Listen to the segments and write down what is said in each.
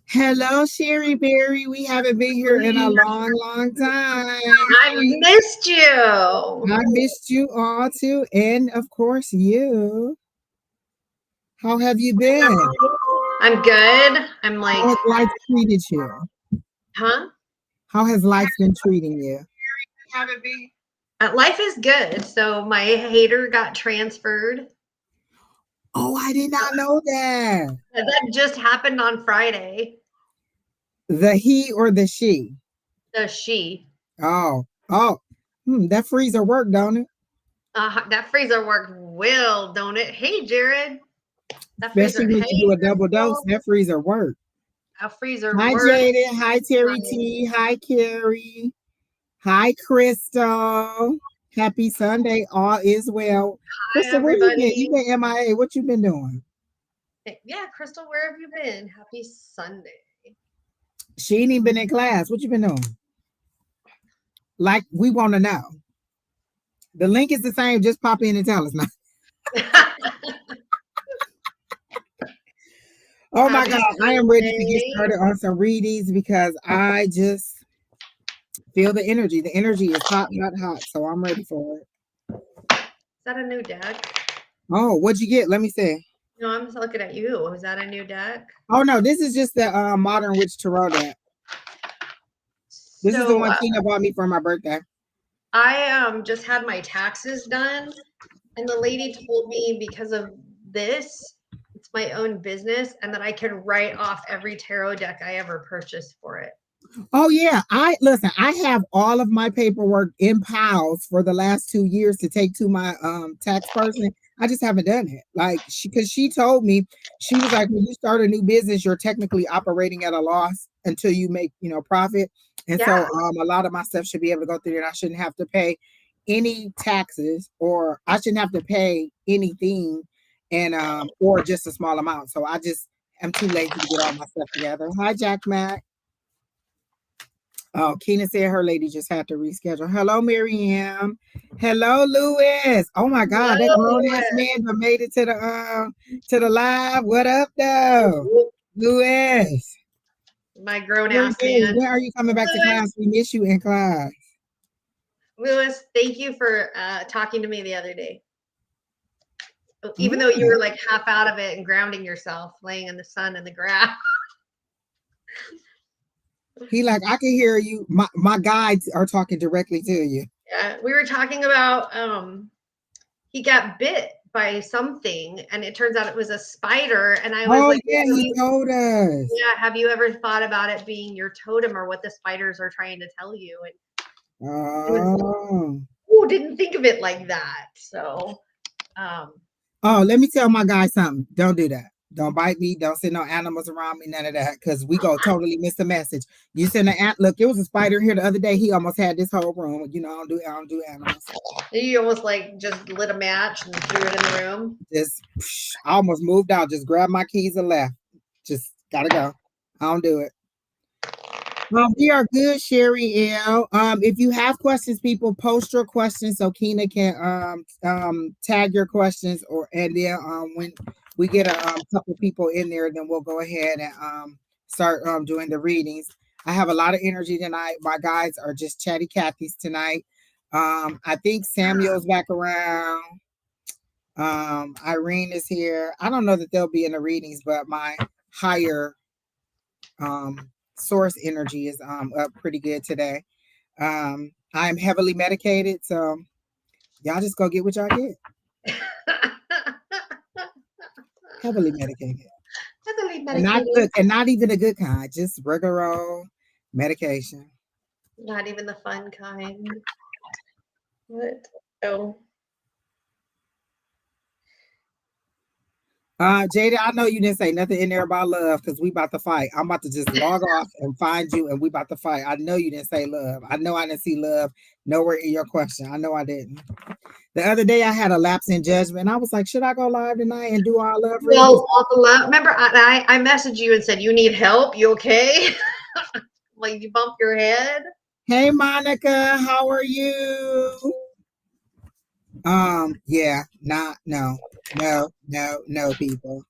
Hello, Sheri Beery. We haven't been here in a long, long time. I missed you. I missed you all too, and of course you. How have you been? I'm good. I'm How like, has life treated you? huh? How has life been treating you? Life is good. So my hater got transferred. Oh, I did not know that. That just happened on Friday. The he or the she? The she. Oh. That freezer worked, don't it? That freezer worked well, don't it? Hey, Jared. That freezer. Especially when you Hey, do a double dose, Crystal. that freezer worked. That freezer Hi, worked. Jaden. Hi, Terry T. Hi, Carrie. Hi, Crystal. Happy Sunday. All is well. Hi, Crystal, where you been? You everybody. been MIA. What you been doing? Yeah, Crystal, where have you been? Happy Sunday. She ain't even been in class. What you been doing? Like, we want to know. The link is the same. Just pop in and tell us now. Oh my Happy God. I am ready to get Sunday. started on some readings because I just feel the energy. The energy is hot, hot, hot. So I'm ready for it. Is that a new deck? Oh, what'd you get? Let me see. No, I'm just looking at you. Is that a new deck? Oh no, this is just the Modern Witch Tarot deck. This is the So one Tina bought me for my birthday. I just had my taxes done, and the lady told me because of this, it's my own business, and that I can write off every tarot deck I ever purchased for it. Oh yeah, I listen. I have all of my paperwork in piles for the last 2 years to take to my tax person. I just haven't done it. Like because she told me she was like, when you start a new business, you're technically operating at a loss until you make profit. And so Yeah. a lot of my stuff should be able to go through, and I shouldn't have to pay any taxes, or I shouldn't have to pay anything, and or just a small amount. So I just am too lazy to get all my stuff together. Hi, Jack Mac. Oh, Keena said her lady just had to reschedule. Hello, Miriam. Hello, Louis. Oh my God, that Hello, grown ass man that made it to the live. What up, though, Louis? my grown Mary ass Berry, man. when are you coming back to Lewis, class? We miss you in class. Lewis, thank you for talking to me the other day. Even though you Mm. were like half out of it and grounding yourself, laying in the sun and the grass. He like, I can hear you. My guides are talking directly to you. Yeah, we were talking about he got bit by something, and it turns out it was a spider. And I was Oh like, yeah, he told us. yeah, have you ever thought about it being your totem or what the spiders are trying to tell you? And it was, Oh. oh, didn't think of it like that. So, um, Oh, let me tell my guy something. Don't do that. Don't bite me. Don't send no animals around me. None of that. Because we go totally miss the message. You send an ant. Look, it was a spider here the other day. He almost had this whole room. I don't do animals. you almost like just lit a match and threw it in the room. Just I almost moved out. Just grabbed my keys and left. Just gotta go. I don't do it. We are good, Sherry L. If you have questions, people post your questions so Keena can tag your questions, or and then when we get a couple people in there, then we'll go ahead and start doing the readings. I have a lot of energy tonight. My guys are just chatty Cathy's tonight. I think Samuel's back around. Irene is here. I don't know that they'll be in the readings, but my higher source energy is up pretty good today. I'm heavily medicated, so y'all just go get what y'all get. Heavily medicated. Heavily And not medicated. look, and not even a good kind, just regular old medication. Not even the fun kind. What? Oh. Jada, I know you didn't say nothing in there about love because we about to fight. I'm about to just log off and find you, and we about to fight. I know you didn't say love. I know I didn't see love nowhere in your question. I know I didn't. The other day I had a lapse in judgment. I was like, should I go live tonight and do our love readings? Well, remember I messaged you and said, you need help? You okay? Like you bump your head? Hey Monica, how are you? Yeah, no, people.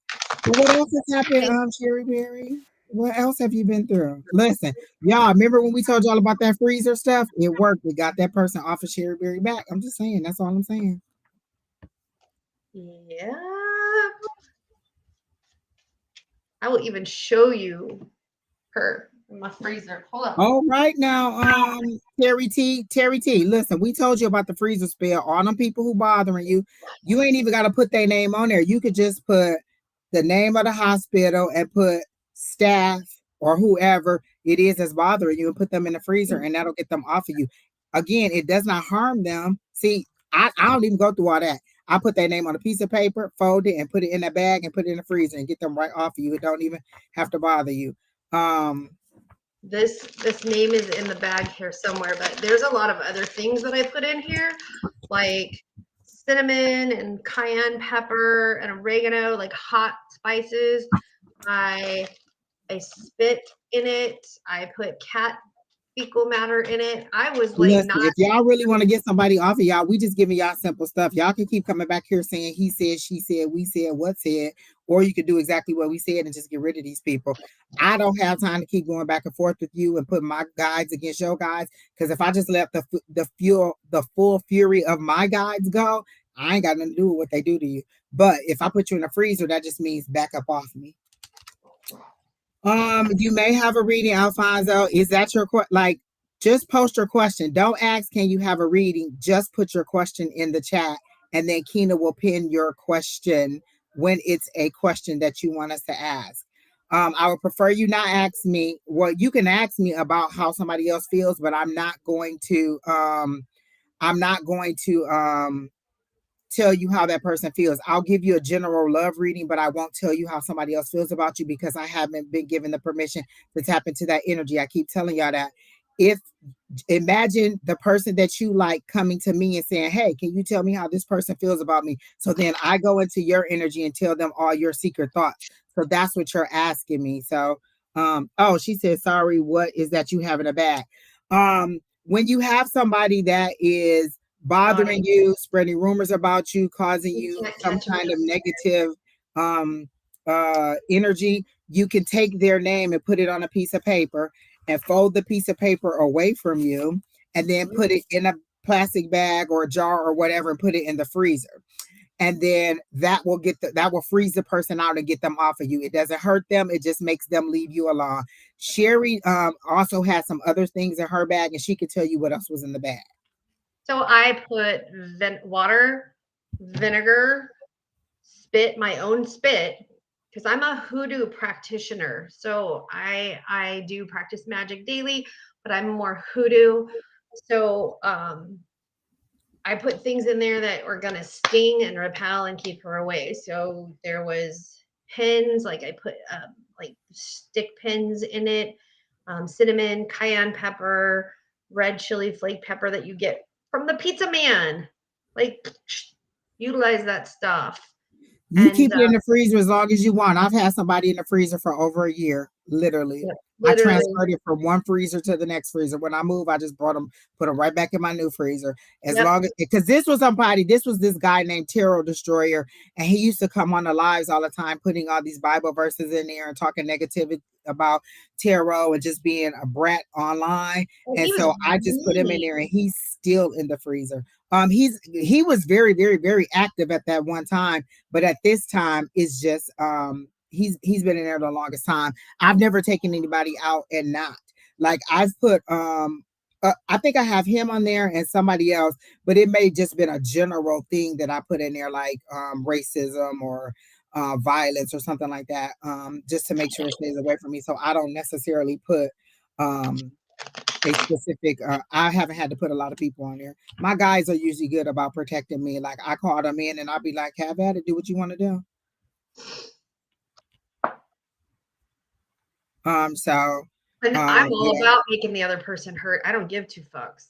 Well, what else has happened, Sherry Berry? What else have you been through? Listen, y'all, remember when we told y'all about that freezer stuff? It worked. We got that person off of Sheri Beery back. I'm just saying. That's all I'm saying. Yeah. I will even show you her in my freezer. Hold up. All right now, Terry T. Listen, we told you about the freezer spell. All them people who bothering you, you ain't even got to put their name on there. You could just put the name of the hospital and put staff or whoever it is that's bothering you and put them in the freezer, and that'll get them off of you. Again, it does not harm them. See, I don't even go through all that. I put their name on a piece of paper, fold it, and put it in a bag and put it in the freezer and get them right off of you. It don't even have to bother you. This name is in the bag here somewhere, but there's a lot of other things that I put in here, like cinnamon and cayenne pepper and oregano, like hot spices. I spit in it. I put cat fecal matter in it. I was like, Listen, if y'all really want to get somebody off of y'all, we just giving y'all simple stuff. Y'all can keep coming back here saying he said, she said, we said, what said, or you could do exactly what we said and just get rid of these people. I don't have time to keep going back and forth with you and put my guides against your guides, because if I just let the full fury of my guides go, I ain't got nothing to do with what they do to you. But if I put you in a freezer, that just means back up off me. You may have a reading, Alfonso. Is that your like? Just post your question. Don't ask, can you have a reading? Just put your question in the chat, and then Kina will pin your question when it's a question that you want us to ask. I would prefer you not ask me. Well, you can ask me about how somebody else feels, but I'm not going to. I'm not going to tell you how that person feels. I'll give you a general love reading, but I won't tell you how somebody else feels about you because I haven't been given the permission to tap into that energy. I keep telling y'all that. If imagine the person that you like coming to me and saying, hey, can you tell me how this person feels about me? So then I go into your energy and tell them all your secret thoughts. So that's what you're asking me. So oh, she said, sorry, what is that you have in a bag? When you have somebody that is bothering you, spreading rumors about you, causing you some kind of negative energy, you can take their name and put it on a piece of paper and fold the piece of paper away from you and then put it in a plastic bag or a jar or whatever and put it in the freezer. And then that will freeze the person out and get them off of you. It doesn't hurt them. It just makes them leave you alone. Sheri also has some other things in her bag, and she could tell you what else was in the bag. So I put water, vinegar, spit, my own spit, because I'm a hoodoo practitioner. So I do practice magic daily, but I'm more hoodoo. So I put things in there that were gonna sting and repel and keep her away. So there was pins, like I put like stick pins in it, cinnamon, cayenne pepper, red chili flake pepper that you get from the pizza man. Like utilize that stuff. You keep it in the freezer as long as you want. I've had somebody in the freezer for over a year, literally. I transferred it from one freezer to the next freezer. When I moved, I just put them right back in my new freezer. As long as, because this was this guy named Tarot Destroyer, and he used to come on the lives all the time, putting all these Bible verses in there and talking negativity about tarot and just being a brat online. And so I just put him in there, and he's still in the freezer. He was very, very, very active at that one time, but at this time, it's just he's been in there the longest time. I've never taken anybody out and not. Like I've put I think I have him on there and somebody else, but it may just been a general thing that I put in there, like racism or violence or something like that, just to make sure it stays away from me. So I don't necessarily put a specific I haven't had to put a lot of people on there. My guys are usually good about protecting me. Like I call them in and I'll be like, have at it, do what you want to do. So and I'm all about making the other person hurt. I don't give two fucks.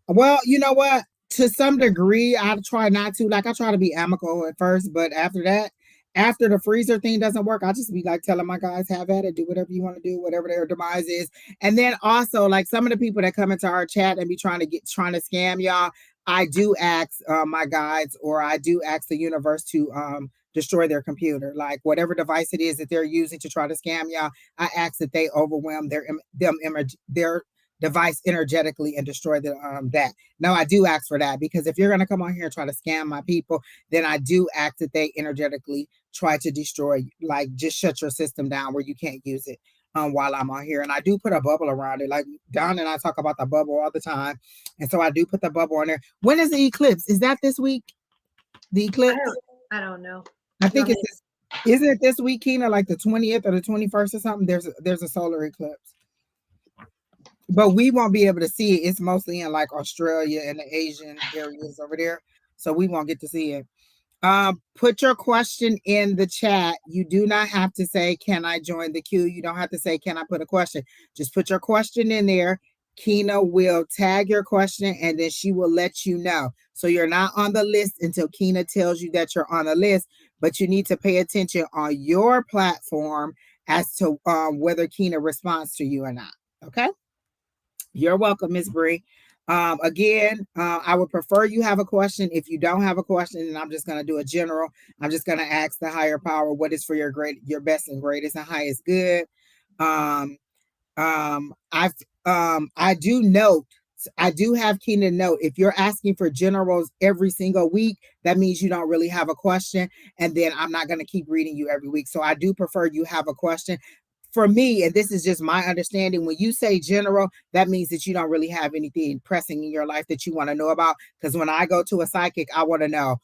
Well, you know what? To some degree, I try not to. Like I try to be amicable at first, but after that, after the freezer thing doesn't work, I just be like telling my guys, have at it, do whatever you want to do, whatever their demise is. And then also like some of the people that come into our chat and be trying to scam y'all, I do ask my guides, or I do ask the universe to destroy their computer, like whatever device it is that they're using to try to scam y'all. I ask that they overwhelm their device energetically and destroy that. Now I do ask for that, because if you're going to come on here and try to scam my people, then I do ask that they energetically try to destroy, like just shut your system down where you can't use it while I'm on here. And I do put a bubble around it. Like Don and I talk about the bubble all the time. And so I do put the bubble on there. When is the eclipse? Is that this week? The eclipse? I don't know. I think it's this, isn't it this week, Keena, like the 20th or the 21st or something? There's a solar eclipse. But we won't be able to see it. It's mostly in like Australia and the Asian areas over there. So we won't get to see it. Put your question in the chat. You do not have to say, can I join the queue? You don't have to say, can I put a question? Just put your question in there. Keena will tag your question and then she will let you know. So you're not on the list until Keena tells you that you're on the list, but you need to pay attention on your platform as to whether Keena responds to you or not. Okay? You're welcome, Miss Bree. Again, I would prefer you have a question. If you don't have a question, then I'm just going to do a general. I'm just going to ask the higher power what is for your best and greatest and highest good. I do note, I do have Keena note, if you're asking for generals every single week, that means you don't really have a question, and then I'm not going to keep reading you every week. So I do prefer you have a question. For me, and this is just my understanding, when you say general, that means that you don't really have anything pressing in your life that you want to know about. Because when I go to a psychic, I want to know,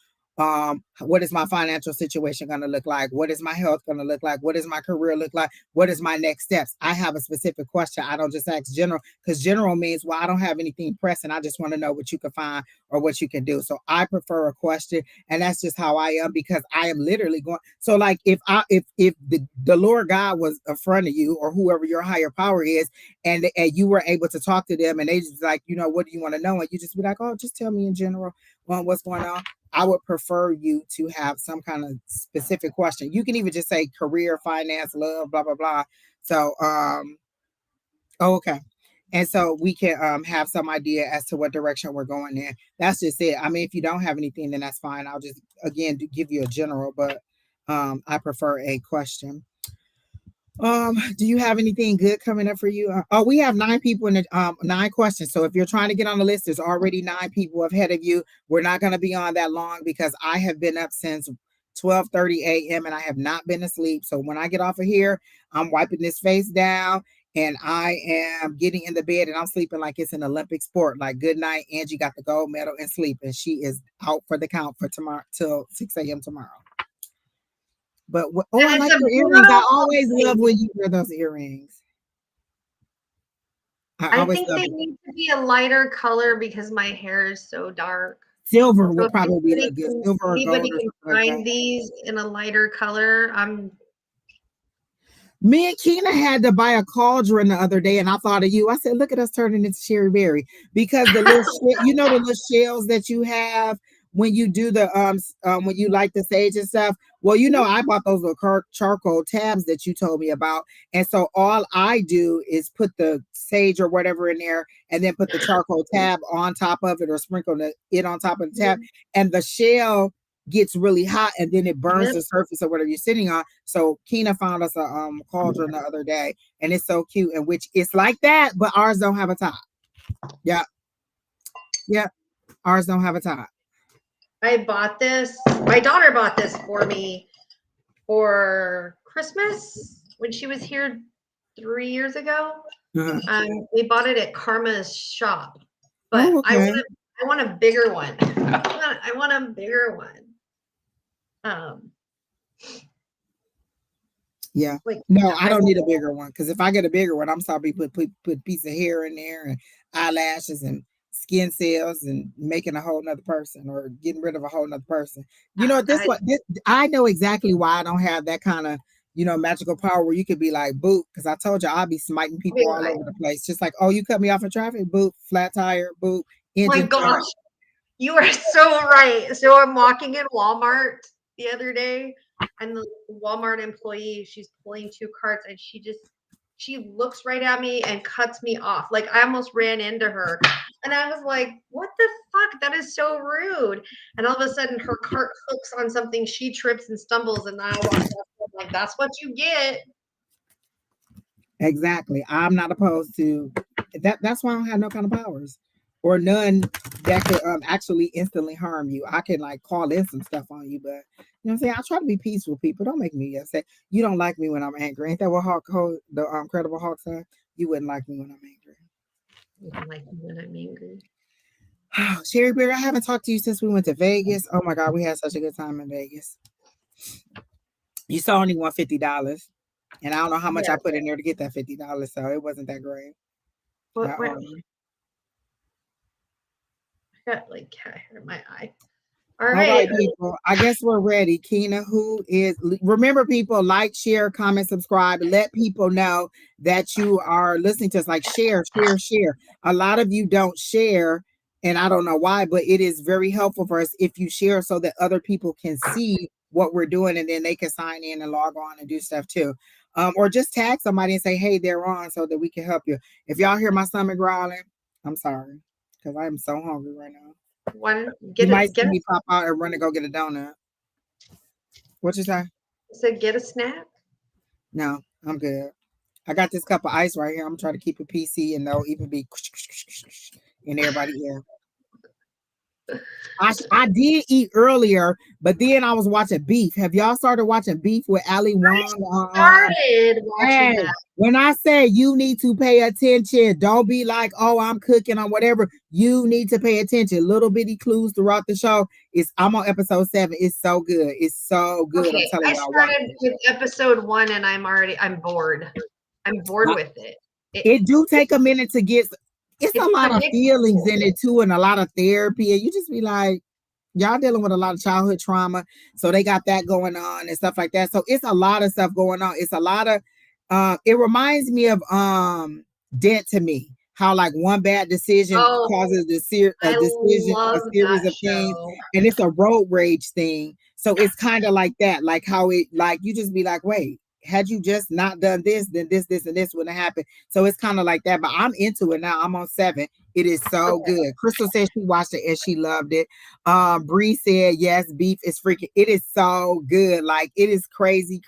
what is my financial situation going to look like? What is my health going to look like? What does my career look like? What is my next steps? I have a specific question. I don't just ask general, because general means, well, I don't have anything pressing. I just want to know what you can find or what you can do. So I prefer a question, and that's just how I am, because I am literally going. So like if the Lord God was in front of you, or whoever your higher power is, and you were able to talk to them, and they just like, what do you want to know? And you just be like, oh, just tell me in general what's going on. I would prefer you to have some kind of specific question. You can even just say career, finance, love, blah, blah, blah. So, okay. And so we can have some idea as to what direction we're going in. That's just it. I mean, if you don't have anything, then that's fine. I'll just, again, give you a general, but I prefer a question. Do you have anything good coming up for you? We have 9 people in the 9 questions. So if you're trying to get on the list, there's already 9 people ahead of you. We're not going to be on that long, because I have been up since 12:30 a.m. and I have not been asleep. So when I get off of here, I'm wiping this face down and I am getting in the bed, and I'm sleeping like it's an Olympic sport. Like, good night, Angie got the gold medal and sleep, and she is out for the count for tomorrow till 6 a.m. tomorrow. But I like your earrings. I always love when you wear those earrings. I think they need to be a lighter color because my hair is so dark. Silver would probably look good. Silver or gold. Anybody can find these in a lighter color. Me and Keena had to buy a cauldron the other day, and I thought of you. I said, look at us turning into Sheri Beery, because the little the little shells that you have when you do the when you light the sage and stuff. Well, I bought those little charcoal tabs that you told me about, and so all I do is put the sage or whatever in there, and then put the charcoal tab on top of it, or sprinkle it on top of the tab, and the shell gets really hot, and then it burns the surface of whatever you're sitting on. So Keena found us a cauldron the other day, and it's so cute, and which it's like that, but ours don't have a top. Yeah, ours don't have a top. I bought this. My daughter bought this for me for Christmas when she was here 3 years ago. We bought it at Karma's shop, but I want a bigger one. I want a bigger one. Yeah. No, I don't need a bigger one, because if I get a bigger one, I'm sorry, put a piece of hair in there and eyelashes and skin cells and making a whole nother person, or getting rid of a whole nother person. I know exactly why I don't have that kind of magical power where you could be like, boop, because I told you I'll be smiting people all over the place, just like, oh, you cut me off in traffic, boop, flat tire, boop. Oh my gosh, you are so right. So I'm walking in Walmart the other day, and the Walmart employee, she's pulling 2 carts, and she looks right at me and cuts me off. Like, I almost ran into her, And I was like, what the fuck? That is so rude. And all of a sudden her cart hooks on something, she trips and stumbles, and I walk off like, that's what you get. Exactly. I'm not opposed to that. That's why I don't have no kind of powers or none that could actually instantly harm you. I can like call in some stuff on you, but you know what I'm saying? I try to be peaceful, people. Don't make me upset. You don't like me when I'm angry. Ain't that what the Incredible Hulk said? You wouldn't like me when I'm angry. You don't like me when I'm angry. Sheri Beery, I haven't talked to you since we went to Vegas. Oh my God, we had such a good time in Vegas. You saw only won $50. And I don't know how much I put in there to get that $50, so it wasn't that great. What? I got like cat hair in my eye. All right, people. I guess we're ready. Keena, remember, people, like, share, comment, subscribe. Let people know that you are listening to us. Like, share. A lot of you don't share, and I don't know why, but it is very helpful for us if you share so that other people can see what we're doing, and then they can sign in and log on and do stuff too. Or just tag somebody and say, hey, they're on, so that we can help you. If y'all hear my stomach growling, I'm sorry, because I am so hungry right now. You might see me pop out and run and go get a donut. What you say? Get a snack? No, I'm good. I got this cup of ice right here. I'm trying to keep it PC and they'll even be in everybody ear. I did eat earlier, but then I was watching Beef. Have y'all started watching Beef with Ali Wong? Started watching that. When I say you need to pay attention, don't be like, oh, I'm cooking on whatever. You need to pay attention. Little bitty clues throughout the show. I'm on episode 7. It's so good. It's so good. Okay, I'm telling y'all. I started with episode 1 and I'm bored. I'm bored with it. It do take a minute to get. It's a lot of feelings in it too, and a lot of therapy, and you just be like, y'all dealing with a lot of childhood trauma, so they got that going on and stuff like that. So it's a lot of stuff going on. It's a lot of it reminds me of Dead to Me, how like one bad decision causes a series of things, and it's a road rage thing. So it's kind of like that, like how it, like you just be like, wait, had you just not done this, then this and this wouldn't happen. So it's kind of like that, but I'm into it now. I'm on 7. It is so good. Crystal said she watched it and she loved it. Bree said, yes, Beef is freaking. It is so good. Like, it is crazy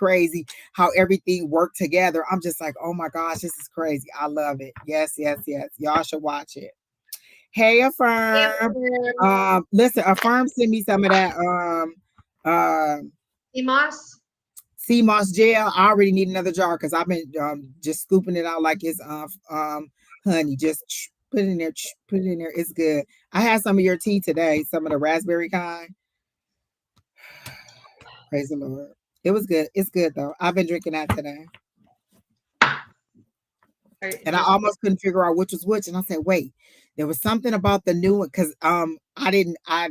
how everything worked together. I'm just like, oh my gosh, this is crazy. I love it. Yes. Y'all should watch it. Hey, Affirm. Listen, Affirm sent me some of that. Sea moss gel. I already need another jar because I've been just scooping it out like it's honey. Just put it in there. It's good. I had some of your tea today, some of the raspberry kind. Praise the Lord. It was good. It's good though. I've been drinking that today. And I almost couldn't figure out which was which. And I said, wait, there was something about the new one because I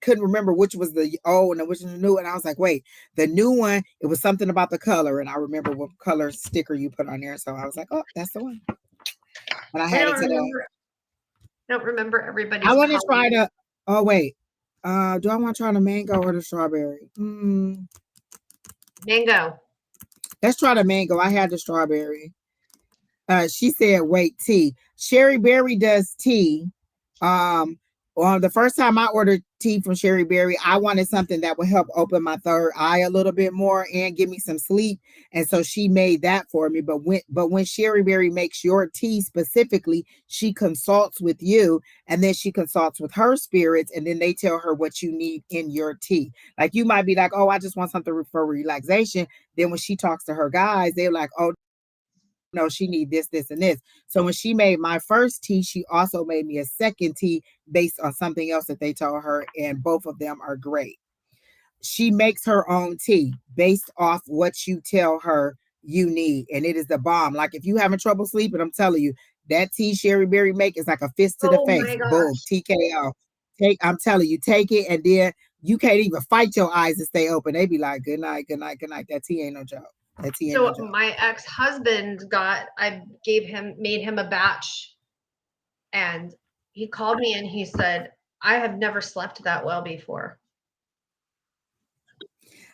couldn't remember which was the old and which was the new. And I was like, wait, the new one, it was something about the color. And I remember what color sticker you put on there. So I was like, oh, that's the one. And I had it today. I don't remember everybody's. I want to try the, oh, wait. Do I want to try the mango or the strawberry? Mango. Let's try the mango. I had the strawberry. She said, wait, tea. Sheri Beery does tea. The first time I ordered tea from Sheri Beery, I wanted something that would help open my third eye a little bit more and give me some sleep. And so she made that for me. But when Sheri Beery makes your tea specifically, she consults with you and then she consults with her spirits and then they tell her what you need in your tea. Like you might be like, oh, I just want something for relaxation. Then when she talks to her guys, they're like, oh, no, she need this, and this. So when she made my first tea, she also made me a second tea based on something else that they told her, and both of them are great. She makes her own tea based off what you tell her you need, and it is the bomb. Like if you having trouble sleeping, I'm telling you, that tea Sheri Beery make is like a fist to the face. Boom, TKO. I'm telling you, take it, and then you can't even fight your eyes to stay open. They be like, good night. That tea ain't no joke. So my ex-husband made him a batch, and he called me and he said, I have never slept that well before.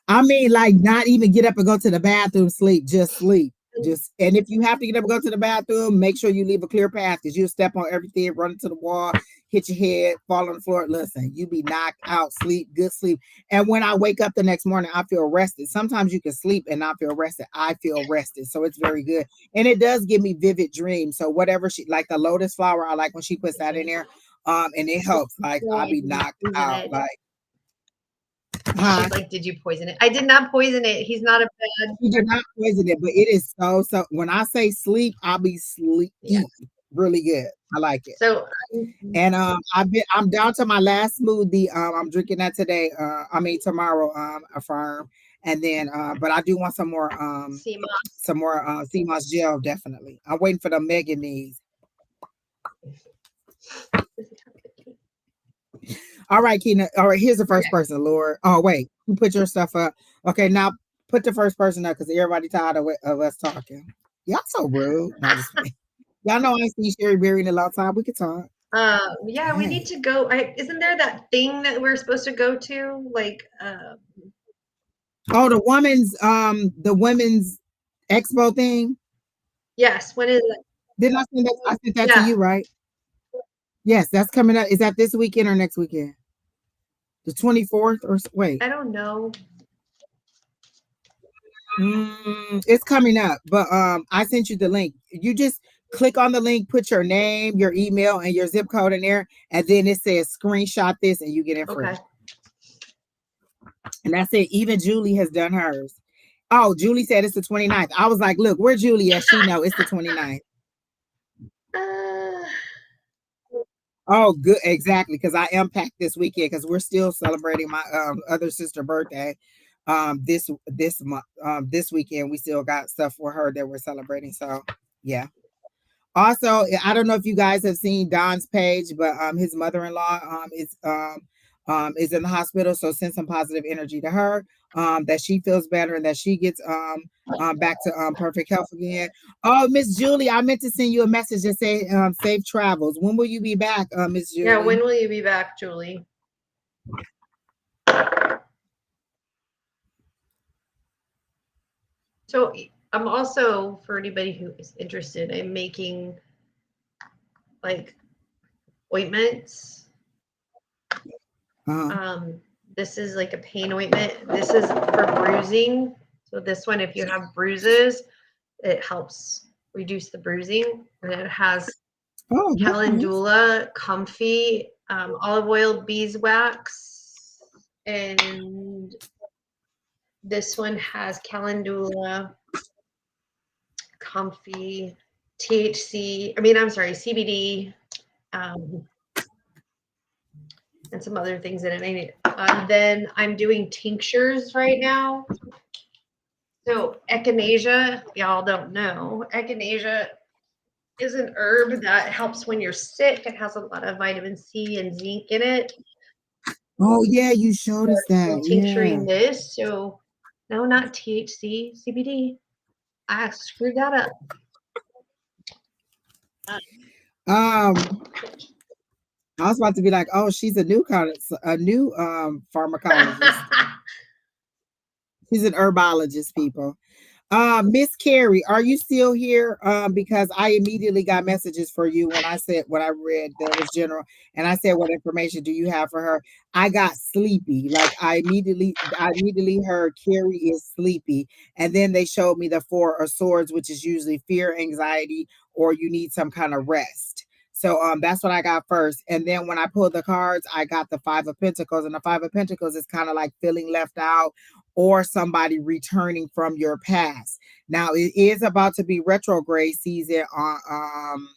I mean, like not even get up and go to the bathroom, sleep, just sleep. Just and if you have to get up and go to the bathroom, make sure you leave a clear path because you'll step on everything, run into the wall, hit your head, fall on the floor. Listen, you be knocked out, sleep, good sleep. And when I wake up the next morning, I feel rested. Sometimes you can sleep and not feel rested. I feel rested. So it's very good. And it does give me vivid dreams. So whatever she like the lotus flower, I like when she puts that in there. And it helps. Like No, I'll I be didn't knocked poison out. it. Like, She's like, did you poison it? I did not poison it. He's not a bad. You did not poison it, but it is so. When I say sleep, I'll be sleep Yeah. really good. I like it. So And I'm down to my last smoothie. I'm drinking that today. Tomorrow. Affirm. And then but I do want see, some more sea moss gel. Definitely. I'm waiting for the mega knees. All right, Keena. All right, here's the first person, Lord. Oh, wait. You put your stuff up. Okay, now put the first person up because everybody tired of us talking. Y'all so rude. No, I'm just kidding. Y'all know I ain't seen Sheri Beery in a long time. We could talk. Yeah, we need to go. Isn't there that thing that we're supposed to go to? Like, oh, the women's expo thing. yes. When is it? Didn't I send that? I sent that to Yeah. you, right? Yes, that's coming up. Is that this weekend or next weekend? The 24th or wait? I don't know. It's coming up, but I sent you the link. You just click on the link, put your name, your email, and your zip code in there, and then it says screenshot this, and you get in free. Okay. And that's it. Even Julie has done hers. Oh, Julie said it's the 29th. I was like, look, where Julie at? She know it's the 29th. Oh, good, exactly. Because I am packed this weekend because we're still celebrating my other sister birthday. This month, this weekend we still got stuff for her that we're celebrating. So yeah. Also, I don't know if you guys have seen Don's page, but his mother-in-law is in the hospital. So send some positive energy to her, that she feels better and that she gets back to perfect health again. Oh, Miss Julie, I meant to send you a message that say safe travels. When will you be back, Miss Julie? Yeah, when will you be back, Julie? So I'm also, for anybody who is interested, I'm making like ointments. This is like a pain ointment. This is for bruising. So this one, if you have bruises, it helps reduce the bruising. And it has calendula, comfy, olive oil, beeswax, and this one has calendula, comfy, THC. I'm sorry, CBD, and some other things in it. Then I'm doing tinctures right now. So echinacea, y'all don't know. Echinacea is an herb that helps when you're sick. It has a lot of vitamin C and zinc in it. Oh yeah, you showed us that. Tincturing this. So no, not THC, CBD. I screwed that up. I was about to be like, oh, she's a new pharmacologist. She's an herbologist, people. Miss Carrie, are you still here? Because I immediately got messages for you when I said what I read that was general, and I said, what information do you have for her? I got sleepy. Like I immediately heard Carrie is sleepy, and then they showed me the Four of Swords, which is usually fear, anxiety, or you need some kind of rest. So that's what I got first. And then when I pulled the cards, I got the Five of Pentacles. And the Five of Pentacles is kind of like feeling left out or somebody returning from your past. Now it is about to be retrograde season on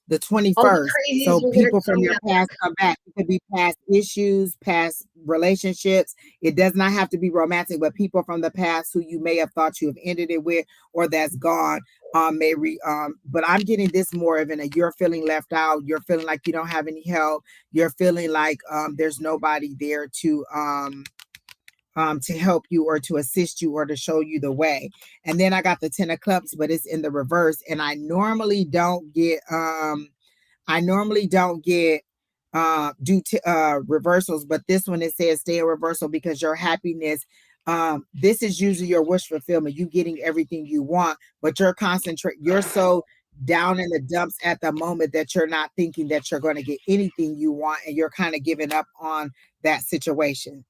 the 21st. So people from your past come back. It could be past issues, past relationships. It does not have to be romantic, but people from the past who you may have thought you have ended it with or that's gone but I'm getting this more of you're feeling left out, you're feeling like you don't have any help, you're feeling like there's nobody there to help you or to assist you or to show you the way. And then I got the 10 of Cups, but it's in the reverse. And I normally don't get reversals, but this one it says stay in reversal because your happiness This is usually your wish fulfillment, you getting everything you want, but you're so down in the dumps at the moment that you're not thinking that you're going to get anything you want, and you're kind of giving up on that situation,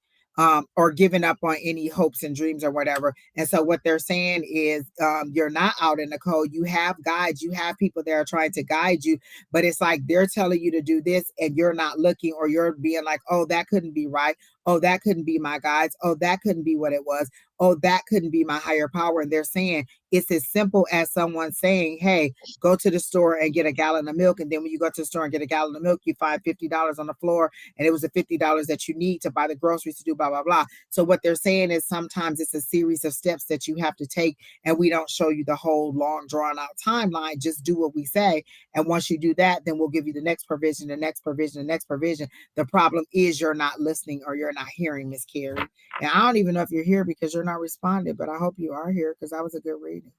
or giving up on any hopes and dreams or whatever. And so what they're saying is, you're not out in the cold. You have guides, you have people that are trying to guide you, but it's like they're telling you to do this and you're not looking, or you're being like, oh, that couldn't be right. Oh, that couldn't be my guides. Oh, that couldn't be what it was. Oh, that couldn't be my higher power. And they're saying it's as simple as someone saying, hey, go to the store and get a gallon of milk. And then when you go to the store and get a gallon of milk, you find $50 on the floor. And it was the $50 that you need to buy the groceries to do blah, blah, blah. So what they're saying is sometimes it's a series of steps that you have to take. And we don't show you the whole long drawn out timeline. Just do what we say. And once you do that, then we'll give you the next provision, the next provision, the next provision. The problem is you're not listening, or you're not hearing, Miss Carrie. And I don't even know if you're here because you're not responding, but I hope you are here because that was a good reading.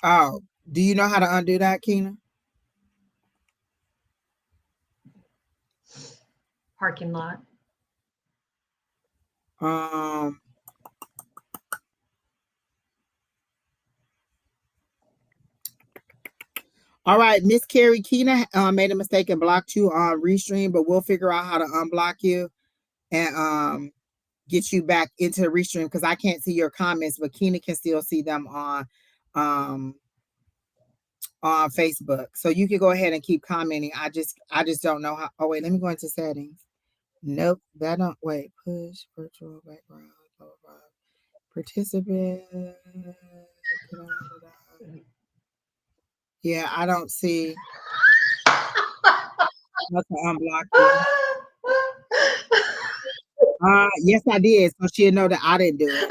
Oh, do you know how to undo that, Keena? Parking lot. All right, Miss Carrie, Keena made a mistake and blocked you on Restream, but we'll figure out how to unblock you and get you back into Restream, because I can't see your comments, but Keena can still see them on Facebook. So you can go ahead and keep commenting. I just don't know how. Oh wait, let me go into settings. Nope, that don't wait. Push virtual background. Blah, blah, blah. Participant. Yeah, I don't see how to unblock you. Yes, I did. So she'll know that I didn't do it.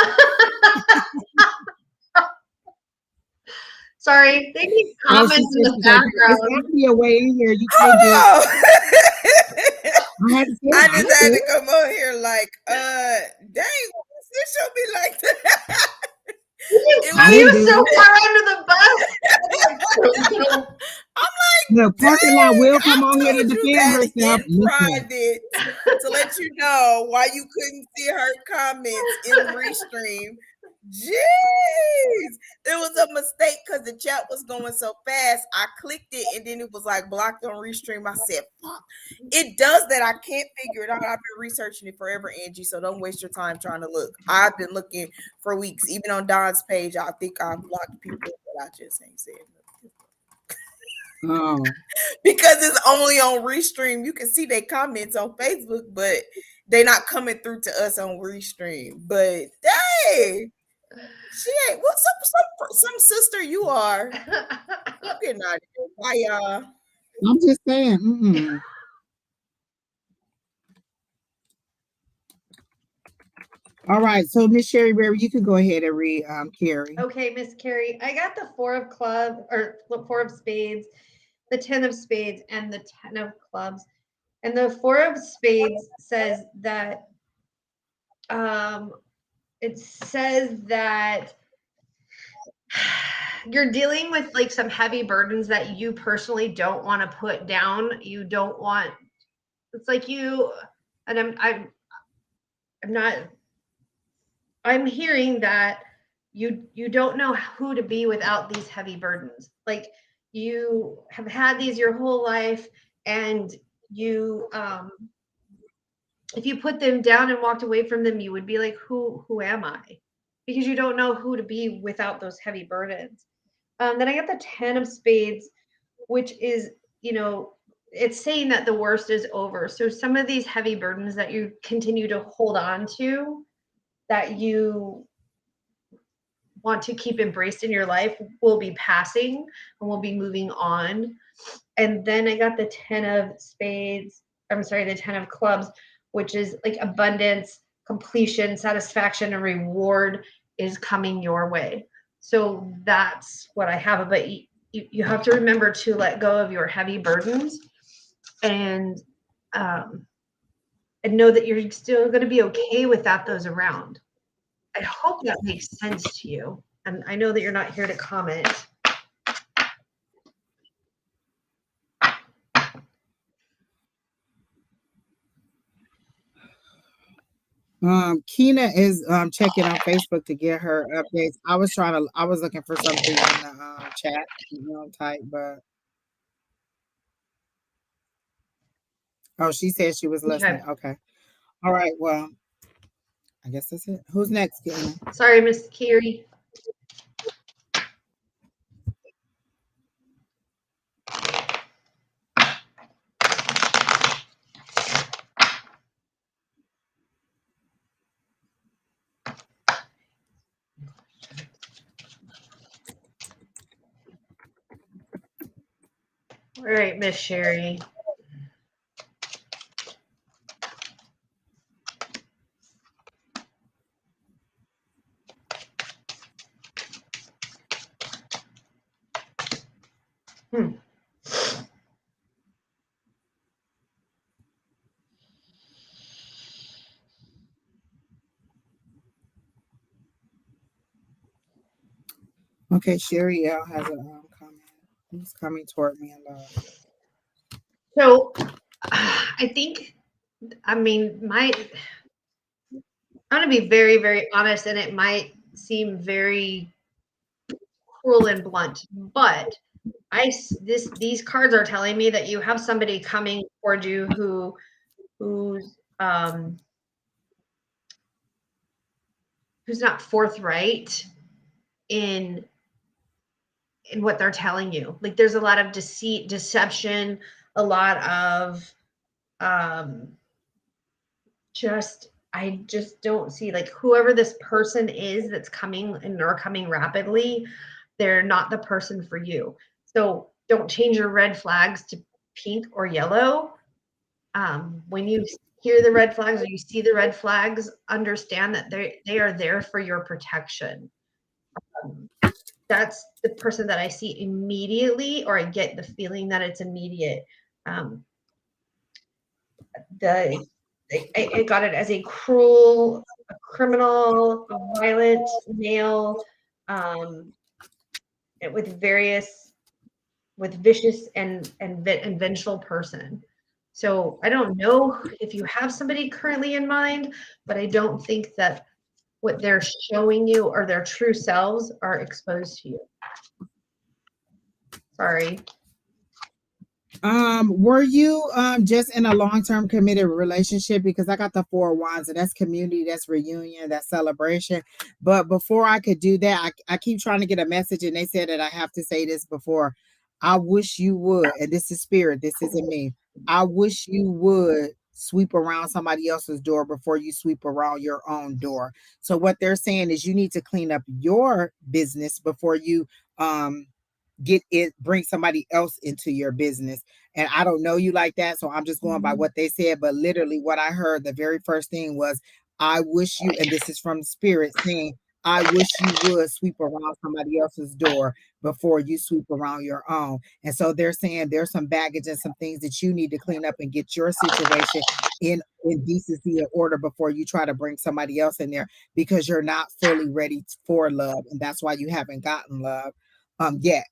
Sorry, they need comments in the background. It's actually a way in here. You can't do it. I just had to come on here like, dang, this should be like that. You so far under the bus. I'm like, the parking lot will come on here to defend herself. In private to let you know why you couldn't see her comments in Restream. Jeez, it was a mistake because the chat was going so fast. I clicked it and then it was like blocked on Restream. I said, fuck, it does that. I can't figure it out. I've been researching it forever, Angie, so don't waste your time trying to look. I've been looking for weeks. Even on Don's page, I think I blocked people, but I just ain't said nothing. Oh. Because it's only on Restream. You can see their comments on Facebook, but they're not coming through to us on Restream. But hey, she ain't. What's up? Some sister you are. I'm getting out of here. Bye, y'all. I'm just saying. All right, so Miss Sheri Beery, you can go ahead and read Carrie. Okay, Miss Carrie, I got the 4 of clubs, or the 4 of spades, the 10 of spades, and the 10 of clubs. And the 4 of spades says that you're dealing with like some heavy burdens that you personally don't want to put down. You don't want, it's like you, and I'm hearing that you don't know who to be without these heavy burdens. Like you have had these your whole life, and you if you put them down and walked away from them, you would be like, who am I? Because you don't know who to be without those heavy burdens. Then I got the 10 of spades, which is, it's saying that the worst is over. So some of these heavy burdens that you continue to hold on to, that you want to keep embraced in your life, will be passing and will be moving on. And then I got the 10 of spades, the 10 of clubs, which is like abundance, completion, satisfaction, and reward is coming your way. So that's what I have. But you have to remember to let go of your heavy burdens and know that you're still going to be okay without those around. I hope that makes sense to you. And I know that you're not here to comment. Keena is checking on Facebook to get her updates. I was looking for something in the chat, type, but oh, she said she was listening. Okay. All right. Well, I guess that's it. Who's next, Keena? Sorry, Miss Carey. All right, Miss Sheri. Okay, Sheri L has a comment. He's coming toward me in love. So, I think, I mean, I'm going to be very, very honest, and it might seem very cruel and blunt, but these cards are telling me that you have somebody coming toward you who's not forthright in what they're telling you. Like, there's a lot of deceit, deception, a lot of I just don't see, like, whoever this person is that's coming and are coming rapidly, they're not the person for you. So don't change your red flags to pink or yellow. When you hear the red flags or you see the red flags, understand that they are there for your protection. That's the person that I see immediately, or I get the feeling that it's immediate. I got it as a cruel, a criminal, a violent male, with vicious and vengeful person. So I don't know if you have somebody currently in mind, but I don't think that what they're showing you or their true selves are exposed to you. Sorry. Were you just in a long-term committed relationship? Because I got the 4 of Wands, and that's community, that's reunion, that's celebration. But before I could do that, I keep trying to get a message, and they said that I have to say this before. I wish you would, and this is spirit, this isn't me. I wish you would sweep around somebody else's door before you sweep around your own door. So what they're saying is you need to clean up your business before you bring somebody else into your business. And I don't know you like that, so I'm just going by what they said. But literally what I heard, the very first thing was, I wish you, and this is from spirit saying, I wish you would sweep around somebody else's door before you sweep around your own. And so they're saying there's some baggage and some things that you need to clean up and get your situation in decency and order before you try to bring somebody else in there, because you're not fully ready for love, and that's why you haven't gotten love yet.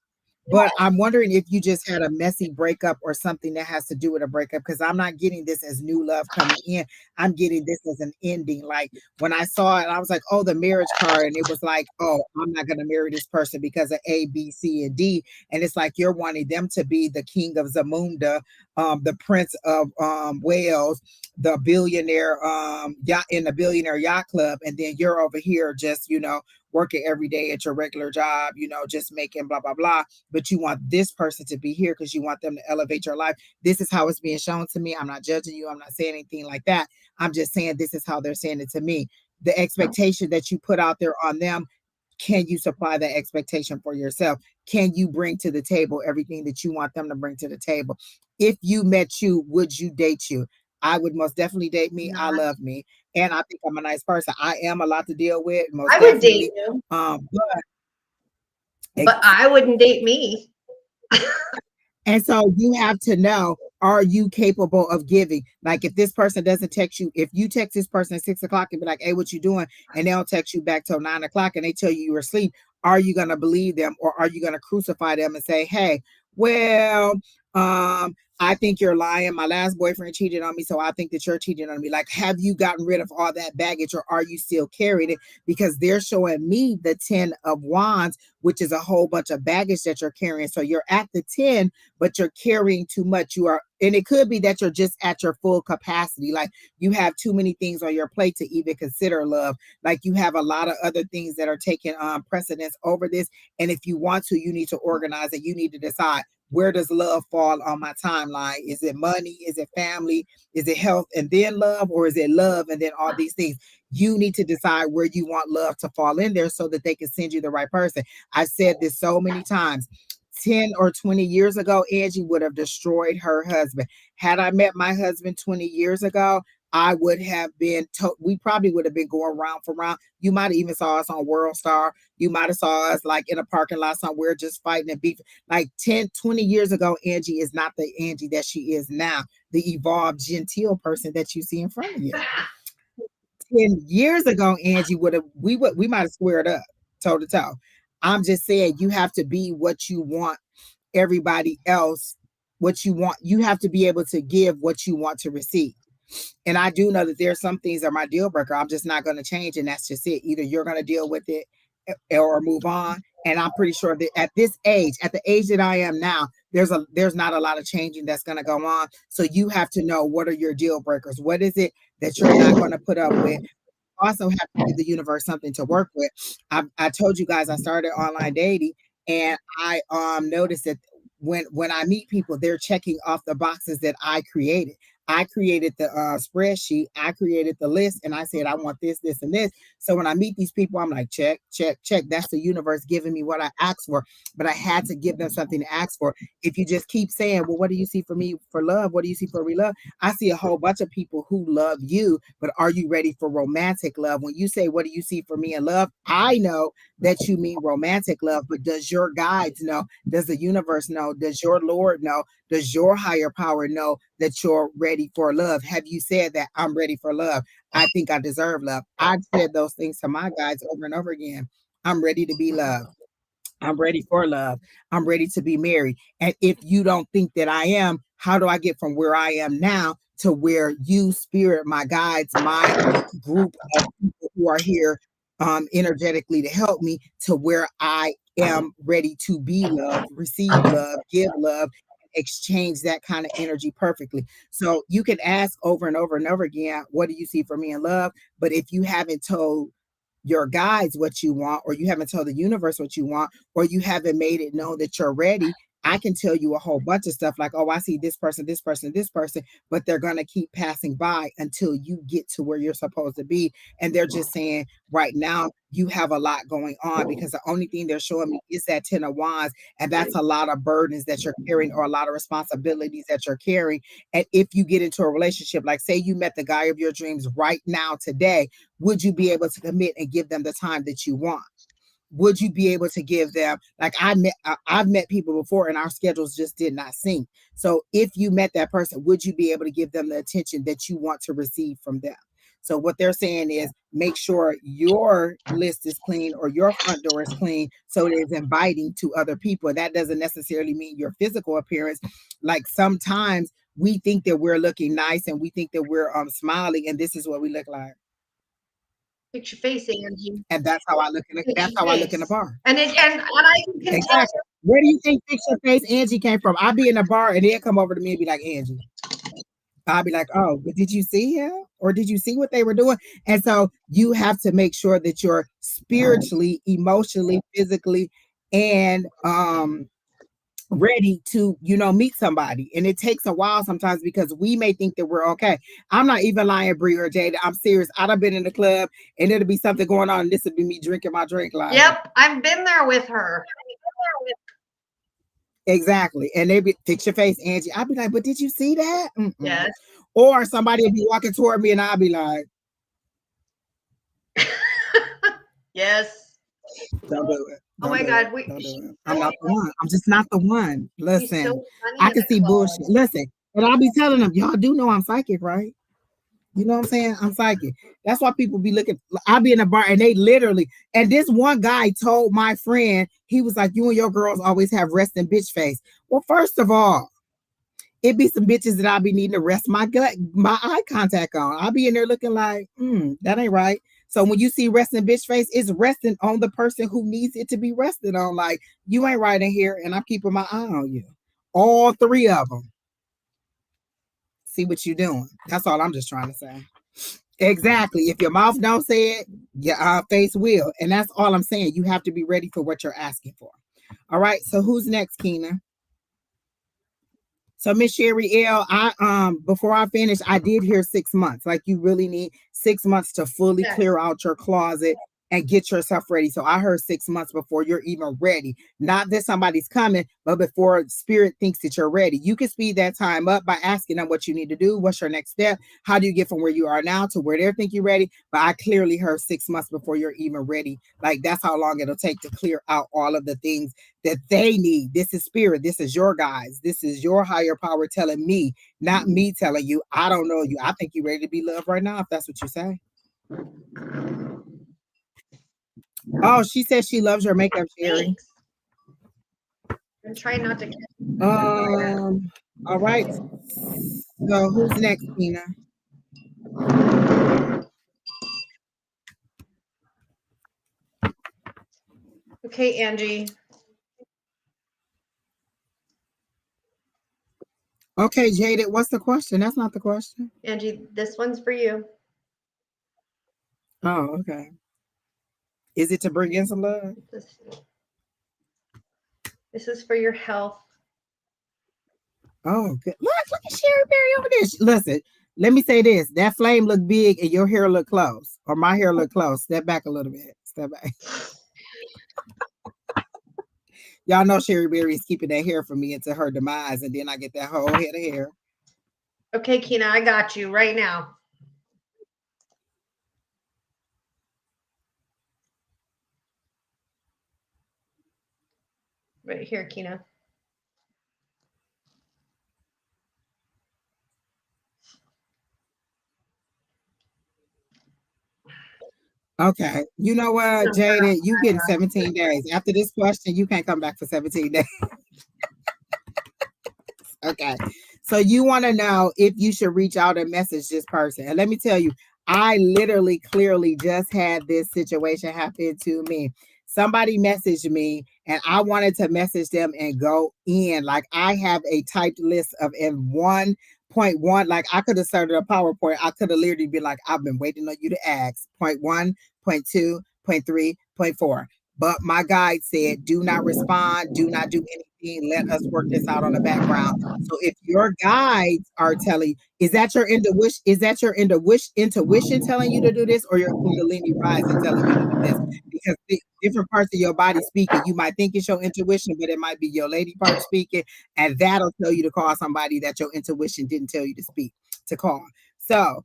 But I'm wondering if you just had a messy breakup or something that has to do with a breakup, because I'm not getting this as new love coming in. I'm getting this as an ending. Like when I saw it, I was like, oh, the marriage card. And it was like, oh, I'm not going to marry this person because of A, B, C, and D. And it's like you're wanting them to be the king of Zamunda, the prince of Wales, the billionaire yacht in the billionaire yacht club. And then you're over here just, working every day at your regular job, just making blah, blah, blah. But you want this person to be here because you want them to elevate your life. This is how it's being shown to me. I'm not judging you. I'm not saying anything like that. I'm just saying this is how they're saying it to me. The expectation that you put out there on them, can you supply that expectation for yourself? Can you bring to the table everything that you want them to bring to the table? If you met you, would you date you? I would most definitely date me. I love me. And I think I'm a nice person. I am a lot to deal with. Most I would definitely. date you. But I wouldn't date me. And so you have to know, are you capable of giving? Like if this person doesn't text you, if you text this person at 6 o'clock and be like, hey, what you doing? And they don't text you back till 9 o'clock and they tell you were asleep, are you going to believe them, or are you going to crucify them and say, hey, well, I think you're lying. My last boyfriend cheated on me, so I think that you're cheating on me. Like, have you gotten rid of all that baggage, or are you still carrying it? Because they're showing me the 10 of wands, which is a whole bunch of baggage that you're carrying. So you're at the 10, but you're carrying too much. You are, and it could be that you're just at your full capacity. Like, you have too many things on your plate to even consider love. Like, you have a lot of other things that are taking precedence over this. And if you want to, you need to organize it. You need to decide, where does love fall on my timeline? Is it money? Is it family? Is it health and then love? Or is it love and then all these things? You need to decide where you want love to fall in there so that they can send you the right person. I've said this so many times. 10 or 20 years ago, Angie would have destroyed her husband. Had I met my husband 20 years ago, I would have been we probably would have been going round for round. You might have even saw us on World Star. You might have saw us like in a parking lot somewhere just fighting and beefing. Like 10, 20 years ago, Angie is not the Angie that she is now, the evolved, genteel person that you see in front of you. 10 years ago, Angie we might have squared up toe to toe. I'm just saying, you have to be what you want everybody else, what you want. You have to be able to give what you want to receive. And I do know that there are some things that are my deal breaker. I'm just not going to change. And that's just it. Either you're going to deal with it or move on. And I'm pretty sure that at this age, at the age that I am now, there's not a lot of changing that's going to go on. So you have to know, what are your deal breakers? What is it that you're not going to put up with? Also have to give the universe something to work with. I told you guys I started online dating, and I noticed that when I meet people, they're checking off the boxes that I created. I created the spreadsheet, I created the list, and I said, I want this, this, and this. So when I meet these people, I'm like, check, check, check. That's the universe giving me what I asked for. But I had to give them something to ask for. If you just keep saying, well, what do you see for me for love? What do you see for me love? I see a whole bunch of people who love you, but are you ready for romantic love? When you say, what do you see for me in love? I know that you mean romantic love, but does your guides know? Does the universe know? Does your Lord know? Does your higher power know that you're ready for love? Have you said that I'm ready for love? I think I deserve love. I've said those things to my guides over and over again. I'm ready to be loved. I'm ready for love. I'm ready to be married. And if you don't think that I am, how do I get from where I am now to where you, spirit, my guides, my group of people who are here energetically to help me, to where I am ready to be loved, receive love, give love, exchange that kind of energy perfectly. So you can ask over and over and over again, what do you see for me in love? But if you haven't told your guides what you want, or you haven't told the universe what you want, or you haven't made it known that you're ready, I can tell you a whole bunch of stuff like, oh, I see this person, this person, this person, but they're going to keep passing by until you get to where you're supposed to be. And they're just saying, right now, you have a lot going on, because the only thing they're showing me is that 10 of wands. And that's a lot of burdens that you're carrying, or a lot of responsibilities that you're carrying. And if you get into a relationship, like say you met the guy of your dreams right now today, would you be able to commit and give them the time that you want? Would you be able to give them, like I've met people before and our schedules just did not sync. So if you met that person, would you be able to give them the attention that you want to receive from them? So what they're saying is, make sure your list is clean, or your front door is clean, so it is inviting to other people. That doesn't necessarily mean your physical appearance. Like sometimes we think that we're looking nice and we think that we're smiling, and this is what we look like. Fix your face, Angie. And that's how I look in the bar. And I can exactly. Where do you think Fix Your Face Angie came from? I'll be in the bar and they'll come over to me and be like, Angie. I'll be like, oh, but did you see him? Or did you see what they were doing? And so you have to make sure that you're spiritually, emotionally, physically, and ready to, meet somebody. And it takes a while sometimes, because we may think that we're okay. I'm not even lying, Bree or Jada. I'm serious. I'd have been in the club and it'll be something going on, and this would be me drinking my drink. Like, yep, I've been there with her. Exactly. And they be, Fix Your Face Angie. I'd be like, but did you see that? Mm-mm. Yes. Or somebody would be walking toward me and I'd be like, yes. Don't do it. Oh my God. I'm not the one. I'm just not the one. Listen, so I can see bullshit. Listen, but I'll be telling them, y'all do know I'm psychic, right? You know what I'm saying? I'm psychic. That's why people be looking. I'll be in a bar and they literally, and this one guy told my friend, he was like, you and your girls always have resting bitch face. Well, first of all, it be some bitches that I'll be needing to rest my eye contact on. I'll be in there looking like, that ain't right. So when you see resting bitch face, it's resting on the person who needs it to be rested on. Like, you ain't right in here, and I'm keeping my eye on you. All three of them. See what you doing. That's all I'm just trying to say. Exactly. If your mouth don't say it, your face will. And that's all I'm saying. You have to be ready for what you're asking for. All right. So who's next, Keena? So Miss Sheri L, I before I finish, I did hear 6 months. Like, you really need 6 months to fully clear out your closet and get yourself ready. So I heard 6 months before you're even ready. Not that somebody's coming, but before spirit thinks that you're ready. You can speed that time up by asking them what you need to do. What's your next step? How do you get from where you are now to where they think you're ready? But I clearly heard 6 months before you're even ready. Like, that's how long it'll take to clear out all of the things that they need. This is spirit. This is your guys. This is your higher power telling me, not me telling you. I don't know you. I think you're ready to be loved right now, if that's what you say. Oh, she says she loves your makeup, Sheri. I'm trying not to. All right. So who's next, Tina? Okay, Angie. Okay, Jaded, what's the question? That's not the question. Angie, this one's for you. Oh, okay. Is it to bring in some love? This is for your health. Oh, good. Look at Sheri Beery over there. Listen, let me say this. That flame look big and your hair look close. Or my hair look close. Step back a little bit. Step back. Y'all know Sheri Beery is keeping that hair for me until her demise, and then I get that whole head of hair. Okay, Keena, I got you right now. Right here, Keena. Okay. You know what, Jada? You getting 17 days. After this question, you can't come back for 17 days. Okay. So you want to know if you should reach out and message this person. And let me tell you, I literally clearly just had this situation happen to me. Somebody messaged me and I wanted to message them and go in. Like, I have a typed list of in 1.1. Like, I could have started a PowerPoint. I could have literally been like, I've been waiting on you to ask. Point 1, point 2, point 3, point 4. But my guide said, do not respond, do not do anything. Let us work this out on the background. So if your guides are telling, is that your intuition? Is that your intuition telling you to do this, or your Kundalini rising telling you to do this? Because the different parts of your body speaking, you might think it's your intuition, but it might be your lady part speaking, and that'll tell you to call somebody that your intuition didn't tell you to speak to call. So,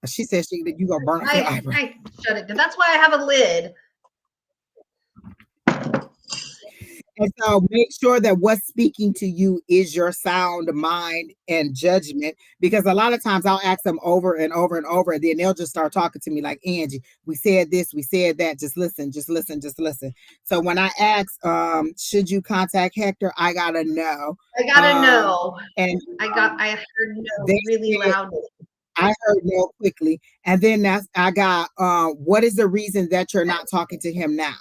she said you gonna burn up your eyebrow. I shut it. That's why I have a lid. And so make sure that what's speaking to you is your sound mind and judgment, because a lot of times I'll ask them over and over and over, and then they'll just start talking to me like, Angie, we said this, we said that, just listen, just listen, just listen. So when I ask, should you contact Hector, I gotta know. I gotta know. And I heard no really loudly. I heard no quickly. And then I got, what is the reason that you're not talking to him now?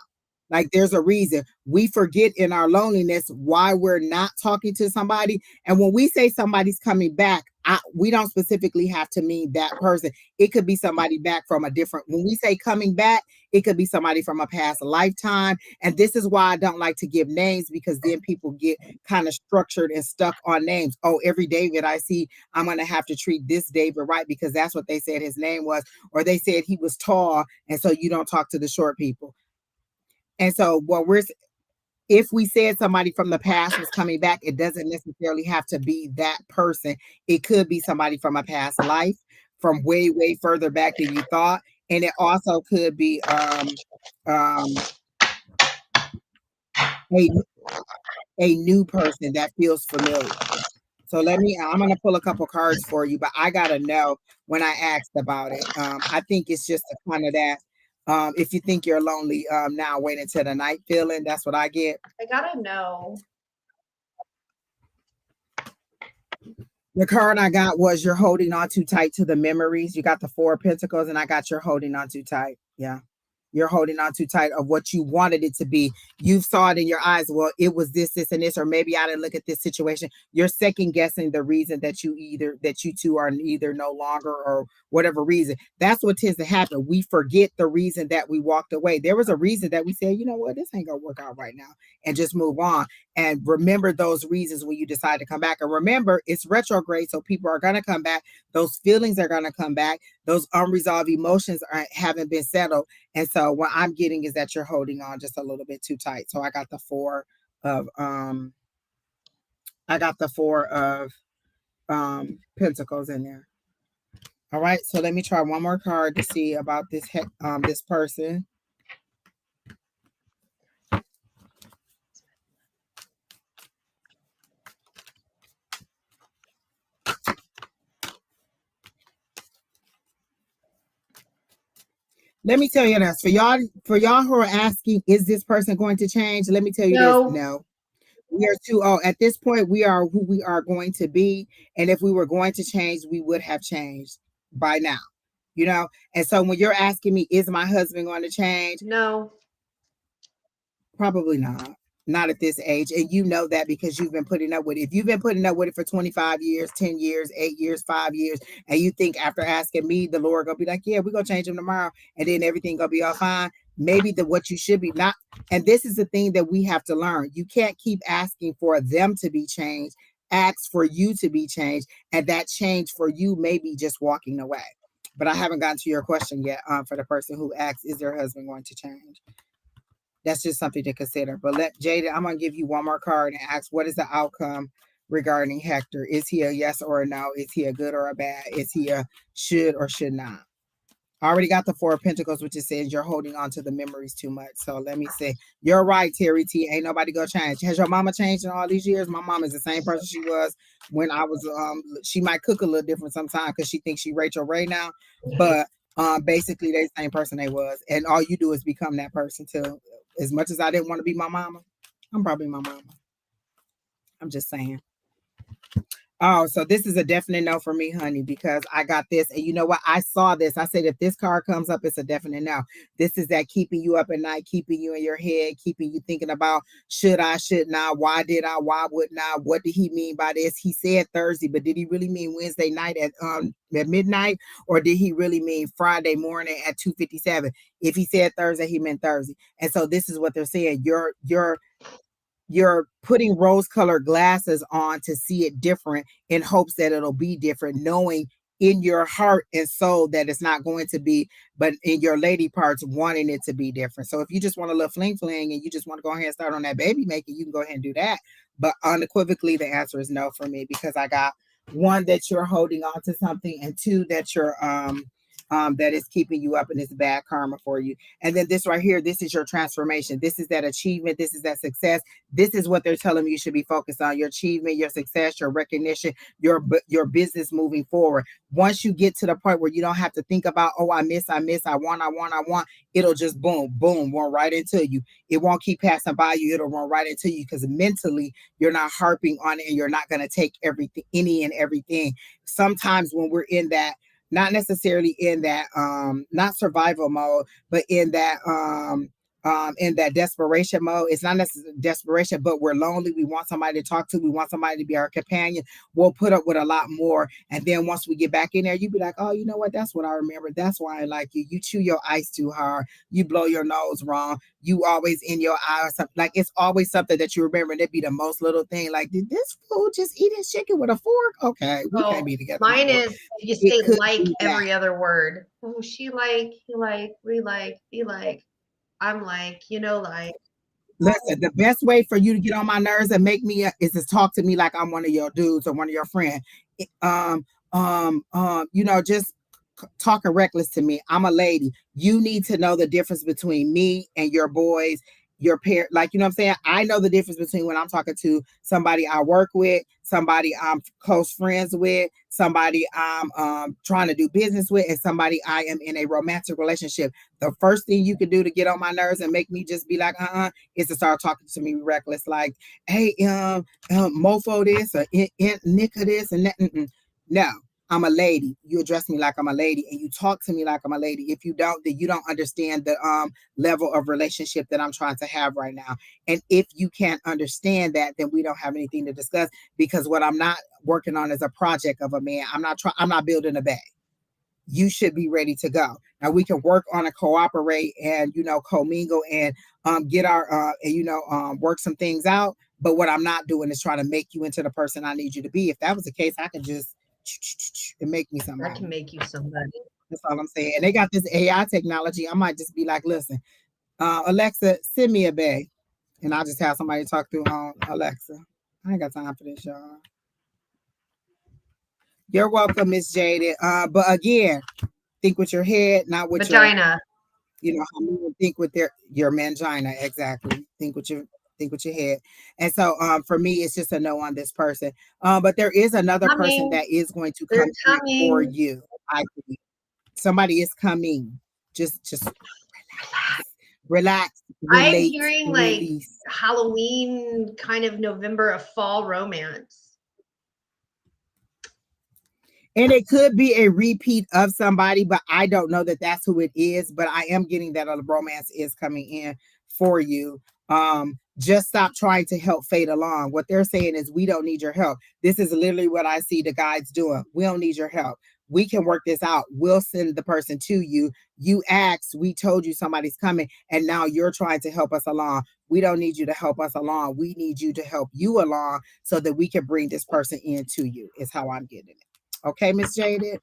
Like, there's a reason. We forget in our loneliness why we're not talking to somebody. And when we say somebody's coming back, we don't specifically have to mean that person. It could be somebody back from a different, when we say coming back, it could be somebody from a past lifetime. And this is why I don't like to give names, because then people get kind of structured and stuck on names. Oh, every David I see, I'm going to have to treat this David right because that's what they said his name was. Or they said he was tall, and so you don't talk to the short people. And so if we said somebody from the past was coming back, it doesn't necessarily have to be that person. It could be somebody from a past life, from way, way further back than you thought. And it also could be a new person that feels familiar. So I'm going to pull a couple cards for you, but I got to know when I asked about it. I think it's just a kind of that. If you think you're lonely, now wait until the night feeling. That's what I get. I gotta know. The card I got was you're holding on too tight to the memories. You got the Four of Pentacles, and I got you're holding on too tight. Yeah. You're holding on too tight of what you wanted it to be. You saw it in your eyes. Well, it was this, this, and this, or maybe I didn't look at this situation. You're second guessing the reason that you two are either no longer or whatever reason. That's what tends to happen. We forget the reason that we walked away. There was a reason that we said, you know what, this ain't gonna work out right now, and just move on. And remember those reasons when you decide to come back. And remember, it's retrograde, so people are gonna come back. Those feelings are gonna come back. Those unresolved emotions haven't been settled. And so what I'm getting is that you're holding on just a little bit too tight. So I got the four of Pentacles in there. All right, so let me try one more card to see about this this person. Let me tell you this, for y'all who are asking, is this person going to change? Let me tell you No. this, no. We are too old. At this point, we are who we are going to be. And if we were going to change, we would have changed by now. You know? And so when you're asking me, is my husband going to change? No. Probably not. Not at this age. And you know that because you've been putting up with it. If you've been putting up with it for 25 years, 10 years, 8 years, 5 years, and you think after asking me, the Lord gonna be like, yeah, we're gonna change him tomorrow, and then everything gonna be all fine. Maybe what you should be not. And this is the thing that we have to learn. You can't keep asking for them to be changed. Ask for you to be changed. And that change for you may be just walking away. But I haven't gotten to your question yet for the person who asks, is their husband going to change? That's just something to consider. But let Jada, I'm gonna give you one more card and ask, what is the outcome regarding Hector? Is he a yes or a no? Is he a good or a bad? Is he a should or should not? I already got the Four of Pentacles, which it says you're holding on to the memories too much. So let me see. You're right, Terry T. Ain't nobody gonna change. Has your mama changed in all these years? My mom is the same person she was when I was. She might cook a little different sometimes because she thinks she Rachel Ray now, but basically they the same person they was. And all you do is become that person too. As much as I didn't want to be my mama, I'm probably my mama. I'm just saying. Oh, so this is a definite no for me, honey, because I got this. And you know what? I saw this. I said, if this card comes up, it's a definite no. This is that keeping you up at night, keeping you in your head, keeping you thinking about should I, should not, why did I, why wouldn't I, what did he mean by this? He said Thursday, but did he really mean Wednesday night at midnight? Or did he really mean Friday morning at 2:57? If he said Thursday, he meant Thursday. And so this is what they're saying. You're putting rose-colored glasses on to see it different in hopes that it'll be different, knowing in your heart and soul that it's not going to be, but in your lady parts wanting it to be different. So if you just want a little fling fling and you just want to go ahead and start on that baby making, you can go ahead and do that. But unequivocally, the answer is no for me, because I got one, that you're holding on to something, and two, that you're that is keeping you up and it's bad karma for you. And then this right here, this is your transformation. This is that achievement. This is that success. This is what they're telling you should be focused on: your achievement, your success, your recognition, your business moving forward. Once you get to the point where you don't have to think about, oh, I miss, I want, it'll just boom, boom, run right into you. It won't keep passing by you. It'll run right into you because mentally you're not harping on it and you're not going to take everything, any and everything. Sometimes when we're in that, not necessarily in that not survival mode, but in that desperation mode. It's not necessarily desperation, but we're lonely. We want somebody to talk to. We want somebody to be our companion. We'll put up with a lot more. And then once we get back in there, you be like, oh, you know what? That's what I remember. That's why I like you. You chew your ice too hard. You blow your nose wrong. You always in your eye or something. Like, it's always something that you remember. And it'd be the most little thing. Like, did this fool just eat his chicken with a fork? Okay, we can't be together. Mine is, you say like every other word. Oh, she like, he like, we like, he like. I'm like, like. Listen, the best way for you to get on my nerves and make me is to talk to me like I'm one of your dudes or one of your friends. Just talking reckless to me. I'm a lady. You need to know the difference between me and your boys. your parent, like, you know what I'm saying? I know the difference between when I'm talking to somebody I work with, somebody I'm close friends with, somebody I'm trying to do business with, and somebody I am in a romantic relationship. The first thing you can do to get on my nerves and make me just be like, is to start talking to me reckless, like, hey, mofo this or nigga this and that. No, I'm a lady. You address me like I'm a lady, and you talk to me like I'm a lady. If you don't, then you don't understand the level of relationship that I'm trying to have right now. And if you can't understand that, then we don't have anything to discuss, because what I'm not working on is a project of a man. I'm not building a bag. You should be ready to go. Now we can work on a cooperate and, you know, commingle and get our work some things out. But what I'm not doing is trying to make you into the person I need you to be. If that was the case, I could just and make me somebody. I can make you somebody. That's all I'm saying. And they got this AI technology. I might just be like, listen, Alexa, send me a bag. And I'll just have somebody talk through Alexa. I ain't got time for this, y'all. You're welcome, Miss Jaded. But again, think with your head, not with vagina. Your, how many think with your mangina. Exactly. Think with your head. And so for me, it's just a no on this person. But there is another person that is going to come for you. I think somebody is coming. Just relax. I'm hearing like Halloween, kind of November, a fall romance. And it could be a repeat of somebody, but I don't know that that's who it is. But I am getting that a romance is coming in for you. Just stop trying to help fate along. What they're saying is, we don't need your help. This is literally what I see the guides doing. We don't need your help. We can work this out. We'll send the person to you. You asked, we told you somebody's coming, and now you're trying to help us along. We don't need you to help us along. We need you to help you along so that we can bring this person into you, is how I'm getting it. Okay, Miss Jaded?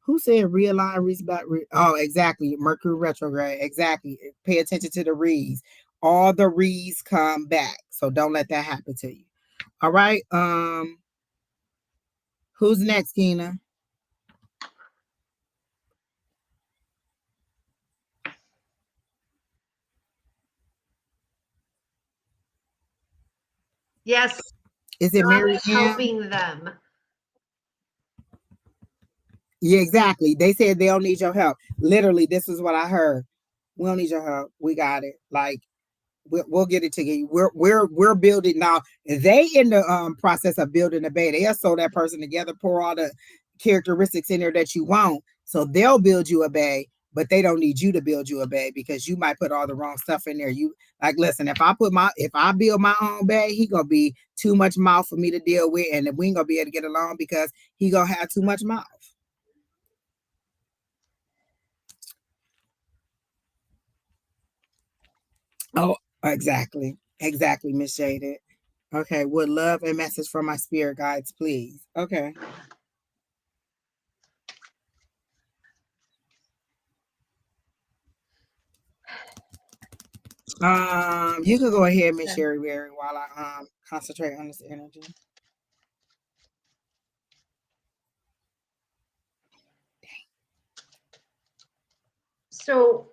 Who said realign, reads back? Oh, exactly. Mercury retrograde. Exactly. Pay attention to the reads. All the reads come back. So don't let that happen to you. All right. Who's next, Keena? Yes. Is it Mary helping them? Yeah, exactly. They said they don't need your help. Literally, this is what I heard. We don't need your help. We got it. Like, we'll get it together. We're building now. They in the process of building a bay. They'll sew that person together, pour all the characteristics in there that you want. So they'll build you a bay, but they don't need you to build you a bay, because you might put all the wrong stuff in there. You like, listen, if I build my own bay, he gonna be too much mouth for me to deal with, and we ain't gonna be able to get along because he gonna have too much mouth. Oh, exactly. Exactly, Miss Shaded. Okay, would love a message from my spirit guides, please. Okay. You can go ahead, Miss Sheri Beery, while I concentrate on this energy. So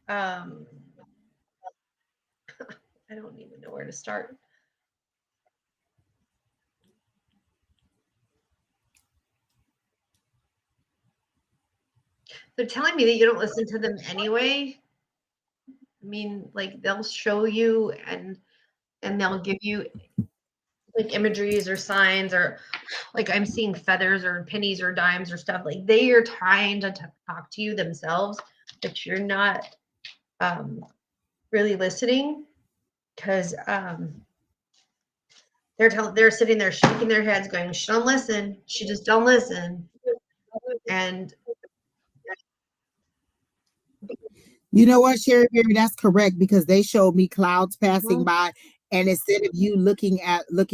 I don't even know where to start. They're telling me that you don't listen to them anyway. I mean, like, they'll show you and they'll give you like imageries or signs, or like I'm seeing feathers or pennies or dimes or stuff. Like, they are trying to talk to you themselves, but you're not really listening, because they're sitting there shaking their heads going, she don't listen, she just don't listen. And you know what, Sheri Beery, that's correct, because they showed me clouds passing by, and instead of you looking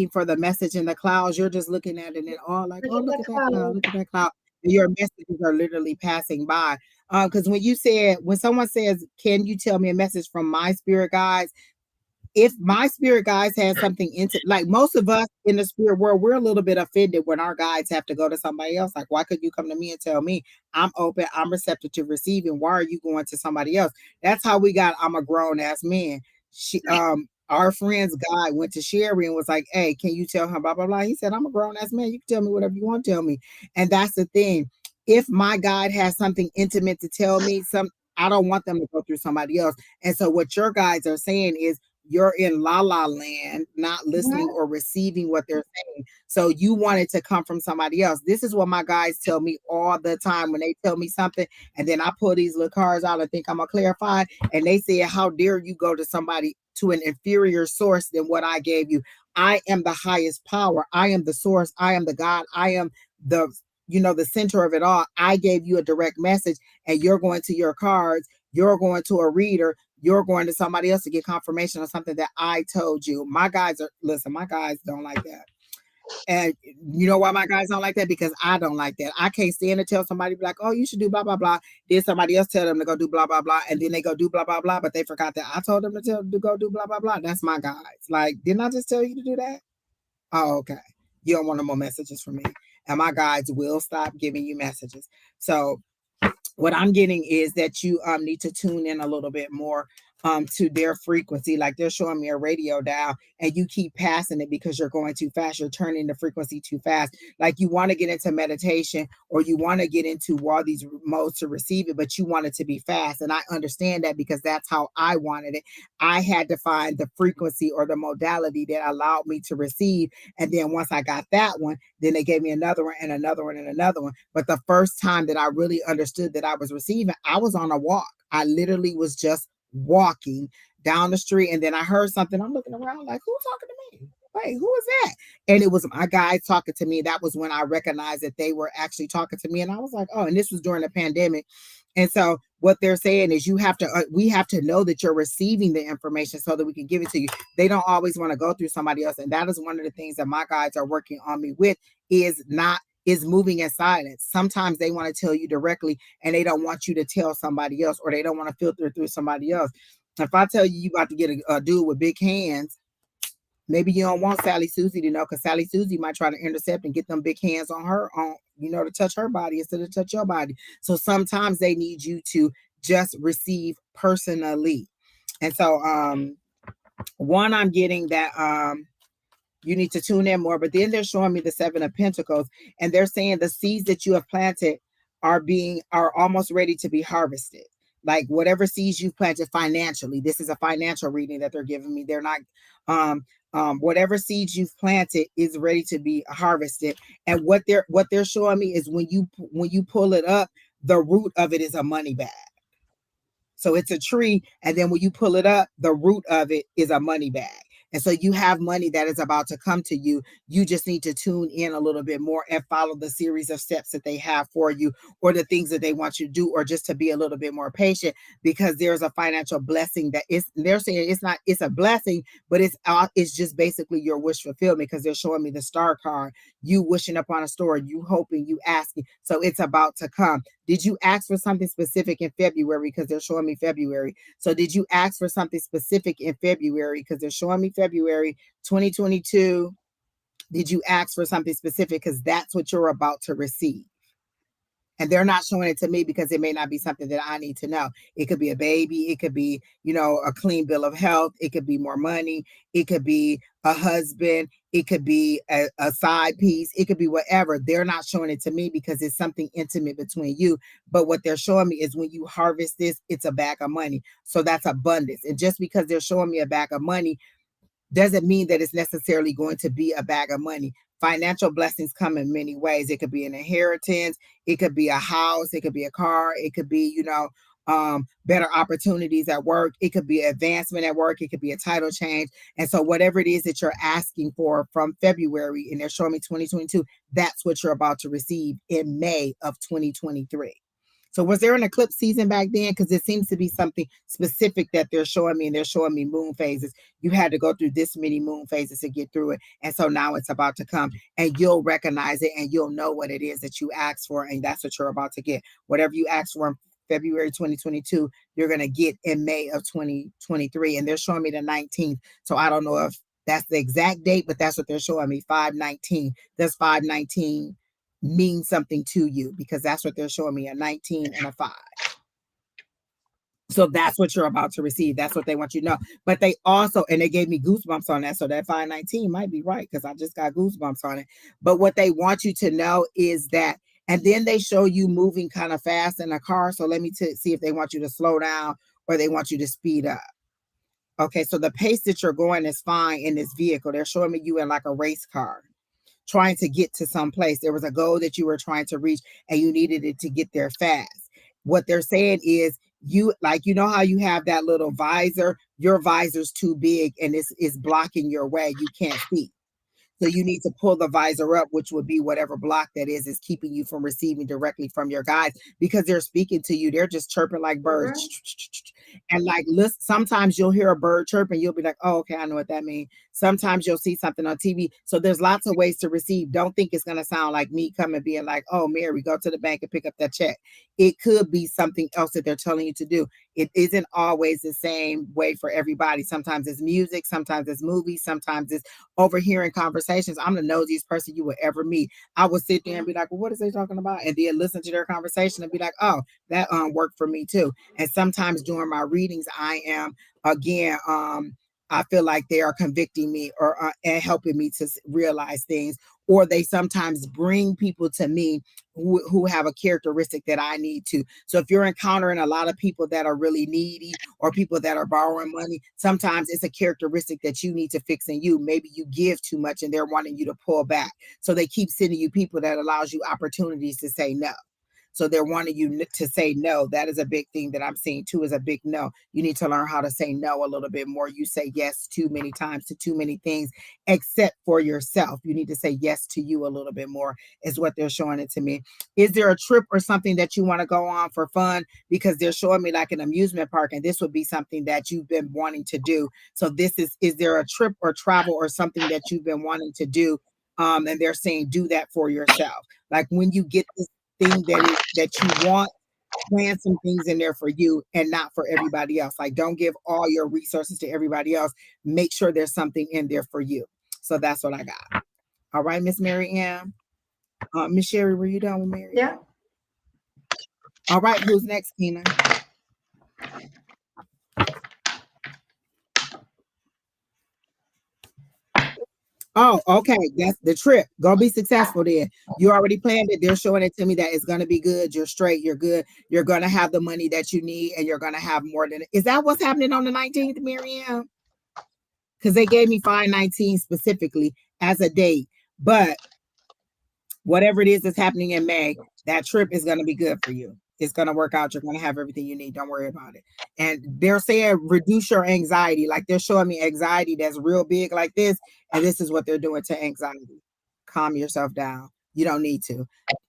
for the message in the clouds, you're just looking at it and all like, oh, look at that cloud, look at that cloud. And your messages are literally passing by. Because when someone says, can you tell me a message from my spirit guides? if my spirit guides had something into, like most of us in the spirit world, we're a little bit offended when our guides have to go to somebody else. Like, why could you come to me and tell me I'm open, I'm receptive to receiving? Why are you going to somebody else? That's how we got I'm a grown ass man. She our friend's guy went to Sheri and was like, hey, can you tell him blah blah blah? He said, I'm a grown ass man. You can tell me whatever you want to tell me. And that's the thing. If my guide has something intimate to tell me, I don't want them to go through somebody else. And so what your guides are saying is you're in la la land, not listening or receiving what they're saying. So you want it to come from somebody else. This is what my guides tell me all the time when they tell me something, and then I pull these little cards out and think I'm gonna clarify, and they say, how dare you go to somebody, to an inferior source than what I gave you? I am the highest power. I am the source. I am the God. I am the the center of it all. I gave you a direct message, and you're going to your cards, you're going to a reader, you're going to somebody else to get confirmation on something that I told you. My guys don't like that. And you know why my guys don't like that? Because I don't like that. I can't stand to tell somebody like, oh, you should do blah, blah, blah. Then somebody else tell them to go do blah, blah, blah. And then they go do blah, blah, blah. But they forgot that I told them to go do blah, blah, blah. That's my guys. Like, didn't I just tell you to do that? Oh, okay. You don't want no more messages from me. And my guides will stop giving you messages. So what I'm getting is that you need to tune in a little bit more to their frequency. Like they're showing me a radio dial and you keep passing it because you're going too fast. You're turning the frequency too fast. Like you want to get into meditation or you want to get into all these modes to receive it, but you want it to be fast. And I understand that because that's how I wanted it. I had to find the frequency or the modality that allowed me to receive. And then once I got that one, then they gave me another one and another one and another one. But the first time that I really understood that I was receiving, I was on a walk. I literally was just walking down the street, and then I heard something. I'm looking around like, who's talking to me? Wait, who is that? And it was my guys talking to me. That was when I recognized that they were actually talking to me. And I was like, oh, and this was during the pandemic. And so what they're saying is we have to know that you're receiving the information so that we can give it to you. They don't always want to go through somebody else. And that is one of the things that my guides are working on me with is moving in silence. Sometimes they want to tell you directly and they don't want you to tell somebody else, or they don't want to filter through somebody else. If I tell you about to get a dude with big hands, maybe you don't want Sally Susie to know, because Sally Susie might try to intercept and get them big hands on her, to touch her body instead of touch your body. So sometimes they need you to just receive personally. And so one, I'm getting that you need to tune in more. But then they're showing me the Seven of Pentacles, and they're saying the seeds that you have planted are almost ready to be harvested. Like whatever seeds you've planted financially, this is a financial reading that they're giving me. They're not whatever seeds you've planted is ready to be harvested. And what they're showing me is when you pull it up, the root of it is a money bag. So it's a tree, and then when you pull it up, the root of it is a money bag. And so you have money that is about to come to you. You just need to tune in a little bit more and follow the series of steps that they have for you, or the things that they want you to do, or just to be a little bit more patient, because there's a financial blessing they're saying it's a blessing, but it's just basically your wish fulfillment, because they're showing me the star card, you wishing upon a star, you hoping, you asking. So it's about to come. Did you ask for something specific in February? Because they're showing me February. So did you ask for something specific in February? Because they're showing me February 2022. Did you ask for something specific? Because that's what you're about to receive. And they're not showing it to me because it may not be something that I need to know. It could be a baby. It could be, a clean bill of health. It could be more money. It could be a husband. It could be a side piece. It could be whatever. They're not showing it to me because it's something intimate between you. But what they're showing me is when you harvest this, it's a bag of money. So that's abundance. And just because they're showing me a bag of money doesn't mean that it's necessarily going to be a bag of money. Financial blessings come in many ways. It could be an inheritance. It could be a house. It could be a car. It could be, better opportunities at work. It could be advancement at work. It could be a title change. And so whatever it is that you're asking for from February, and they're showing me 2022, that's what you're about to receive in May of 2023. So was there an eclipse season back then? Because it seems to be something specific that they're showing me, and they're showing me moon phases. You had to go through this many moon phases to get through it. And so now it's about to come, and you'll recognize it, and you'll know what it is that you asked for. And that's what you're about to get. Whatever you asked for in February 2022, you're going to get in May of 2023. And they're showing me the 19th. So I don't know if that's the exact date, but that's what they're showing me, 5/19. Does 5/19 mean something to you? Because that's what they're showing me, a 19 and a 5. So that's what you're about to receive. That's what they want you to know. But they also, and they gave me goosebumps on that. So that 5/19 might be right because I just got goosebumps on it. But what they want you to know is that, and then they show you moving kind of fast in a car. So let me see if they want you to slow down or they want you to speed up. Okay, so the pace that you're going is fine in this vehicle. They're showing me you in like a race car, trying to get to some place. There was a goal that you were trying to reach and you needed it to get there fast. What they're saying is, you like, you know how you have that little visor, your visor's too big and it's blocking your way. You can't see. So you need to pull the visor up, which would be whatever block that is keeping you from receiving directly from your guides, because they're speaking to you. They're just chirping like birds. And like, listen, sometimes you'll hear a bird chirp and you'll be like, oh, okay, I know what that means. Sometimes you'll see something on TV. So there's lots of ways to receive. Don't think it's going to sound like me coming being like, oh, Mary, go to the bank and pick up that check. It could be something else that they're telling you to do. It isn't always the same way for everybody. Sometimes it's music, sometimes it's movies, sometimes it's overhearing conversations. I'm the nosiest person you would ever meet. I would sit there and be like, well, what is they talking about? And then listen to their conversation and be like, oh, that worked for me too. And sometimes during my readings, I am again, I feel like they are convicting me or and helping me to realize things, or they sometimes bring people to me who have a characteristic that I need to. So if you're encountering a lot of people that are really needy or people that are borrowing money, sometimes it's a characteristic that you need to fix in you. Maybe you give too much and they're wanting you to pull back. So they keep sending you people that allows you opportunities to say no. So they're wanting you to say no. That is a big thing that I'm seeing too, is a big no. You need to learn how to say no a little bit more. You say yes too many times to too many things, except for yourself. You need to say yes to you a little bit more, is what they're showing it to me. Is there a trip or something that you want to go on for fun? Because they're showing me like an amusement park, and this would be something that you've been wanting to do. So this is there a trip or travel or something that you've been wanting to do? And they're saying do that for yourself. Like when you get this thing that you want, plan some things in there for you and not for everybody else. Like, don't give all your resources to everybody else. Make sure there's something in there for you. So that's what I got. All right, Miss Mary Ann. Miss Sheri, were you done with Mary? Yeah. All right, who's next, Tina? Oh, okay. That's the trip. Gonna be successful then. You already planned it. They're showing it to me that it's gonna be good. You're straight. You're good. You're gonna have the money that you need, and you're gonna have more than it. Is that what's happening on the 19th, Miriam? Because they gave me 5/19 specifically as a date. But whatever it is that's happening in May, that trip is gonna be good for you. It's gonna work out. You're gonna have everything you need. Don't worry about it. And they're saying reduce your anxiety. Like they're showing me anxiety that's real big like this. And this is what they're doing to anxiety. Calm yourself down. You don't need to.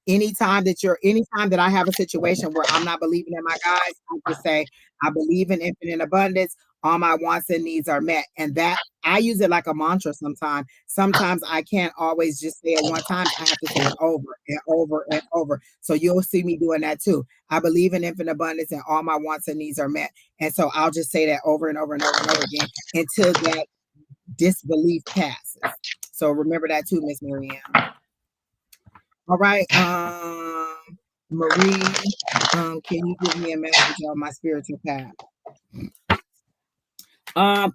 Anytime that I have a situation where I'm not believing in my guys, I just say, I believe in infinite abundance. All my wants and needs are met. And that I use it like a mantra sometimes. Sometimes I can't always just say it one time. I have to say it over and over and over. So you'll see me doing that too. I believe in infinite abundance and all my wants and needs are met. And so I'll just say that over and over and over and over again until that disbelief passes. So remember that too, Miss Marianne. All right, Marie, can you give me a message on my spiritual path?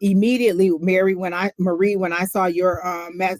Immediately, Marie, when I saw your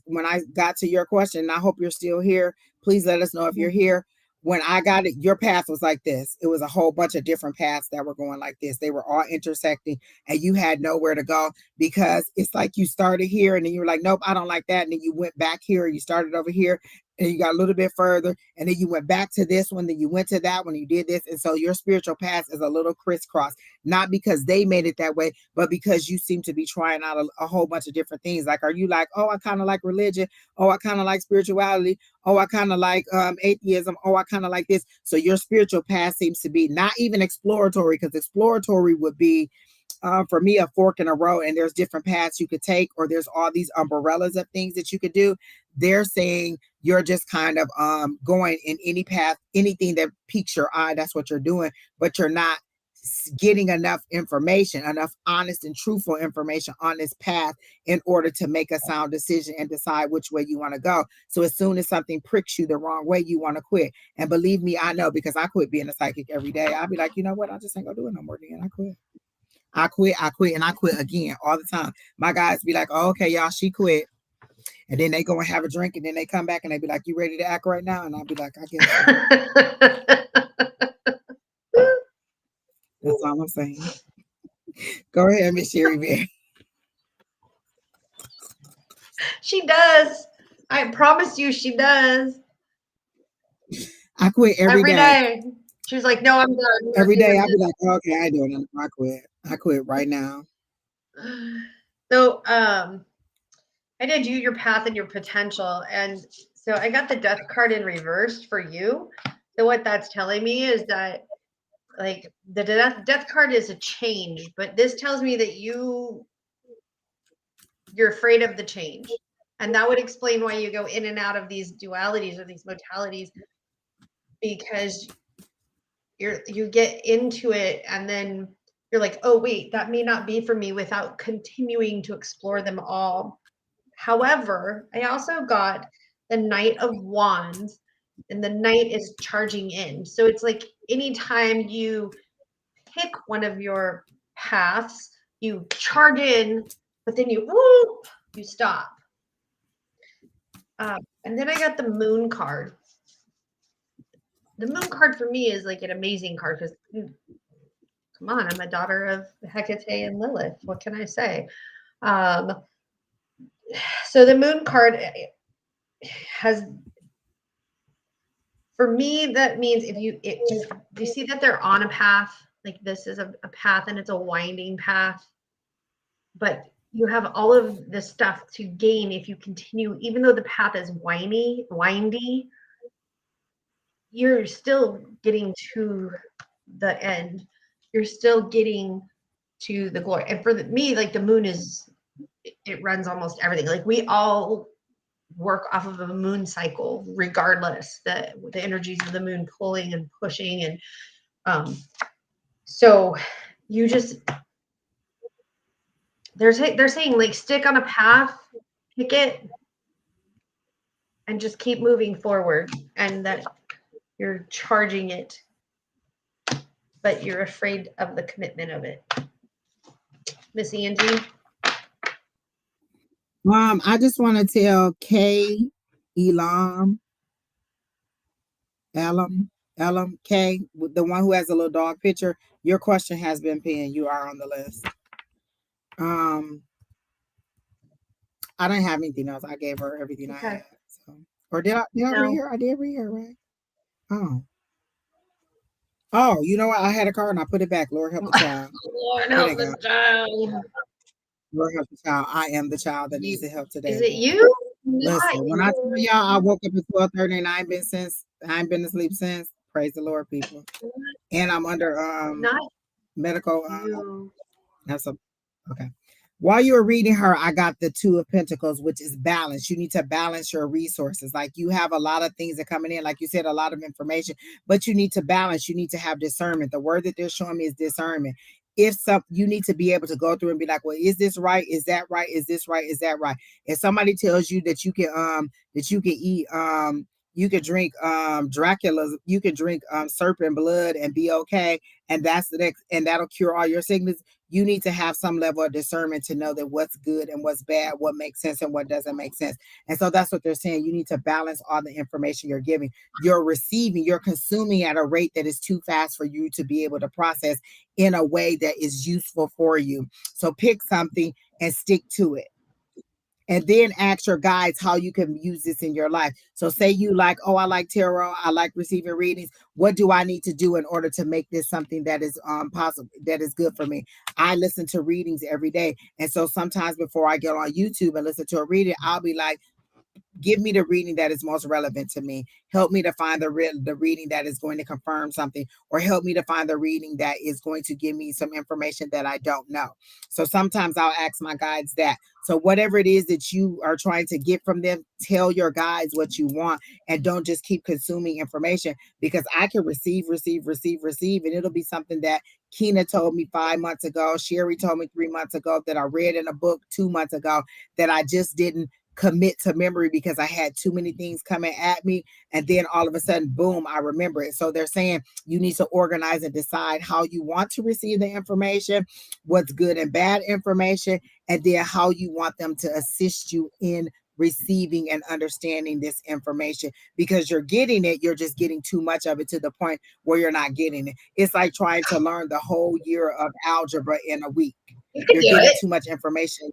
when I got to your question, I hope you're still here. Please let us know if you're here. When I got it, your path was like this. It was a whole bunch of different paths that were going like this. They were all intersecting, and you had nowhere to go because it's like you started here, and then you were like, nope, I don't like that. And then you went back here, you started over here, and you got a little bit further, and then you went back to this one, then you went to that one, you did this. And so your spiritual path is a little crisscross, not because they made it that way, but because you seem to be trying out a whole bunch of different things. Like, are you like, oh, I kind of like religion. Oh, I kind of like spirituality. Oh, I kind of like atheism. Oh, I kind of like this. So your spiritual path seems to be not even exploratory, because exploratory would be for me, a fork in a road, and there's different paths you could take, or there's all these umbrellas of things that you could do. They're saying you're just kind of going in any path, anything that piques your eye, that's what you're doing, but you're not getting enough information, enough honest and truthful information on this path in order to make a sound decision and decide which way you want to go. So as soon as something pricks you the wrong way, you want to quit. And believe me, I know, because I quit being a psychic every day. I'll be like, you know what, I just ain't gonna do it no more again. I quit, and I quit again all the time. My guys be like, oh, okay, y'all, she quit. And then they go and have a drink, and then they come back and they be like, you ready to act right now? And I'll be like, I guess so. That's all I'm saying. Go ahead, Miss Sheri Beery. She does. I promise you, she does. I quit every day. She's like, no, I'm done. Every day I'll be like, oh, okay, I do it. I quit. I quit right now. So I did your path and your potential. And so I got the death card in reverse for you. So what that's telling me is that, like, the death card is a change, but this tells me that you're afraid of the change. And that would explain why you go in and out of these dualities or these modalities, because you get into it and then you're like, oh wait, that may not be for me, without continuing to explore them all. However, I also got the Knight of Wands, and the Knight is charging in. So it's like anytime you pick one of your paths, you charge in, but then you stop. And then I got the Moon card. The Moon card for me is like an amazing card, because come on, I'm a daughter of Hecate and Lilith. What can I say? So the Moon card has, for me, that means if you see that they're on a path, like this is a path and it's a winding path, but you have all of this stuff to gain if you continue, even though the path is windy, you're still getting to the end. You're still getting to the glory. And for me, like, the moon it runs almost everything. Like, we all work off of a moon cycle, regardless, the energies of the moon pulling and pushing. And so you just, they're saying, like, stick on a path, pick it, and just keep moving forward, and that you're charging it, but you're afraid of the commitment of it. Miss Angie? I just want to tell Kay, Elam, K, the one who has a little dog picture, your question has been pinned. You are on the list. I don't have anything else. I gave her everything I had. So. Or did I read her? I did read her, right? Oh, you know what? I had a card and I put it back. Lord help the child. Lord help the child. Lord help the child. I am the child that needs the help today. Is it you? Listen, when I tell y'all I woke up at 12:30 and I ain't been to sleep since. Praise the Lord, people. And I'm under medical. That's okay. While you were reading her, I got the Two of Pentacles, which is balance. You need to balance your resources. Like, you have a lot of things that are coming in, like you said, a lot of information, but you need to balance. You need to have discernment. The word that they're showing me is discernment. You need to be able to go through and be like, well, is this right? Is that right? Is this right? Is that right? If somebody tells you that you can eat, you can drink Dracula's, you can drink serpent blood and be okay, and that's the next, and that'll cure all your sickness. You need to have some level of discernment to know that what's good and what's bad, what makes sense and what doesn't make sense. And so that's what they're saying. You need to balance all the information you're giving. You're receiving, you're consuming at a rate that is too fast for you to be able to process in a way that is useful for you. So pick something and stick to it. And then ask your guides how you can use this in your life. So say you like, oh, I like tarot, I like receiving readings. What do I need to do in order to make this something that is possible, that is good for me? I listen to readings every day. And so sometimes before I get on YouTube and listen to a reading, I'll be like, give me the reading that is most relevant to me. Help me to find the reading that is going to confirm something, or help me to find the reading that is going to give me some information that I don't know. So sometimes I'll ask my guides that. So whatever it is that you are trying to get from them, tell your guides what you want, and don't just keep consuming information, because I can receive, and it'll be something that Kina told me 5 months ago, Sheri told me 3 months ago, that I read in a book 2 months ago, that I just didn't commit to memory because I had too many things coming at me. And then all of a sudden, boom, I remember it. So they're saying you need to organize and decide how you want to receive the information, what's good and bad information, and then how you want them to assist you in receiving and understanding this information, because you're getting it, you're just getting too much of it to the point where you're not getting it. It's like trying to learn the whole year of algebra in a week. You can You're do getting it. too much information.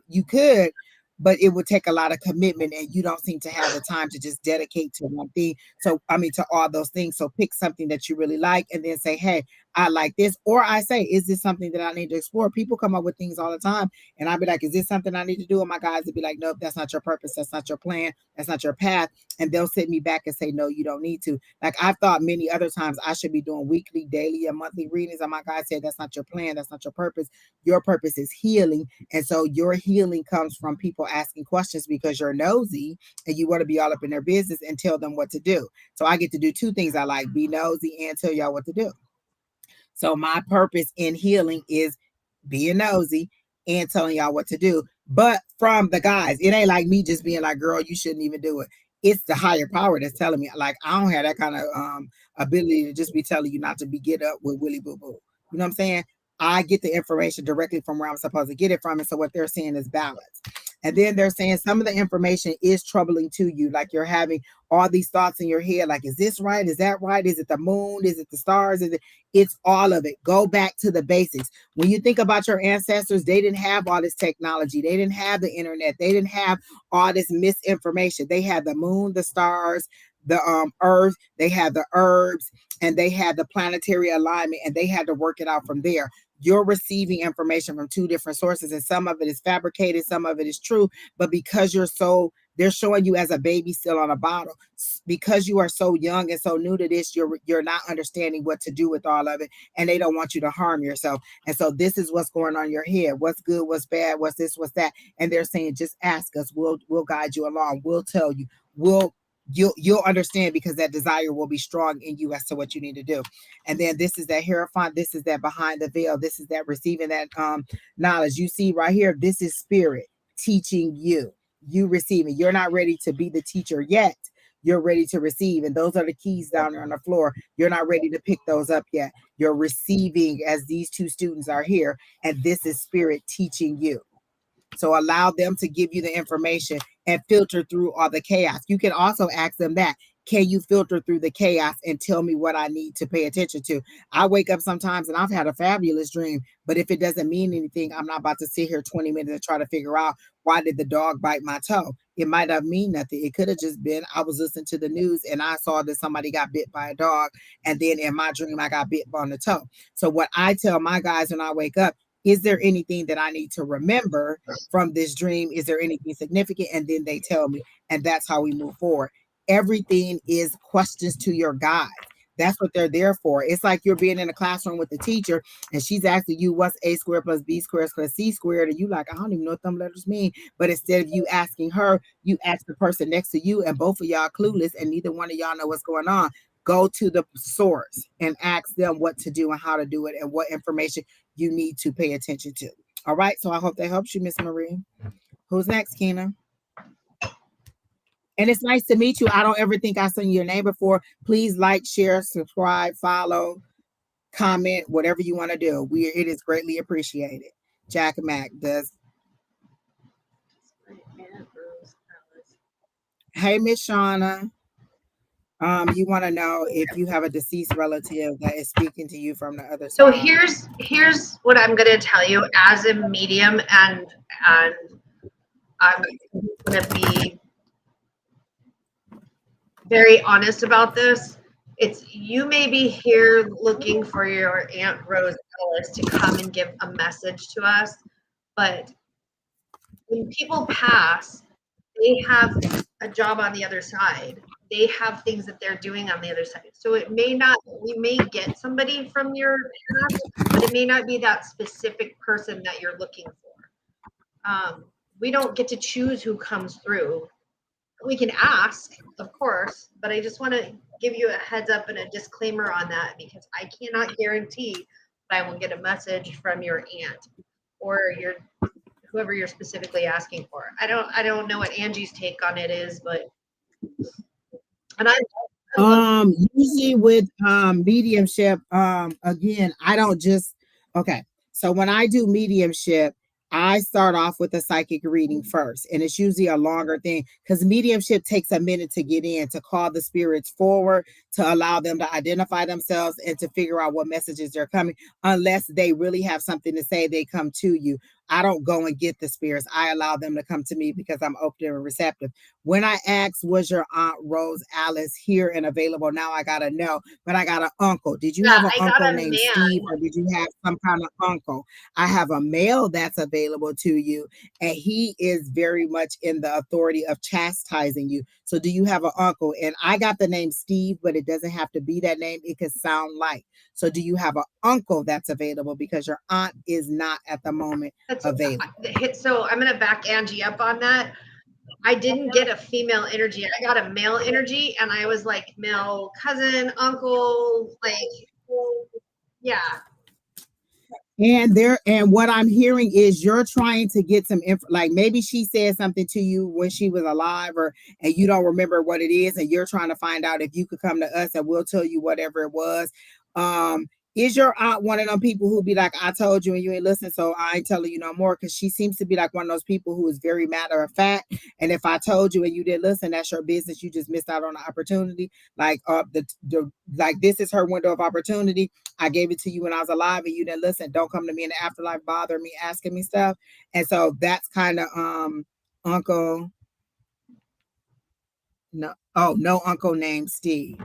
You could, but it would take a lot of commitment, and you don't seem to have the time to just dedicate to one thing. So I mean, to all those things. So pick something that you really like, and then say, hey, I like this. Or I say, is this something that I need to explore? People come up with things all the time, and I'll be like, is this something I need to do? And my guys would be like, nope, that's not your purpose, that's not your plan, that's not your path. And they'll sit me back and say, no, you don't need to. Like, I've thought many other times I should be doing weekly, daily, and monthly readings, and my guys said, that's not your plan, that's not your purpose. Your purpose is healing. And so your healing comes from people asking questions because you're nosy and you want to be all up in their business and tell them what to do. So I get to do two things I like: be nosy and tell y'all what to do. So my purpose in healing is being nosy and telling y'all what to do. But from the guys, it ain't like me just being like, girl, you shouldn't even do it. It's the higher power that's telling me. Like, I don't have that kind of ability to just be telling you not to be get up with Willy Boo Boo. You know what I'm saying? I get the information directly from where I'm supposed to get it from. And so what they're saying is balance. And then they're saying some of the information is troubling to you. Like, you're having all these thoughts in your head. Like, is this right? Is that right? Is it the moon? Is it the stars? It's all of it. Go back to the basics. When you think about your ancestors, they didn't have all this technology. They didn't have the internet. They didn't have all this misinformation. They had the moon, the stars, the earth. They had the herbs, and they had the planetary alignment, and they had to work it out from there. You're receiving information from two different sources, and some of it is fabricated, some of it is true. But because they're showing you as a baby still on a bottle, because you are so young and so new to this, you're not understanding what to do with all of it, and they don't want you to harm yourself. And so this is what's going on in your head: what's good, what's bad, what's this, what's that. And they're saying, just ask us, we'll guide you along, we'll tell you, you'll understand, because that desire will be strong in you as to what you need to do. And then this is that hierophant, this is that behind the veil, this is that receiving that knowledge. You see right here, this is spirit teaching you, you receiving. You're not ready to be the teacher yet, you're ready to receive. And those are the keys down there on the floor. You're not ready to pick those up yet. You're receiving, as these two students are here, and this is spirit teaching you. So allow them to give you the information and filter through all the chaos. You can also ask them that. Can you filter through the chaos and tell me what I need to pay attention to? I wake up sometimes and I've had a fabulous dream, but if it doesn't mean anything, I'm not about to sit here 20 minutes and try to figure out, why did the dog bite my toe? It might not mean nothing. It could have just been, I was listening to the news and I saw that somebody got bit by a dog. And then in my dream, I got bit on the toe. So what I tell my guys when I wake up, is there anything that I need to remember from this dream? Is there anything significant? And then they tell me, and that's how we move forward. Everything is questions to your guide. That's what they're there for. It's like you're being in a classroom with the teacher, and she's asking you, what's A squared plus B squared plus C squared? And you like, I don't even know what them letters mean. But instead of you asking her, you ask the person next to you, and both of y'all clueless, and neither one of y'all know what's going on. Go to the source and ask them what to do and how to do it, and what information you need to pay attention to. All right. So I hope that helps you, Miss Marie. Who's next, Kina? And it's nice to meet you. I don't ever think I've seen your name before. Please like, share, subscribe, follow, comment, whatever you want to do. It is greatly appreciated. Jack Mac does. Hey, Miss Shauna. You want to know if you have a deceased relative that is speaking to you from the other So side. here's what I'm going to tell you as a medium, and I'm going to be very honest about this. It's, you may be here looking for your Aunt Rose Ellis to come and give a message to us, but when people pass, they have a job on the other side. They have things that they're doing on the other side. So it may not, we may get somebody from your past, but it may not be that specific person that you're looking for. We don't get to choose who comes through. We can ask, of course, but I just want to give you a heads up and a disclaimer on that, because I cannot guarantee that I will get a message from your aunt or your whoever you're specifically asking for. I don't know what Angie's take on it is, but and usually with mediumship, again, I don't just okay. So when I do mediumship, I start off with a psychic reading first, and it's usually a longer thing because mediumship takes a minute to get in, to call the spirits forward, to allow them to identify themselves and to figure out what messages they're coming. Unless they really have something to say, they come to you. I don't go and get the spirits. I allow them to come to me because I'm open and receptive. When I asked, was your Aunt Rose Alice here and available? Now I gotta know, but I got an uncle. Did you have an uncle named Steve, or did you have some kind of uncle? I have a male that's available to you, and he is very much in the authority of chastising you. So do you have an uncle? And I got the name Steve, but it doesn't have to be that name. It could sound like. So do you have an uncle that's available? Because your aunt is not at the moment available. So I'm going to back Angie up on that. I didn't get a female energy. I got a male energy, and I was like male cousin, uncle, like, yeah. And what I'm hearing is you're trying to get some like maybe she said something to you when she was alive, or and you don't remember what it is, and you're trying to find out if you could come to us and we'll tell you whatever it was. Is your aunt one of them people who be like, I told you and you ain't listen, so I ain't telling you no more? Because she seems to be like one of those people who is very matter of fact. And if I told you and you didn't listen, that's your business. You just missed out on the opportunity. Like like this is her window of opportunity. I gave it to you when I was alive and you didn't listen. Don't come to me in the afterlife, bother me, asking me stuff. And so that's kind of uncle. No, uncle named Steve.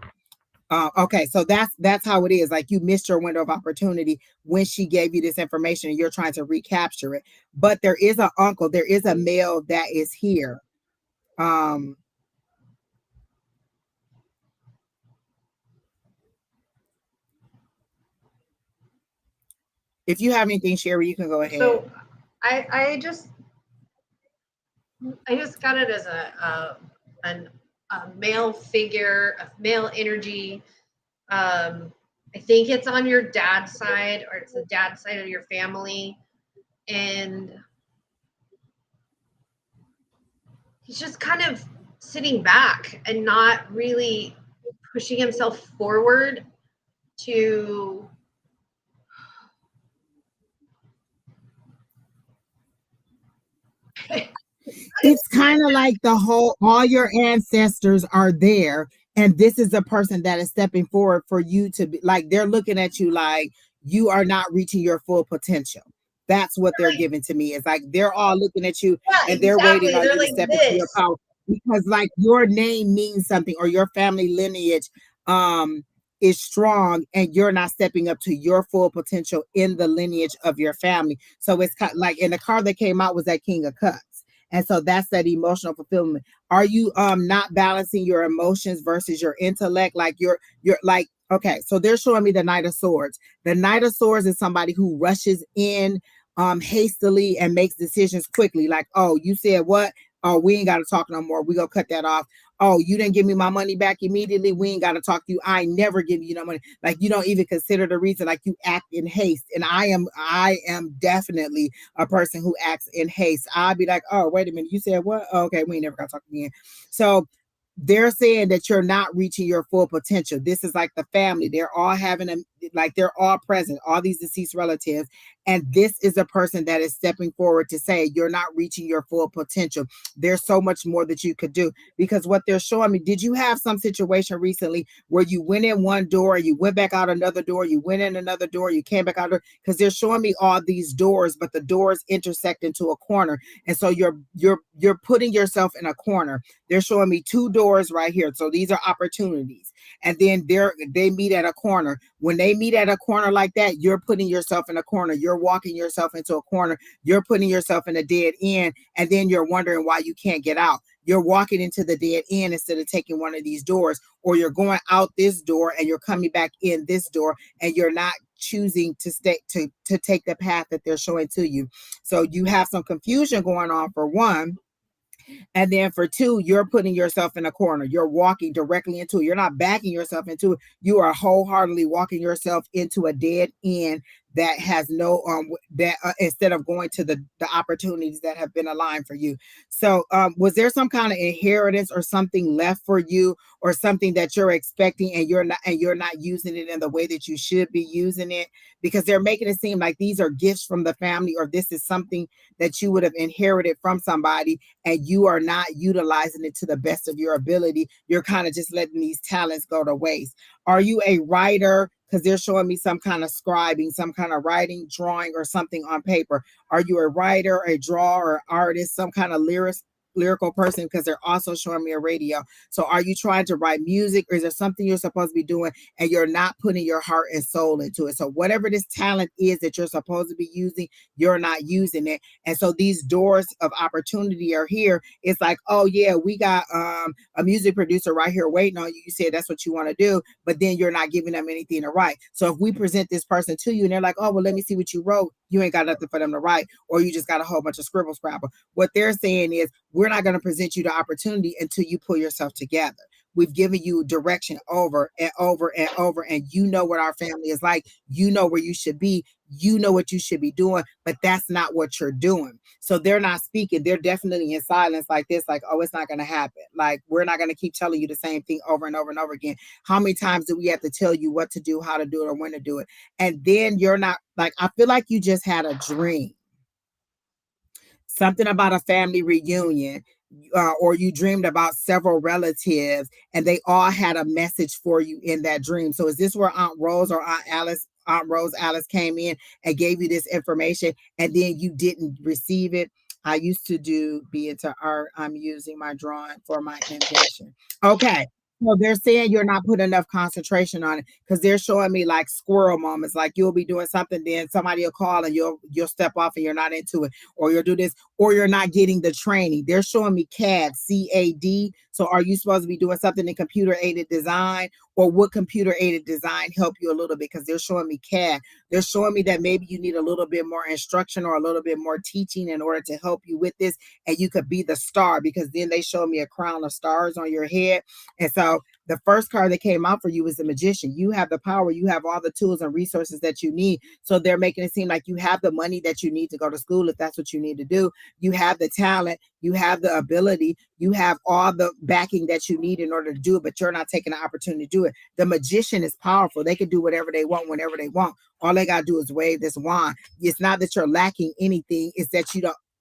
Okay, so that's how it is. Like you missed your window of opportunity when she gave you this information and you're trying to recapture it. But there is an uncle, there is a male that is here. If you have anything, Sheri, you can go ahead. So I just got it as a male figure, a male energy. I think it's on your dad's side, or it's the dad's side of your family. And he's just kind of sitting back and not really pushing himself forward to it's kind of like all your ancestors are there, and this is a person that is stepping forward for you to be like, they're looking at you like you are not reaching your full potential. That's what they're giving to me. It's like they're all looking at you, and they're waiting on you to step into your power, because like your name means something, or your family lineage is strong, and you're not stepping up to your full potential in the lineage of your family. So it's kind of like, in the card that came out was that King of Cups. And so that's that emotional fulfillment. Are you not balancing your emotions versus your intellect? Like you're like, okay, so they're showing me the Knight of Swords. The Knight of Swords is somebody who rushes in hastily and makes decisions quickly. Like, oh, you said what? Oh, we ain't got to talk no more. We gonna cut that off. Oh, you didn't give me my money back immediately. We ain't got to talk to you. I never give you no money. Like you don't even consider the reason. Like you act in haste. And I am definitely a person who acts in haste. I'll be like, oh, wait a minute. You said what? Oh, okay, we ain't never gonna talk again. So they're saying that you're not reaching your full potential. This is like the family. They're all they're all present, all these deceased relatives. And this is a person that is stepping forward to say, you're not reaching your full potential. There's so much more that you could do. Because what they're showing me, did you have some situation recently where you went in one door, you went back out another door, you went in another door, you came back out? Because they're showing me all these doors, but the doors intersect into a corner. And so you're putting yourself in a corner. They're showing me two doors right here. So these are opportunities. and then they meet at a corner. When they meet at a corner like that, you're putting yourself in a corner. You're walking yourself into a corner. You're putting yourself in a dead end, and then you're wondering why you can't get out. You're walking into the dead end instead of taking one of these doors, or you're going out this door and you're coming back in this door, and you're not choosing to stay to take the path that they're showing to you. So you have some confusion going on for one. And then for two, you're putting yourself in a corner. You're walking directly into it. You're not backing yourself into it. You are wholeheartedly walking yourself into a dead end that has no instead of going to the opportunities that have been aligned for you. So was there some kind of inheritance or something left for you, or something that you're expecting and you're not using it in the way that you should be using it? Because they're making it seem like these are gifts from the family, or this is something that you would have inherited from somebody, and you are not utilizing it to the best of your ability. You're kind of just letting these talents go to waste. Are you a writer? Because they're showing me some kind of scribing, some kind of writing, drawing, or something on paper. Are you a writer, a drawer, or artist, some kind of lyrical person? Because they're also showing me a radio. So are you trying to write music, or is there something you're supposed to be doing and you're not putting your heart and soul into it? So whatever this talent is that you're supposed to be using, you're not using it. And so these doors of opportunity are here. It's like, oh yeah, we got a music producer right here waiting on you. You said that's what you want to do, but then you're not giving them anything to write. So if we present this person to you and they're like, oh, well, let me see what you wrote, you ain't got nothing for them to write, or you just got a whole bunch of scribble scrabble. What they're saying is, we're not going to present you the opportunity until you pull yourself together. We've given you direction over and over and over, and you know what our family is like. You know where you should be. You know what you should be doing, but that's not what you're doing. So they're not speaking. They're definitely in silence like this, like, oh, it's not going to happen. Like, we're not going to keep telling you the same thing over and over and over again. How many times do we have to tell you what to do, how to do it, or when to do it? And then you're not like, I feel like you just had a dream. Something about a family reunion, or you dreamed about several relatives and they all had a message for you in that dream. So is this where Aunt Rose or Aunt Rose Alice came in and gave you this information and then you didn't receive it? I used to be into art. I'm using my drawing for my invention. Okay. So they're saying you're not putting enough concentration on it, because they're showing me like squirrel moments, like you'll be doing something, then somebody will call and you'll step off and you're not into it, or you'll do this, or you're not getting the training. They're showing me CAD, CAD. So are you supposed to be doing something in computer aided design, or would computer aided design help you a little bit? Because they're showing me CAD. They're showing me that maybe you need a little bit more instruction or a little bit more teaching in order to help you with this, and you could be the star, because then they show me a crown of stars on your head. And so the first card that came out for you is the magician. You have the power, you have all the tools and resources that you need. So they're making it seem like you have the money that you need to go to school if that's what you need to do. You have the talent, you have the ability, you have all the backing that you need in order to do it, but you're not taking the opportunity to do it. The magician is powerful. They can do whatever they want whenever they want. All they got to do is wave this wand. It's not that you're lacking anything, it's that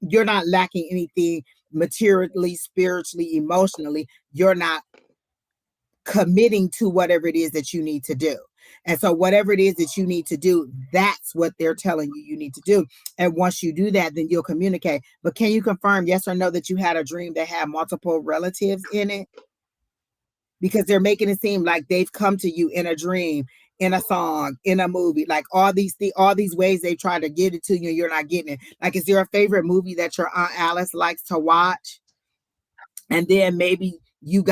you're not lacking anything materially, spiritually, emotionally. You're not committing to whatever it is that you need to do. And so whatever it is that you need to do, that's what they're telling you need to do. And once you do that, then you'll communicate. But can you confirm, yes or no, that you had a dream that had multiple relatives in it? Because they're making it seem like they've come to you in a dream, in a song, in a movie, like all these ways they try to get it to you and you're not getting it. Like, is there a favorite movie that your Aunt Alice likes to watch? And then maybe you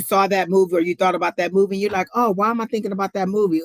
saw that movie, or you thought about that movie, and you're like, oh, why am I thinking about that movie?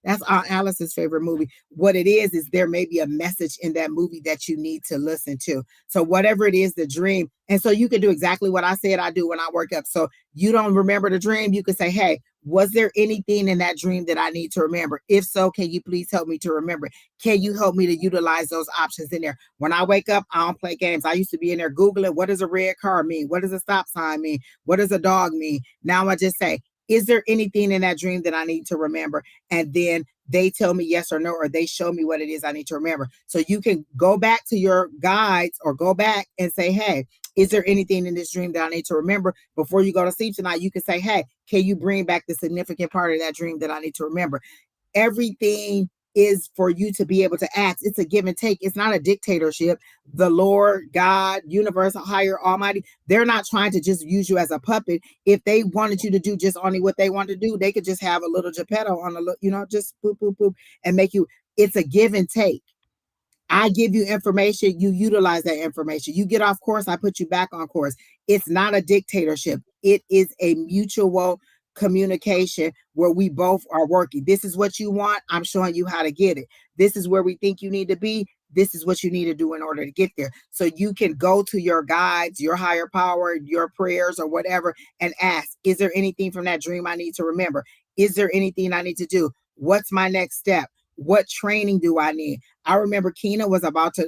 That's Aunt Alice's favorite movie. What it is there may be a message in that movie that you need to listen to. So whatever it is, the dream. And so you can do exactly what I said I do when I work up. So you don't remember the dream, you can say, hey, was there anything in that dream that I need to remember? If so, can you please help me to remember? Can you help me to utilize those options in there? When I wake up, I don't play games. I used to be in there Googling, what does a red car mean? What does a stop sign mean? What does a dog mean? Now I just say, is there anything in that dream that I need to remember? And then they tell me yes or no, or they show me what it is I need to remember. So you can go back to your guides or go back and say, hey, is there anything in this dream that I need to remember? Before you go to sleep tonight, you can say, hey, can you bring back the significant part of that dream that I need to remember? Everything is for you to be able to ask. It's a give and take. It's not a dictatorship. The Lord, God, universe, higher, almighty, they're not trying to just use you as a puppet. If they wanted you to do just only what they want to do, they could just have a little Geppetto on the, just boop, boop, boop, and make you. It's a give and take. I give you information, you utilize that information. You get off course, I put you back on course. It's not a dictatorship. It is a mutual communication where we both are working. This is what you want. I'm showing you how to get it. This is where we think you need to be. This is what you need to do in order to get there. So you can go to your guides, your higher power, your prayers or whatever, and ask, is there anything from that dream I need to remember? Is there anything I need to do? What's my next step? What training do I need? I remember Keena was about to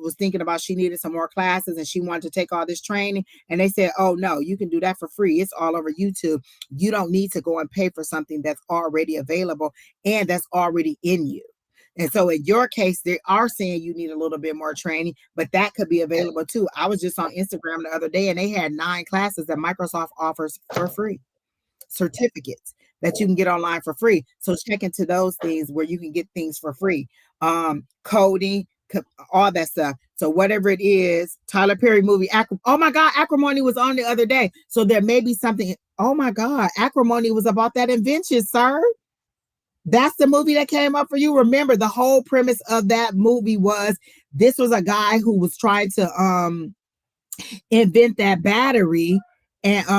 was thinking about she needed some more classes and she wanted to take all this training. And they said, oh, no, you can do that for free. It's all over YouTube. You don't need to go and pay for something that's already available and that's already in you. And so in your case, they are saying you need a little bit more training, but that could be available too. I was just on Instagram the other day and they had 9 classes that Microsoft offers for free, certificates that you can get online for free. So check into those things where you can get things for free. Coding, all that stuff. So whatever it is, Tyler Perry movie, oh my God, Acrimony was on the other day. So there may be something. Oh my God, Acrimony was about that invention, sir. That's the movie that came up for you. Remember, the whole premise of that movie was this was a guy who was trying to invent that battery and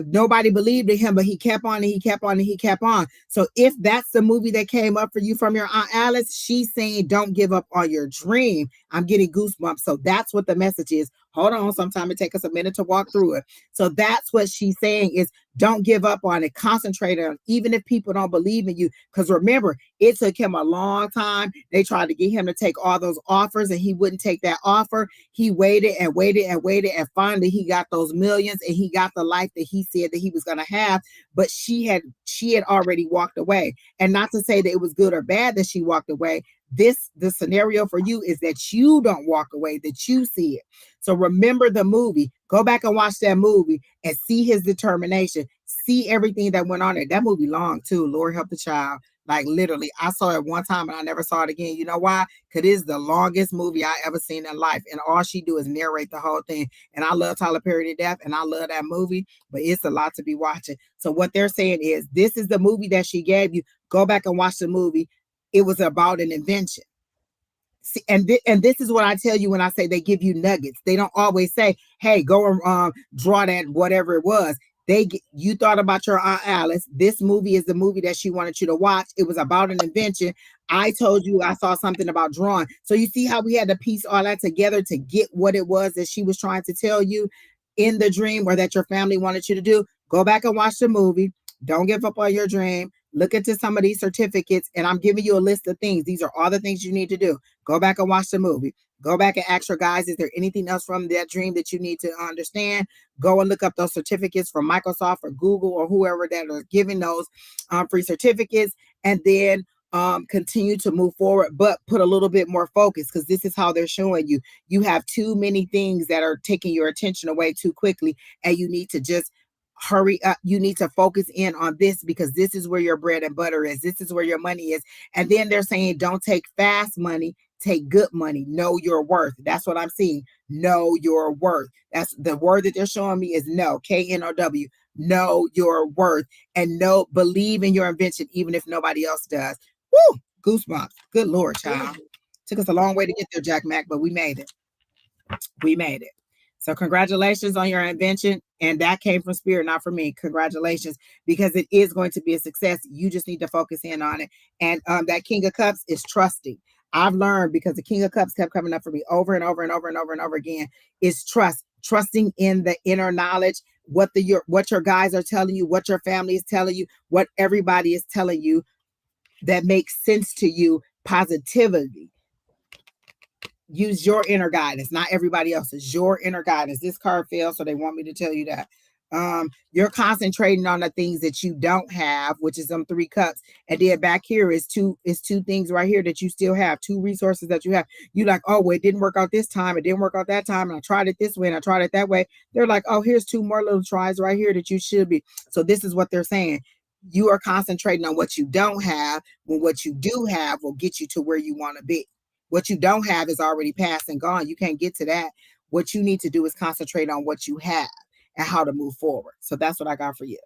nobody believed in him, but he kept on and he kept on and he kept on. So if that's the movie that came up for you from your Aunt Alice, she's saying don't give up on your dream. I'm getting goosebumps. So that's what the message is. Hold on, sometimes it takes us a minute to walk through it. So that's what she's saying is don't give up on it. Concentrate on it, even if people don't believe in you. Because remember, it took him a long time. They tried to get him to take all those offers and he wouldn't take that offer. He waited and waited and waited. And finally he got those millions and he got the life that he said that he was going to have. But she had already walked away. And not to say that it was good or bad that she walked away. The scenario for you is that you don't walk away, that you see it. So remember the movie, go back and watch that movie and see his determination, see everything that went on there. That movie long too, Lord help the child. Like literally, I saw it one time and I never saw it again. You know why? Because it's the longest movie I ever seen in life. And all she do is narrate the whole thing. And I love Tyler Perry to death and I love that movie, but it's a lot to be watching. So what they're saying is this is the movie that she gave you. Go back and watch the movie. It was about an invention. See, and this is what I tell you when I say they give you nuggets. They don't always say, hey, go and draw that whatever it was. You thought about your Aunt Alice. This movie is the movie that she wanted you to watch. It was about an invention. I told you I saw something about drawing. So you see how we had to piece all that together to get what it was that she was trying to tell you in the dream or that your family wanted you to do. Go back and watch the movie. Don't give up on your dream. Look into some of these certificates, and I'm giving you a list of things. These are all the things you need to do. Go back and watch the movie. Go back and ask your guys, is there anything else from that dream that you need to understand? Go and look up those certificates from Microsoft or Google or whoever that are giving those free certificates, and then continue to move forward, but put a little bit more focus because this is how they're showing you. You have too many things that are taking your attention away too quickly, and you need to just hurry up. You need to focus in on this because this is where your bread and butter is. This is where your money is. And then they're saying, don't take fast money, take good money. Know your worth. That's what I'm seeing. Know your worth. That's the word that they're showing me is know, KNOW. Know your worth and believe in your invention, even if nobody else does. Woo! Goosebumps. Good Lord, child. Took us a long way to get there, Jack Mac, but we made it. We made it. So congratulations on your invention. And that came from Spirit, not from me. Congratulations, because it is going to be a success. You just need to focus in on it. And that King of Cups is trusting. I've learned because the King of Cups kept coming up for me over and over and over and over and over again is trusting in the inner knowledge, what your guys are telling you, what your family is telling you, what everybody is telling you that makes sense to you positively. Use your inner guidance, not everybody else's. Your inner guidance. This card failed, so they want me to tell you that. You're concentrating on the things that you don't have, which is them 3 cups. And then back here is two things right here that you still have, 2 resources that you have. You like, oh, well, it didn't work out this time. It didn't work out that time. And I tried it this way and I tried it that way. They're like, oh, here's 2 more little tries right here that you should be. So this is what they're saying. You are concentrating on what you don't have, when what you do have will get you to where you want to be. What you don't have is already past and gone. You can't get to that. What you need to do is concentrate on what you have and how to move forward. So that's what I got for you.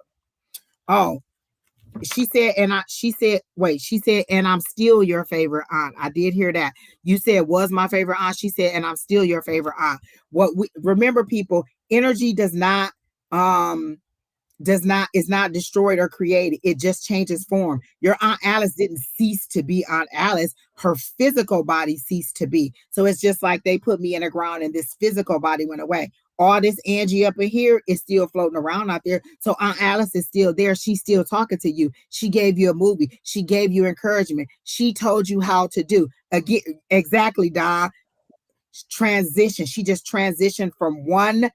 Oh, she said, and I'm still your favorite aunt. I did hear that. You said was my favorite aunt. She said, and I'm still your favorite aunt. Remember, people, energy um is not destroyed or created. It just changes form. Your Aunt Alice didn't cease to be Aunt Alice. Her physical body ceased to be. So it's just like they put me in the ground and this physical body went away. All this Angie up in here is still floating around out there. So Aunt Alice is still there. She's still talking to you. She gave you a movie. She gave you encouragement. She told you how to do. Again, exactly, Don. Transition. She just transitioned from one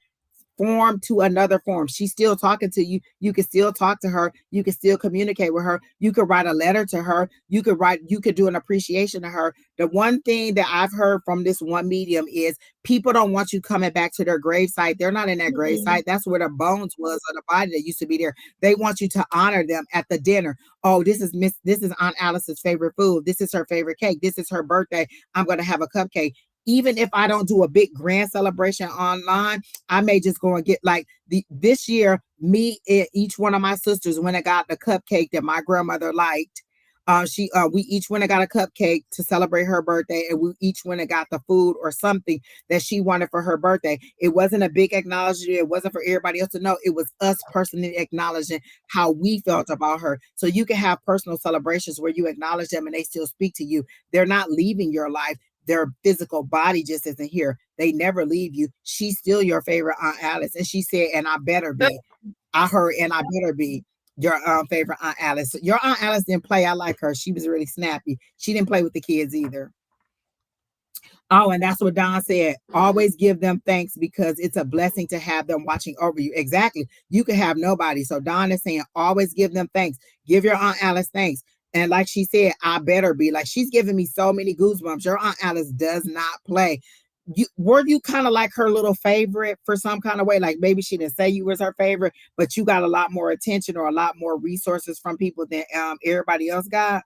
form to another form. She's still talking to you. You can still talk to her. You can still communicate with her. You could write a letter to her. You could do an appreciation to her. The one thing that I've heard from this one medium is people don't want you coming back to their gravesite. They're not in that gravesite. That's where the bones was of the body that used to be there. They want you to honor them at the dinner. Oh, this is Aunt Alice's favorite food. This is her favorite cake. This is her birthday. I'm going to have a cupcake. Even if I don't do a big grand celebration online, I may just go and get like this year, me and each one of my sisters went and got the cupcake that my grandmother liked. We each went and got a cupcake to celebrate her birthday, and we each went and got the food or something that she wanted for her birthday. It wasn't a big acknowledgement. It wasn't for everybody else to know. It was us personally acknowledging how we felt about her. So you can have personal celebrations where you acknowledge them and they still speak to you. They're not leaving your life. Their physical body just isn't here. They never leave you. She's still your favorite Aunt Alice. And she said, and I better be. I heard, and I better be your favorite Aunt Alice. Your Aunt Alice didn't play. I like her. She was really snappy. She didn't play with the kids either. Oh, and that's what Don said. Always give them thanks because it's a blessing to have them watching over you. Exactly. You can have nobody. So Don is saying, always give them thanks. Give your Aunt Alice thanks. And like she said, I better be. Like, she's giving me so many goosebumps. Your Aunt Alice does not play. Were you kind of like her little favorite for some kind of way? Like maybe she didn't say you was her favorite, but you got a lot more attention or a lot more resources from people than everybody else got.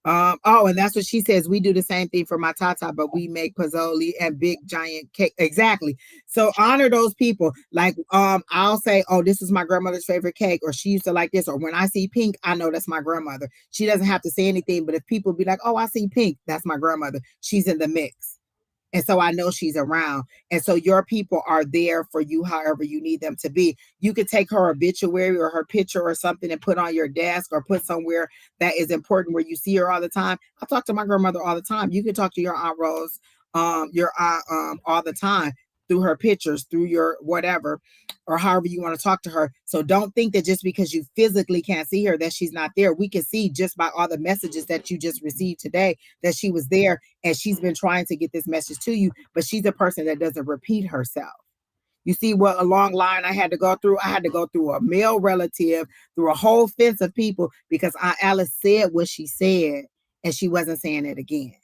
And that's what she says. We do the same thing for my tata, but we make pozole and big giant cake. Exactly. So honor those people. Like, I'll say, oh, this is my grandmother's favorite cake, or she used to like this, or when I see pink, I know that's my grandmother. She doesn't have to say anything, but if people be like, oh, I see pink, that's my grandmother. She's in the mix. And so I know she's around. And so your people are there for you however you need them to be. You could take her obituary or her picture or something and put on your desk or put somewhere that is important where you see her all the time. I talk to my grandmother all the time. You can talk to your Aunt Rose, your aunt all the time through her pictures, through your whatever, or however you want to talk to her. So don't think that just because you physically can't see her that she's not there. We can see just by all the messages that you just received today that she was there, and she's been trying to get this message to you, but she's a person that doesn't repeat herself. You see what a long line I had to go through? I had to go through a male relative, through a whole fence of people because Aunt Alice said what she said and she wasn't saying it again.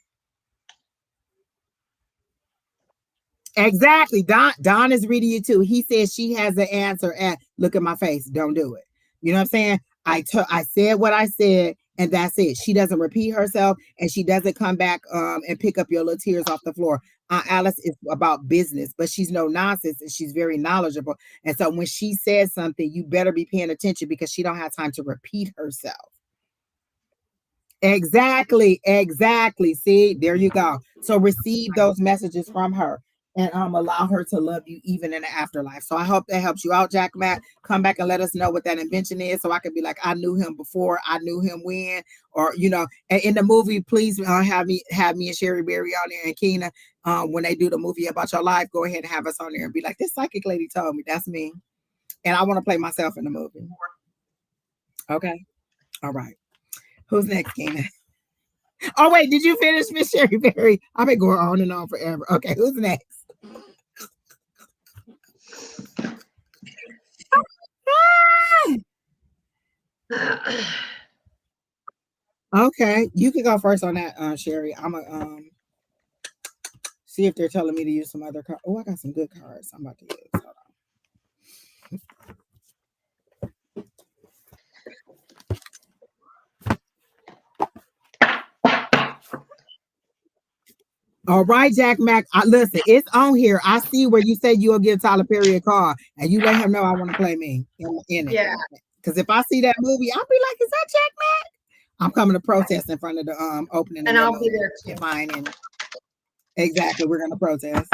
Exactly. Don is reading you too. He says she has the answer at look at my face. Don't do it. You know what I'm saying? I said what I said, and that's it. She doesn't repeat herself, and she doesn't come back and pick up your little tears off the floor. Alice is about business, but she's no nonsense and she's very knowledgeable. And so when she says something, you better be paying attention because she don't have time to repeat herself. Exactly. See, there you go. So receive those messages from her and allow her to love you even in the afterlife. So I hope that helps you out, Jack Matt. Come back and let us know what that invention is so I can be like, I knew him before, I knew him when, or and in the movie, please have me and Sheri Beery on there and Keena. When they do the movie about your life, go ahead and have us on there and be like, this psychic lady told me that's me. And I want to play myself in the movie. Okay. All right. Who's next, Keena? Oh, wait, did you finish, Miss Sheri Beery? I've been going on and on forever. Okay, who's next? Okay, you can go first on that, Sheri. I'm gonna see if they're telling me to use some other cards. Oh, I got some good cards I'm about to use. Hold on. All right, Jack Mac. Listen, it's on here. I see where you say you'll give Tyler Perry a call, and you let him know I want to play me in it. Yeah. Because if I see that movie, I'll be like, "Is that Jack Mac?" I'm coming to protest in front of the opening. And of I'll the be movie. there too. If I ain't in it. Exactly, we're gonna protest.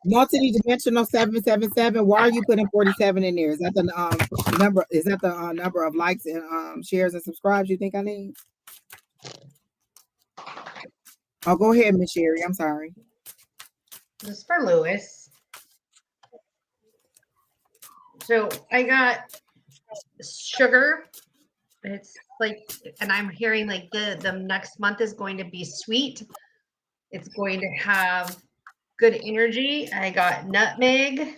Multi-dimensional 777. Why are you putting 47 in there? Is that the number? Is that the number of likes and shares and subscribes you think I need? Oh, go ahead, Miss Sheri. I'm sorry. This is for Lewis. So I got sugar. It's like, and I'm hearing like the next month is going to be sweet. It's going to have good energy. I got nutmeg,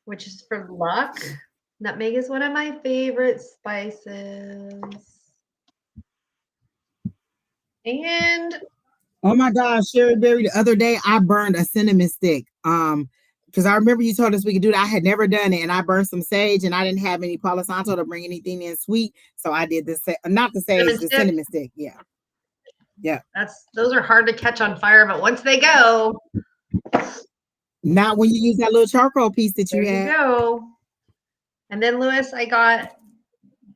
which is for luck. Nutmeg is one of my favorite spices. And oh my gosh, Sheri Beery, the other day I burned a cinnamon stick. Because I remember you told us we could do that. I had never done it, and I burned some sage, and I didn't have any Palo Santo to bring anything in sweet, so I did this. Not the sage, the cinnamon stick. Yeah, yeah. Those are hard to catch on fire, but once they go, not when you use that little charcoal piece that you had. There you go. And then Lewis, I got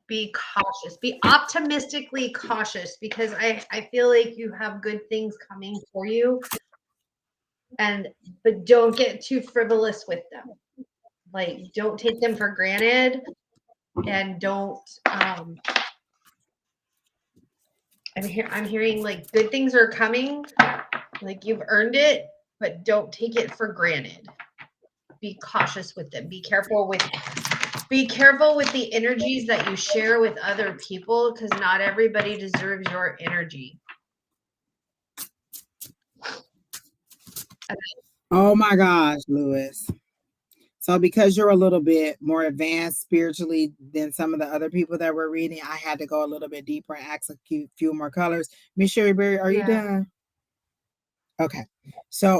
be cautious, be optimistically cautious, because I feel like you have good things coming for you, but don't get too frivolous with them. Like, don't take them for granted, and don't I'm hearing like good things are coming, like you've earned it, but don't take it for granted. Be cautious with them. Be careful with the energies that you share with other people, because not everybody deserves your energy. Oh my gosh, Lewis. So because you're a little bit more advanced spiritually than some of the other people that we're reading, I had to go a little bit deeper and ask a few more colors. Miss Sheri Beery, are you done? Okay. So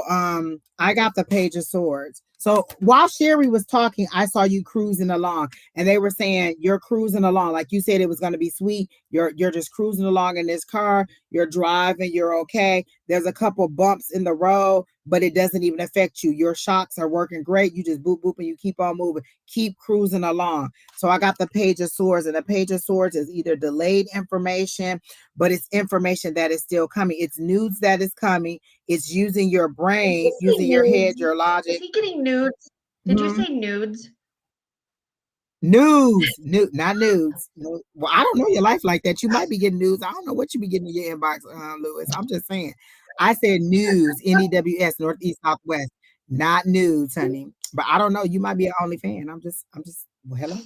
I got the Page of Swords. So while Sheri was talking, I saw you cruising along, and they were saying you're cruising along. Like you said, it was going to be sweet. You're just cruising along in this car. You're driving. You're okay. There's a couple bumps in the road, but it doesn't even affect you. Your shocks are working great. You just boop, boop, and you keep on moving. Keep cruising along. So I got the Page of Swords, and the Page of Swords is either delayed information, but it's information that is still coming. It's news that is coming. It's using your brain, using your head, your logic. Is he getting nudes? Did you say nudes? News, not nudes. No, well, I don't know your life like that. You might be getting news. I don't know what you be getting in your inbox, Lewis. I'm just saying. I said news, NEWS, Northeast, Southwest, not nudes, honey. But I don't know. You might be an only fan. I'm just. Well, hello.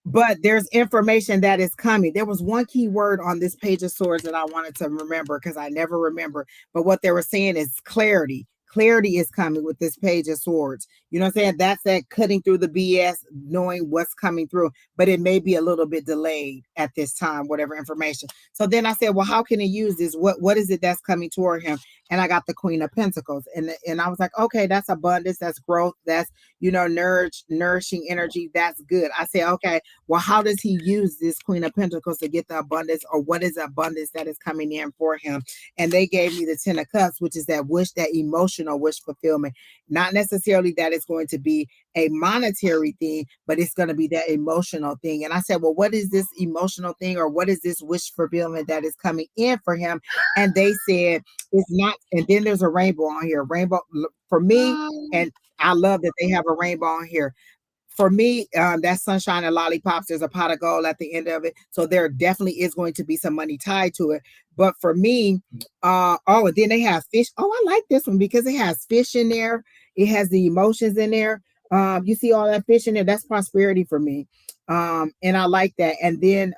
But there's information that is coming. There was one key word on this Page of Swords that I wanted to remember, because I never remember. But what they were saying is clarity. Clarity is coming with this Page of Swords. You know what I'm saying? That's that cutting through the BS, knowing what's coming through, but it may be a little bit delayed at this time, whatever information. So then I said, well, how can he use this? What is it that's coming toward him? And I got the Queen of Pentacles. And I was like, okay, that's abundance, that's growth, that's, nourishing energy. That's good. I said, okay, well, how does he use this Queen of Pentacles to get the abundance, or what is the abundance that is coming in for him? And they gave me the Ten of Cups, which is that wish, that emotional wish fulfillment. Not necessarily that it's going to be a monetary thing, but it's going to be that emotional thing. And I said, well, what is this emotional thing, or what is this wish fulfillment that is coming in for him? And they said it's not. And then there's a rainbow on here. Rainbow for me, and I love that they have a rainbow on here. For me, that's sunshine and lollipops. There's a pot of gold at the end of it. So there definitely is going to be some money tied to it. But for me, and then they have fish. Oh, I like this one because it has fish in there. It has the emotions in there. You see all that fish in there. That's prosperity for me. And I like that. And then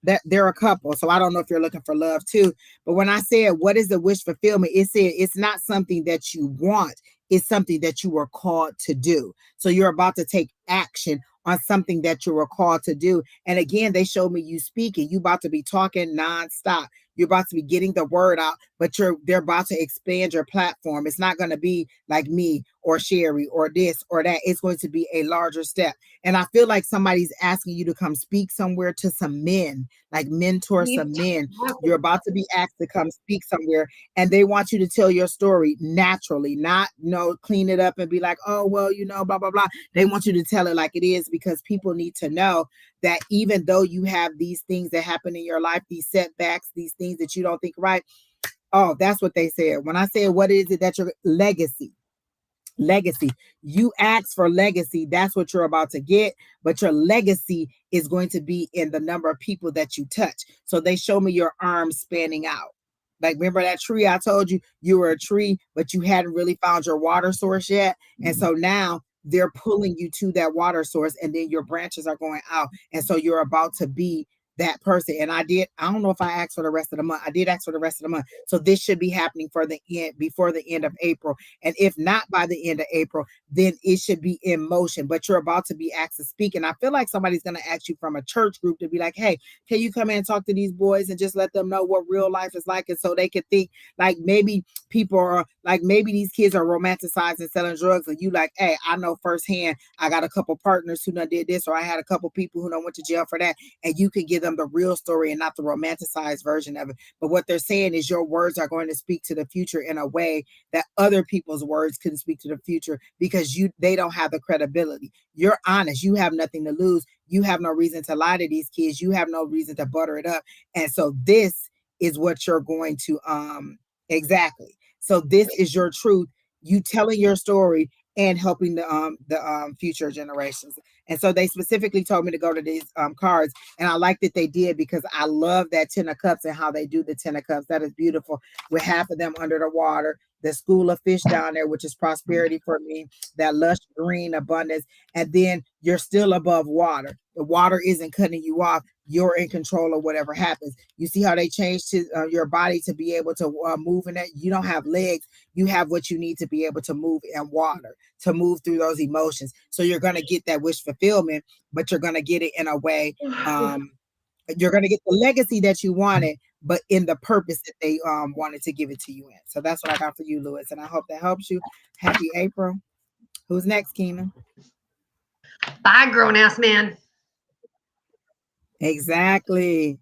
that they're a couple. So I don't know if you're looking for love too. But when I said, what is the wish fulfillment? It said it's not something that you want. It's something that you were called to do. So you're about to take action on something that you were called to do. And again, they showed me you speaking. You about to be talking nonstop. You're about to be getting the word out, but they're about to expand your platform. It's not going to be like me or Sheri or this or that. It's going to be a larger step. And I feel like somebody's asking you to come speak somewhere to some men, like mentor some men. You're about to be asked to come speak somewhere, and they want you to tell your story naturally, not clean it up and be like, oh, well, blah, blah, blah. They want you to tell it like it is, because people need to know that even though you have these things that happen in your life, these setbacks, these things that you don't think right. Oh, that's what they said. When I said, what is it that your legacy? You ask for legacy, that's what you're about to get, but your legacy is going to be in the number of people that you touch. So they show me your arms spanning out. Like, remember that tree I told you were a tree, but you hadn't really found your water source yet. And so now they're pulling you to that water source, and then your branches are going out, and so you're about to be that person. And I don't know if I asked for the rest of the month. I did ask for the rest of the month. So this should be happening before the end of April. And if not by the end of April, then it should be in motion. But you're about to be asked to speak. And I feel like somebody's going to ask you from a church group to be like, hey, can you come in and talk to these boys and just let them know what real life is like? And so they could think like maybe people are like, maybe these kids are romanticized and selling drugs. And you like, hey, I know firsthand, I got a couple partners who done did this, or I had a couple people who done went to jail for that. And you could give them the real story and not the romanticized version of it. But what they're saying is your words are going to speak to the future in a way that other people's words couldn't speak to the future, because they don't have the credibility. You're honest. You have nothing to lose. You have no reason to lie to these kids. You have no reason to butter it up. And so this is what you're going to exactly. So this is your truth. You telling your story and helping the future generations. And so they specifically told me to go to these cards, and I like that they did, because I love that 10 of cups and how they do the 10 of cups. That is beautiful, with half of them under the water, the school of fish down there, which is prosperity for me, that lush green abundance, and then you're still above water. The water isn't cutting you off. You're in control of whatever happens. You see how they changed to your body to be able to move in that. You don't have legs. You have what you need to be able to move in water, to move through those emotions. So you're going to get that wish fulfillment, but you're going to get it in a way. You're going to get the legacy that you wanted, but in the purpose that they wanted to give it to you in. So that's what I got for you, Lewis. And I hope that helps you. Happy April. Who's next, Keena? Bye, grown-ass man. Exactly.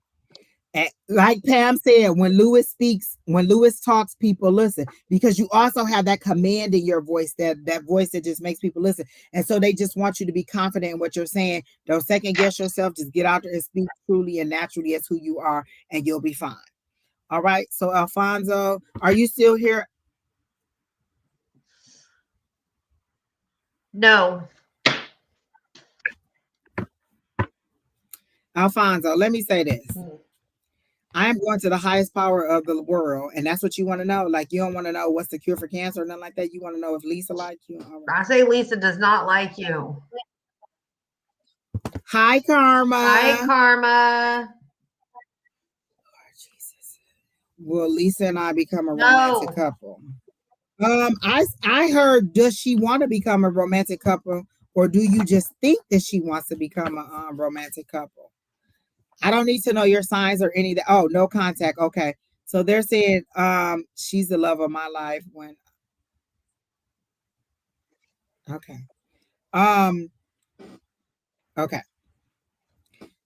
And like Pam said, when Lewis talks, people listen, because you also have that command in your voice, that voice that just makes people listen. And so they just want you to be confident in what you're saying. Don't second guess yourself. Just get out there and speak truly and naturally as who you are, and you'll be fine. All right. So Alfonso, are you still here? No. Alfonso, let me say this. I am going to the highest power of the world, and that's what you want to know. Like, you don't want to know what's the cure for cancer or nothing like that. You want to know if Lisa likes you. Right. I say Lisa does not like you. Hi, Karma. Hi, Karma. Lord Jesus. Will Lisa and I become a romantic couple? I heard, does she want to become a romantic couple, or do you just think that she wants to become a romantic couple? I don't need to know your signs or any of that. Oh, no contact. Okay. So they're saying she's the love of my life when. Okay. Okay.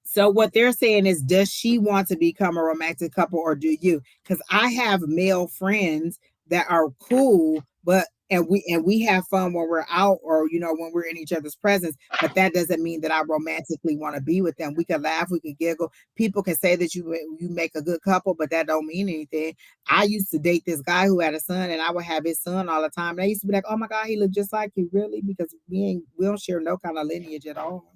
So what they're saying is, does she want to become a romantic couple, or do you? Because I have male friends that are cool, but we have fun when we're out, or when we're in each other's presence, but that doesn't mean that I romantically want to be with them. We can laugh, we can giggle. People can say that you make a good couple, but that don't mean anything. I used to date this guy who had a son, and I would have his son all the time. And I used to be like, oh my God, he looked just like you. Really? Because we don't share no kind of lineage at all.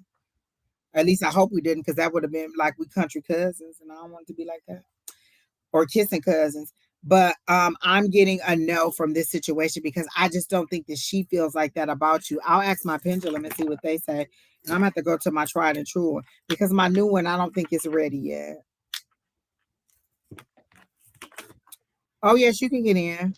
At least I hope we didn't, because that would have been like we country cousins, and I don't want it to be like that. Or kissing cousins. But I'm getting a no from this situation, because I just don't think that she feels like that about you. I'll ask my pendulum and see what they say. And I'm going to have to go to my tried and true one, because my new one, I don't think it's ready yet. Oh, yes, you can get in.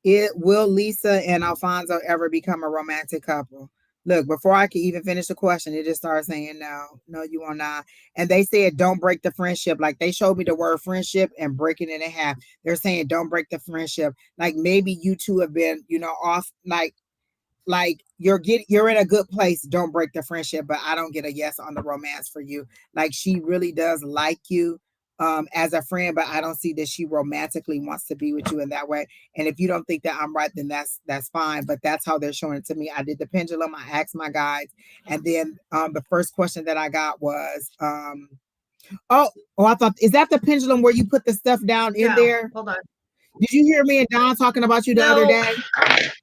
It will Lisa and Alfonso ever become a romantic couple? Look, before I could even finish the question, it just started saying no, you will not. And they said don't break the friendship. Like they showed me the word friendship and breaking it in half. They're saying don't break the friendship. Like maybe you two have been, off, like you're in a good place. Don't break the friendship. But I don't get a yes on the romance for you. Like she really does like you as a friend, but I don't see that she romantically wants to be with you in that way. And if you don't think that I'm right, then that's fine. But that's how they're showing it to me. I did the pendulum, I asked my guides, and then the first question that I got was I thought, is that the pendulum where you put the stuff down in there? Hold on. Did you hear me and Don talking about you the other day?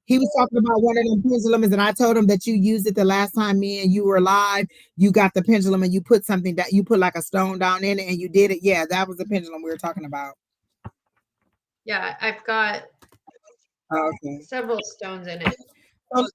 He was talking about one of them pendulums, and I told him that you used it the last time me and you were live. You got the pendulum and you put something that you put like a stone down in it and you did it. Yeah, that was the pendulum we were talking about. Yeah, I've got several stones in it. So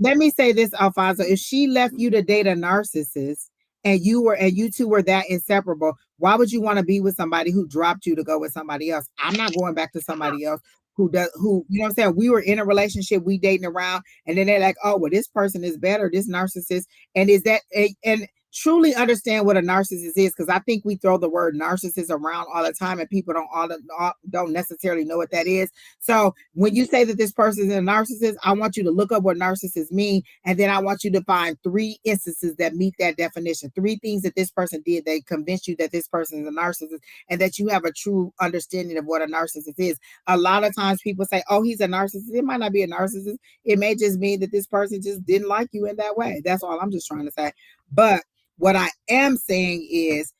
let me say this, Alfonso. If she left you to date a narcissist and you two were that inseparable, why would you want to be with somebody who dropped you to go with somebody else? I'm not going back to somebody else who, you know what I'm saying? We were in a relationship, we dating around, and then they're like, oh, well, this person is better, this narcissist. And is that and truly understand what a narcissist is, because I think we throw the word narcissist around all the time and people don't necessarily know what that is. So when you say that this person is a narcissist, I want you to look up what narcissists mean, and then I want you to find 3 instances that meet that definition. 3 things that this person did that convinced you that this person is a narcissist, and that you have a true understanding of what a narcissist is. A lot of times people say, oh, he's a narcissist. It might not be a narcissist. It may just mean that this person just didn't like you in that way. That's all I'm just trying to say. But what I am saying is,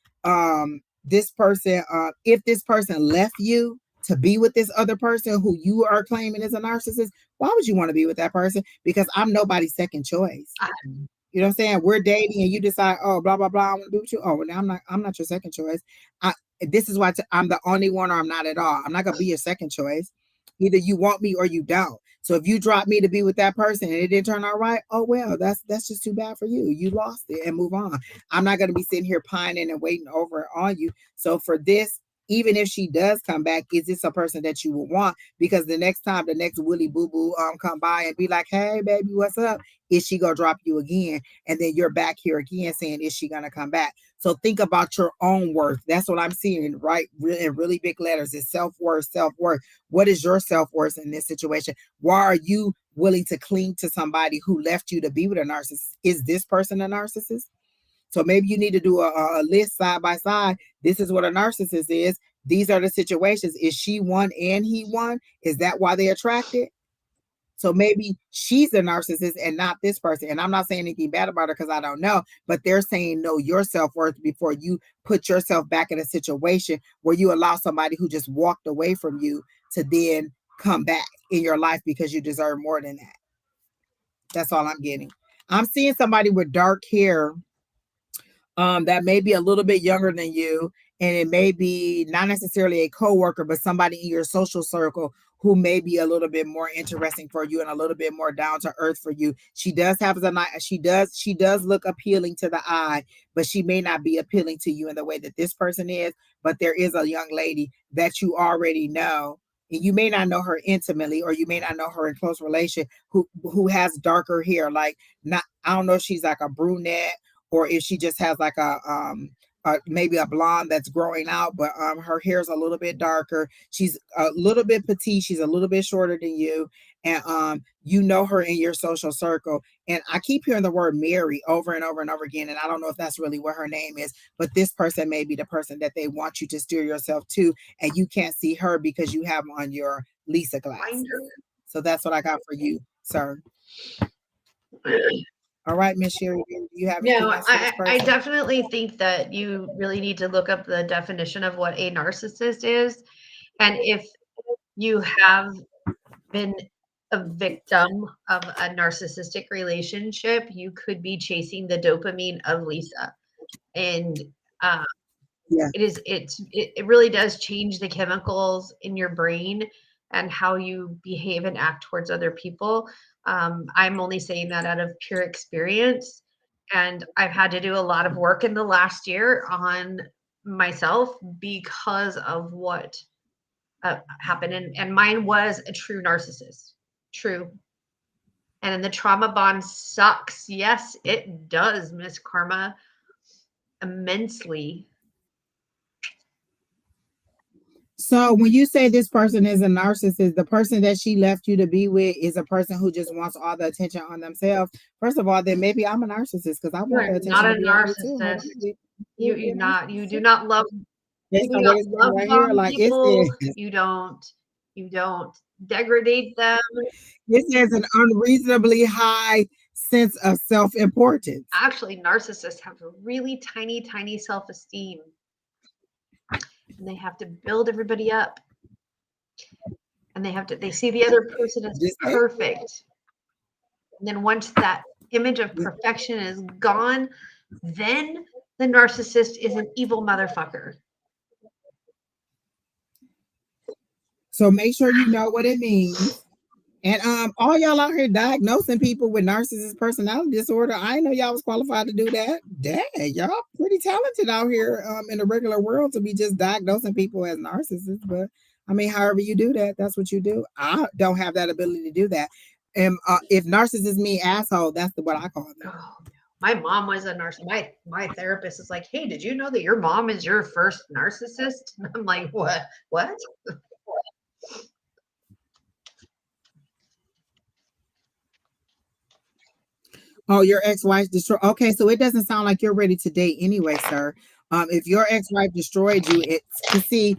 this person, if this person left you to be with this other person who you are claiming is a narcissist, why would you want to be with that person? Because I'm nobody's second choice. You know what I'm saying? We're dating and you decide, oh, blah, blah, blah, I want to be with you. Oh, well, now I'm not your second choice. This is why I'm the only one, or I'm not at all. I'm not going to be your second choice. Either you want me or you don't. So if you drop me to be with that person and it didn't turn out right, oh well, that's just too bad for you. You lost it and move on. I'm not going to be sitting here pining and waiting over on you. So for this, even if she does come back, is this a person that you will want? Because the next time the next Willy Boo Boo come by and be like, hey baby, what's up? Is she gonna drop you again? And then you're back here again saying, is she gonna come back? So think about your own worth. That's what I'm seeing, right? In really big letters. It's self-worth, self-worth. What is your self-worth in this situation? Why are you willing to cling to somebody who left you to be with a narcissist? Is this person a narcissist? So maybe you need to do a list side by side. This is what a narcissist is. These are the situations. Is she one and he one? Is that why they attracted? So maybe she's a narcissist and not this person. And I'm not saying anything bad about her because I don't know, but they're saying know your self-worth before you put yourself back in a situation where you allow somebody who just walked away from you to then come back in your life because you deserve more than that. That's all I'm getting. I'm seeing somebody with dark hair that may be a little bit younger than you, and it may be not necessarily a coworker, but somebody in your social circle who may be a little bit more interesting for you and a little bit more down to earth for you. She does have she does look appealing to the eye, but she may not be appealing to you in the way that this person is. But there is a young lady that you already know, and you may not know her intimately, or you may not know her in close relation, who has darker hair. Like, not, I don't know if she's like a brunette or if she just has like maybe a blonde that's growing out, but her hair's a little bit darker. She's a little bit petite. She's a little bit shorter than you, and you know her in your social circle. And I keep hearing the word Mary over and over and over again, and I don't know if that's really what her name is, but this person may be the person that they want you to steer yourself to, and you can't see her because you have on your Lisa glasses. So that's what I got for you, sir. All right, Miss Sheri, do you have anything else for this person? I definitely think that you really need to look up the definition of what a narcissist is. And if you have been a victim of a narcissistic relationship, you could be chasing the dopamine of Lisa. And yeah, it really does change the chemicals in your brain and how you behave and act towards other people. I'm only saying that out of pure experience. And I've had to do a lot of work in the last year on myself because of what happened. And mine was a true narcissist. True. And the trauma bond sucks. Yes, it does, Miss Karma, immensely. So when you say this person is a narcissist, the person that she left you to be with is a person who just wants all the attention on themselves. First of all, then maybe I'm a narcissist because I You want are the attention not to a be on me too. Hold narcissist. on. You do not love Based you do on not what it's saying love right here, bomb like it people. says, You don't degrade them. it says an unreasonably high sense of self-importance. Actually, narcissists have a really tiny, tiny self-esteem. And they have to build everybody up. And they see the other person as Just say, perfect. And then once that image of perfection is gone, then the narcissist is an evil motherfucker. so make sure you know what it means. And all y'all out here diagnosing people with narcissist personality disorder, I didn't know y'all was qualified to do that. Dang, y'all pretty talented out here in the regular world to be just diagnosing people as narcissists. But I mean, however you do that, that's what you do. I don't have that ability to do that. And if narcissist mean asshole, that's what I call them. Oh, my mom was a narcissist. My therapist is like, hey, did you know that your mom is your first narcissist? And I'm like, what? What? Oh, your ex-wife destroyed. Okay, so it doesn't sound like you're ready to date anyway, sir. If your ex-wife destroyed you, it's to see.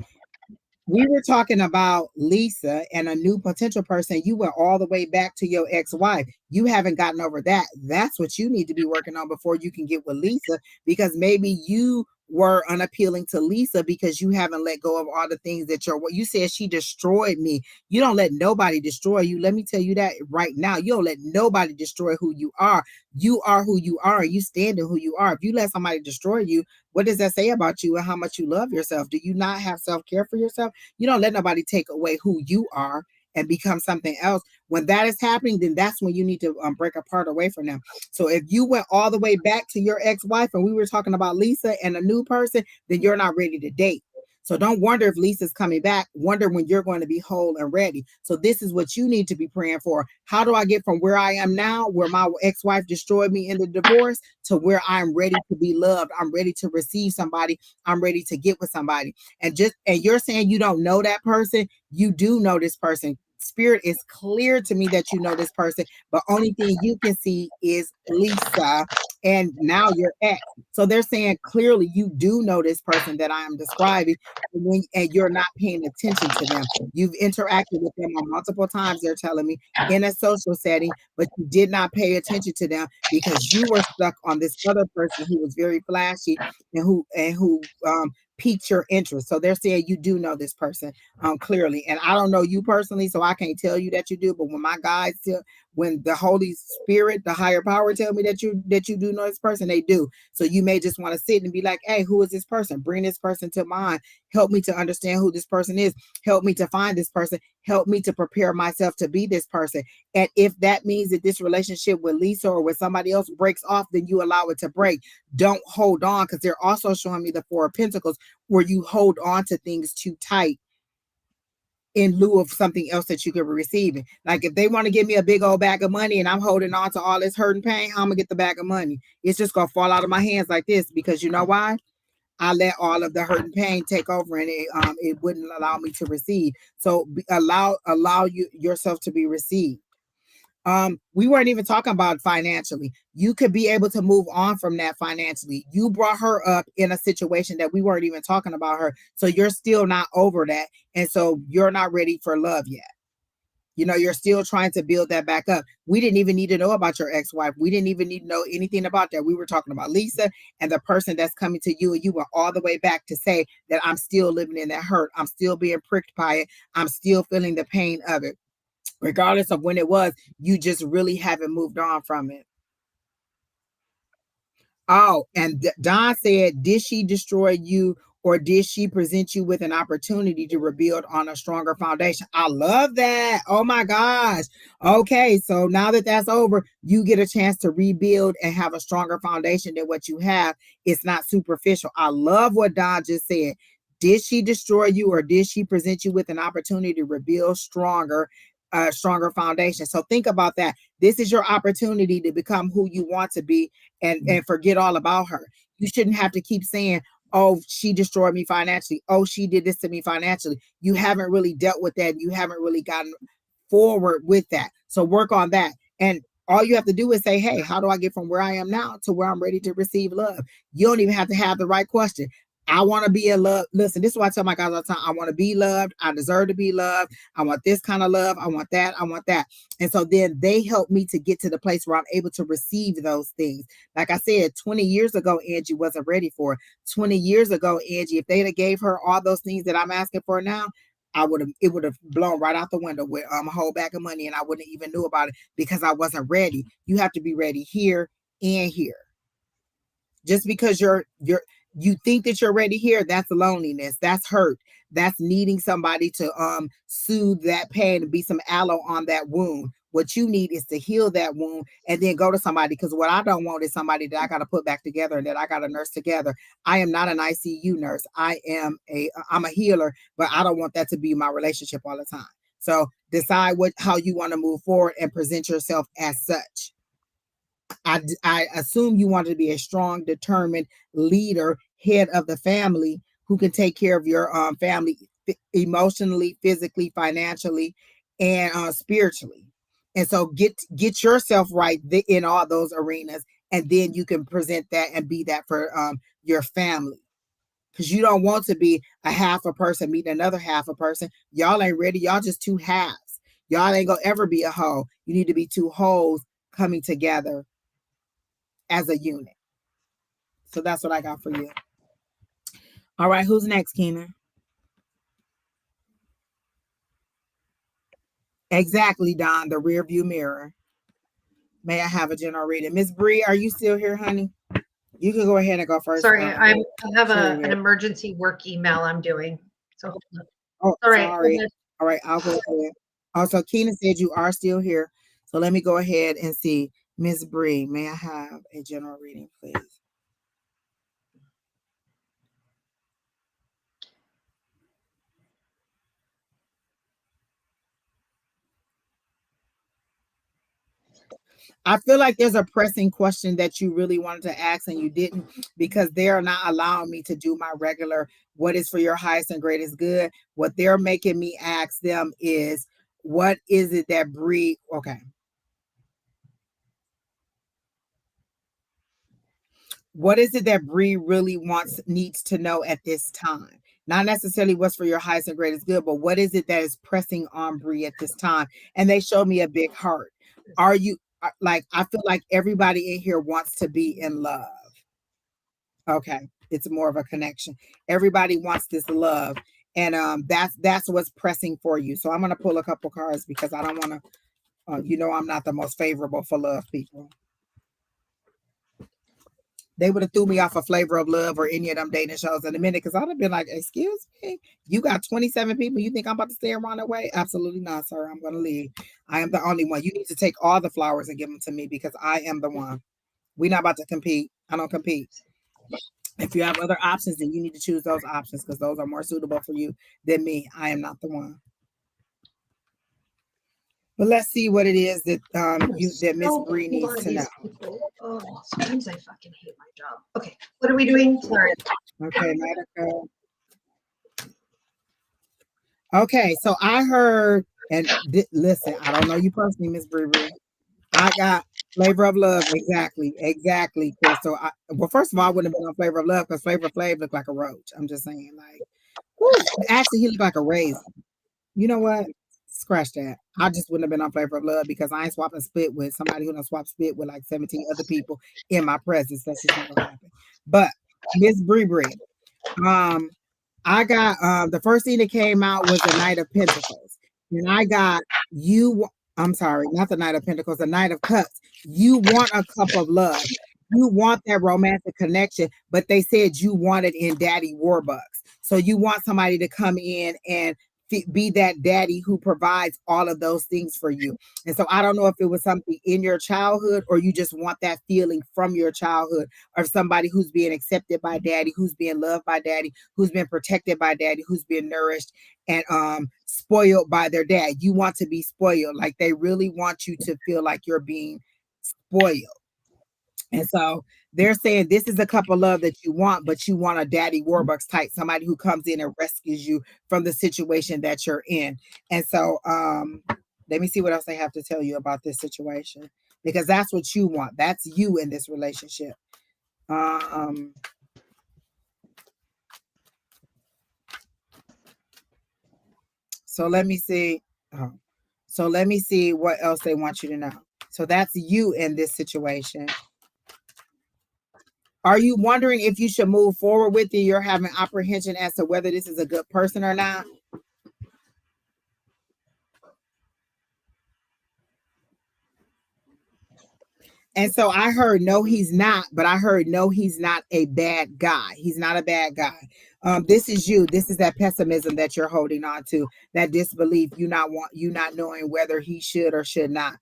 We were talking about Lisa and a new potential person. You went all the way back to your ex-wife. You haven't gotten over that. That's what you need to be working on before you can get with Lisa, because maybe you were unappealing to Lisa because you haven't let go of all the things that what you said she destroyed me. You don't let nobody destroy you. Let me tell you that right now. You don't let nobody destroy who you are. You are who you are. You stand in who you are. If you let somebody destroy you, what does that say about you and how much you love yourself? Do you not have self-care for yourself? You don't let nobody take away who you are and become something else. When that is happening, then that's when you need to break apart away from them. So if you went all the way back to your ex-wife and we were talking about Lisa and a new person, then you're not ready to date. So don't wonder if Lisa's coming back. Wonder when you're going to be whole and ready. So this is what you need to be praying for. How do I get from where I am now, where my ex-wife destroyed me in the divorce, to where I'm ready to be loved? I'm ready to receive somebody. I'm ready to get with somebody. And you're saying you don't know that person. You do know this person. Spirit is clear to me that you know this person, but only thing you can see is Lisa and now your ex. So they're saying clearly you do know this person that I am describing, and you're not paying attention to them. You've interacted with them on multiple times, they're telling me, in a social setting, but you did not pay attention to them because you were stuck on this other person who was very flashy and who piqued your interest. So they're saying you do know this person clearly. And I don't know you personally, so I can't tell you that you do, but when my guys tell, when the Holy Spirit, the higher power, tell me that you do know this person, they do. So you may just want to sit and be like, hey, who is this person? Bring this person to mind. Help me to understand who this person is. Help me to find this person. Help me to prepare myself to be this person. And if that means that this relationship with Lisa or with somebody else breaks off, then you allow it to break. Don't hold on, because they're also showing me the Four of Pentacles, where you hold on to things too tight in lieu of something else that you could be receiving. Like if they want to give me a big old bag of money and I'm holding on to all this hurt and pain, I'm gonna get the bag of money. It's just gonna fall out of my hands like this, because you know why? I let all of the hurt and pain take over, and it wouldn't allow me to receive. So allow yourself to be received. We weren't even talking about financially. You could be able to move on from that financially. You brought her up in a situation that we weren't even talking about her. So you're still not over that. And so you're not ready for love yet. You're still trying to build that back up. We didn't even need to know about your ex-wife. We didn't even need to know anything about that. We were talking about Lisa and the person that's coming to you, and you went all the way back to say that I'm still living in that hurt. I'm still being pricked by it. I'm still feeling the pain of it. Regardless of when it was, you just really haven't moved on from it. Oh, and Don said, did she destroy you, or did she present you with an opportunity to rebuild on a stronger foundation? I love that. Oh my gosh. Okay, so now that that's over, you get a chance to rebuild and have a stronger foundation than what you have. It's not superficial. I love what Don just said. Did she destroy you, or did she present you with an opportunity to rebuild stronger foundation? So think about that. This is your opportunity to become who you want to be and forget all about her. You shouldn't have to keep saying, oh, she destroyed me financially. Oh, she did this to me financially. You haven't really dealt with that. You haven't really gotten forward with that. So work on that. And all you have to do is say, hey, how do I get from where I am now to where I'm ready to receive love? You don't even have to have the right question. I want to be in love. Listen, this is why I tell my guys all the time. I want to be loved. I deserve to be loved. I want this kind of love. I want that. I want that. And so then they help me to get to the place where I'm able to receive those things. Like I said, 20 years ago, Angie wasn't ready for it. 20 years ago, Angie, if they'd have gave her all those things that I'm asking for now, it would have blown right out the window with a whole bag of money, and I wouldn't even knew about it because I wasn't ready. You have to be ready here and here. Just because you think that you're ready here, that's loneliness, that's hurt, that's needing somebody to soothe that pain and be some aloe on that wound. What you need is to heal that wound and then go to somebody, because what I don't want is somebody that I got to put back together and that I got to nurse together. I am not an ICU nurse. I'm a healer, but I don't want that to be my relationship all the time. So decide how you want to move forward and present yourself as such. I assume you want to be a strong, determined leader, head of the family who can take care of your family emotionally, physically, financially, and spiritually. And so get yourself right in all those arenas, and then you can present that and be that for your family. Because you don't want to be a half a person meeting another half a person. Y'all ain't ready. Y'all just two halves. Y'all ain't gonna ever be a whole. You need to be two wholes coming together as a unit. So that's what I got for you. All right, who's next, Keena? Exactly, Don, the rear view mirror. May I have a general reading? Miss Bree, are you still here, honey? You can go ahead and go first. Sorry, I have an emergency work email I'm doing. So all right. All right, I'll go ahead. Also, Keena said you are still here. So let me go ahead and see. Miss Bree, may I have a general reading, please? I feel like there's a pressing question that you really wanted to ask and you didn't, because they're not allowing me to do my regular, what is for your highest and greatest good. What they're making me ask them is, what is it that Bree, okay. What is it that Bree really needs to know at this time? Not necessarily what's for your highest and greatest good, but what is it that is pressing on Bree at this time? And they showed me a big heart. Are you, like, I feel like everybody in here wants to be in love. Okay, it's more of a connection. Everybody wants this love, and that's what's pressing for you. So I'm gonna pull a couple cards because I don't want to. I'm not the most favorable for love people. They would have threw me off a Flavor of Love or any of them dating shows in a minute, because I'd have been like, excuse me, you got 27 people. You think I'm about to stay around that way? Absolutely not, sir. I'm going to leave. I am the only one. You need to take all the flowers and give them to me, because I am the one. We're not about to compete. I don't compete. If you have other options, then you need to choose those options, because those are more suitable for you than me. I am not the one. But let's see what it is that Miss Bree needs to know. Oh, sometimes I fucking hate my job. Okay, what are we doing? Sorry. Okay, okay, so I heard, and listen, I don't know you personally, Miss Bree. I got Flavor of Love. Exactly, Crystal. Well, first of all, I wouldn't have been on Flavor of Love because Flavor Flav looked like a roach. I'm just saying, like, whew, actually, he looked like a raisin. You know what? Scratch that. I just wouldn't have been on Flavor of Love because I ain't swapping spit with somebody who done swap spit with like 17 other people in my presence. That's just not gonna happen. But Miss Bree, I got the first thing that came out was the Knight of Pentacles. And I got you. I'm sorry, not the Knight of Pentacles, the Knight of Cups. You want a cup of love. You want that romantic connection, but they said you want it in Daddy Warbucks. So you want somebody to come in and be that daddy who provides all of those things for you. And so I don't know if it was something in your childhood or you just want that feeling from your childhood of somebody who's being accepted by daddy, who's being loved by daddy, who's been protected by daddy, who's been nourished and spoiled by their dad. You want to be spoiled. Like they really want you to feel like you're being spoiled. And so they're saying this is a cup of love that you want, but you want a daddy Warbucks type, somebody who comes in and rescues you from the situation that you're in. And so let me see what else they have to tell you about this situation, because that's what you want. That's you in this relationship. So let me see. So let me see what else they want you to know. So that's you in this situation. Are you wondering if you should move forward with it? You're having apprehension as to whether this is a good person or not. And so I heard, no, he's not, but I heard, no, he's not a bad guy. He's not a bad guy. This is you. This is that pessimism that you're holding on to, that disbelief, you not knowing whether he should or should not.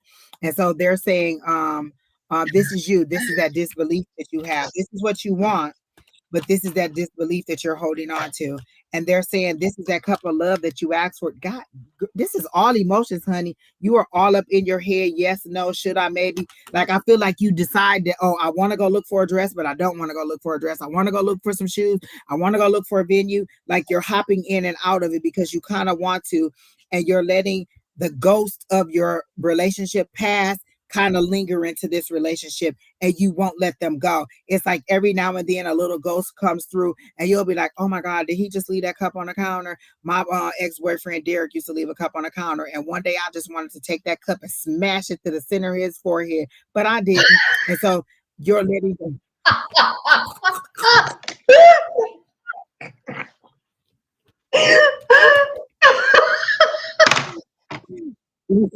And so they're saying, this is you. This is that disbelief that you have. This is what you want, but this is that disbelief that you're holding on to. And they're saying this is that cup of love that you asked for. God, this is all emotions, honey. You are all up in your head. Yes, no, should I, maybe. Like, I feel like you decide that, oh, I want to go look for a dress, but I don't want to go look for a dress. I want to go look for some shoes. I want to go look for a venue. Like, you're hopping in and out of it because you kind of want to, and you're letting the ghost of your relationship past kind of linger into this relationship, and you won't let them go. It's like every now and then a little ghost comes through and you'll be like, oh my God, did he just leave that cup on the counter? My ex-boyfriend Derek used to leave a cup on the counter, and one day I just wanted to take that cup and smash it to the center of his forehead, but I didn't. And so you're letting them.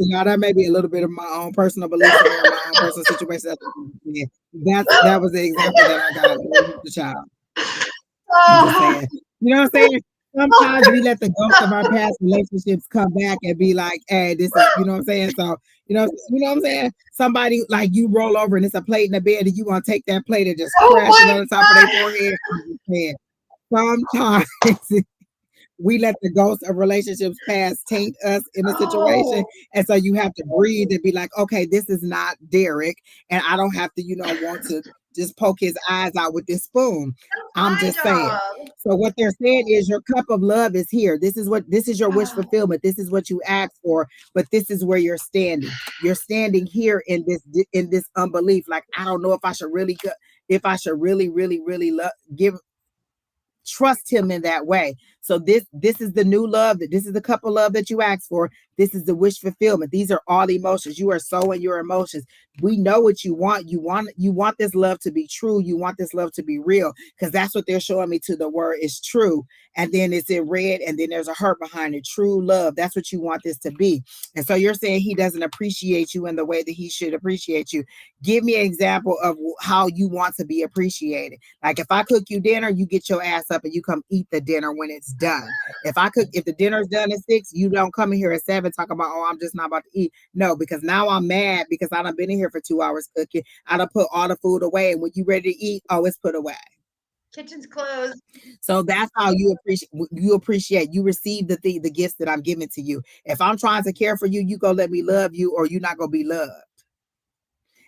Now that may be a little bit of my own personal belief or my own personal situation. That was the example that I got with the child. I'm just saying. You know what I'm saying? Sometimes we let the ghost of our past relationships come back and be like, hey, this is, you know what I'm saying? So, you know what I'm saying? Somebody, like, you roll over and it's a plate in the bed and you want to take that plate and just crash it on the top of their forehead. Sometimes we let the ghost of relationships past taint us in a situation. And so you have to breathe and be like, okay, this is not Derek. And I don't have to, want to just poke his eyes out with this spoon. I'm just saying. So what they're saying is your cup of love is here. This is your wish fulfillment. This is what you asked for, but this is where you're standing. You're standing here in this unbelief. Like, I don't know if I should really trust him in that way. So this is the new love, this is the cup of love that you asked for. This is the wish fulfillment. These are all emotions. You are sowing your emotions. We know what you want. You want this love to be true. You want this love to be real, because that's what they're showing me to the word is true. And then it's in red, and then there's a heart behind it. True love. That's what you want this to be. And so you're saying he doesn't appreciate you in the way that he should appreciate you. Give me an example of how you want to be appreciated. Like, if I cook you dinner, you get your ass up and you come eat the dinner when it's done. If the dinner's done at 6, you don't come in here at 7 talking about, oh, I'm just not about to eat. No, because now I'm mad because I done been in here for 2 hours cooking. I done put all the food away, and when you ready to eat, oh, it's put away. Kitchen's closed. So that's how you appreciate. You receive the gifts that I'm giving to you. If I'm trying to care for you, you go let me love you, or you're not gonna be loved.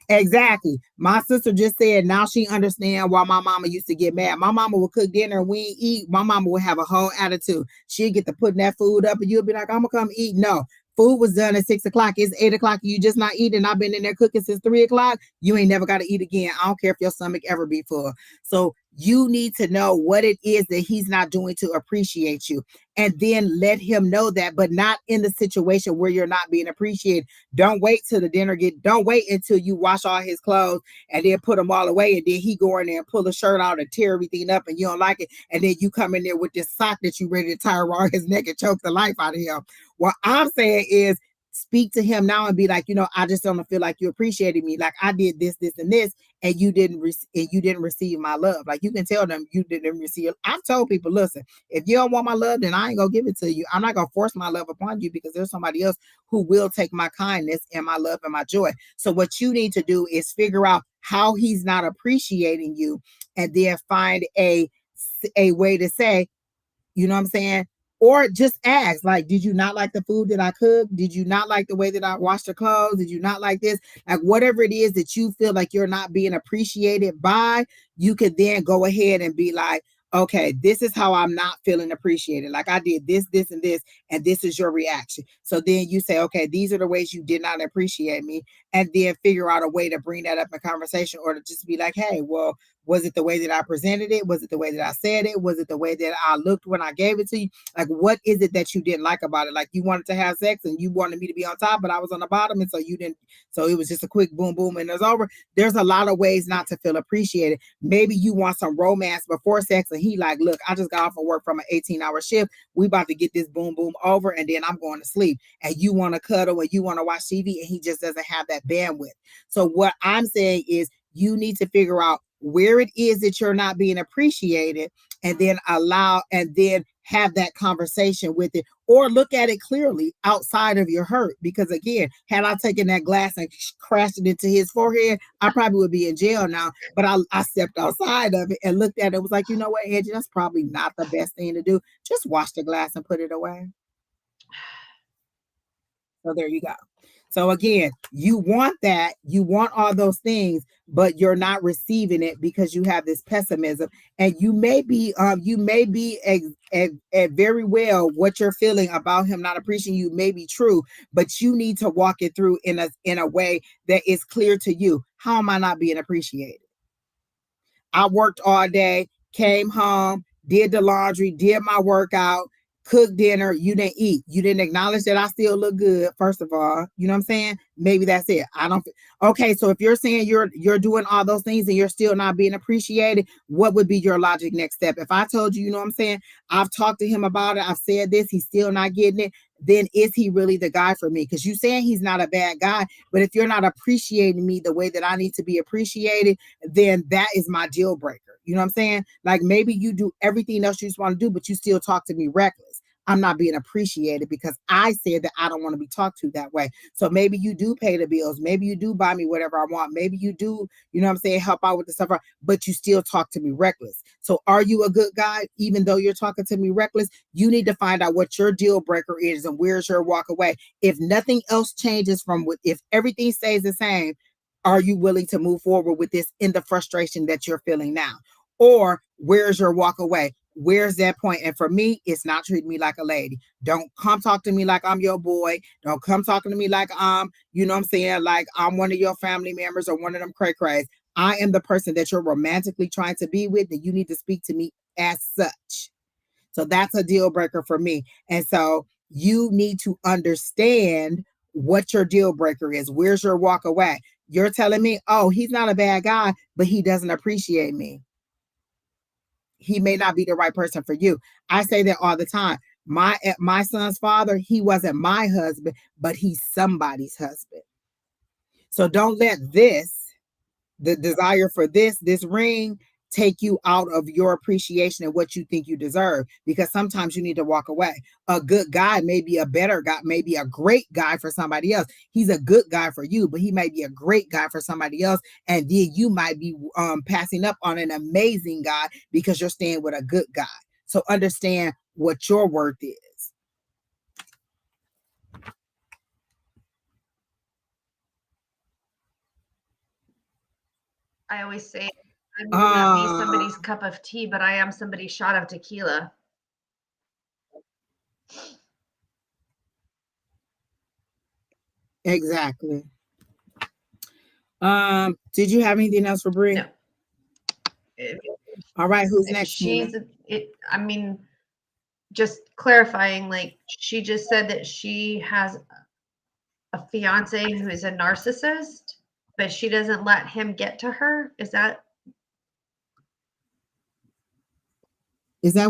Exactly. My sister just said now she understands why my mama used to get mad. My mama would cook dinner and we ain't eat. My mama would have a whole attitude. She'd get to putting that food up and you'll be like, I'm gonna come eat. No, food was done at 6 o'clock. It's 8 o'clock. You just not eating. I've been in there cooking since 3 o'clock. You ain't never got to eat again. I don't care if your stomach ever be full. So you need to know what it is that he's not doing to appreciate you, and then let him know that, but not in the situation where you're not being appreciated. Don't wait till the dinner don't wait until you wash all his clothes and then put them all away, and then he go in there and pull the shirt out and tear everything up and you don't like it, and then you come in there with this sock that you ready to tie around his neck and choke the life out of him. What I'm saying is, speak to him now and be like, I just don't feel like you appreciated me. Like I did this, this, and this, and you didn't receive my love. Like you can tell them you didn't receive. I've told people, listen, if you don't want my love, then I ain't gonna give it to you. I'm not gonna force my love upon you because there's somebody else who will take my kindness and my love and my joy. So what you need to do is figure out how he's not appreciating you, and then find a way to say, you know what I'm saying? Or just ask, like, did you not like the food that I cooked? Did you not like the way that I washed your clothes? Did you not like this? Like, whatever it is that you feel like you're not being appreciated by, you could then go ahead and be like, okay, this is how I'm not feeling appreciated. Like I did this, this, and this is your reaction. So then you say, okay, these are the ways you did not appreciate me. And then figure out a way to bring that up in conversation, or to just be like, hey, well, was it the way that I presented it? Was it the way that I said it? Was it the way that I looked when I gave it to you? Like, what is it that you didn't like about it? Like, you wanted to have sex and you wanted me to be on top, but I was on the bottom. And so you didn't, so it was just a quick boom, boom, and it's over. There's a lot of ways not to feel appreciated. Maybe you want some romance before sex, and he like, look, I just got off of work from an 18-hour shift. We about to get this boom, boom over, and then I'm going to sleep. And you want to cuddle and you want to watch TV, and he just doesn't have that bandwidth. So what I'm saying is, you need to figure out where it is that you're not being appreciated, and then have that conversation with it, or look at it clearly outside of your hurt. Because again, had I taken that glass and crashed it into his forehead, I probably would be in jail now. But I stepped outside of it and looked at it, was like, you know what, Angie, that's probably not the best thing to do. Just wash the glass and put it away. So there you go. So again, you want that, you want all those things, but you're not receiving it because you have this pessimism, and you may be very well what you're feeling about him not appreciating you may be true, but you need to walk it through in a way that is clear to you. How am I not being appreciated? I worked all day, came home, did the laundry, did my workout, cooked dinner. You didn't eat. You didn't acknowledge that I still look good. First of all, you know what I'm saying? Maybe that's it. I don't. Okay, so if you're saying you're doing all those things and you're still not being appreciated, what would be your logic next step? If I told you, you know what I'm saying, I've talked to him about it, I've said this, he's still not getting it, then is he really the guy for me? Because you saying he's not a bad guy, but if you're not appreciating me the way that I need to be appreciated, then that is my deal breaker. You know what I'm saying? Like, maybe you do everything else you just want to do, but you still talk to me reckless. I'm not being appreciated because I said that I don't want to be talked to that way. So maybe you do pay the bills. Maybe you do buy me whatever I want. Maybe you do, you know what I'm saying, help out with the stuff, but you still talk to me reckless. So are you a good guy even though you're talking to me reckless? You need to find out what your deal breaker is and where's your walk away. If nothing else changes if everything stays the same, are you willing to move forward with this in the frustration that you're feeling now? Or where's your walk away? Where's that point? And for me, it's not treating me like a lady. Don't come talk to me like I'm your boy. Don't come talking to me like you know what I'm saying, like I'm one of your family members or one of them cray-crays. I am the person that you're romantically trying to be with, and you need to speak to me as such. So that's a deal breaker for me. And so you need to understand what your deal breaker is. Where's your walk away? You're telling me, oh, he's not a bad guy, but he doesn't appreciate me. He may not be the right person for you. I say that all the time. My son's father, he wasn't my husband, but he's somebody's husband. So don't let the desire for this ring, take you out of your appreciation and what you think you deserve, because sometimes you need to walk away. A good guy may be a better guy, maybe a great guy for somebody else. He's a good guy for you, but he may be a great guy for somebody else, and then you might be passing up on an amazing guy because you're staying with a good guy. So understand what your worth is. I always say I may not be somebody's cup of tea, but I am somebody's shot of tequila. Exactly. Did you have anything else for Brie? No. All right, who's next? She's I mean, just clarifying, like she just said that she has a fiance who is a narcissist, but she doesn't let him get to her. Is that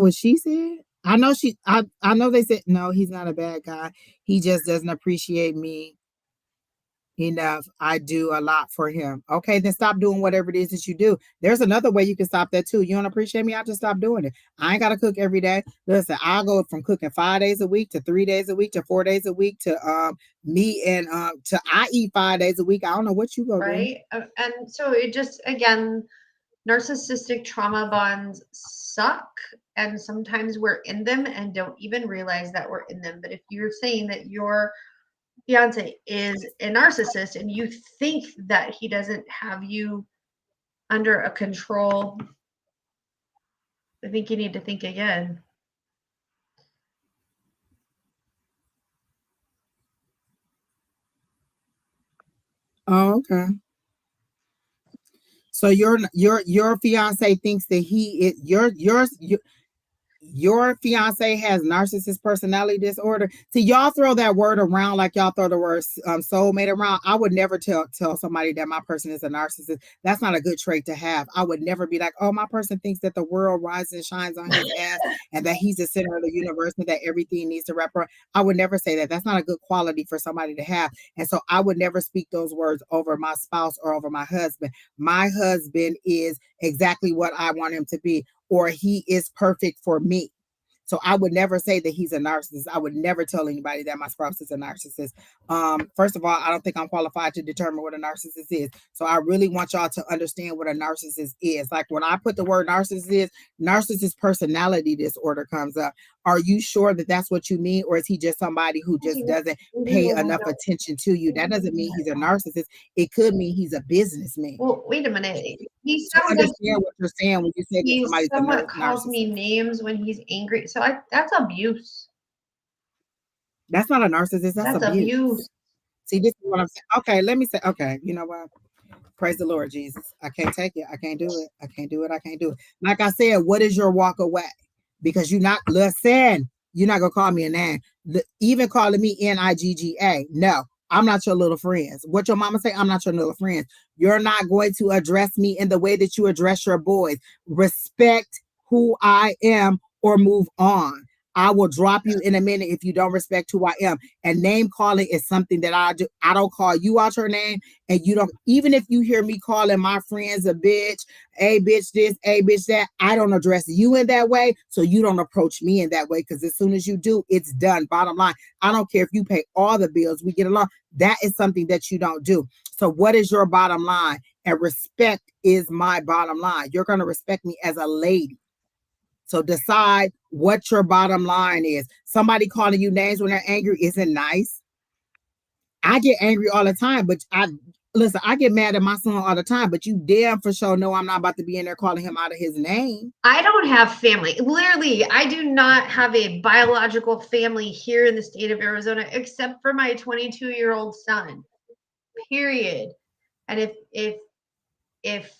what she said? I know I know they said no, he's not a bad guy. He just doesn't appreciate me enough. I do a lot for him. Okay, then stop doing whatever it is that you do. There's another way you can stop that too. You don't appreciate me, I just stop doing it. I ain't gotta cook every day. Listen, I'll go from cooking 5 days a week to 3 days a week to 4 days a week to me and to I eat 5 days a week. I don't know what you gonna do. Right. And so it just, again, narcissistic trauma bonds suck. And sometimes we're in them and don't even realize that we're in them. But if you're saying that your fiance is a narcissist and you think that he doesn't have you under a control, I think you need to think again. Oh, okay. So your fiance thinks that he is your fiance has narcissist personality disorder. See, y'all throw that word around like y'all throw the word soulmate around. I would never tell somebody that my person is a narcissist. That's not a good trait to have. I would never be like, oh, my person thinks that the world rises and shines on his ass and that he's the center of the universe and that everything needs to wrap around. I would never say that. That's not a good quality for somebody to have. And so I would never speak those words over my spouse or over my husband. My husband is exactly what I want him to be, or he is perfect for me. So I would never say that he's a narcissist. I would never tell anybody that my spouse is a narcissist. First of all, I don't think I'm qualified to determine what a narcissist is. So I really want y'all to understand what a narcissist is. Like when I put the word narcissist personality disorder comes up. Are you sure that that's what you mean? Or is he just somebody who just doesn't pay enough attention to you? That doesn't mean he's a narcissist. It could mean he's a businessman. Well, wait a minute. He So sounds like understand what you're saying when you say that he somebody's a somewhat calls me narcissist. names when he's angry. So that's abuse. That's not a narcissist. That's That's abuse. abuse. See, this is what I'm saying. Okay, let me say, okay, you know what? Praise the Lord, Jesus. I can't take it. I can't do it. I can't do it. I can't do it. Like I said, what is your walk away? Because you're not, listen, you're not going to call me a name. Even calling me Nigga. No, I'm not your little friends. What your mama say? I'm not your little friends. You're not going to address me in the way that you address your boys. Respect who I am or move on. I will drop you in a minute if you don't respect who I am. And name calling is something that I do. I don't call you out your name, and you don't. Even if you hear me calling my friends a bitch, a bitch this, a bitch that, I don't address you in that way, so you don't approach me in that way. Because as soon as you do, it's done. Bottom line, I don't care if you pay all the bills. We get along. That is something that you don't do. So what is your bottom line? And respect is my bottom line. You're going to respect me as a lady. So decide what your bottom line is. Somebody calling you names when they're angry isn't nice. I get angry all the time, but I get mad at my son all the time, but you damn for sure know I'm not about to be in there calling him out of his name. I don't have family. Literally, I do not have a biological family here in the state of Arizona, except for my 22-year-old son. Period. And if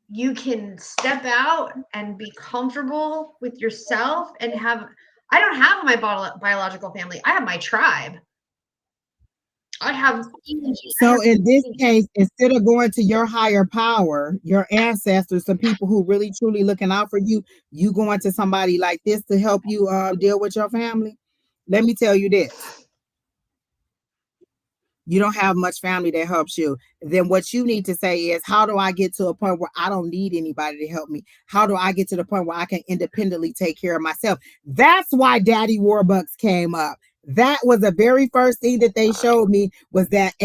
you can step out and be comfortable with yourself and I don't have my biological family. I have my tribe. I have. So in this case, instead of going to your higher power, your ancestors, some people who really truly looking out for you, you going to somebody like this to help you deal with your family. Let me tell you this. You don't have much family that helps you. Then what you need to say is, how do I get to a point where I don't need anybody to help me? How do I get to the point where I can independently take care of myself? That's why Daddy Warbucks came up. That was the very first thing that they showed me was that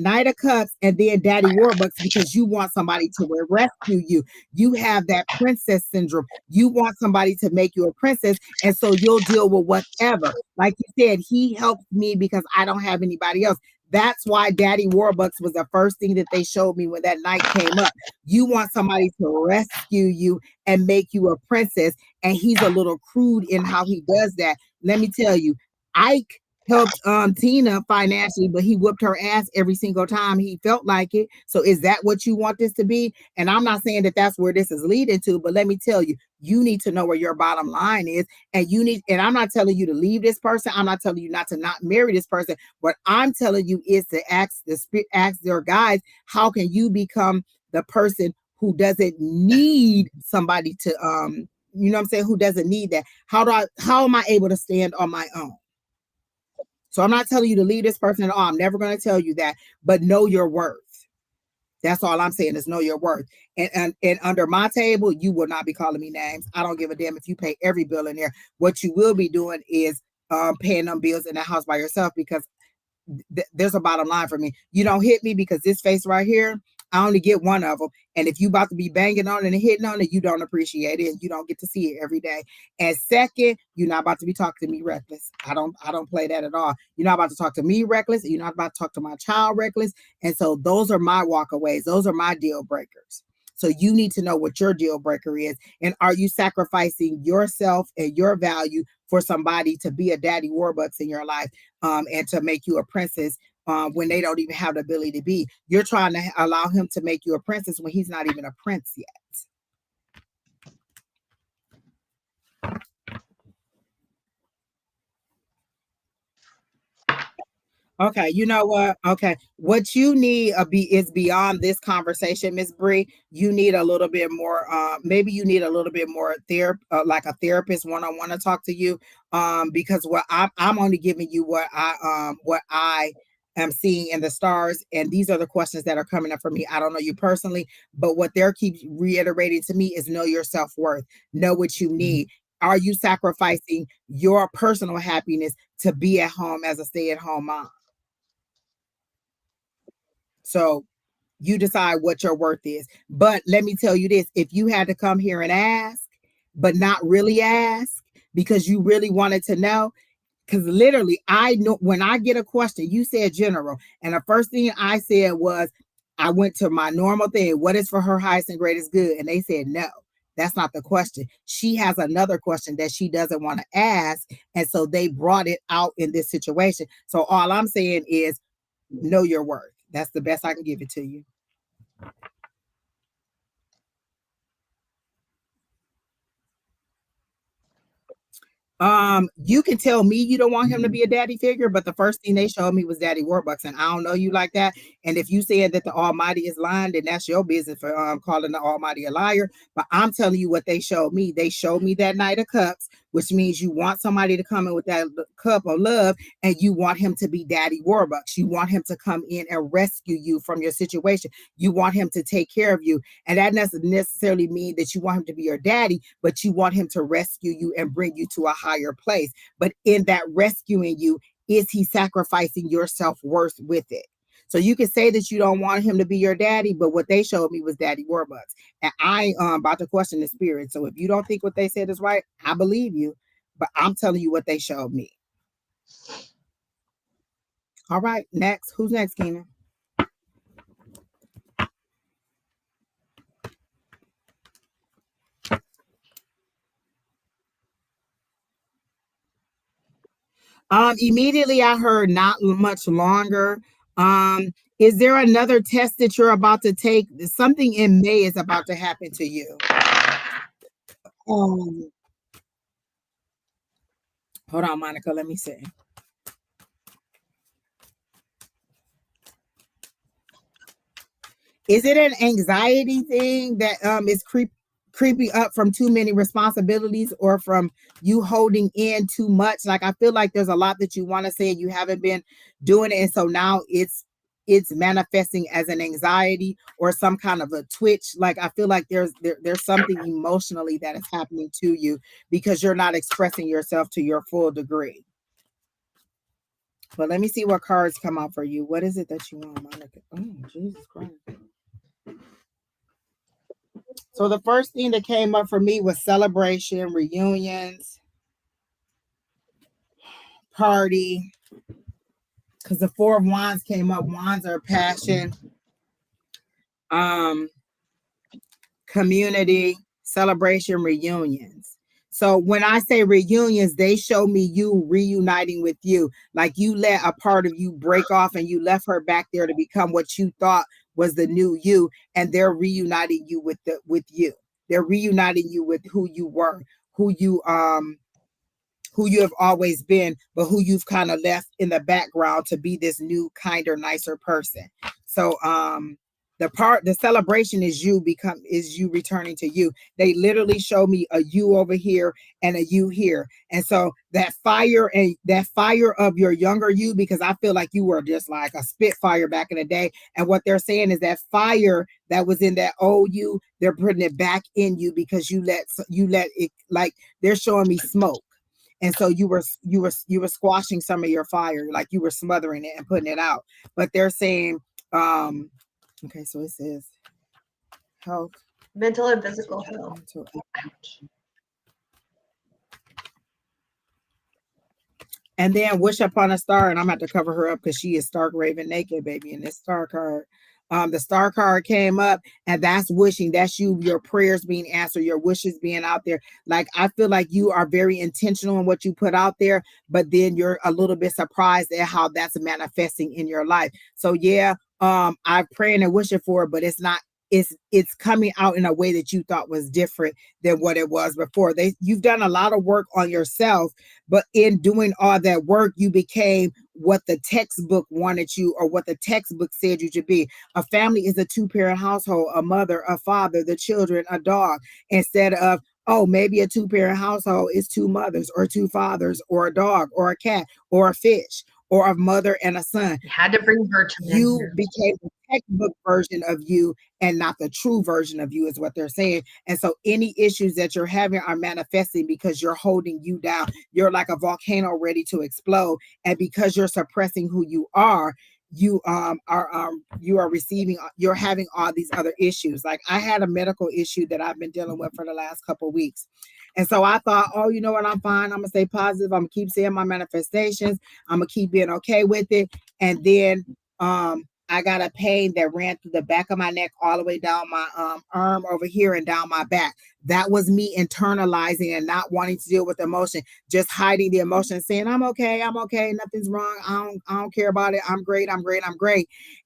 Knight of Cups and then Daddy Warbucks, because you want somebody to rescue you. You have that princess syndrome. You want somebody to make you a princess, and so you'll deal with whatever. Like you said, he helped me because I don't have anybody else. That's why Daddy Warbucks was the first thing that they showed me when that night came up. You want somebody to rescue you and make you a princess, and he's a little crude in how he does that. Let me tell you, Ike helped Tina financially, but he whooped her ass every single time he felt like it. So is that what you want this to be? And I'm not saying that that's where this is leading to, but let me tell you, you need to know where your bottom line is, and I'm not telling you to leave this person. I'm not telling you not to not marry this person. What I'm telling you is to ask their guides, how can you become the person who doesn't need somebody to you know what I'm saying, who doesn't need that. How am I able to stand on my own? So I'm not telling you to leave this person at all. I'm never going to tell you that, but know your worth. That's all I'm saying is know your worth. And under my table, you will not be calling me names. I don't give a damn if you pay every bill in there. What you will be doing is paying them bills in the house by yourself, because there's a bottom line for me. You don't hit me because this face right here, I only get one of them. And if you about to be banging on it and hitting on it, you don't appreciate it and you don't get to see it every day. And second, you're not about to be talking to me reckless. I don't play that at all. You're not about to talk to me reckless. You're not about to talk to my child reckless. And so those are my walkaways. Those are my deal breakers. So you need to know what your deal breaker is. And are you sacrificing yourself and your value for somebody to be a daddy Warbucks in your life, and to make you a princess when they don't even have the ability to be? You're trying to allow him to make you a princess when he's not even a prince yet. Okay, you know what? Okay, what you need is beyond this conversation, Miss Bree. You need a little bit more. Maybe you need a little bit more like a therapist one-on-one to talk to you. Because what I'm only giving you what I am seeing in the stars, and these are the questions that are coming up for me. I don't know you personally, but what they're keep reiterating to me is know your self-worth, know what you need. Are you sacrificing your personal happiness to be at home as a stay-at-home mom? So you decide what your worth is. But let me tell you this, if you had to come here and ask, but not really ask because you really wanted to know, because literally I know when I get a question, you said general, and the first thing I said was, I went to my normal thing, what is for her highest and greatest good? And they said, no, that's not the question. She has another question that she doesn't want to ask. And so they brought it out in this situation. So all I'm saying is know your worth. That's the best I can give it to you. You can tell me you don't want him to be a daddy figure, but the first thing they showed me was Daddy Warbucks, and I don't know you like that. And if you said that the Almighty is lying, then that's your business for calling the Almighty a liar. But I'm telling you what they showed me. They showed me that Knight of Cups, which means you want somebody to come in with that cup of love, and you want him to be Daddy Warbucks. You want him to come in and rescue you from your situation. You want him to take care of you, and that doesn't necessarily mean that you want him to be your daddy, but you want him to rescue you and bring you to a higher place. But in that rescuing you, is he sacrificing your self-worth with it? So you can say that you don't want him to be your daddy, but what they showed me was Daddy Warbucks. And I about to question the spirit. So if you don't think what they said is right, I believe you, but I'm telling you what they showed me. All right, next. Who's next, Keena? Immediately I heard not much longer. Is there another test that you're about to take? Something in May is about to happen to you. Hold on, Monica, let me see. Is it an anxiety thing that is creeping up from too many responsibilities, or from you holding in too much? Like, I feel like there's a lot that you want to say and you haven't been doing it, and so now it's manifesting as an anxiety or some kind of a twitch. Like, I feel like there's something emotionally that is happening to you because you're not expressing yourself to your full degree. But let me see what cards come out for you. What is it that you want, Monica? Oh, Jesus Christ. So the first thing that came up for me was celebration, reunions, party, because the Four of Wands came up. Wands are passion, community, celebration, reunions. So when I say reunions, they show me you reuniting with you. Like, you let a part of you break off and you left her back there to become what you thought was the new you, and they're reuniting you with you. They're reuniting you with who you were, who you have always been, but who you've kind of left in the background to be this new, kinder, nicer person. So the celebration is you returning to you. They literally show me a you over here and a you here. And so that fire of your younger you, because I feel like you were just like a spitfire back in the day. And what they're saying is that fire that was in that old you, they're putting it back in you because you let it, like they're showing me smoke. And so you were squashing some of your fire, like you were smothering it and putting it out. But they're saying, okay, so it says health, mental and physical health. Ouch. And then wish upon a star, and I'm going to cover her up because she is stark raven naked, baby, in this star card. The star card came up, and that's wishing. That's you, your prayers being answered, your wishes being out there. Like, I feel like you are very intentional in what you put out there, but then you're a little bit surprised at how that's manifesting in your life. So yeah, I'm praying and wishing for it, but it's not. It's coming out in a way that you thought was different than what it was before. You've done a lot of work on yourself, but in doing all that work, you became what the textbook wanted you, or what the textbook said you should be. A family is a two-parent household, a mother, a father, the children, a dog, instead of, oh, maybe a two-parent household is two mothers or two fathers or a dog or a cat or a fish or a mother and a son. You had to bring her to you became the textbook version of you and not the true version of you, is what they're saying. And so any issues that you're having are manifesting because you're holding you down. You're like a volcano ready to explode. And because you're suppressing who you are, you are receiving, you're having all these other issues. Like I had a medical issue that I've been dealing with for the last couple of weeks. And so I thought, oh, you know what? I'm fine. I'm going to stay positive. I'm going to keep seeing my manifestations. I'm going to keep being okay with it. And then I got a pain that ran through the back of my neck all the way down my arm over here and down my back. That was me internalizing and not wanting to deal with emotion, just hiding the emotion, saying, I'm okay, nothing's wrong. I don't care about it. I'm great.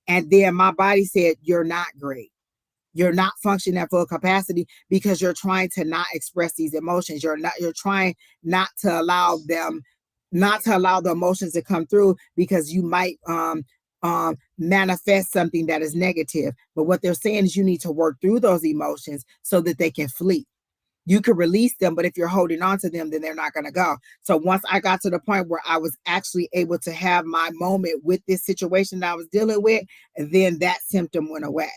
And then my body said, you're not great. You're not functioning at full capacity because you're trying to not express these emotions. You're trying not to allow the emotions to come through because you might manifest something that is negative. But what they're saying is you need to work through those emotions so that they can flee. You could release them, but if you're holding on to them, then they're not going to go. So once I got to the point where I was actually able to have my moment with this situation that I was dealing with, then that symptom went away.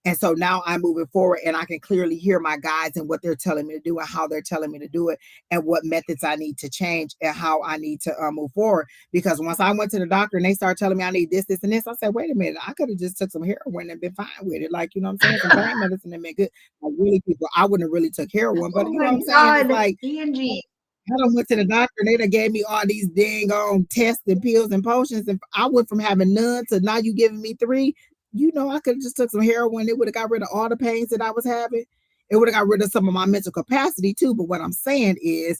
And so now I'm moving forward and I can clearly hear my guides and what they're telling me to do and how they're telling me to do it and what methods I need to change and how I need to move forward. Because once I went to the doctor and they started telling me I need this, this, and this, I said, wait a minute, I could have just took some heroin and been fine with it. Like, you know what I'm saying? Some pain medicine and been good. Like, really, people, I wouldn't have really took heroin, but you know what I'm saying? It's like, Angie. I done went to the doctor and they done gave me all these dang tests and pills and potions. And I went from having none to now you giving me 3. You know, I could have just took some heroin. It would have got rid of all the pains that I was having. It would have got rid of some of my mental capacity too. But what I'm saying is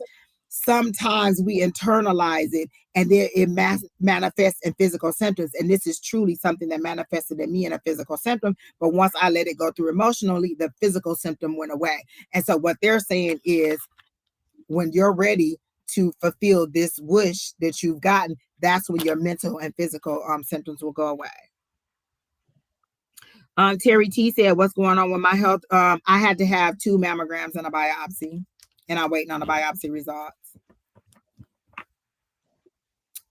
sometimes we internalize it and then it manifests in physical symptoms. And this is truly something that manifested in me in a physical symptom. But once I let it go through emotionally, the physical symptom went away. And so what they're saying is when you're ready to fulfill this wish that you've gotten, that's when your mental and physical symptoms will go away. Terry T said, what's going on with my health? I had to have 2 mammograms and a biopsy, and I'm waiting on the biopsy results.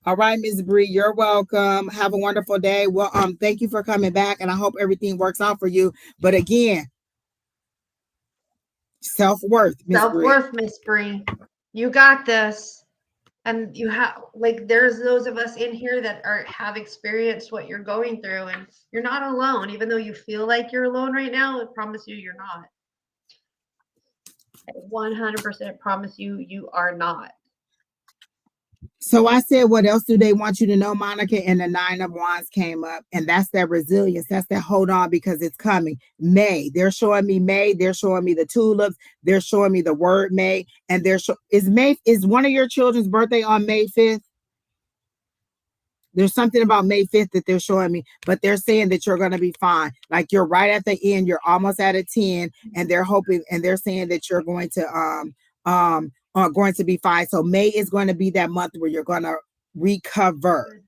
All right, Ms. Bree, you're welcome. Have a wonderful day. Well, thank you for coming back, and I hope everything works out for you. But again, self-worth, Ms. Self-worth, Miss Bree. You got this. And you have, like, there's those of us in here that have experienced what you're going through, and you're not alone. Even though you feel like you're alone right now, I promise you, you're not. I 100% promise you, you are not. So I said, what else do they want you to know, Monica? And the 9 of Wands came up, and that's that resilience. That's that hold on because it's coming. May, they're showing me May. They're showing me the tulips. They're showing me the word May. And is one of your children's birthday on May 5th? There's something about May 5th that they're showing me, but they're saying that you're going to be fine. Like you're right at the end. You're almost at a 10, and they're hoping, and they're saying that you're going to are going to be fine. So May is going to be that month where you're going to recover.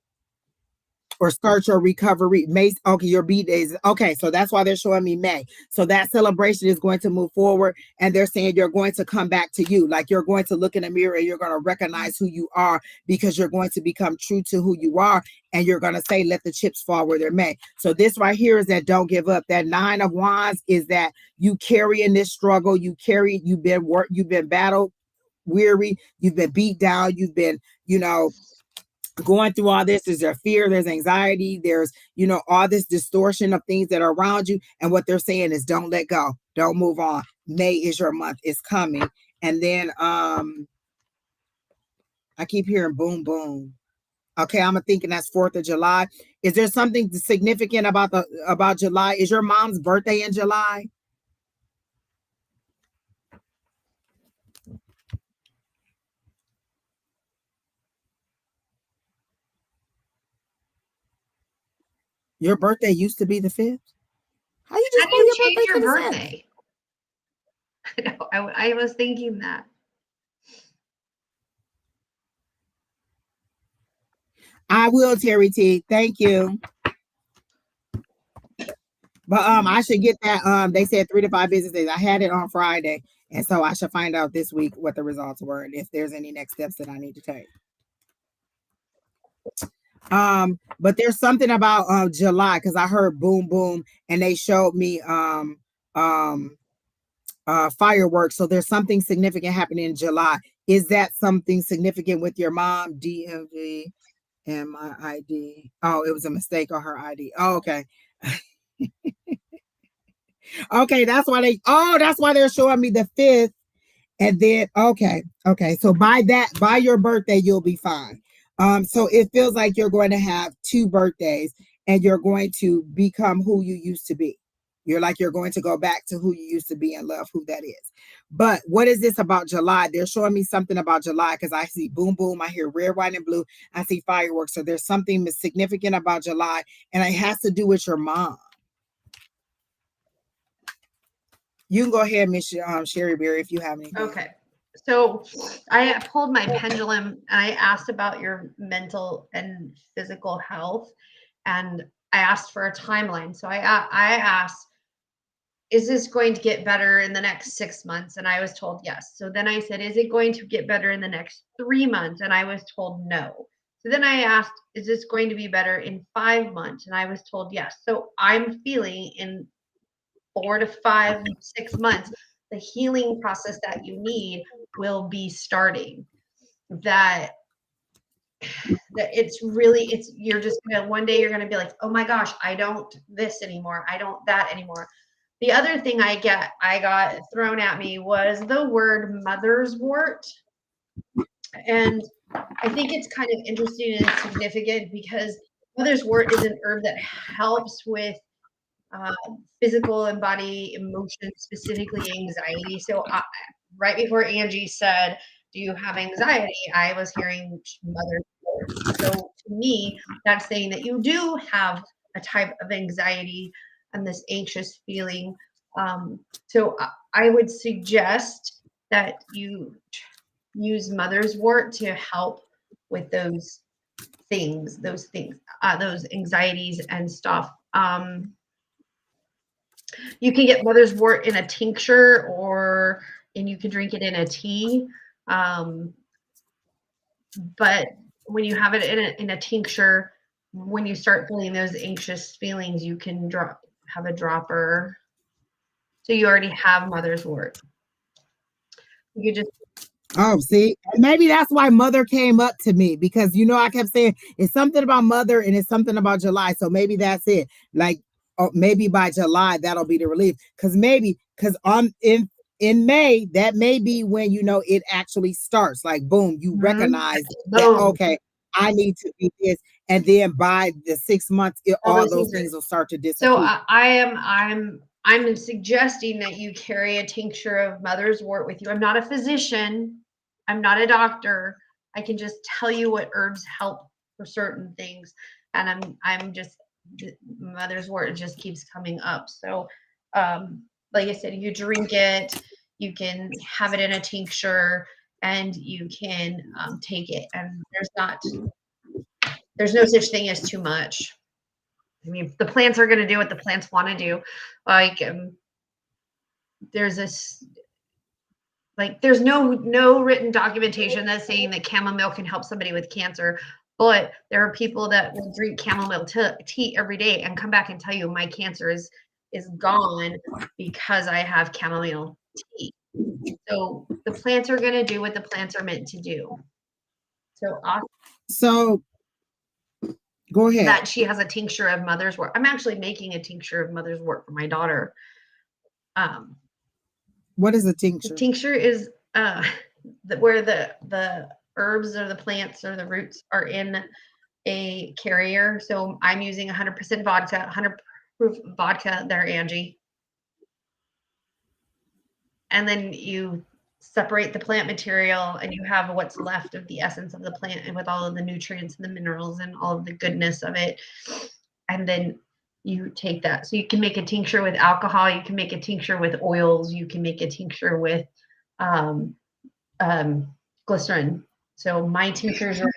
or start your recovery. May, okay, your B days. Okay, so that's why they're showing me May. So that celebration is going to move forward, and they're saying you're going to come back to you. Like you're going to look in the mirror and you're going to recognize who you are, because you're going to become true to who you are, and you're going to say, let the chips fall where they may. So this right here is that don't give up. That 9 of Wands is that you carry in this struggle. You've been battle weary, you've been beat down, you've been, going through all this. Is there fear, there's anxiety, there's all this distortion of things that are around you, and what they're saying is don't let go, don't move on. May is your month, it's coming. And then I keep hearing boom boom. Okay, I'm thinking that's 4th of July. Is there something significant about July? Is your mom's birthday in July? Your birthday used to be the 5th. How you just How do you move change your your birthday? I was thinking that. I will, Terry T. Thank you. But I should get that. They said 3 to 5 business days. I had it on Friday, and so I should find out this week what the results were and if there's any next steps that I need to take. But there's something about July, because I heard boom boom and they showed me fireworks. So there's something significant happening in July. Is that something significant with your mom? DMV MIID. Oh, it was a mistake on her ID. Oh, okay. Okay, that's why they're showing me the 5th. And then okay. So by your birthday, you'll be fine. So it feels like you're going to have 2 birthdays and you're going to become who you used to be. You're going to go back to who you used to be and love who that is. But what is this about July? They're showing me something about July, because I see boom boom, I hear red, white, and blue, I see fireworks. So there's something significant about July, and it has to do with your mom. You can go ahead, Miss Sheri Beery, if you have anything. Okay. So I pulled my pendulum and I asked about your mental and physical health, and I asked for a timeline. So I asked, is this going to get better in the next 6 months? And I was told yes. So then I said, is it going to get better in the next 3 months? And I was told no. So then I asked, is this going to be better in 5 months? And I was told yes. So I'm feeling in 4 to 5, 6 months, the healing process that you need will be starting. That you're just gonna, one day you're gonna be like, oh my gosh, I don't this anymore, I don't that anymore. The other thing I got thrown at me was the word mother's wort. And I think it's kind of interesting and significant because mother's wort is an herb that helps with physical and body emotions, specifically anxiety. So right before Angie said, do you have anxiety? I was hearing mother's wort. So to me, that's saying that you do have a type of anxiety and this anxious feeling. So I would suggest that you use mother's wort to help with those those anxieties and stuff. You can get mother's wort in a tincture, and you can drink it in a tea. But when you have it in a tincture, when you start feeling those anxious feelings, you can have a dropper. So you already have mother's wort. You just see, maybe that's why mother came up to me, because I kept saying it's something about mother and it's something about July. So maybe that's it. Like, maybe by July that'll be the relief. Because in May, that may be when it actually starts. Like boom, you recognize that, okay, I need to do this, and then by the 6 months, all those things will start to disappear. So I'm suggesting that you carry a tincture of mother's wort with you. I'm not a physician. I'm not a doctor. I can just tell you what herbs help for certain things. And I'm just, mother's wort just keeps coming up. So, like I said, you drink it, you can have it in a tincture, and you can take it. And there's not there's no such thing as too much. I mean, the plants are going to do what the plants want to do. Like, there's this, like, there's no written documentation that's saying that chamomile can help somebody with cancer. But there are people that will drink chamomile tea every day and come back and tell you my cancer is gone because I have chamomile tea. So the plants are going to do what the plants are meant to do. So go ahead. That she has a tincture of mother's-wort. I'm actually making a tincture of mother's-wort for my daughter. What is a tincture? The tincture is where the herbs or the plants or the roots are in a carrier. So I'm using 100% vodka, 100 proof vodka there, Angie. And then you separate the plant material and you have what's left of the essence of the plant and with all of the nutrients and the minerals and all of the goodness of it. And then you take that. So you can make a tincture with alcohol. You can make a tincture with oils. You can make a tincture with glycerin. So my tinctures are.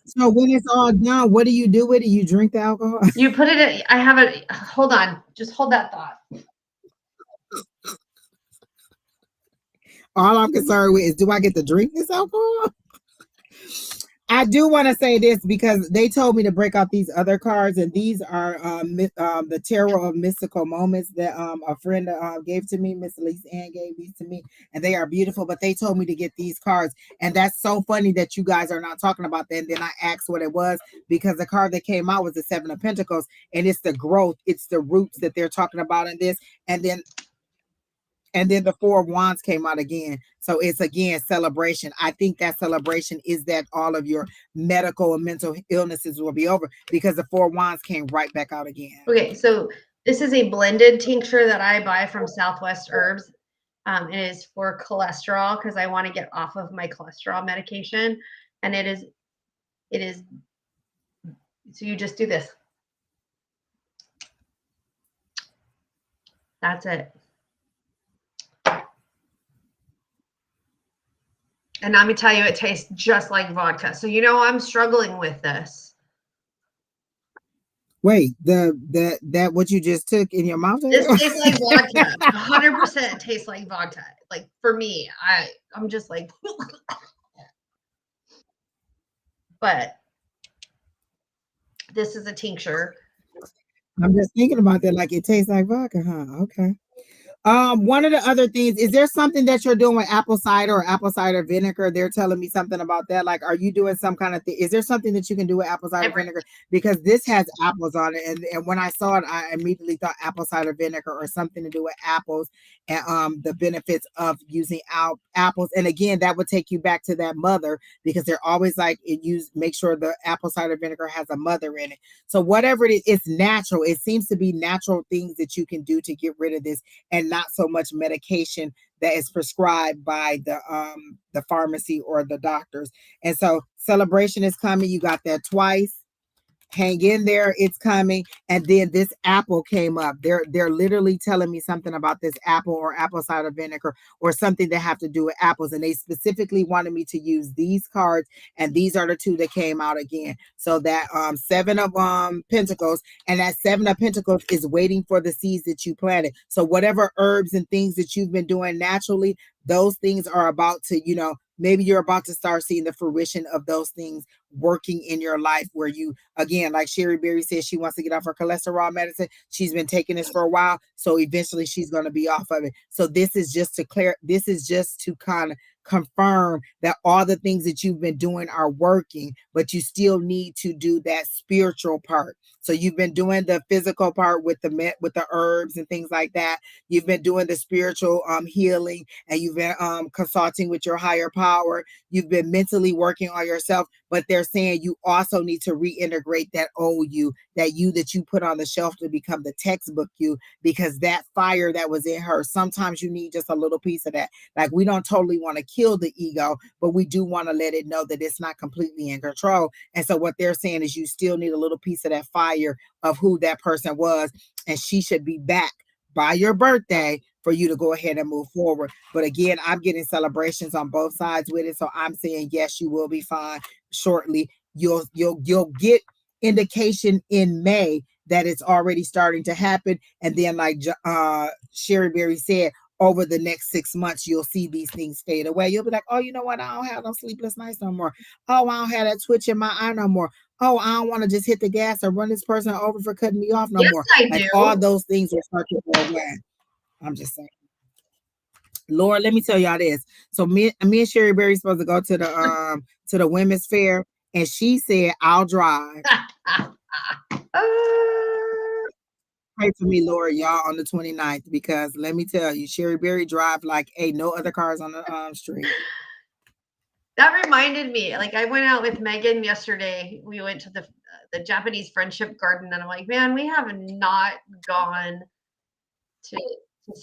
So when it's all done, what do you do with it? You drink the alcohol? You put it in, I have it. Hold on. Just hold that thought. All I'm concerned with is, do I get to drink this alcohol? I do want to say this because they told me to break out these other cards, and these are the Tarot of Mystical Moments that a friend gave to me. Miss Elise Ann gave these to me, and they are beautiful, but they told me to get these cards, and that's so funny that you guys are not talking about that. And then I asked what it was, because the card that came out was the Seven of Pentacles, and it's the growth, it's the roots that they're talking about in this, and then the Four of Wands came out again. So it's again celebration. I think that celebration is that all of your medical and mental illnesses will be over, because the Four of Wands came right back out again. Okay, so this is a blended tincture that I buy from Southwest Herbs. It is for cholesterol because I want to get off of my cholesterol medication. And it is, so you just do this. That's it. And let me tell you, it tastes just like vodka. So you know I'm struggling with this. Wait, that what you just took in your mouth? This tastes like vodka. 100% tastes like vodka. Like for me, I'm just like, but this is a tincture. I'm just thinking about that, like it tastes like vodka, huh? Okay. One of the other things, is there something that you're doing with apple cider or apple cider vinegar? They're telling me something about that. Like, are you doing some kind of thing? Is there something that you can do with apple cider vinegar? Because this has apples on it. And when I saw it, I immediately thought apple cider vinegar or something to do with apples and the benefits of using apples. And again, that would take you back to that mother, because they're always like, make sure the apple cider vinegar has a mother in it. So whatever it is, it's natural. It seems to be natural things that you can do to get rid of this, and not so much medication that is prescribed by the pharmacy or the doctors. And so celebration is coming. You got that twice. Hang in there, it's coming. And then this apple came up. They're literally telling me something about this apple or apple cider vinegar or something that have to do with apples. And they specifically wanted me to use these cards, and these are the two that came out again. So that Seven of Pentacles, and that Seven of Pentacles is waiting for the seeds that you planted. So whatever herbs and things that you've been doing naturally, those things are about to, maybe you're about to start seeing the fruition of those things working in your life, where you, again, like Sheri Beery says, she wants to get off her cholesterol medicine. She's been taking this for a while, so eventually she's going to be off of it. So this is just to kind of confirm that all the things that you've been doing are working, but you still need to do that spiritual part. So you've been doing the physical part with the herbs and things like that. You've been doing the spiritual healing, and you've been consulting with your higher power. You've been mentally working on yourself, but they're saying you also need to reintegrate that old you, that you put on the shelf to become the textbook you, because that fire that was in her, sometimes you need just a little piece of that. Like, we don't totally want to kill the ego, but we do want to let it know that it's not completely in control. And so what they're saying is you still need a little piece of that fire of who that person was, and she should be back by your birthday for you to go ahead and move forward. But again, I'm getting celebrations on both sides with it. So I'm saying, yes, you will be fine shortly. You'll get indication in May that it's already starting to happen. And then, like Sheri Beery said, over the next 6 months, you'll see these things fade away. You'll be like, oh, you know what? I don't have no sleepless nights no more. Oh, I don't have that twitch in my eye no more. Oh, I don't want to just hit the gas or run this person over for cutting me off no more. I like do. all those things will start to go away. I'm just saying. Lord, let me tell y'all this. So me and Sheri Beery supposed to go to the women's fair, and she said, I'll drive. Pray for me, Lord, y'all, on the 29th, because let me tell you, Sheri Beery drive like ain't no other cars on the street. That reminded me, like I went out with Megan yesterday. We went to the Japanese Friendship Garden, and I'm like, man, we have not gone to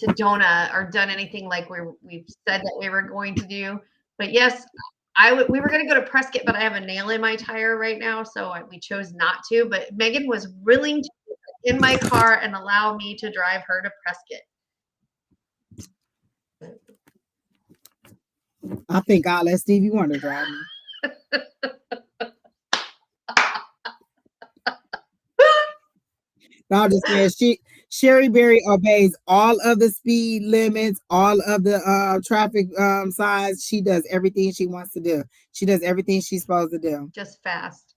Sedona or done anything like we've said that we were going to do. But yes, we were going to go to Prescott, but I have a nail in my tire right now, so we chose not to. But Megan was willing to get in my car and allow me to drive her to Prescott. I think I'll let Stevie Wonder drive me. No, I'm just saying, Sheri Beery obeys all of the speed limits, all of the traffic signs. She does everything she wants to do. She does everything she's supposed to do. Just fast.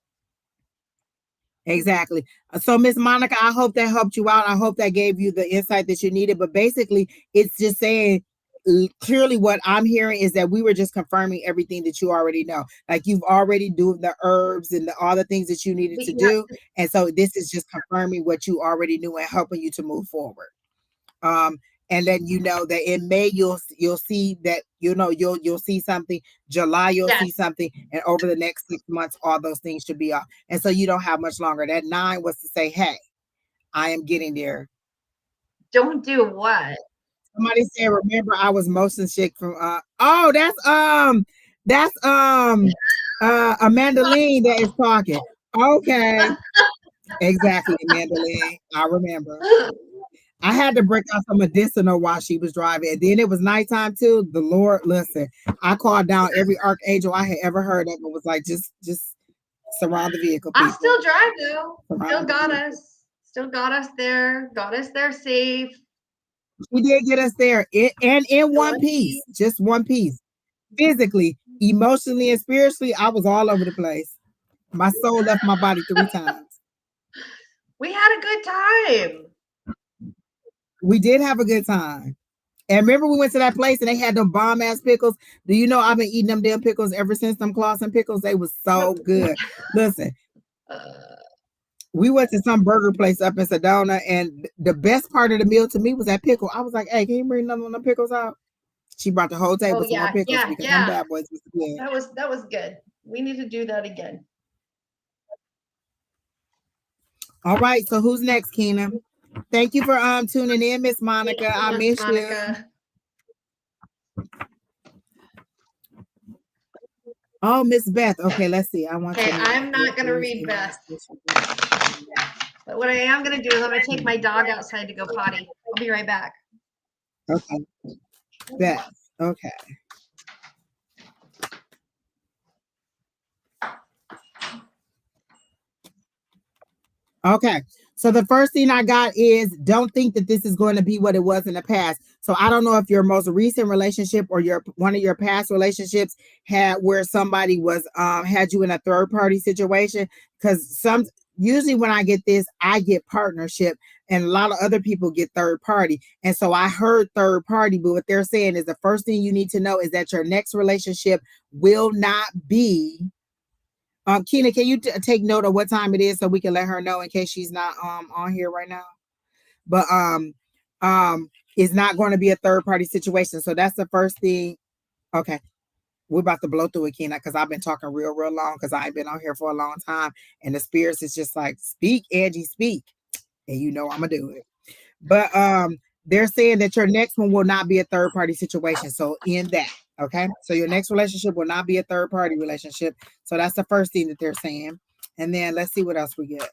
Exactly. So, Miss Monica, I hope that helped you out. I hope that gave you the insight that you needed. But basically, it's just saying, clearly what I'm hearing is that we were just confirming everything that you already know. Like you've already doing the herbs and all the things that you needed to do. And so this is just confirming what you already knew and helping you to move forward. And then you know that in May you'll see that you'll see something. July you'll see something, and over the next 6 months all those things should be off. And so you don't have much longer. That 9 was to say, hey, I am getting there. Don't do what? Somebody said, remember I was motion sick from that's Amanda Lean that is talking. Okay. Exactly, Amanda Lean. I remember. I had to break out some medicinal while she was driving. And then it was nighttime too. The Lord, listen, I called down every archangel I had ever heard of and was like, just surround the vehicle. People. I still drive though. Still got us. Still got us there. Got us there safe. She did get us there. And in one piece. Just one piece. Physically, emotionally, and spiritually, I was all over the place. My soul left my body 3 times. We had a good time. We did have a good time. And remember we went to that place and they had them bomb ass pickles. Do you know I've been eating them damn pickles ever since them Clausen pickles? They was so good. Listen, we went to some burger place up in Sedona, and the best part of the meal to me was that pickle. I was like, hey, can you bring none of them pickles out? She brought the whole table some more pickles because them bad boys was good. That was good. We need to do that again. All right, so who's next, Keena? Thank you for tuning in, Miss Monica. I miss you. Oh, Miss Beth. Okay, let's see. I'm not going to read Beth. But what I am going to do is I'm going to take my dog outside to go potty. I'll be right back. Okay. Beth. Okay. Okay. So the first thing I got is don't think that this is going to be what it was in the past. So I don't know if your most recent relationship or one of your past relationships had where somebody was had you in a third party situation, because usually when I get this, I get partnership and a lot of other people get third party. And so I heard third party, but what they're saying is the first thing you need to know is that your next relationship will not be Keena, can you take note of what time it is so we can let her know in case she's not on here right now? But it's not going to be a third party situation. So that's the first thing. Okay. We're about to blow through it, Keena, because I've been talking real long because I've been on here for a long time. And the spirits is just like, speak, Angie, speak. And you know I'm gonna do it. But they're saying that your next one will not be a third party situation. So in that. Okay, so your next relationship will not be a third party relationship. So that's the first thing that they're saying. And then let's see what else we get.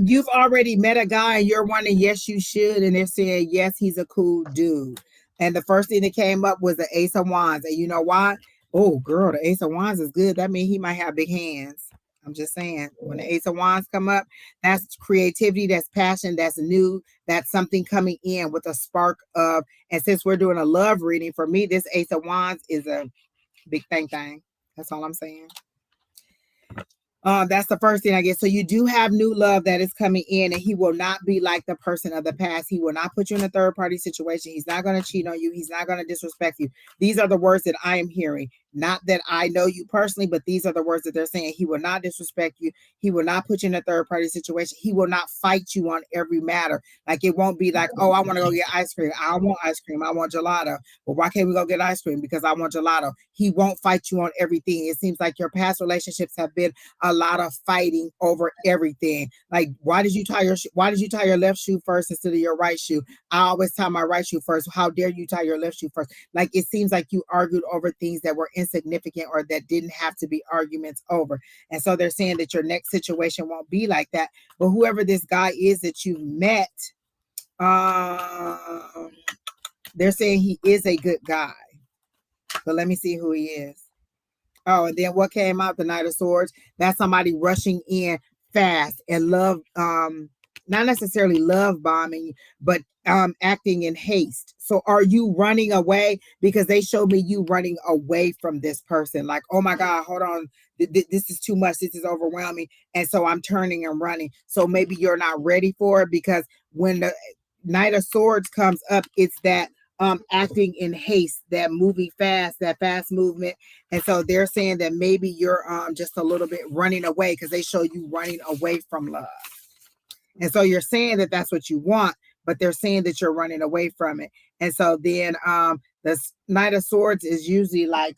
You've already met a guy and you're wondering, yes, you should. And they're saying, yes, he's a cool dude. And the first thing that came up was the Ace of Wands. And you know why? Oh, girl, the Ace of Wands is good. That means he might have big hands. I'm just saying, when the Ace of Wands come up, that's creativity, that's passion, that's new, that's something coming in with a spark of. And since we're doing a love reading, for me, this Ace of Wands is a big thing. That's all I'm saying. That's the first thing I get. So you do have new love that is coming in, and he will not be like the person of the past. He will not put you in a third party situation. He's not going to cheat on you. He's not going to disrespect you. These are the words that I am hearing. Not that I know you personally, but these are the words that they're saying. He will not disrespect you. He will not put you in a third party situation. He will not fight you on every matter. Like, it won't be like, oh, I want to go get ice cream. I want ice cream. I want gelato. Well, why can't we go get ice cream? Because I want gelato. He won't fight you on everything. It seems like your past relationships have been a lot of fighting over everything. Like, why did you tie your left shoe first instead of your right shoe? I always tie my right shoe first. How dare you tie your left shoe first? Like, it seems like you argued over things that were insignificant or that didn't have to be arguments over. And so they're saying that your next situation won't be like that. But whoever this guy is that you met, they're saying he is a good guy. But let me see who he is. Oh, and then what came out? The Knight of Swords. That's somebody rushing in fast and love, not necessarily love bombing, but acting in haste. So are you running away? Because they showed me you running away from this person. Like, oh my God, hold on. This is too much. This is overwhelming. And so I'm turning and running. So maybe you're not ready for it, because when the Knight of Swords comes up, it's that acting in haste, that moving fast, that fast movement. And so they're saying that maybe you're just a little bit running away, because they show you running away from love. And so you're saying that that's what you want, but they're saying that you're running away from it. And so then the Knight of Swords is usually like,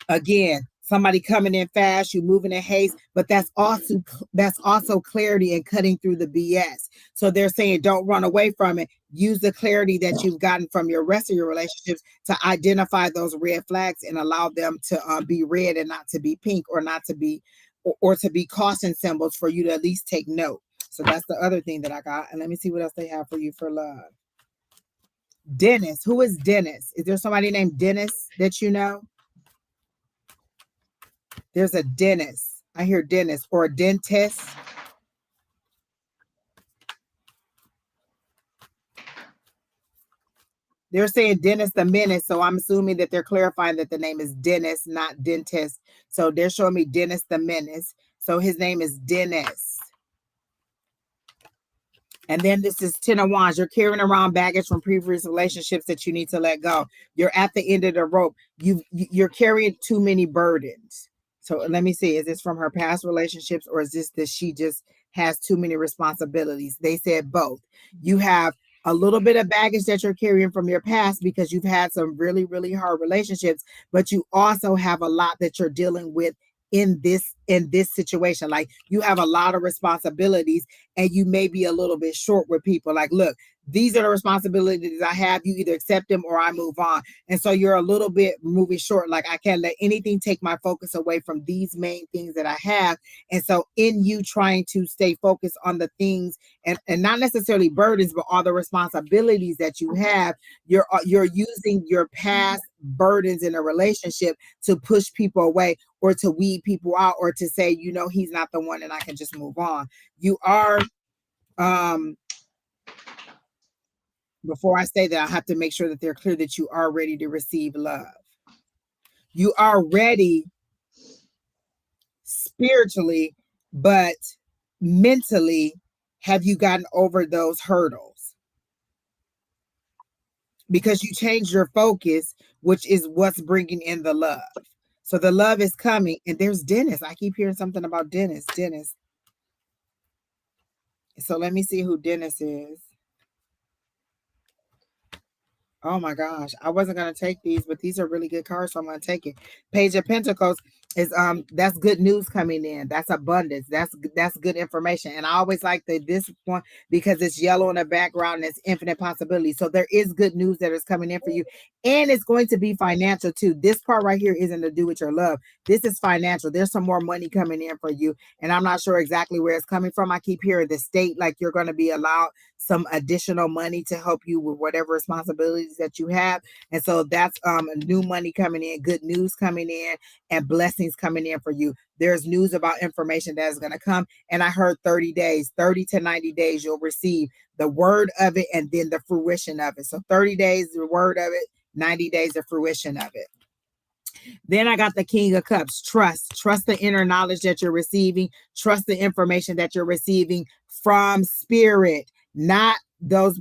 again, somebody coming in fast, you moving in haste, but that's also clarity and cutting through the BS. So they're saying don't run away from it. Use the clarity that you've gotten from your rest of your relationships to identify those red flags and allow them to be red and not to be pink, or not to be or to be caution symbols for you to at least take note. So that's the other thing that I got. And let me see what else they have for you for love. Dennis. Who is Dennis? Is there somebody named Dennis that you know? There's a dentist. I hear dentist or a dentist. They're saying Dennis the Menace, so I'm assuming that they're clarifying that the name is Dennis, not dentist. So they're showing me Dennis the Menace. So his name is Dennis. And then this is Ten of Wands. You're carrying around baggage from previous relationships that you need to let go. You're at the end of the rope. You're carrying too many burdens. So let me see, is this from her past relationships, or is this that she just has too many responsibilities? They said both. You have a little bit of baggage that you're carrying from your past because you've had some really, really hard relationships, but you also have a lot that you're dealing with in this situation. Like, you have a lot of responsibilities and you may be a little bit short with people. Like, look, these are the responsibilities I have. You either accept them or I move on. And so you're a little bit moving short. Like, I can't let anything take my focus away from these main things that I have. And so in you trying to stay focused on the things and not necessarily burdens, but all the responsibilities that you have, you're using your past burdens in a relationship to push people away, or to weed people out, or to say, you know, he's not the one and I can just move on. You are, before I say that, I have to make sure that they're clear that you are ready to receive love. You are ready spiritually, but mentally, have you gotten over those hurdles? Because you changed your focus, which is what's bringing in the love. So the love is coming, and there's Dennis. I keep hearing something about Dennis. So let me see who Dennis is. Oh my gosh, I wasn't going to take these, but these are really good cards, so I'm going to take it. Page of Pentacles. is that's good news coming in. That's abundance. That's good information. And I always like this one because it's yellow in the background and it's infinite possibility. So there is good news that is coming in for you, and it's going to be financial too. This part right here isn't to do with your love. This is financial. There's some more money coming in for you, and I'm not sure exactly where it's coming from. I keep hearing the state, like you're going to be allowed some additional money to help you with whatever responsibilities that you have. And so that's new money coming in, good news coming in, and blessings coming in for you. There's news about information that is going to come. And I heard 30 days, 30 to 90 days, you'll receive the word of it and then the fruition of it. So 30 days, the word of it, 90 days, the fruition of it. Then I got the King of Cups. Trust the inner knowledge that you're receiving. Trust the information that you're receiving from spirit, not those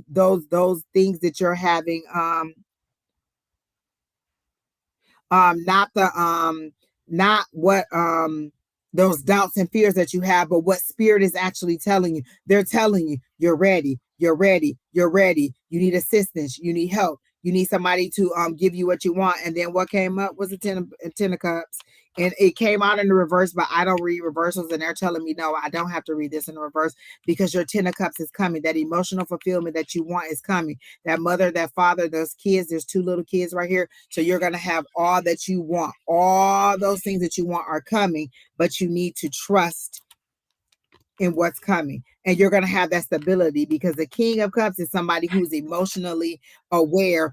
things that you're having. Not what those doubts and fears that you have, but what spirit is actually telling you. They're telling you you're ready, you're ready, you're ready. You need assistance, you need help, you need somebody to give you what you want. And then what came up was a ten of cups. And it came out in the reverse, but I don't read reversals, and they're telling me no, I don't have to read this in the reverse because your 10 of cups is coming. That emotional fulfillment that you want is coming. That mother, that father, those kids, there's 2 little kids right here. So you're going to have all that you want. All those things that you want are coming, but you need to trust in what's coming. And you're going to have that stability because the King of Cups is somebody who's emotionally aware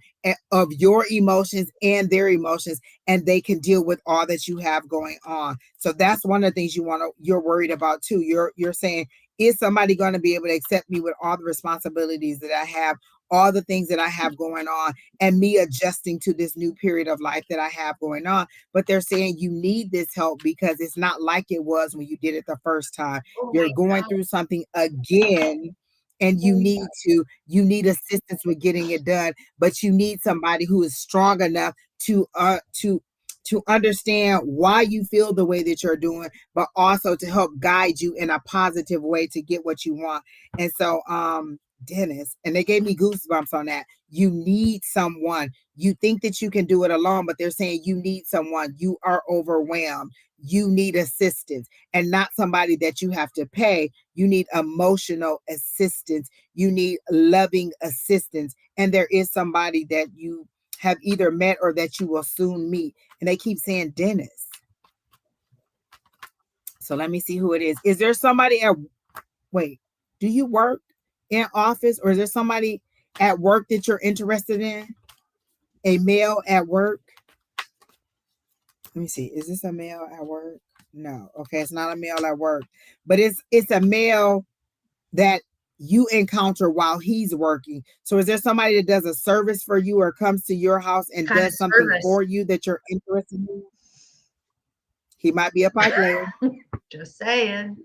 of your emotions and their emotions, and they can deal with all that you have going on. So that's one of the things you're worried about too. You're saying, is somebody going to be able to accept me with all the responsibilities that I have, all the things that I have going on, and me adjusting to this new period of life that I have going on? But they're saying you need this help because it's not like it was when you did it the first time. You're going through something again, and you need assistance with getting it done, but you need somebody who is strong enough to understand why you feel the way that you're doing, but also to help guide you in a positive way to get what you want. And so Dennis, and they gave me goosebumps on that. You need someone. You think that you can do it alone, but they're saying you need someone. You are overwhelmed. You need assistance, and not somebody that you have to pay. You need emotional assistance. You need loving assistance. And there is somebody that you have either met or that you will soon meet. And they keep saying Dennis. So let me see who it is. Is there somebody do you work in office, or is there somebody at work that you're interested in? A male at work? Let me see. Is this a male at work? No. Okay, it's not a male at work, but it's a male that you encounter while he's working. So is there somebody that does a service for you or comes to your house and does something for you that you're interested in? He might be a pipe layer. Just saying.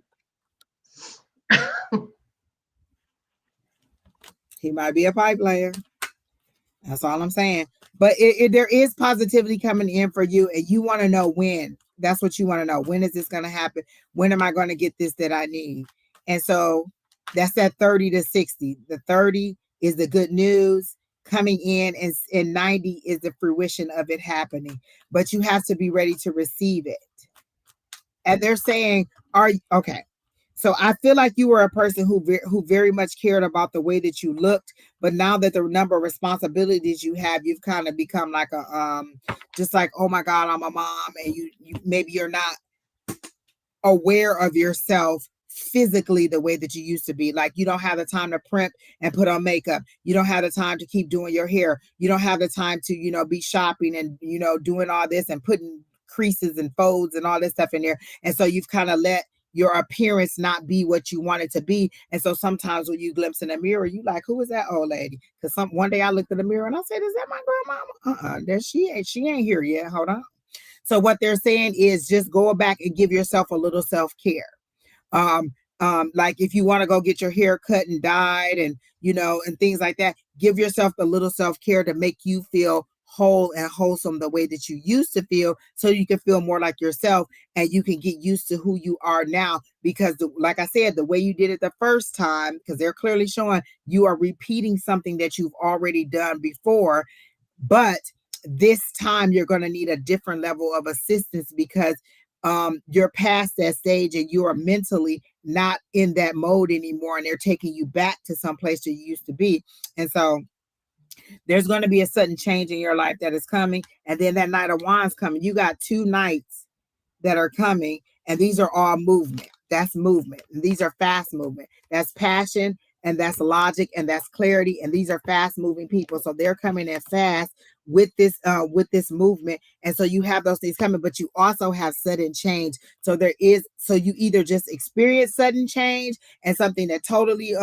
He might be a pipe layer. That's all I'm saying. But there is positivity coming in for you, and you want to know when. That's what you want to know. When is this going to happen? When am I going to get this that I need? And so that's that 30 to 60. The 30 is the good news coming in, and 90 is the fruition of it happening. But you have to be ready to receive it. And they're saying, okay. So I feel like you were a person who very much cared about the way that you looked, but now that the number of responsibilities you have, you've kind of become like a just like, oh my God, I'm a mom, and you maybe you're not aware of yourself physically the way that you used to be. Like you don't have the time to primp and put on makeup. You don't have the time to keep doing your hair. You don't have the time to be shopping and doing all this and putting creases and folds and all this stuff in there. And so you've kind of let your appearance not be what you want it to be. And so sometimes when you glimpse in the mirror, you like, who is that old lady? Because one day I looked in the mirror and I said, is that my grandmama? There she ain't here yet. Hold on. So what they're saying is just go back and give yourself a little self-care. Like if you want to go get your hair cut and dyed and and things like that, give yourself a little self-care to make you feel whole and wholesome the way that you used to feel, so you can feel more like yourself and you can get used to who you are now. Because like I said, the way you did it the first time, because they're clearly showing you are repeating something that you've already done before, but this time you're going to need a different level of assistance because you're past that stage and you are mentally not in that mode anymore, and they're taking you back to some place that you used to be. And so there's going to be a sudden change in your life that is coming. And then that Knight of Wands coming. You got 2 knights that are coming, and these are all movement. That's movement. And these are fast movement. That's passion, and that's logic, and that's clarity. And these are fast moving people. So they're coming in fast with this movement. And so you have those things coming, but you also have sudden change. So you either just experience sudden change and something that totally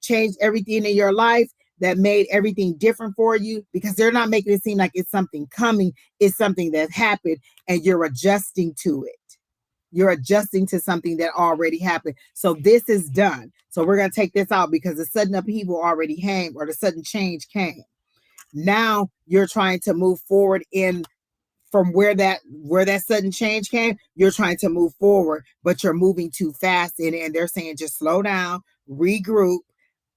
changed everything in your life, that made everything different for you, because they're not making it seem like it's something coming. It's something that happened and you're adjusting to it. You're adjusting to something that already happened. So this is done. So we're going to take this out because the sudden upheaval already came, or the sudden change came. Now you're trying to move forward from where that sudden change came. You're trying to move forward, but you're moving too fast in it. And they're saying just slow down, regroup,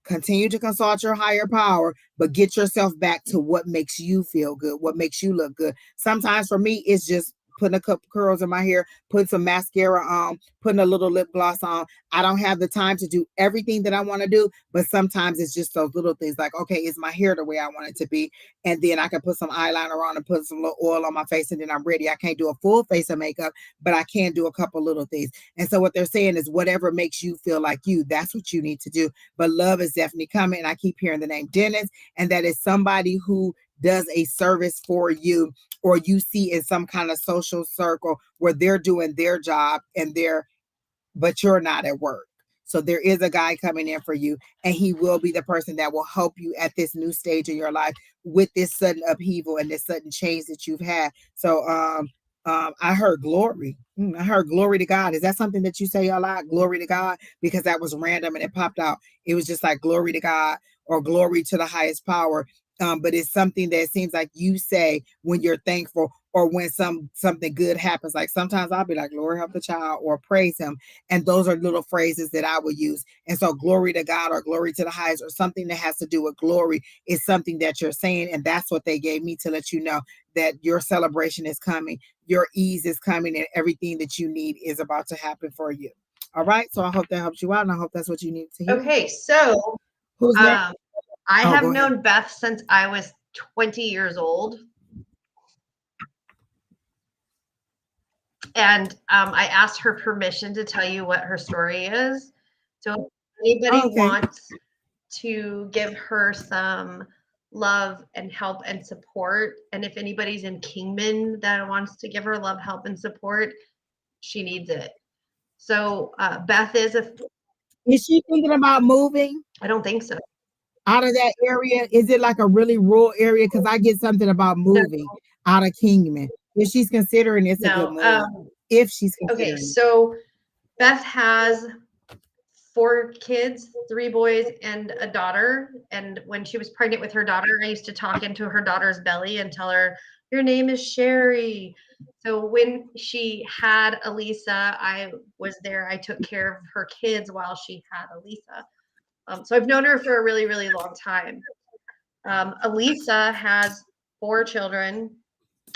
continue to consult your higher power, but get yourself back to what makes you feel good, what makes you look good. Sometimes for me, it's just putting a couple curls in my hair, putting some mascara on, putting a little lip gloss on. I don't have the time to do everything that I want to do, but sometimes it's just those little things like, okay, is my hair the way I want it to be? And then I can put some eyeliner on and put some little oil on my face, and then I'm ready. I can't do a full face of makeup, but I can do a couple little things. And so what they're saying is whatever makes you feel like you, that's what you need to do. But love is definitely coming. And I keep hearing the name Dennis, and that is somebody who does a service for you, or you see in some kind of social circle where they're doing their job but you're not at work. So there is a guy coming in for you, and he will be the person that will help you at this new stage in your life with this sudden upheaval and this sudden change that you've had. So I heard glory. I heard glory to God. Is that something that you say a lot? Glory to God? Because that was random and it popped out. It was just like glory to God or glory to the highest power. But it's something that seems like you say when you're thankful, or when something good happens. Like sometimes I'll be like, Lord help the child, or praise him. And those are little phrases that I would use. And so glory to God or glory to the highest, or something that has to do with glory, is something that you're saying. And that's what they gave me to let you know that your celebration is coming, your ease is coming, and everything that you need is about to happen for you. All right. So I hope that helps you out, and I hope that's what you need to hear. Okay. So who's next? I have known ahead. Beth since I was 20 years old. And I asked her permission to tell you what her story is. So if anybody wants to give her some love and help and support, and if anybody's in Kingman that wants to give her love, help, and support, she needs it. So Beth is she thinking about moving? I don't think so. Out of that area? Is it like a really rural area? Because I get something about moving out of Kingman. If she's considering, it's a good move. If she's considering. Okay, so Beth has 4 kids, 3 boys and a daughter. And when she was pregnant with her daughter, I used to talk into her daughter's belly and tell her, your name is Sheri. So when she had Elisa, I was there. I took care of her kids while she had Elisa. So I've known her for a really, really long time. Elisa has 4 children.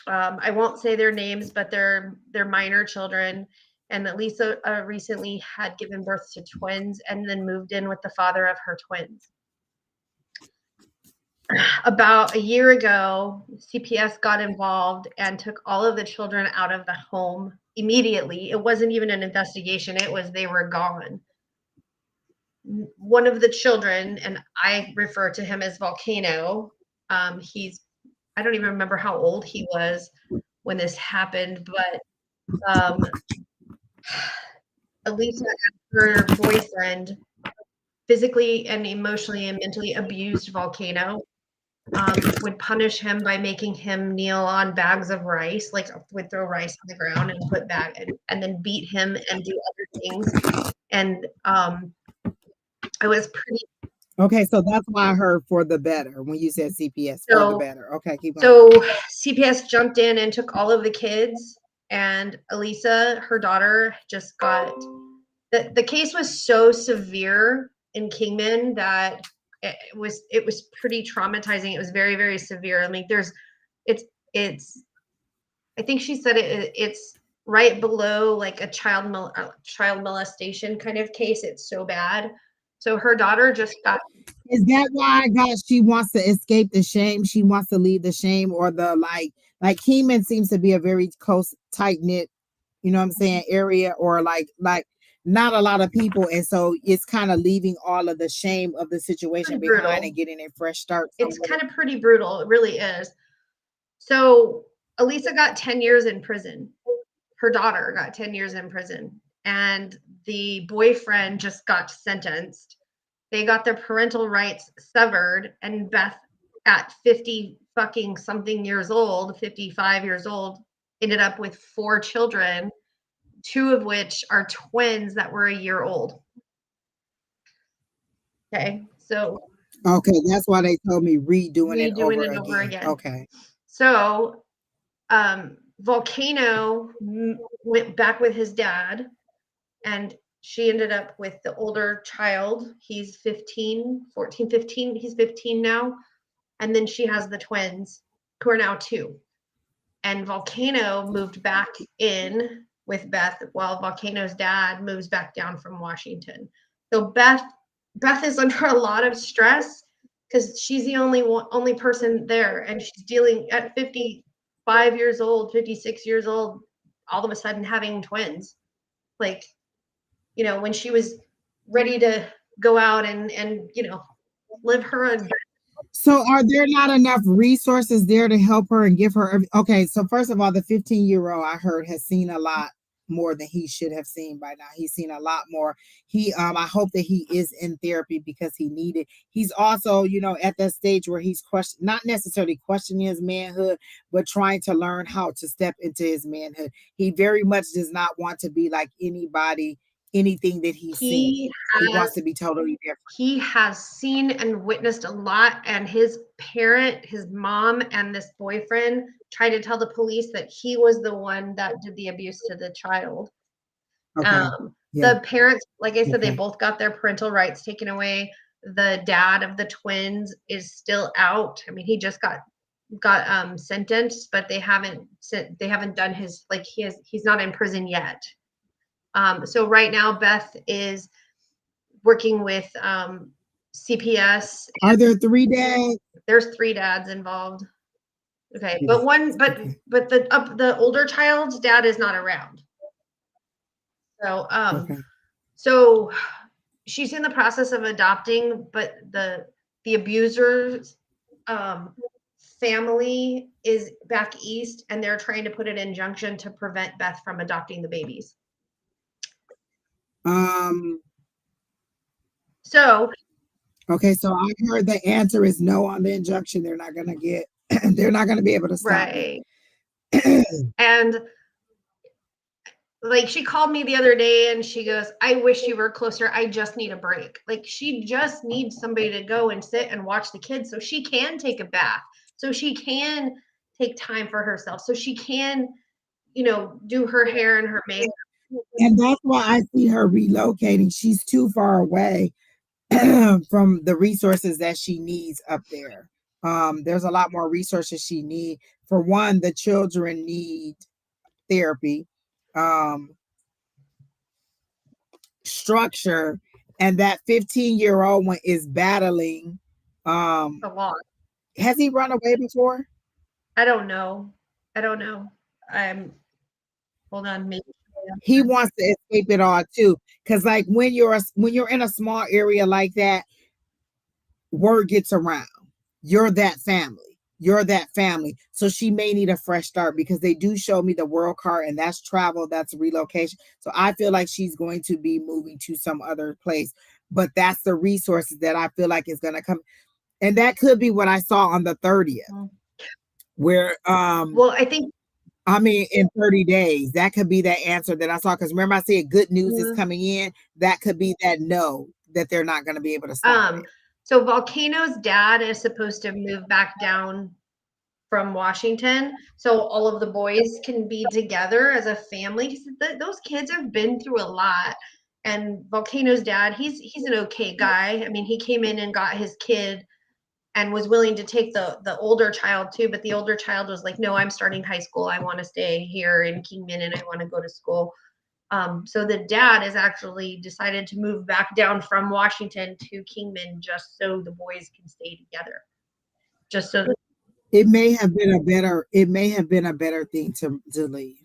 I won't say their names, but they're minor children. And Elisa recently had given birth to twins and then moved in with the father of her twins. About a year ago, CPS got involved and took all of the children out of the home immediately. It wasn't even an investigation. It was they were gone. One of the children, and I refer to him as Volcano, I don't even remember how old he was when this happened, but Elisa and her boyfriend physically and emotionally and mentally abused Volcano, would punish him by making him kneel on bags of rice, like would throw rice on the ground and put and then beat him and do other things. And I was pretty. Okay, so that's why I heard for the better when you said CPS, for the better. Okay, keep going. So CPS jumped in and took all of the kids, and Elisa, her daughter, just got the case was so severe in Kingman that it was pretty traumatizing. It was very, very severe. I mean, it's I think she said it's right below like a child molestation kind of case. It's so bad. So her daughter just got. Is that why God she wants to escape the shame? She wants to leave the shame or the like Heman seems to be a very close, tight knit, you know what I'm saying, area or like not a lot of people. And so it's kind of leaving all of the shame of the situation behind and getting a fresh start. It's kind of pretty brutal. It really is. So Elisa got 10 years in prison. Her daughter got 10 years in prison. And the boyfriend just got sentenced. They got their parental rights severed. And Beth, at 50 fucking something years old, 55 years old, ended up with 4 children, 2 of which are twins that were a year old. Okay. So. Okay. That's why they told me redoing it over again. Okay. So Volcano went back with his dad, and she ended up with the older child. He's 15. He's 15 now. And then she has the twins who are now 2. And Volcano moved back in with Beth while Volcano's dad moves back down from Washington. So Beth is under a lot of stress because she's the only person there, and she's dealing at 55 years old, 56 years old, all of a sudden having twins. Like, you know, when she was ready to go out and you know, live her. So are there not enough resources there to help her and give her? Okay, so first of all, the 15-year-old I heard has seen a lot more than he should have seen by now. He's seen a lot more. I hope that he is in therapy because he needed. He's also, you know, at that stage where he's not necessarily questioning his manhood, but trying to learn how to step into his manhood. He very much does not want to be like anybody, anything that he's seen. He wants to be totally different. He has seen and witnessed a lot, and his parent, his mom, and this boyfriend tried to tell the police that he was the one that did the abuse to the child. Okay. The parents, like I said, they both got their parental rights taken away. The dad of the twins is still out. I mean, he just got sentenced, but they haven't done his, like, he's not in prison yet. So right now Beth is working with CPS. Are there 3 dads? There's 3 dads involved. Okay, but the older child's dad is not around. So so she's in the process of adopting, but the abuser's family is back east, and they're trying to put an injunction to prevent Beth from adopting the babies. So okay, so I heard the answer is no on the injunction. They're not gonna get they're not gonna be able to stop it. And like, she called me the other day and she goes, I wish you were closer. I just need a break. Like, she just needs somebody to go and sit and watch the kids so she can take a bath, so she can take time for herself, so she can, you know, do her hair and her makeup. And that's why I see her relocating. She's too far away from the resources that she needs up there. There's a lot more resources she needs. For one, the children need therapy, structure, and that 15-year-old one is battling a lot. Has he run away before? I don't know. Hold on, maybe. He wants to escape it all too, because like when you're in a small area like that, word gets around. You're that family. So she may need a fresh start, because they do show me the world card, and that's travel, that's relocation. So I feel like she's going to be moving to some other place, but that's the resources that I feel like is going to come. And that could be what I saw on the 30th, where well, I mean, in 30 days, that could be that answer that I saw. Because remember, I said good news is coming in. That could be that no, that they're not going to be able to stop it. So Volcano's dad is supposed to move back down from Washington, so all of the boys can be together as a family. Those kids have been through a lot. And Volcano's dad, he's an okay guy. I mean, he came in and got his kid, and was willing to take the older child too, but the older child was like, no, I'm starting high school. I want to stay here in Kingman and I want to go to school. So the dad has actually decided to move back down from Washington to Kingman just so the boys can stay together. Just so it may have been a better thing to leave.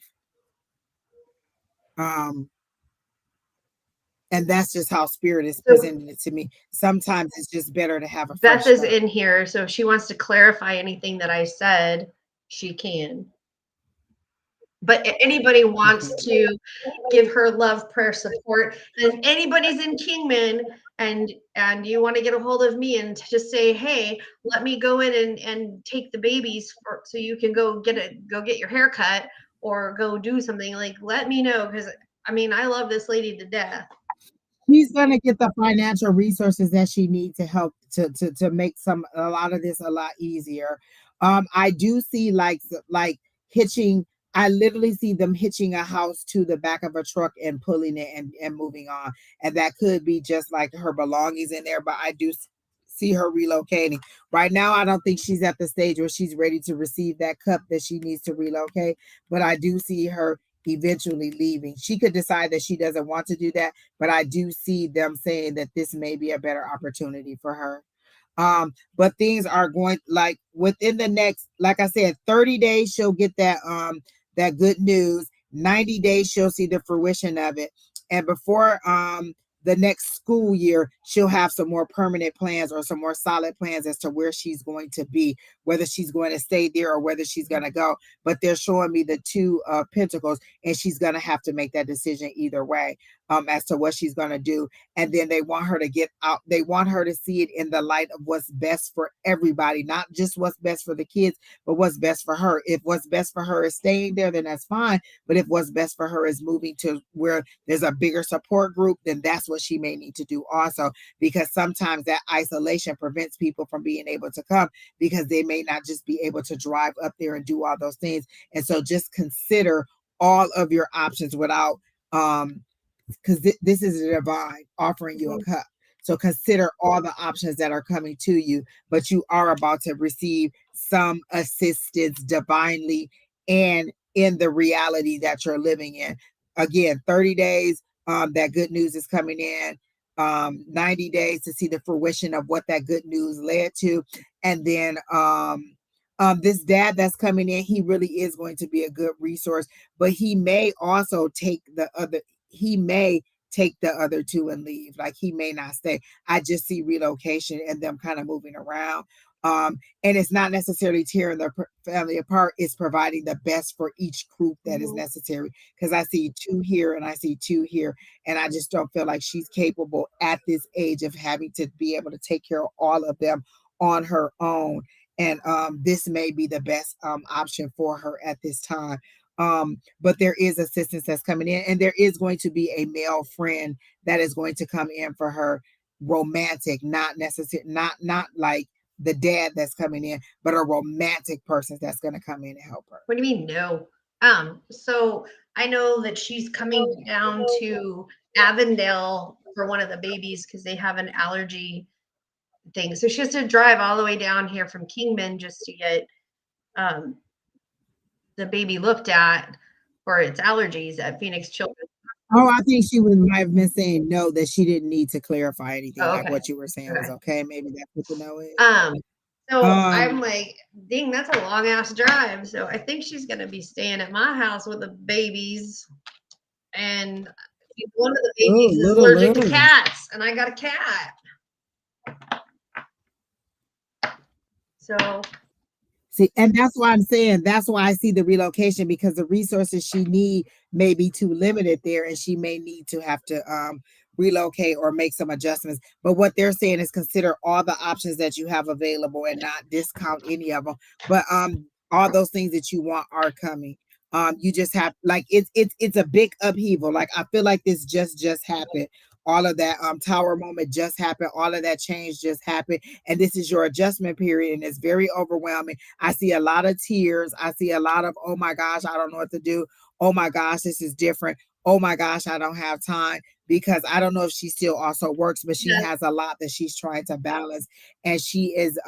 And that's just how spirit is presenting it to me. Sometimes it's just better to have a fresh Beth is start. in here, so if she wants to clarify anything that I said, she can. But if anybody wants to give her love, prayer, support, and if anybody's in Kingman and you want to get a hold of me and just say, hey, let me go in and take the babies so you can go get your hair cut or go do something, like, let me know, because I mean, I love this lady to death. She's gonna get the financial resources that she needs to help to make a lot of this a lot easier. I do see like hitching. I literally see them hitching a house to the back of a truck and pulling it and moving on. And that could be just like her belongings in there, but I do see her relocating. Right now, I don't think she's at the stage where she's ready to receive that cup that she needs to relocate, but I do see her eventually leaving. She could decide that she doesn't want to do that, but I do see them saying that this may be a better opportunity for her. But things are going, like, within the next, like I said, 30 days she'll get that good news. 90 days she'll see the fruition of it. And before the next school year, she'll have some more permanent plans or some more solid plans as to where she's going to be, whether she's going to stay there or whether she's going to go. But they're showing me the two pentacles, and she's going to have to make that decision either way as to what she's going to do. And then they want her to get out. They want her to see it in the light of what's best for everybody, not just what's best for the kids, but what's best for her. If what's best for her is staying there, then that's fine. But if what's best for her is moving to where there's a bigger support group, then that's what she may need to do also, because sometimes that isolation prevents people from being able to come because they may not just be able to drive up there and do all those things. And so just consider all of your options without because this is a divine offering you a cup. So consider all the options that are coming to you, but you are about to receive some assistance divinely and in the reality that you're living in. Again, 30 days, that good news is coming in. 90 days to see the fruition of what that good news led to. And then this dad that's coming in, he really is going to be a good resource, but he may also take the other two and leave. Like, he may not stay. I just see relocation and them kind of moving around. And it's not necessarily tearing the family apart. It's providing the best for each group that is necessary. Because I see two here and I see two here. And I just don't feel like she's capable at this age of having to be able to take care of all of them on her own. And this may be the best option for her at this time. But there is assistance that's coming in, and there is going to be a male friend that is going to come in for her, romantic, not necessary, not like the dad that's coming in, but a romantic person that's going to come in and help her. What do you mean no? So I know that she's coming down to Avondale for one of the babies because they have an allergy thing. So she has to drive all the way down here from Kingman just to get the baby looked at for its allergies at Phoenix Children's. Oh, I think she might have been saying no, that she didn't need to clarify anything. Oh, like what you were saying was okay. Maybe that's what the no is. So I'm like, dang, that's a long ass drive. So I think she's gonna be staying at my house with the babies, and one of the babies is allergic to cats, and I got a cat. So see, and that's why I'm saying, that's why I see the relocation, because the resources she need may be too limited there, and she may need to have to relocate or make some adjustments. But what they're saying is consider all the options that you have available and not discount any of them. But all those things that you want are coming. You just have, like, it's a big upheaval. Like, I feel like this just happened. All of that tower moment just happened. All of that change just happened. And this is your adjustment period. And it's very overwhelming. I see a lot of tears. I see a lot of, oh my gosh, I don't know what to do. Oh my gosh, this is different. Oh my gosh, I don't have time. because I don't know if she still also works, but she Yes. has a lot that she's trying to balance, and she is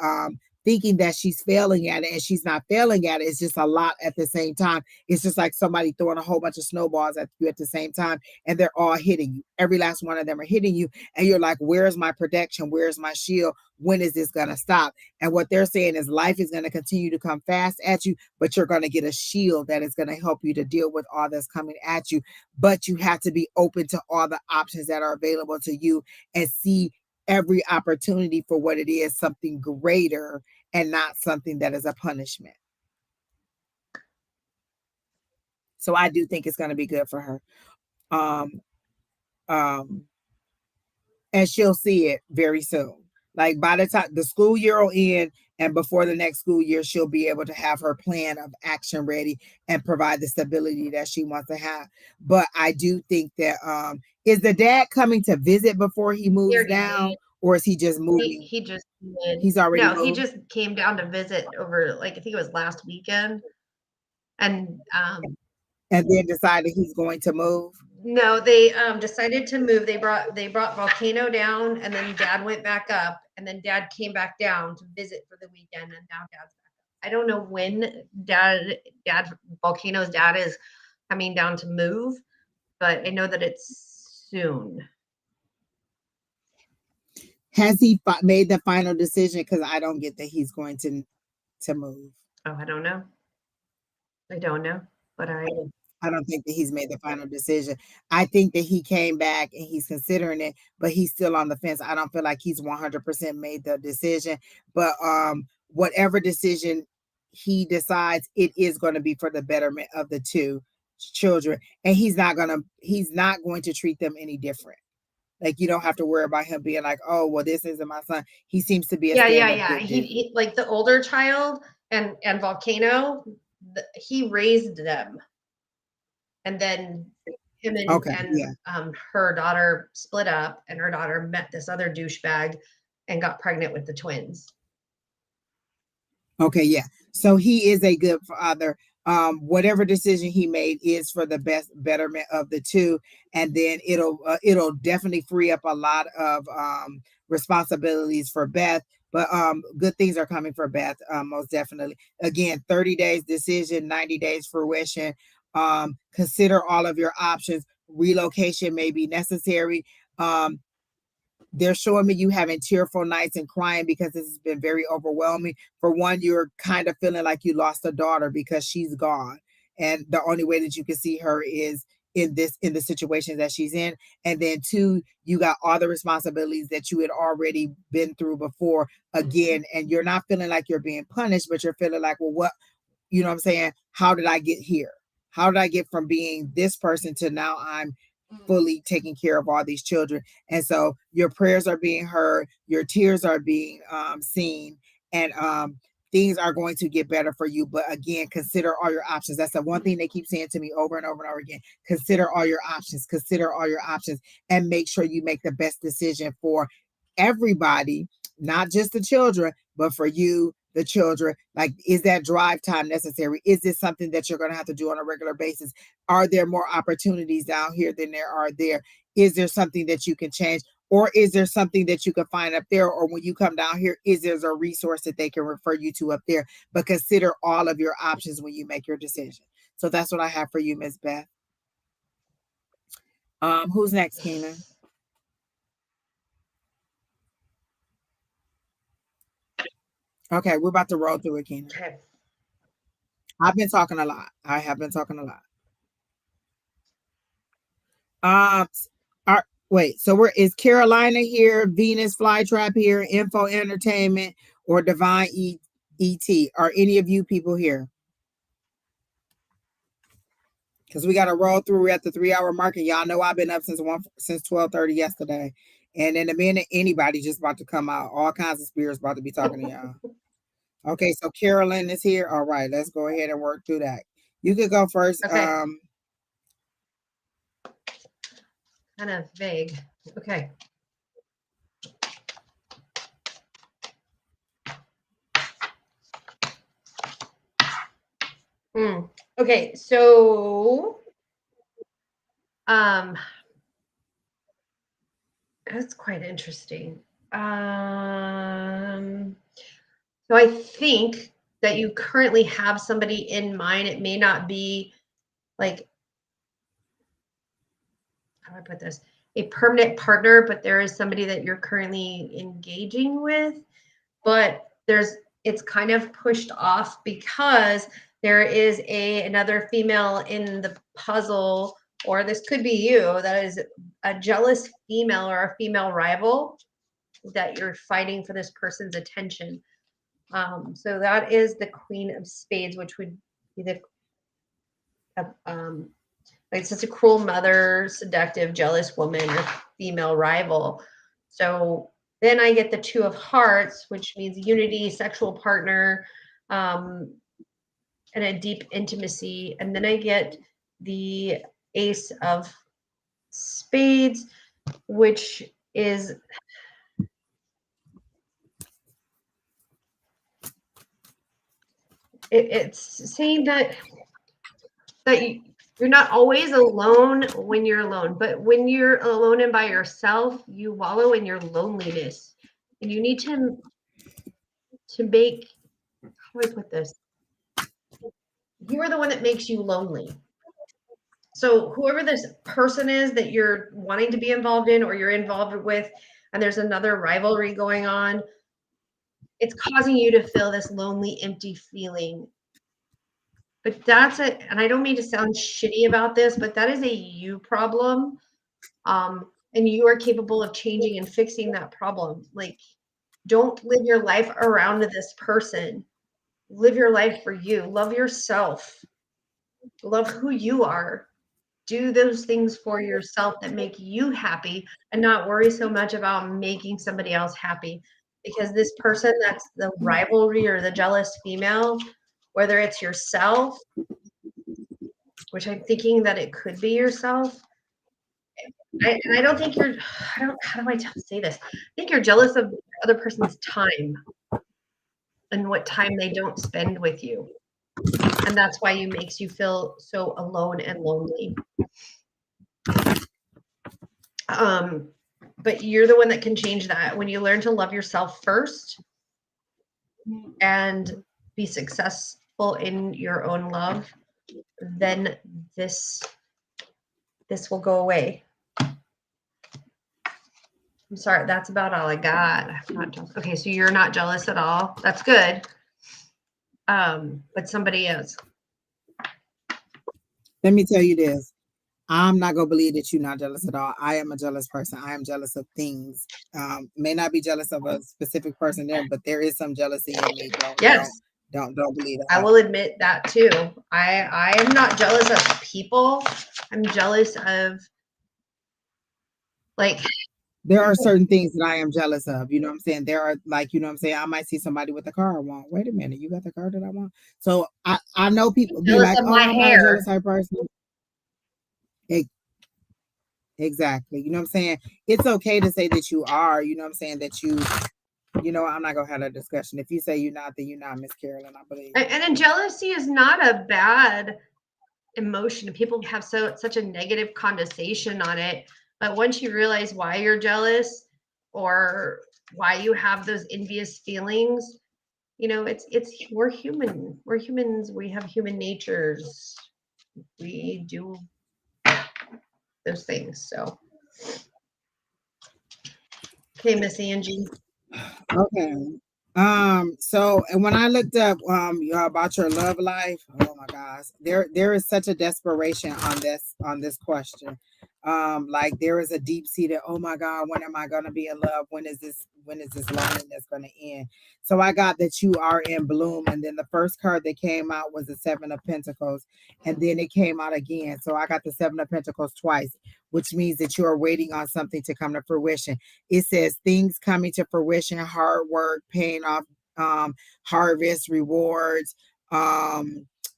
thinking that she's failing at it, and she's not failing at it. It's just a lot at the same time. It's just like somebody throwing a whole bunch of snowballs at you at the same time, and they're all hitting you. Every last one of them are hitting you, and you're like, where's my protection? Where's my shield? When is this going to stop? And what they're saying is life is going to continue to come fast at you, but you're going to get a shield that is going to help you to deal with all that's coming at you. But you have to be open to all the options that are available to you and see every opportunity for what it is, something greater and not something that is a punishment. So I do think it's going to be good for her. And she'll see it very soon. Like by the time the school year will end and before the next school year, she'll be able to have her plan of action ready and provide the stability that she wants to have. But I do think that is the dad coming to visit before he moves down, or is he just moving? He just did. He's already No, moved? he just came down to visit over, like, I think it was last weekend. And then decided he's going to move. No, they decided to move. They brought Volcano down, and then Dad went back up, and then Dad came back down to visit for the weekend, and now Dad's back up. I don't know when Volcano's dad is coming down to move, but I know that it's soon. Has he made the final decision? Because I don't get that he's going to move. Oh, I don't know. But I don't think that he's made the final decision. I think that he came back and he's considering it, but he's still on the fence. I don't feel like he's 100% made the decision, but whatever decision he decides, it is going to be for the betterment of the two children, and he's not going to treat them any different. Like, you don't have to worry about him being like, oh, well, this isn't my son. He seems to be a yeah. He like the older child and Volcano, he raised them. And then him and her daughter split up, and her daughter met this other douchebag and got pregnant with the twins. Okay, yeah. So he is a good father. Whatever decision he made is for the betterment of the two, and then it'll definitely free up a lot of responsibilities for Beth. But good things are coming for Beth, most definitely. Again, 30 days decision, 90 days fruition. Consider all of your options. Relocation may be necessary. They're showing me you having tearful nights and crying because this has been very overwhelming. For one, you're kind of feeling like you lost a daughter because she's gone, and the only way that you can see her is in the situation that she's in. And then two, you got all the responsibilities that you had already been through before again, and you're not feeling like you're being punished, but you're feeling like, well, what, you know what I'm saying? How did I get here? How did I get from being this person to now I'm fully taking care of all these children? And so your prayers are being heard, your tears are being seen, and things are going to get better for you. But again, consider all your options. That's the one thing they keep saying to me over and over and over again. Consider all your options, and make sure you make the best decision for everybody, not just the children, but for you, the children. Like, is that drive time necessary? Is this something that you're going to have to do on a regular basis? Are there more opportunities down here than there are there? Is there something that you can change? Or is there something that you can find up there? Or when you come down here, is there a resource that they can refer you to up there? But consider all of your options when you make your decision. So that's what I have for you, Ms. Beth. Who's next, Keena? Okay, we're about to roll through it, Keena. Okay. I've been talking a lot. I have been talking a lot. Wait, so is Carolina here, Venus Flytrap here, Info Entertainment, or Divine ET? Are any of you people here? Because we got to roll through. We're at the 3-hour mark, and y'all know I've been up since 12:30 yesterday. And in a minute, anybody just about to come out. All kinds of spirits about to be talking to y'all. Okay, so Carolyn is here. All right, let's go ahead and work through that. You could go first. Okay. Kind of vague. Okay. Okay, so That's quite interesting. So I think that you currently have somebody in mind. It may not be like, how do I put this? A permanent partner, but there is somebody that you're currently engaging with, but it's kind of pushed off because there is another female in the puzzle, or this could be you, that is a jealous female or a female rival that you're fighting for this person's attention. So that is the Queen of Spades, which would be the like such a cruel mother, seductive, jealous woman, or female rival. So then I get the Two of Hearts, which means unity, sexual partner, and a deep intimacy. And then I get the Ace of Spades, which is it's saying that you're not always alone when you're alone, but when you're alone and by yourself, you wallow in your loneliness, and you need to make, how do I put this? You are the one that makes you lonely. So whoever this person is that you're wanting to be involved in, or you're involved with, and there's another rivalry going on, it's causing you to feel this lonely, empty feeling. But that's it. And I don't mean to sound shitty about this, but that is a you problem. And you are capable of changing and fixing that problem. Like, don't live your life around this person. Live your life for you. Love yourself. Love who you are. Do those things for yourself that make you happy, and not worry so much about making somebody else happy. Because this person that's the rivalry or the jealous female, whether it's yourself, which I'm thinking that it could be yourself. I don't think you're, how do I say this? I think you're jealous of the other person's time and what time they don't spend with you. And that's why it makes you feel so alone and lonely. But you're the one that can change that. When you learn to love yourself first and be successful in your own love, then this will go away. I'm sorry, that's about all I got. I'm not jealous. Okay, so you're not jealous at all. That's good. But somebody is. Let me tell you this. I'm not gonna believe that you're not jealous at all. I am a jealous person. I am jealous of things. May not be jealous of a specific person there, but there is some jealousy in me. Don't believe that. I will admit that too. I am not jealous of people. I'm jealous of, like, there are certain things that I am jealous of. You know what I'm saying? There are, like, you know what I'm saying? I might see somebody with a car I want. Wait a minute, you got the car that I want? So I know people be like, oh, I'm not a jealous type person. Exactly. You know what I'm saying? It's okay to say that you are, you know what I'm saying, that you know, I'm not gonna have a discussion. If you say you're not, then you're not, Miss Carolyn, I believe. And jealousy is not a bad emotion. People have such a negative connotation on it. But once you realize why you're jealous or why you have those envious feelings, you know, we're human. We're humans. We have human natures. We do those things. So, okay, Miss Angie. Okay. So, and when I looked up about your love life, oh my gosh, there is such a desperation on this question. Like, there is a deep seated, oh my God, when am I gonna be in love? When is this loneliness gonna end? So I got that you are in bloom, and then the first card that came out was the Seven of Pentacles, and then it came out again. So I got the Seven of Pentacles twice, which means that you are waiting on something to come to fruition. It says things coming to fruition, hard work, paying off, harvest, rewards,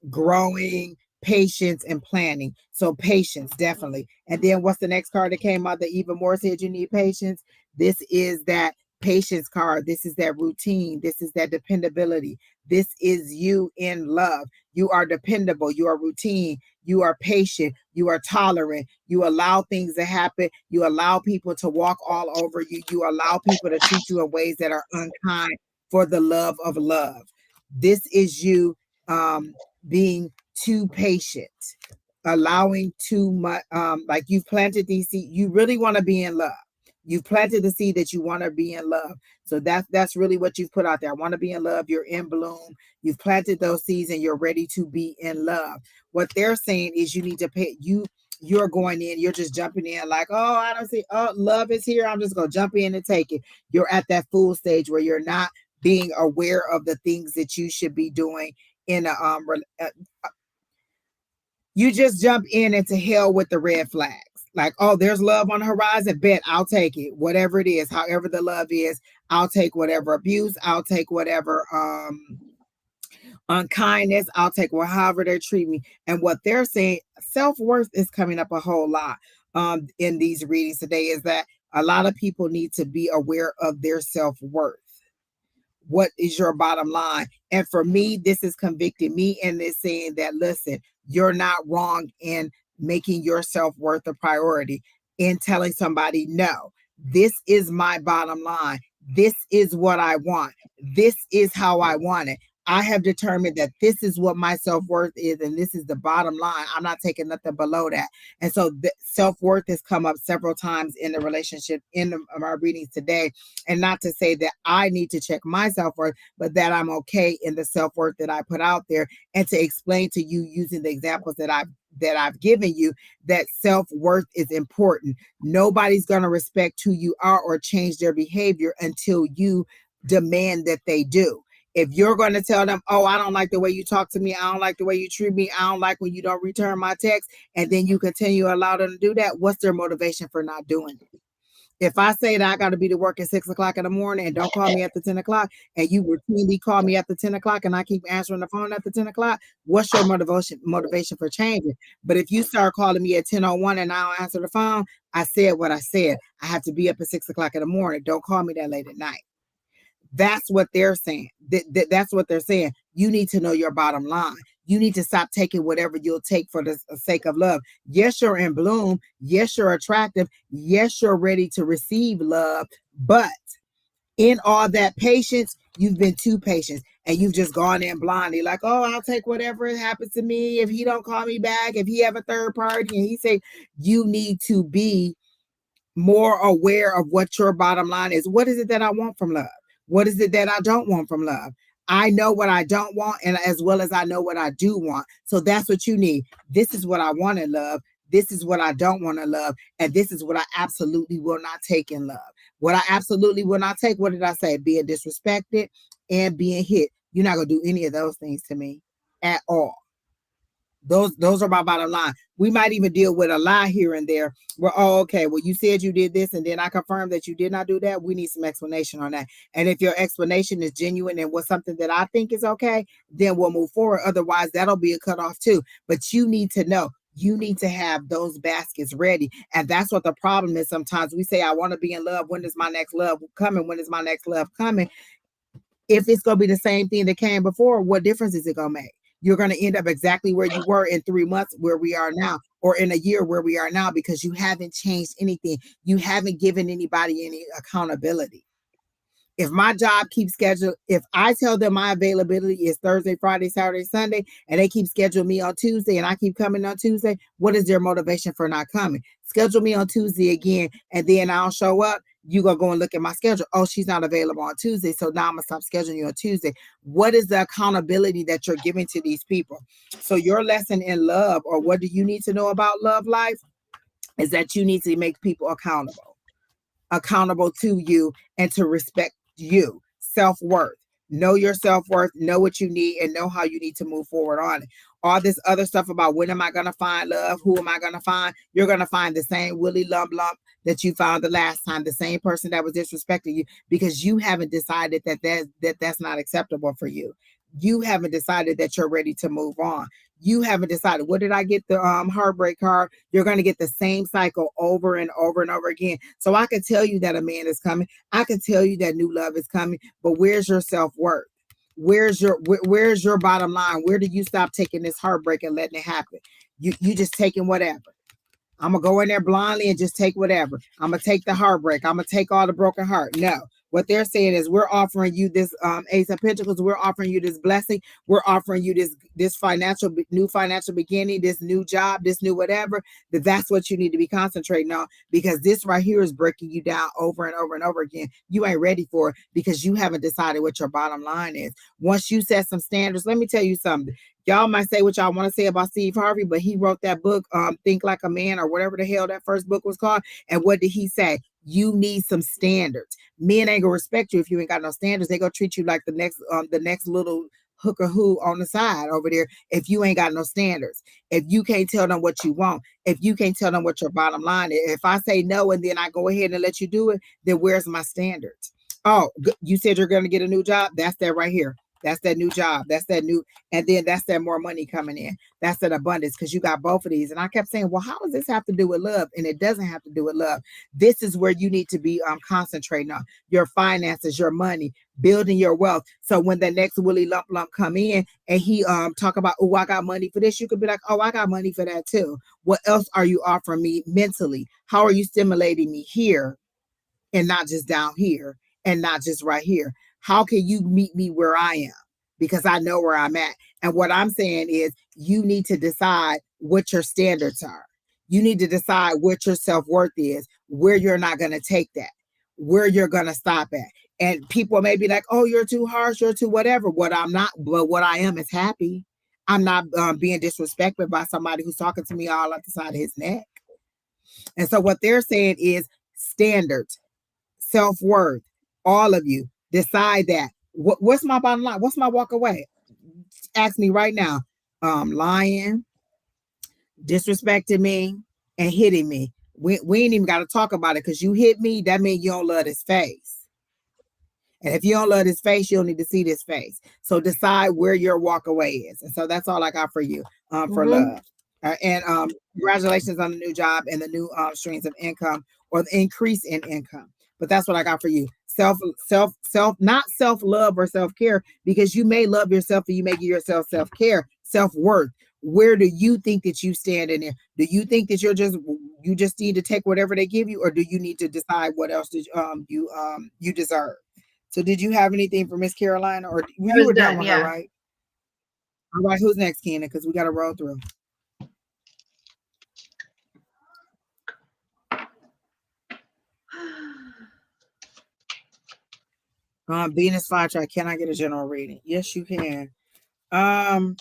growing, patience, and planning. So patience, definitely. And then what's the next card that came out that even more said you need patience? This is that patience card. This is that routine. This is that dependability. This is you in love. You are dependable. You are routine. You are patient. you are tolerant, you allow things to happen, you allow people to walk all over you, you allow people to treat you in ways that are unkind for the love of love. This is you being too patient, allowing too much. Like you've planted these seeds, you really want to be in love. You've planted the seed that you want to be in love. So that's really what you've put out there. I want to be in love. You're in bloom. You've planted those seeds and you're ready to be in love. What they're saying is you need to pay you're going in, you're just jumping in like, oh, I don't see, oh, love is here. I'm just gonna jump in and take it. You're at that fool stage where you're not being aware of the things that you should be doing in a you just jump in into hell with the red flags. Like, oh, there's love on the horizon. Bet I'll take it. Whatever it is, however the love is, I'll take whatever abuse. I'll take whatever unkindness. I'll take however they treat me. And what they're saying, self-worth is coming up a whole lot in these readings today, is that a lot of people need to be aware of their self-worth. What is your bottom line? And for me, this is convicting me and it's saying that, listen, you're not wrong in making your self-worth a priority, in telling somebody, no, this is my bottom line. This is what I want. This is how I want it. I have determined that this is what my self-worth is, and this is the bottom line. I'm not taking nothing below that. And so the self-worth has come up several times in the relationship in my readings today. And not to say that I need to check my self-worth, but that I'm okay in the self-worth that I put out there, and to explain to you using the examples that I've given you that self-worth is important. Nobody's going to respect who you are or change their behavior until you demand that they do. If you're going to tell them, oh, I don't like the way you talk to me, I don't like the way you treat me, I don't like when you don't return my text, and then you continue to allow them to do that, what's their motivation for not doing it? If I say that I got to be to work at 6 o'clock in the morning and don't call me after 10 o'clock, and you routinely call me after 10 o'clock and I keep answering the phone after 10 o'clock, what's your motivation for changing? But if you start calling me at 10:01 and I don't answer the phone, I said what I said. I have to be up at 6 o'clock in the morning. Don't call me that late at night. That's what they're saying. That's what they're saying. You need to know your bottom line. You need to stop taking whatever you'll take for the sake of love. Yes, you're in bloom. Yes, you're attractive. Yes, you're ready to receive love. But in all that patience, you've been too patient and you've just gone in blindly like, oh, I'll take whatever happens to me. If he don't call me back, if he have a third party and he say, you need to be more aware of what your bottom line is. What is it that I want from love? What is it that I don't want from love? I know what I don't want, and as well as I know what I do want. So that's what you need. This is what I want in love. This is what I don't want to love. And this is what I absolutely will not take in love. What I absolutely will not take, what did I say? Being disrespected and being hit. You're not going to do any of those things to me at all. Those are my bottom line. We might even deal with a lie here and there where, oh, okay, well, you said you did this and then I confirmed that you did not do that. We need some explanation on that. And if your explanation is genuine and was something that I think is okay, then we'll move forward. Otherwise, that'll be a cutoff too. But you need to know. You need to have those baskets ready. And that's what the problem is. Sometimes we say, I want to be in love. When is my next love coming? When is my next love coming? If it's going to be the same thing that came before, what difference is it going to make? You're going to end up exactly where you were in 3 months where we are now, or in a year where we are now, because you haven't changed anything. You haven't given anybody any accountability. If my job keeps scheduled, if I tell them my availability is Thursday, Friday, Saturday, Sunday, and they keep scheduling me on Tuesday and I keep coming on Tuesday, what is their motivation for not coming? Schedule me on Tuesday again, and then I'll show up. You gonna go and look at my schedule. Oh, she's not available on Tuesday, so now I'm gonna stop scheduling you on Tuesday. What is the accountability that you're giving to these people? So your lesson in love, or what do you need to know about love life, is that you need to make people accountable to you and to respect you. Self-worth. Know your self-worth, know what you need, and know how you need to move forward on it. All this other stuff about when am I going to find love? Who am I going to find? You're going to find the same Willy Lump that you found the last time, the same person that was disrespecting you, because you haven't decided that's not acceptable for you. You haven't decided that you're ready to move on. You haven't decided, what did I get the heartbreak card? You're going to get the same cycle over and over and over again. So I can tell you that a man is coming. I can tell you that new love is coming, but where's your self-worth? where's your bottom line? Where do you stop taking this heartbreak and letting it happen? You just taking whatever. I'm gonna go in there blindly and just take whatever. I'm gonna take the heartbreak. I'm gonna take all the broken heart. No, what they're saying is we're offering you this Ace of Pentacles. We're offering you this blessing. We're offering you this new financial beginning, this new job, this new whatever. That's what you need to be concentrating on, because this right here is breaking you down over and over and over again. You ain't ready for it because you haven't decided what your bottom line is. Once you set some standards, let me tell you something. Y'all might say what y'all want to say about Steve Harvey, but he wrote that book, Think Like a Man, or whatever the hell that first book was called. And what did he say? You need some standards. Men ain't gonna respect you if you ain't got no standards. They gonna treat you like the next little hooker who on the side over there if you ain't got no standards. If you can't tell them what you want, if you can't tell them what your bottom line is. If I say no and then I go ahead and let you do it, then where's my standards? Oh, you said you're gonna get a new job? That's that right here. That's that new job. That's that new, and then that's that more money coming in. That's that abundance, because you got both of these. And I kept saying, well, how does this have to do with love? And it doesn't have to do with love. This is where you need to be concentrating on your finances, your money, building your wealth. So when the next Willie Lump come in and he talk about, oh, I got money for this, you could be like, oh, I got money for that too. What else are you offering me mentally? How are you stimulating me here and not just down here and not just right here? How can you meet me where I am? Because I know where I'm at. And what I'm saying is you need to decide what your standards are. You need to decide what your self-worth is, where you're not going to take that, where you're going to stop at. And people may be like, oh, you're too harsh, you're too whatever. What I'm not, but what I am is happy. I'm not being disrespected by somebody who's talking to me all at the side of his neck. And so what they're saying is standards, self-worth, all of you decide that. What's my bottom line? What's my walk away? Ask me right now. Lying, disrespecting me, and hitting me. We ain't even got to talk about it, because you hit me, that means you don't love this face. And if you don't love this face, you don't need to see this face. So decide where your walk away is. And so that's all I got for you for love. And congratulations on the new job and the new streams of income, or the increase in income. But that's what I got for you. Not self-love or self-care, because you may love yourself and you may give yourself self-care, self-worth. Where do you think that you stand in there? Do you think that you just need to take whatever they give you, or do you need to decide what else you deserve? So did you have anything for Miss Carolina, or you were done with her, right? All right, who's next, Keena? Because we got to roll through. Venus fire chart. Can I get a general reading? Yes, you can. I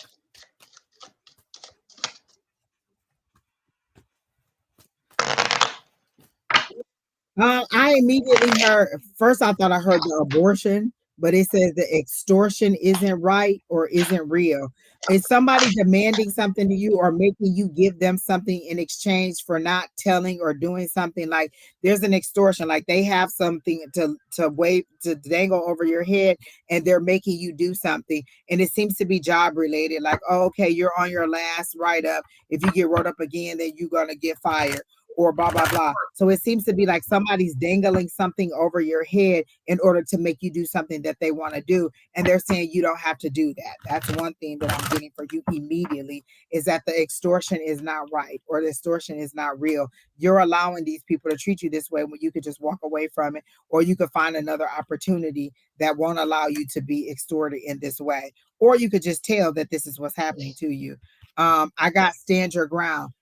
immediately heard, first I thought I heard the abortion, but it says the extortion isn't right or isn't real. Is somebody demanding something to you or making you give them something in exchange for not telling or doing something? Like there's an extortion, like they have something to wait to dangle over your head, and they're making you do something. And it seems to be job related, like, oh, okay, you're on your last write up. If you get wrote up again, then you're gonna get fired, or blah, blah, blah. So it seems to be like somebody's dangling something over your head in order to make you do something that they want to do. And they're saying you don't have to do that. That's one thing that I'm getting for you immediately, is that the extortion is not right, or the extortion is not real. You're allowing these people to treat you this way when you could just walk away from it, or you could find another opportunity that won't allow you to be extorted in this way. Or you could just tell that this is what's happening to you. I got stand your ground.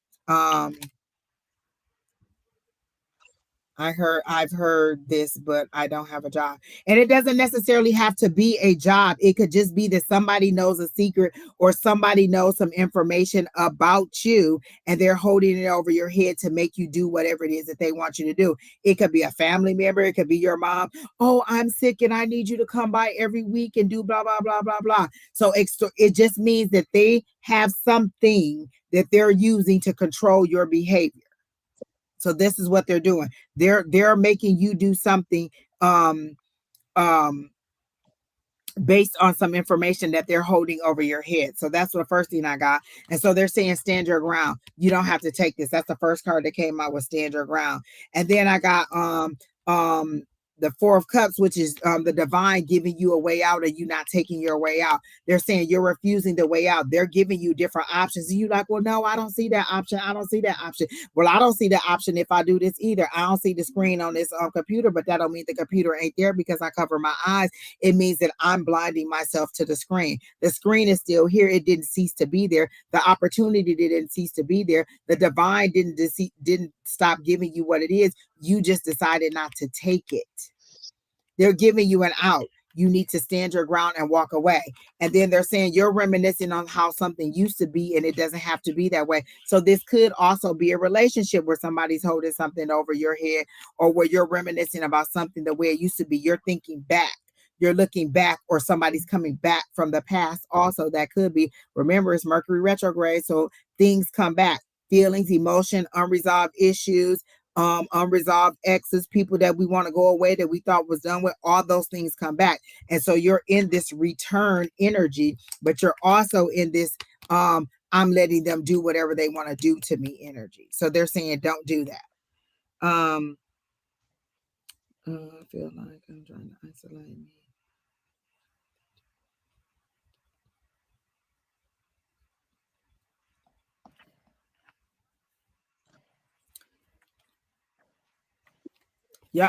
I've heard this, but I don't have a job. And it doesn't necessarily have to be a job. It could just be that somebody knows a secret, or somebody knows some information about you, and they're holding it over your head to make you do whatever it is that they want you to do. It could be a family member. It could be your mom. Oh, I'm sick and I need you to come by every week and do blah, blah, blah, blah, blah. So it just means that they have something that they're using to control your behavior. So this is what they're doing. They're making you do something based on some information that they're holding over your head. So that's the first thing I got. And so they're saying stand your ground. You don't have to take this. That's the first card that came out, with stand your ground. And then I got the Four of Cups, which is the divine giving you a way out, or you not taking your way out. They're saying you're refusing the way out. They're giving you different options. And you like, well, no, I don't see that option. I don't see that option. Well, I don't see that option if I do this either. I don't see the screen on this computer, but that don't mean the computer ain't there because I cover my eyes. It means that I'm blinding myself to the screen. The screen is still here. It didn't cease to be there. The opportunity didn't cease to be there. The divine didn't stop giving you what it is. You just decided not to take it. They're giving you an out. You need to stand your ground and walk away. And then they're saying you're reminiscing on how something used to be, and it doesn't have to be that way. So this could also be a relationship where somebody's holding something over your head, or where you're reminiscing about something the way it used to be. You're thinking back. You're looking back, or somebody's coming back from the past. Also, that could be. Remember, it's Mercury retrograde, so things come back. Feelings, emotion, unresolved issues, unresolved exes, people that we want to go away that we thought was done with, all those things come back. And so you're in this return energy, but you're also in this I'm letting them do whatever they want to do to me energy. So they're saying don't do that. I feel like I'm trying to isolate me.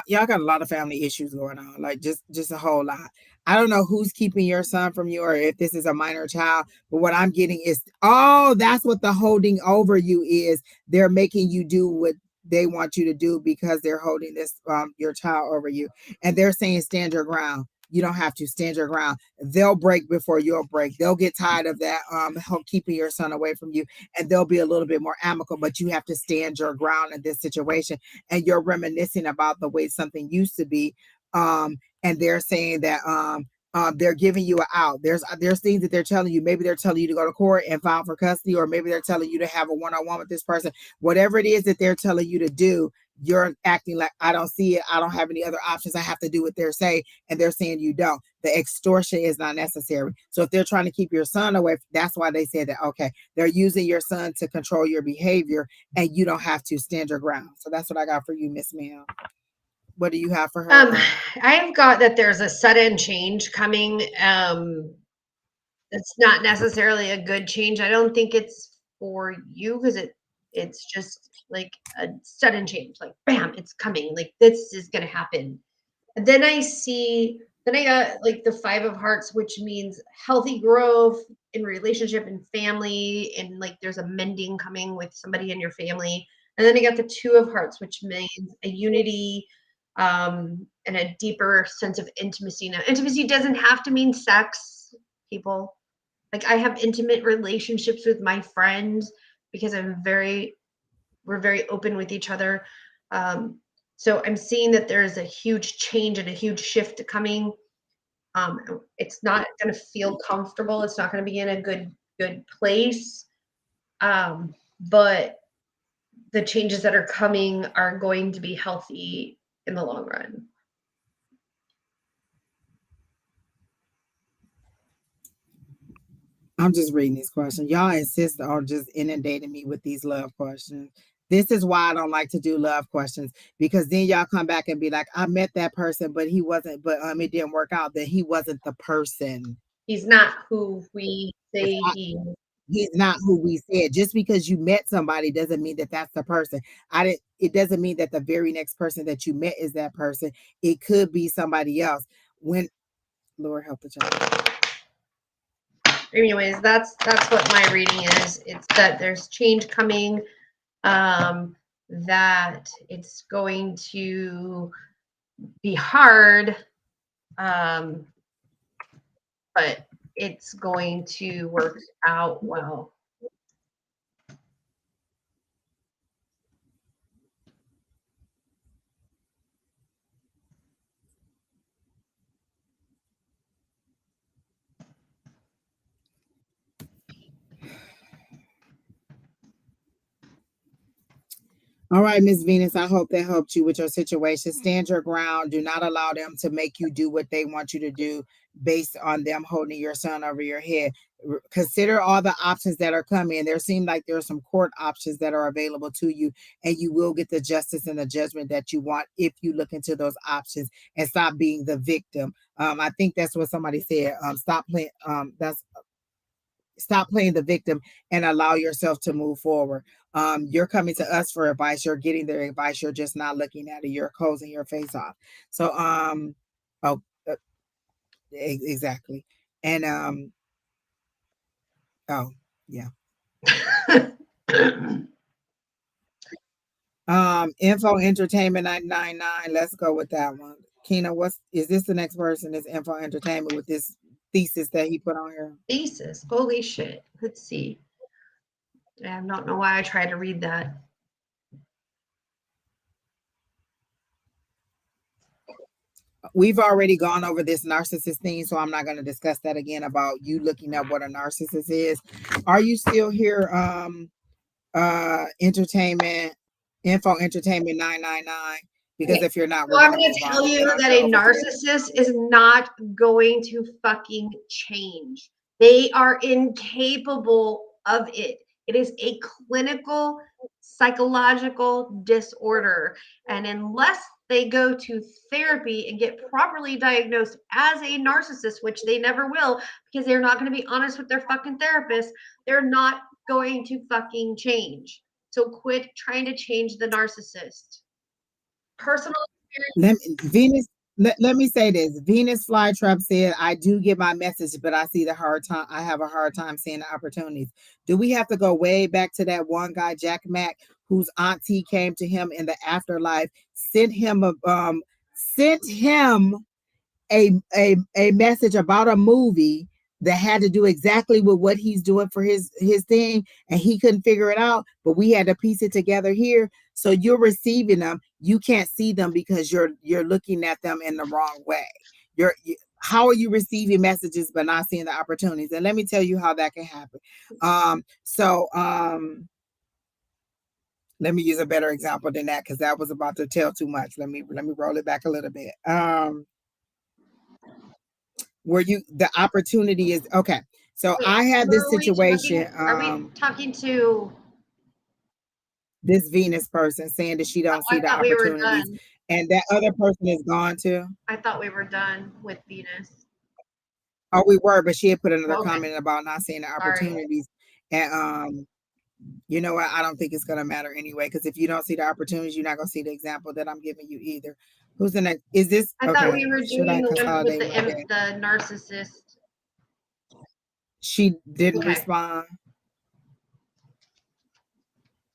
Y'all got a lot of family issues going on, like just a whole lot. I don't know who's keeping your son from you, or if this is a minor child, but what I'm getting is, oh, that's what the holding over you is. They're making you do what they want you to do because they're holding this your child over you, and they're saying stand your ground. You don't have to stand your ground. They'll break before you'll break. They'll get tired of that keeping your son away from you, and they'll be a little bit more amicable, but you have to stand your ground in this situation. And you're reminiscing about the way something used to be. And they're saying that they're giving you an out. There's things that they're telling you. Maybe they're telling you to go to court and file for custody, or maybe they're telling you to have a one-on-one with this person. Whatever it is that they're telling you to do, you're acting like, I don't see it. I don't have any other options. I have to do what they're saying. And they're saying you don't. The extortion is not necessary. So if they're trying to keep your son away, that's why they said that, okay, they're using your son to control your behavior, and you don't have to stand your ground. So that's what I got for you, Miss Mel. What do you have for her? I've got that there's a sudden change coming. It's not necessarily a good change. I don't think it's for you, because it's just like a sudden change, like bam, it's coming, like this is gonna happen. And then I got like the Five of Hearts, which means healthy growth in relationship and family, and like there's a mending coming with somebody in your family. And then I got the Two of Hearts, which means a unity and a deeper sense of intimacy. Now, intimacy doesn't have to mean sex, people. Like, I have intimate relationships with my friends because we're very open with each other. So I'm seeing that there's a huge change and a huge shift coming. It's not going to feel comfortable. It's not going to be in a good place. But the changes that are coming are going to be healthy in the long run. I'm just reading these questions. Y'all insist on just inundating me with these love questions. This is why I don't like to do love questions, because then y'all come back and be like, I met that person, but he wasn't, but it didn't work out. That he wasn't the person. He's not who we say he is. He's not who we said. Just because you met somebody doesn't mean that that's the person. It doesn't mean that the very next person that you met is that person. It could be somebody else. When Lord help the child. Anyways, that's what my reading is. It's that there's change coming, that it's going to be hard, but it's going to work out well. All right, Miss Venus, I hope that helped you with your situation. Stand your ground. Do not allow them to make you do what they want you to do based on them holding your son over your head. consider all the options that are coming. There seem like there are some court options that are available to you, and you will get the justice and the judgment that you want if you look into those options and stop being the victim. I think that's what somebody said. Stop playing. Stop playing the victim and allow yourself to move forward. You're coming to us for advice. You're getting their advice. You're just not looking at it. You're closing your face off. So, oh, exactly. And, oh, yeah. Info Entertainment 999. Let's go with that one. Kina, is this the next person? Is Info Entertainment with this thesis that he put on here? Thesis. Holy shit. Let's see. I don't know why I tried to read that. We've already gone over this narcissist thing, so I'm not going to discuss that again about you looking up what a narcissist is. Are you still here? Entertainment, Info Entertainment 999. Because if you're not, so I'm going to tell you that a narcissist is not going to fucking change. They are incapable of it. It is a clinical psychological disorder. And unless they go to therapy and get properly diagnosed as a narcissist, which they never will, because they're not going to be honest with their fucking therapist, they're not going to fucking change. So quit trying to change the narcissist. Personal experience. Let me say this. Venus Flytrap said, I do get my message, but I have a hard time seeing the opportunities. Do we have to go way back to that one guy, Jack Mack, whose auntie came to him in the afterlife, sent him a message about a movie that had to do exactly with what he's doing for his thing, and he couldn't figure it out, but we had to piece it together here. So you're receiving them, you can't see them because you're looking at them in the wrong way. How are you receiving messages but not seeing the opportunities? And let me tell you how that can happen. Let me use a better example than that, because that was about to tell too much. Let me roll it back a little bit. Where the opportunity is okay. So wait, I had this situation. Are we talking to this Venus person saying that she don't see the opportunities, and that other person is gone too? I thought we were done with Venus. Oh, we were, but she had put another comment about not seeing the opportunities. And you know what? I don't think it's gonna matter anyway, because if you don't see the opportunities, you're not gonna see the example that I'm giving you either. Who's the next? Is this? I thought we were doing the one with the narcissist. She didn't respond.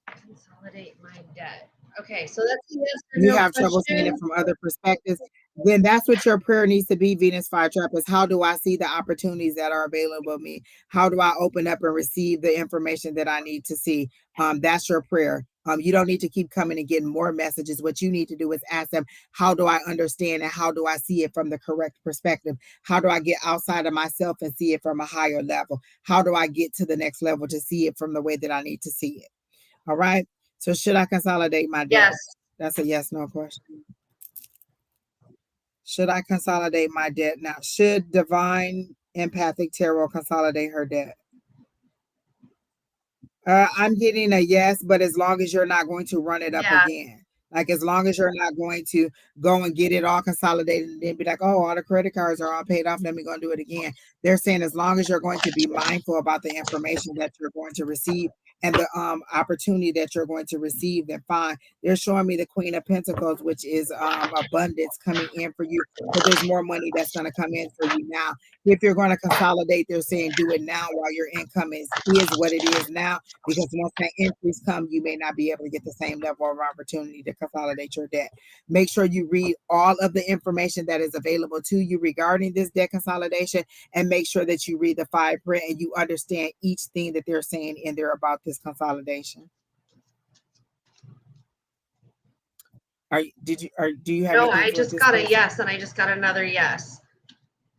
Consolidate my debt. Okay, so that's yes or you no have question. Trouble seeing it from other perspectives. Then that's what your prayer needs to be, Venus Flytrap, is how do I see the opportunities that are available to me? How do I open up and receive the information that I need to see? That's your prayer. You don't need to keep coming and getting more messages. What you need to do is ask them, how do I understand and how do I see it from the correct perspective? How do I get outside of myself and see it from a higher level? How do I get to the next level to see it from the way that I need to see it? All right. So should I consolidate my debt? Yes. That's a yes, no question. Should I consolidate my debt now? Should Divine Empathic Tarot consolidate her debt? I'm getting a yes, but as long as you're not going to run it up again. Like, as long as you're not going to go and get it all consolidated and then be like, oh, all the credit cards are all paid off, let me go and do it again. They're saying as long as you're going to be mindful about the information that you're going to receive and the opportunity that you're going to receive, then fine. They're showing me the Queen of Pentacles, which is abundance coming in for you. But there's more money that's going to come in for you now. If you're going to consolidate, they're saying do it now while your income is what it is now, because once that increase comes, you may not be able to get the same level of opportunity to consolidate your debt. Make sure you read all of the information that is available to you regarding this debt consolidation, and make sure that you read the fine print and you understand each thing that they're saying in there about this consolidation. Do you have? No, I just got a yes, and I just got another yes.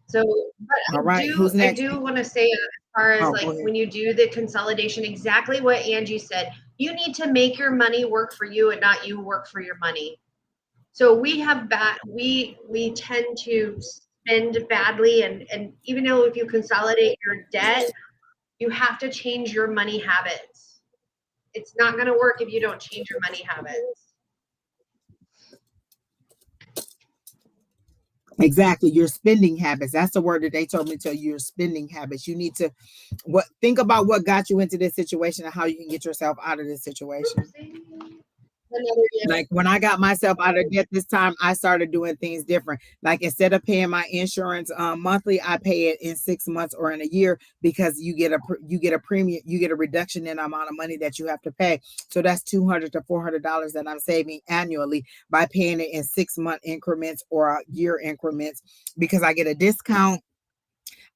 So, but all right, who's next? I do want to say, as far as when you do the consolidation, exactly what Angie said, you need to make your money work for you and not you work for your money. So we tend to spend badly, and even though if you consolidate your debt, You have to change your money habits. It's not going to work if you don't change your money habits. Exactly. Your spending habits. That's the word that they told me to tell you, your spending habits. You need to think about what got you into this situation and how you can get yourself out of this situation. Like when I got myself out of debt this time, I started doing things different. Like instead of paying my insurance monthly, I pay it in 6 months or in a year, because you get a premium, you get a reduction in the amount of money that you have to pay. So that's $200 to $400 that I'm saving annually by paying it in 6-month increments or year increments, because I get a discount.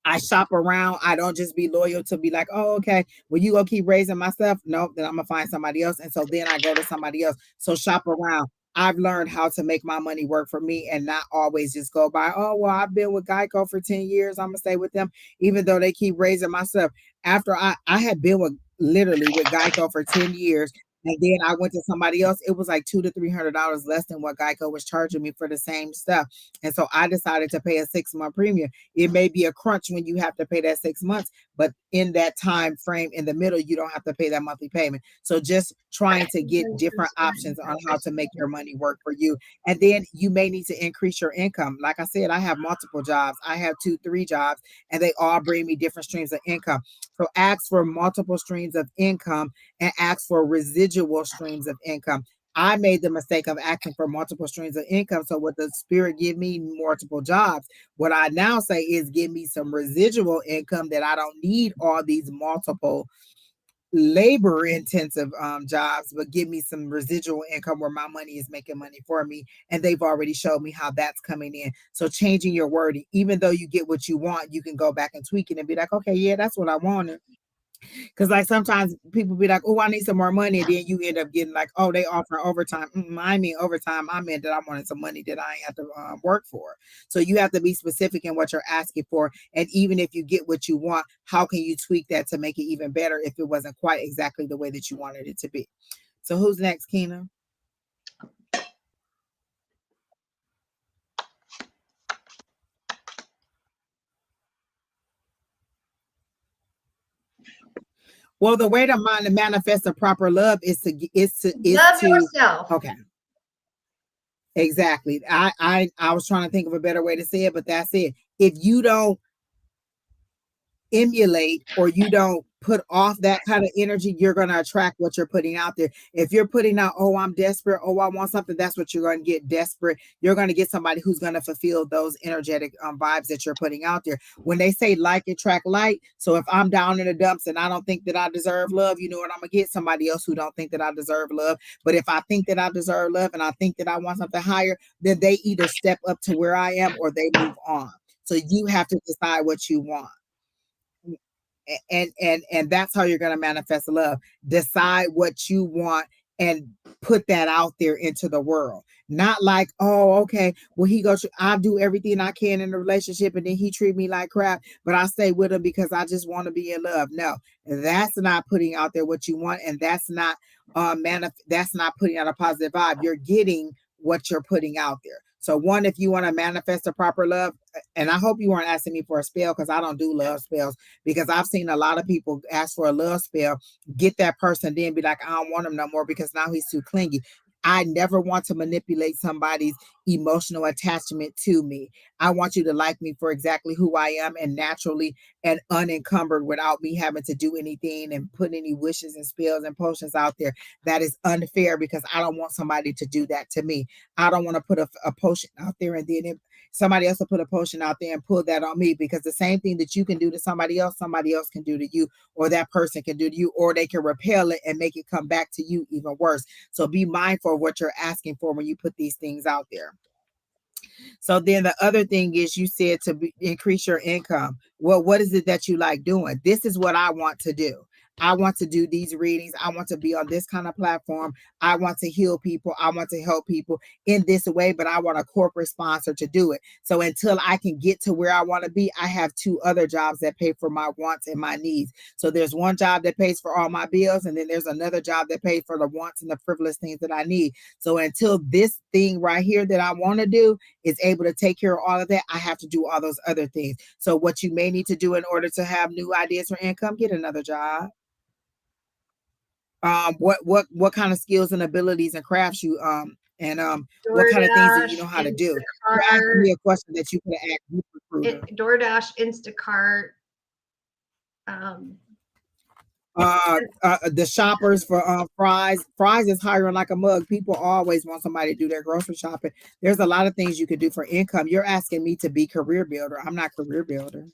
I shop around. I don't just be loyal to be like, oh, okay, well, you gonna keep raising my stuff. Nope, then I'm gonna find somebody else. And so then I go to somebody else. So shop around. I've learned how to make my money work for me and not always just go by, oh, well, I've been with Geico for 10 years. I'm gonna stay with them, even though they keep raising my stuff. After I had been literally with Geico for 10 years. And then I went to somebody else. It was like $200 to $300 less than what Geico was charging me for the same stuff. And so I decided to pay a 6-month premium. It may be a crunch when you have to pay that 6 months, but in that time frame in the middle, you don't have to pay that monthly payment. So just trying to get different options on how to make your money work for you. And then you may need to increase your income. Like I said, I have multiple jobs. I have 2-3 jobs, and they all bring me different streams of income. So ask for multiple streams of income and ask for residual streams of income. I made the mistake of asking for multiple streams of income. So what the spirit give me multiple jobs. What I now say is give me some residual income that I don't need all these multiple labor intensive jobs, but give me some residual income where my money is making money for me. And they've already showed me how that's coming in. So changing your wording, even though you get what you want, you can go back and tweak it and be like, okay, yeah, that's what I wanted. Because like sometimes people be like, oh, I need some more money. And then you end up getting like, oh, they offer overtime. I mean, overtime, I meant that I wanted some money that I ain't have to work for. So you have to be specific in what you're asking for. And even if you get what you want, how can you tweak that to make it even better if it wasn't quite exactly the way that you wanted it to be? So who's next, Keena? Well, the way to manifest a proper love is to love yourself. Okay. Exactly. I was trying to think of a better way to say it, but that's it. If you don't emulate or you don't put off that kind of energy, you're going to attract what you're putting out there. If you're putting out, oh, I'm desperate, oh, I want something, that's what you're going to get. Desperate. You're going to get somebody who's going to fulfill those energetic vibes that you're putting out there. When they say like attract like, so if I'm down in the dumps and I don't think that I deserve love, you know what, I'm gonna get somebody else who don't think that I deserve love. But if I think that I deserve love and I think that I want something higher, then they either step up to where I am or they move on. So you have to decide what you want. And that's how you're going to manifest love. Decide what you want and put that out there into the world. Not like, oh, okay, well, I do everything I can in the relationship and then he treat me like crap, but I stay with him because I just want to be in love. No, that's not putting out there what you want, and that's not that's not putting out a positive vibe. You're getting what you're putting out there. So one, if you want to manifest a proper love, and I hope you weren't asking me for a spell, because I don't do love spells, because I've seen a lot of people ask for a love spell, get that person, then be like, I don't want him no more because now he's too clingy. I never want to manipulate somebody's emotional attachment to me. I want you to like me for exactly who I am and naturally and unencumbered without me having to do anything and put any wishes and spells and potions out there. That is unfair because I don't want somebody to do that to me. I don't want to put a potion out there and then somebody else will put a potion out there and pull that on me, because the same thing that you can do to somebody else can do to you, or that person can do to you, or they can repel it and make it come back to you even worse. So be mindful of what you're asking for when you put these things out there. So then the other thing is, you said to increase your income. Well, what is it that you like doing? This is what I want to do. I want to do these readings. I want to be on this kind of platform. I want to heal people. I want to help people in this way, but I want a corporate sponsor to do it. So until I can get to where I want to be, I have 2 other jobs that pay for my wants and my needs. So there's one job that pays for all my bills, and then there's another job that pays for the wants and the frivolous things that I need. So until this thing right here that I want to do is able to take care of all of that, I have to do all those other things. So what you may need to do in order to have new ideas for income, get another job. What kind of skills and abilities and crafts you and what kind of things do you know DoorDash, how to do? You're asking Instacart, me a question that you could have asked your recruiter. DoorDash, Instacart. The shoppers for fries. Fries is hiring like a mug. People always want somebody to do their grocery shopping. There's a lot of things you could do for income. You're asking me to be career builder. I'm not career builder,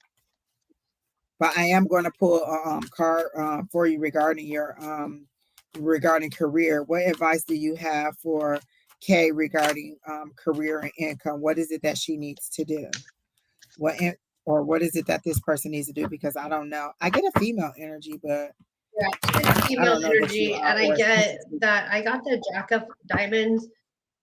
but I am going to pull a card for you regarding your regarding career. What advice do you have for Kay regarding career and income? What is it that she needs to do? Or what is it that this person needs to do? Because I don't know. I get a female energy, but Yeah, it's female energy, and I get that I got the Jack of Diamonds,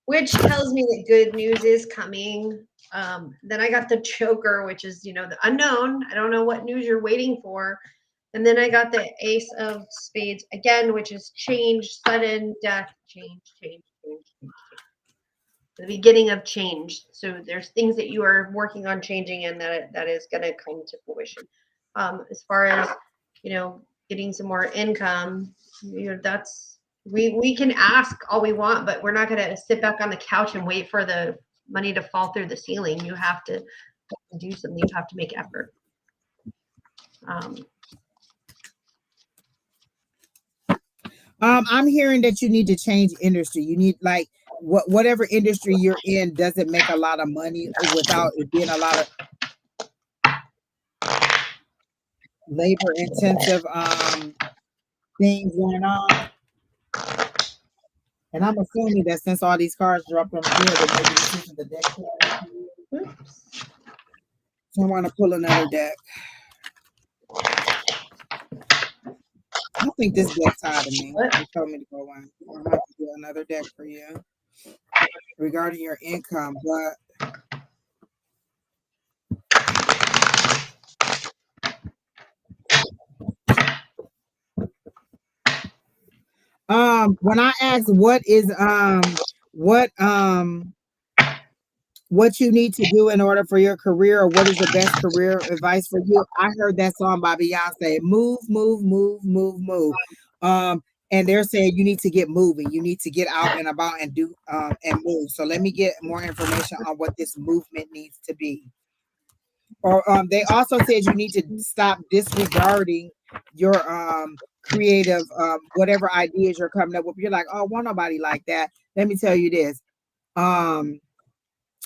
which tells me that good news is coming. Then I got the Choker, which is, you know, the unknown. I don't know what news you're waiting for. And then I got the Ace of Spades again, which is change, sudden death, change. The beginning of change. So there's things that you are working on changing, and that is going to come to fruition. As far as, you know, getting some more income, you know, that's we can ask all we want, but we're not going to sit back on the couch and wait for the money to fall through the ceiling. You have to do something. You have to make effort. I'm hearing that you need to change industry. You need, like, whatever industry you're in doesn't make a lot of money without it being a lot of labor intensive things going on. And I'm assuming that since all these cars dropped on the field, that maybe this isn't the deck. Oops. So I want to pull another deck. I think this deck's tired of me. They told me to go on. I'm going to have to do another deck for you regarding your income. But when I asked what you need to do in order for your career, or what is the best career advice for you, I heard that song by Beyonce, move. And they're saying you need to get moving, you need to get out and about and do and move. So let me get more information on what this movement needs to be. Or they also said you need to stop disregarding your creative whatever ideas you're coming up with. You're like, oh, won't nobody like that. Let me tell you this.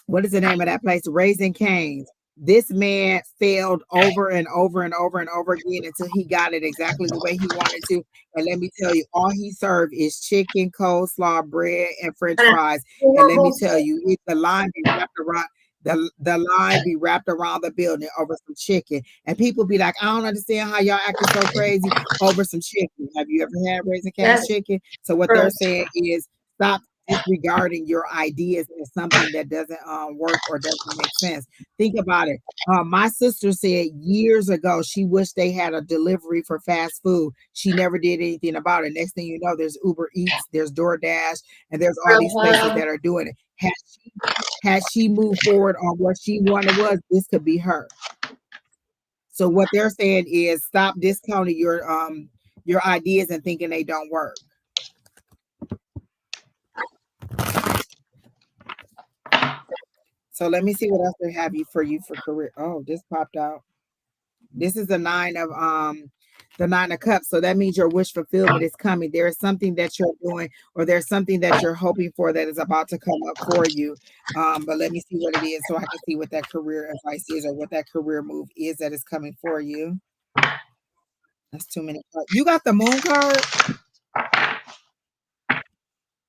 What is the name of that place? Raising Cane's. This man failed over and over and over and over again until he got it exactly the way he wanted to. And let me tell you, all he served is chicken, coleslaw, bread, and French fries. And let me tell you, the line be wrapped around the line be wrapped around the building over some chicken. And people be like, I don't understand how y'all acting so crazy over some chicken. Have you ever had Raising Cane's chicken? So what they're saying is stop disregarding your ideas as something that doesn't work or doesn't make sense. Think about it. My sister said years ago she wished they had a delivery for fast food. She never did anything about it. Next thing you know, there's Uber Eats, there's DoorDash, and there's all these places that are doing it. Had she moved forward on what she wanted was, this could be her. So what they're saying is stop discounting your ideas and thinking they don't work. So let me see what else they have for you for career. Oh, this popped out. This is the nine of cups. So that means your wish fulfillment is coming. There is something that you're doing, or there's something that you're hoping for that is about to come up for you. But let me see what it is so I can see what that career advice is, or what that career move is that is coming for you. That's too many cards. You got the moon card?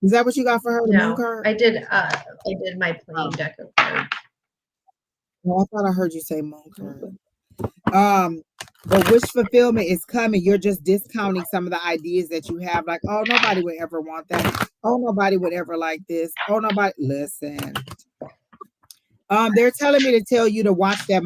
Is that what you got for her? The moon card? I did my plain deck of cards. Well, I thought I heard you say moon card. But wish fulfillment is coming. You're just discounting some of the ideas that you have. Like, oh, nobody would ever want that. Oh, nobody would ever like this. Oh, nobody. Listen. They're telling me to tell you to watch that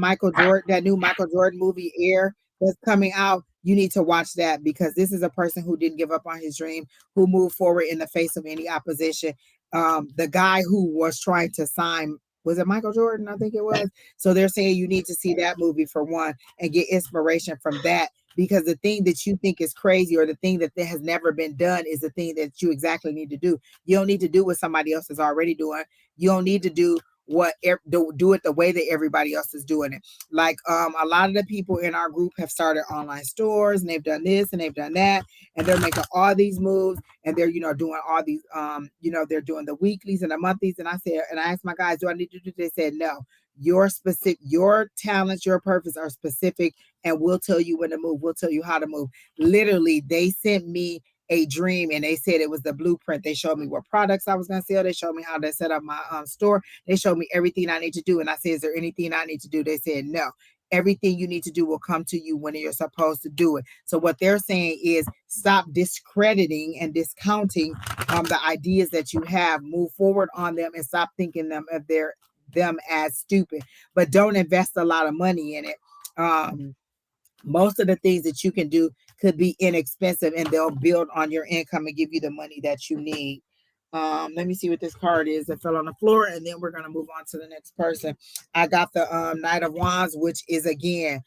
new Michael Jordan movie, Air, that's coming out. You need to watch that, because this is a person who didn't give up on his dream, who moved forward in the face of any opposition. The guy who was trying to sign Was it Michael Jordan? I think it was. So they're saying you need to see that movie for one and get inspiration from that, because the thing that you think is crazy or the thing that has never been done is the thing that you exactly need to do. You don't need to do what somebody else is already doing. You don't need to do do it the way that everybody else is doing it. Like a lot of the people in our group have started online stores, and they've done this and they've done that, and they're making all these moves, and they're doing all these they're doing the weeklies and the monthlies. And I asked my guys, do I need to do this? They said no. Your talents, your purpose are specific, and we'll tell you when to move. We'll tell you how to move. Literally, they sent me a dream, and they said it was the blueprint. They showed me what products I was going to sell. They showed me how to set up my store. They showed me everything I need to do. And I said, is there anything I need to do? They said, no. Everything you need to do will come to you when you're supposed to do it. So what they're saying is stop discrediting and discounting the ideas that you have. Move forward on them and stop thinking them as stupid. But don't invest a lot of money in it. Most of the things that you can do could be inexpensive, and they'll build on your income and give you the money that you need. Let me see what this card is that fell on the floor, and then we're going to move on to the next person. I got the Knight of Wands, which is again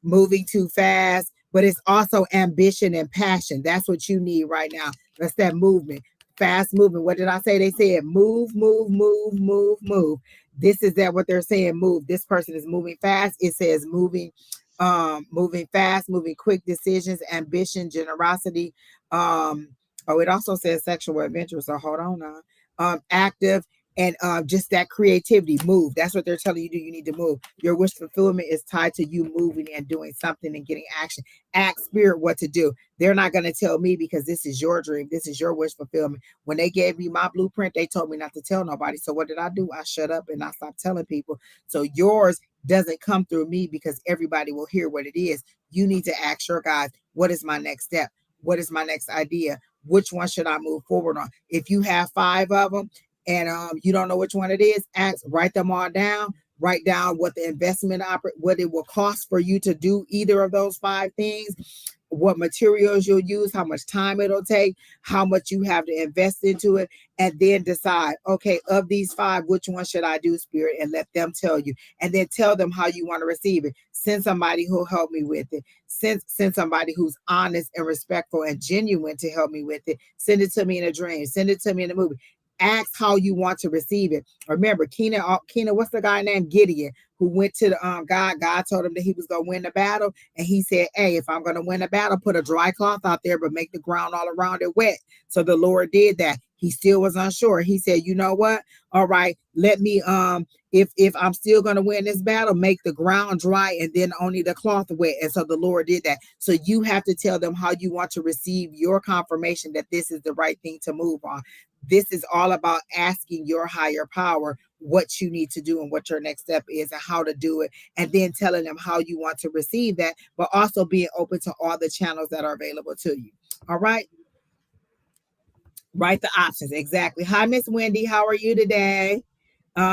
moving too fast, but it's also ambition and passion. That's what you need right now. That's that movement, fast movement. What did I say? They said move, move, move, move, move. This is that what they're saying, move. This person is moving fast. It says moving fast, moving quick decisions, ambition, generosity. It also says sexual adventure. So hold on now. Active and just that creativity, move. That's what they're telling you. You need to move. Your wish fulfillment is tied to you moving and doing something and getting action. Ask spirit what to do. They're not going to tell me, because this is your dream. This is your wish fulfillment. When they gave me my blueprint, they told me not to tell nobody. So what did I do? I shut up and I stopped telling people. So yours doesn't come through me, because everybody will hear what it is. You need to ask your guys, what is my next step? What is my next idea? Which one should I move forward on? If you have 5 of them and you don't know which one it is, write them all down. Write down what the investment what it will cost for you to do either of those 5 things, what materials you'll use, how much time it'll take, how much you have to invest into it, and then decide, okay, of these 5, which one should I do, spirit? And let them tell you, and then tell them how you want to receive it. Send somebody who'll help me with it. Send somebody who's honest and respectful and genuine to help me with it. Send it to me in a dream. Send it to me in a movie. Ask how you want to receive it. Remember, Keena, what's the guy named Gideon, who went to the God? God told him that he was going to win the battle. And he said, hey, if I'm going to win the battle, put a dry cloth out there, but make the ground all around it wet. So the Lord did that. He still was unsure. He said, you know what? All right, let me, if I'm still going to win this battle, make the ground dry and then only the cloth wet. And so the Lord did that. So you have to tell them how you want to receive your confirmation that this is the right thing to move on. This is all about asking your higher power what you need to do and what your next step is and how to do it, and then telling them how you want to receive that, but also being open to all the channels that are available to you. All right. Write the options. Exactly. Hi, Miss Wendy. How are you today?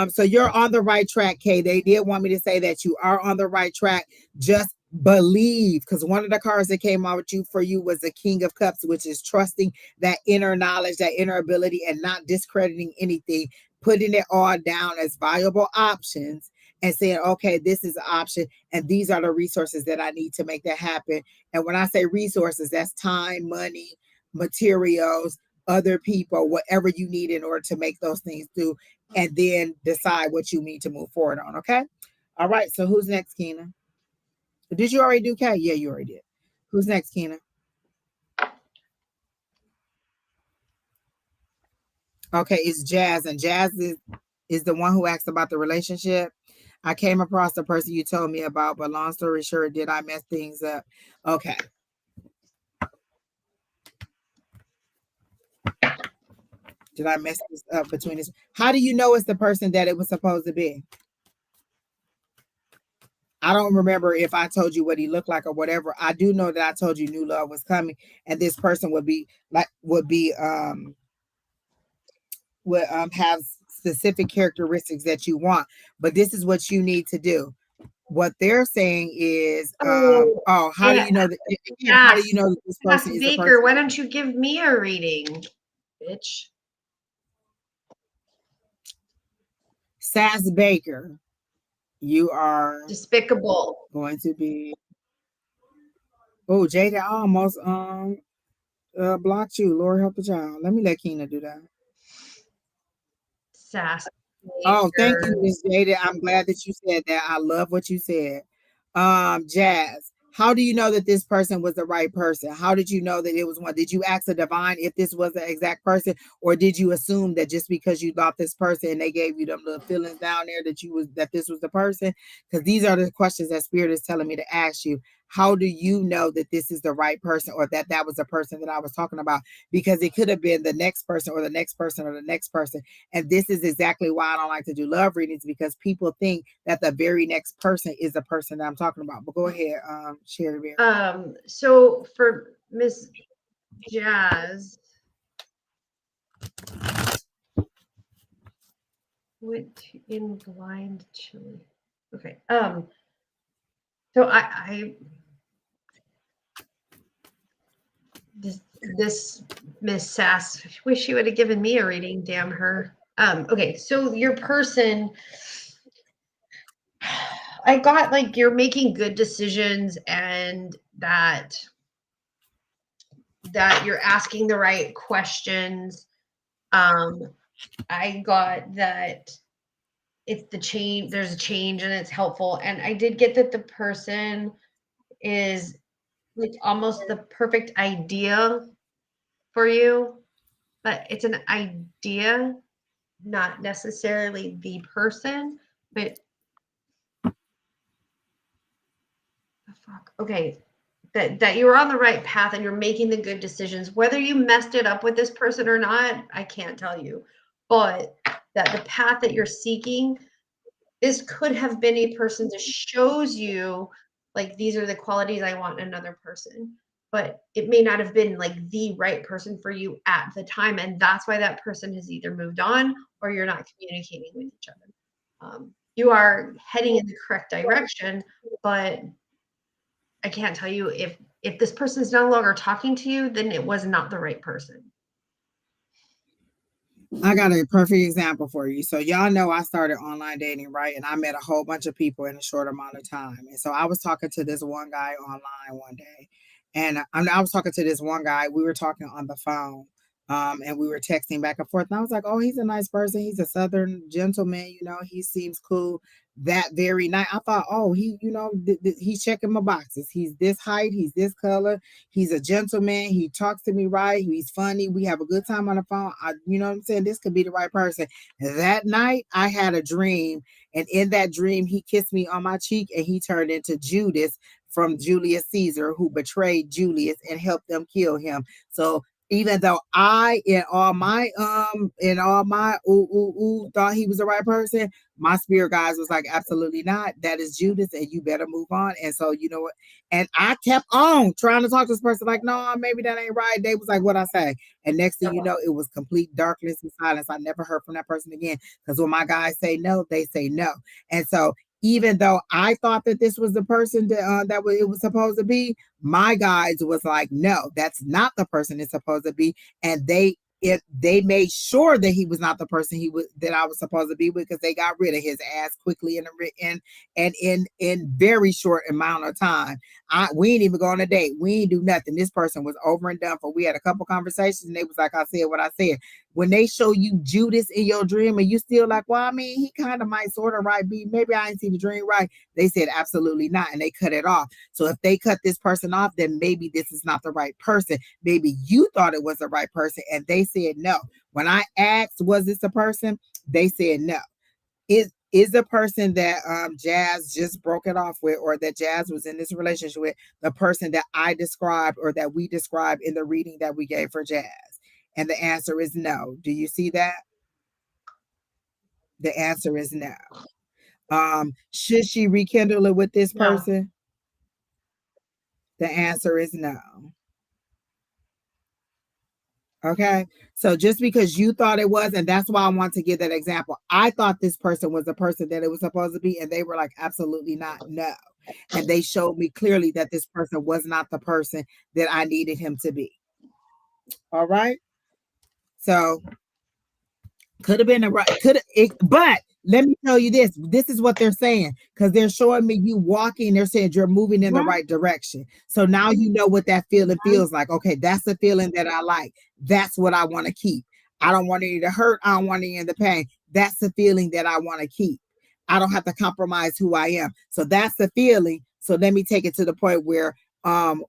So you're on the right track, Kay. They did want me to say that you are on the right track. Just believe, because one of the cards that came out with you for you was the King of Cups, which is trusting that inner knowledge, that inner ability, and not discrediting anything, putting it all down as viable options and saying, okay, this is an option, and these are the resources that I need to make that happen. And when I say resources, that's time, money, materials, other people, whatever you need in order to make those things do, and then decide what you need to move forward on. Okay. All right. So who's next, Keena? Did you already do Kay? Yeah, you already did. Who's next, Keena? Okay, it's Jazz, and Jazz is the one who asked about the relationship. I came across the person you told me about, but long story short, did I mess things up? Okay. Did I mess this up between this? How do you know it's the person that it was supposed to be? I don't remember if I told you what he looked like or whatever. I do know that I told you new love was coming, and this person would have specific characteristics that you want. But this is what you need to do. What they're saying is, how do you know that? How do you know that this person is the Baker, person? why don't you give me a reading, bitch? Sass Baker, you are Despicable. going to be. Oh, Jada almost blocked you. Lord help the child. Let me let Keena do that. Sass. Oh, thank you, Baker. Miss Jada. I'm glad that you said that. I love what you said. Jazz, how do you know that this person was the right person? How did you know that it was one? Did you ask the divine if this was the exact person, or did you assume that just because you thought this person and they gave you them little feelings down there that this was the person? Because these are the questions that Spirit is telling me to ask you. How do you know that this is the right person, or that was the person that I was talking about? Because it could have been the next person or the next person or the next person. And this is exactly why I don't like to do love readings, because people think that the very next person is the person that I'm talking about. But go ahead, Sheri Beery. So for Miss Jazz, went in blind chili. Okay. So I this Miss Sass, wish she would have given me a reading, damn her. Okay, so your person, I got like you're making good decisions and that you're asking the right questions. I got that it's the change, there's a change and it's helpful. And I did get that the person is like almost the perfect idea for you, but it's an idea, not necessarily the person. But fuck, okay, that you were on the right path and you're making the good decisions. Whether you messed it up with this person or not, I can't tell you, but that the path that you're seeking, this could have been a person that shows you like these are the qualities I want in another person, but it may not have been like the right person for you at the time, and that's why that person has either moved on or you're not communicating with each other. You are heading in the correct direction, but I can't tell you if this person is no longer talking to you, then it was not the right person. I got a perfect example for you. So y'all know I started online dating, right? And I met a whole bunch of people in a short amount of time. And so I was talking to this one guy online one day, and I was talking to this one guy. We were talking on the phone, and we were texting back and forth. And I was like, "Oh, he's a nice person. He's a Southern gentleman. You know, he seems cool." That very night, I thought, "Oh, he's checking my boxes. He's this height. He's this color. He's a gentleman. He talks to me right. He's funny. We have a good time on the phone. You know what I'm saying? This could be the right person." That night, I had a dream. And in that dream, he kissed me on my cheek and he turned into Judas from Julius Caesar, who betrayed Julius and helped them kill him. So even though I, in all my thought he was the right person, my spirit guys was like, absolutely not. That is Judas, and you better move on. And so, you know what? And I kept on trying to talk to this person, like, no, maybe that ain't right. They was like, what I say? And next thing you know, it was complete darkness and silence. I never heard from that person again. Because when my guys say no, they say no. And so even though I thought that this was the person it was supposed to be, my guys was like, no, that's not the person it's supposed to be. And they made sure that he was not the person that I was supposed to be with, because they got rid of his ass quickly in very short amount of time. We ain't even go on a date. We ain't do nothing. This person was over and done for. We had a couple conversations and they was like, I said what I said. When they show you Judas in your dream and you still like, well, I mean, he kind of might sort of right be, maybe I ain't see the dream right. They said absolutely not, and they cut it off. So if they cut this person off, then maybe this is not the right person. Maybe you thought it was the right person and they said no. When I asked, was this a person? They said no. Is the person that Jazz just broke it off with, or that Jazz was in this relationship with, the person that I described or that we described in the reading that we gave for Jazz? And the answer is no. Do you see that? The answer is no. Should she rekindle it with this person? No. The answer is no. Okay. So just because you thought it was, and that's why I want to give that example. I thought this person was the person that it was supposed to be, and they were like, absolutely not, no. And they showed me clearly that this person was not the person that I needed him to be. All right. So could have been but let me tell you this. This is what they're saying because they're showing me you walking. They're saying you're moving in the right direction. So now you know what that feeling feels like. Okay, that's the feeling that I like. That's what I want to keep. I don't want any to hurt. I don't want any in the pain. That's the feeling that I want to keep. I don't have to compromise who I am. So that's the feeling. So let me take it to the point where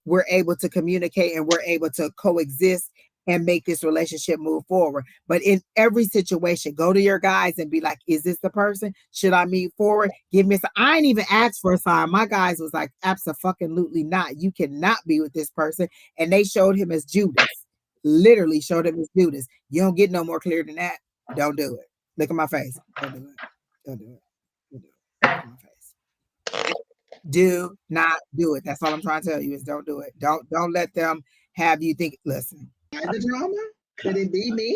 we're able to communicate and we're able to coexist and make this relationship move forward. But in every situation, go to your guys and be like, is this the person? Should I move forward? Give me some. I ain't even asked for a sign. My guys was like, absolutely not. You cannot be with this person. And they showed him as Judas. Literally showed him as Judas. You don't get no more clear than that. Don't do it. Look at my face. Don't do it. Don't do it. Don't do it. Look at my face. Do not do it. That's all I'm trying to tell you is don't do it. Don't let them have you think, listen. The drama? Could it be me?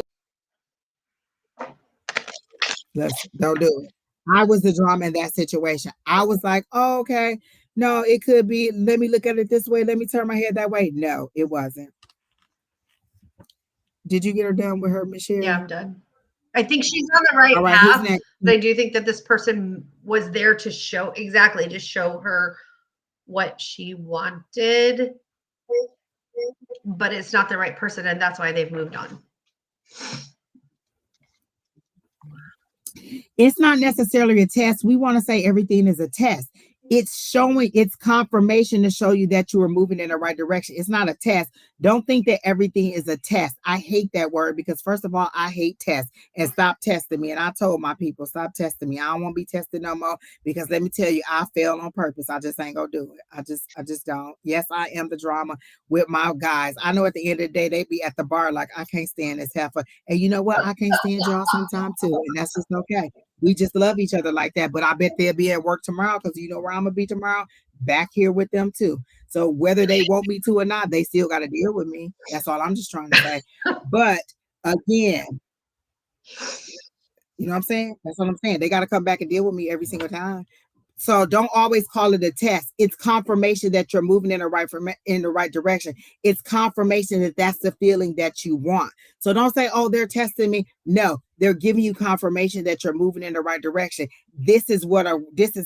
Listen, don't do it. I was the drama in that situation. I was like, oh, okay. No, it could be. Let me look at it this way. Let me turn my head that way. No, it wasn't. Did you get her done with her, Michelle? Yeah, I'm done. I think she's on the right path. But I do think that this person was there to show to show her what she wanted, but it's not the right person, and that's why they've moved on. It's not necessarily a test. We want to say everything is a test. It's showing, it's confirmation to show you that you are moving in the right direction. It's not a test. Don't think that everything is a test. I hate that word because first of all, I hate tests and stop testing me. And I told my people, stop testing me. I don't want to be tested no more because let me tell you, I fail on purpose. I just ain't gonna do it. I just don't. Yes, I am the drama with my guys. I know at the end of the day, they be at the bar like, I can't stand this heifer. And you know what? I can't stand y'all sometime too. And that's just okay. We just love each other like that. But I bet they'll be at work tomorrow because you know where I'm going to be tomorrow? Back here with them too. So whether they want me to or not, they still got to deal with me. That's all I'm just trying to say. But again, you know what I'm saying? That's what I'm saying. They got to come back and deal with me every single time. So don't always call it a test. It's confirmation that you're moving in the right direction. It's confirmation that that's the feeling that you want. So don't say, "Oh, they're testing me." No, they're giving you confirmation that you're moving in the right direction. This is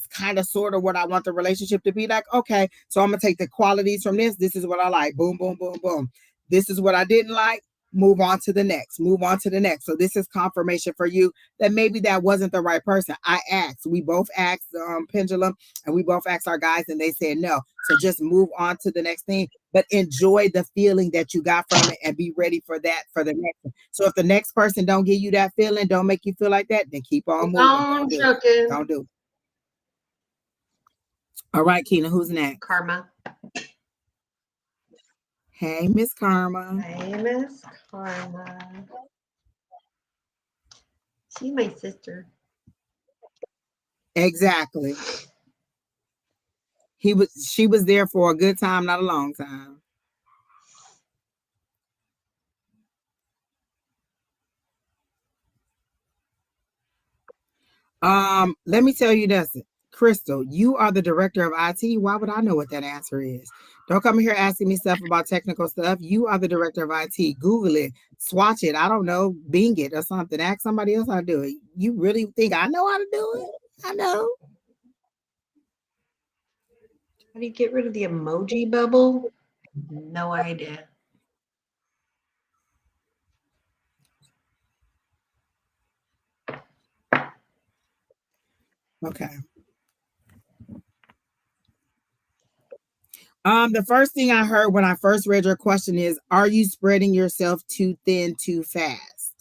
kind of sort of what I want the relationship to be like. Okay, so I'm gonna take the qualities from this. This is what I like. Boom, boom, boom, boom. This is what I didn't like. Move on to the next. Move on to the next. So this is confirmation for you that maybe that wasn't the right person. I asked. We both asked Pendulum, and we both asked our guys, and they said no. So just move on to the next thing, but enjoy the feeling that you got from it, and be ready for that for the next one. So if the next person don't give you that feeling, don't make you feel like that, then keep on moving. Don't do it. All right, Keena, who's next? Karma. Hey, Miss Karma. Hey, Miss Karma. She's my sister. Exactly. She was there for a good time, not a long time. Let me tell you this. Crystal, you are the director of IT. Why would I know what that answer is? Don't come here asking me stuff about technical stuff. You are the director of IT. Google it, swatch it. I don't know, Bing it or something. Ask somebody else how to do it. You really think I know how to do it? I know. How do you get rid of the emoji bubble? No idea. Okay. The first thing I heard when I first read your question is, are you spreading yourself too thin, too fast?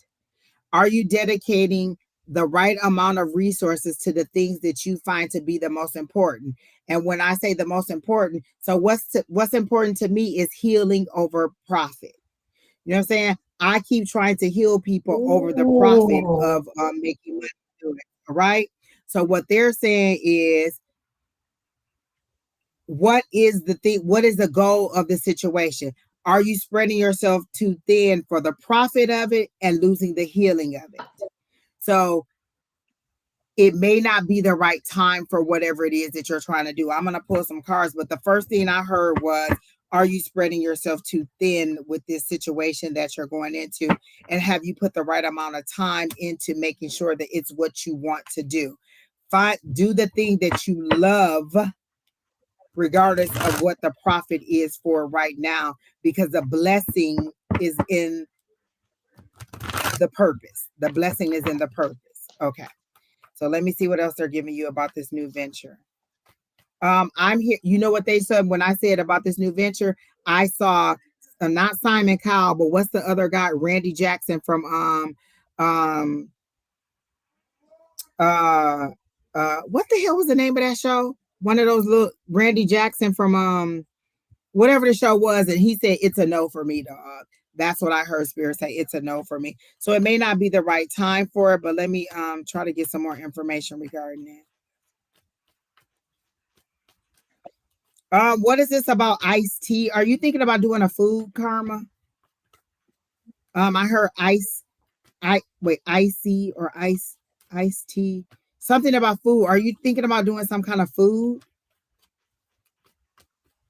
Are you dedicating the right amount of resources to the things that you find to be the most important? And when I say the most important, so what's important to me is healing over profit. You know what I'm saying? I keep trying to heal people over the profit of making money do it. All right. So what they're saying is, what is the thing? What is the goal of the situation? Are you spreading yourself too thin for the profit of it and losing the healing of it? So it may not be the right time for whatever it is that you're trying to do. I'm going to pull some cards, but the first thing I heard was, are you spreading yourself too thin with this situation that you're going into? And have you put the right amount of time into making sure that it's what you want to do? Do the thing that you love, regardless of what the profit is for right now, because the blessing is in the purpose. The blessing is in the purpose. Okay. So let me see what else they're giving you about this new venture. I'm here. You know what they said when I said about this new venture? I saw not Simon Cowell, but what's the other guy? Randy Jackson from what the hell was the name of that show? One of those little Randy Jackson from whatever the show was, and he said it's a no for me, dog. That's what I heard Spirit say. It's a no for me. So it may not be the right time for it, but let me try to get some more information regarding it. What is this about iced tea? Are you thinking about doing a food, Karma? I heard icy or iced tea. Something about food. Are you thinking about doing some kind of food?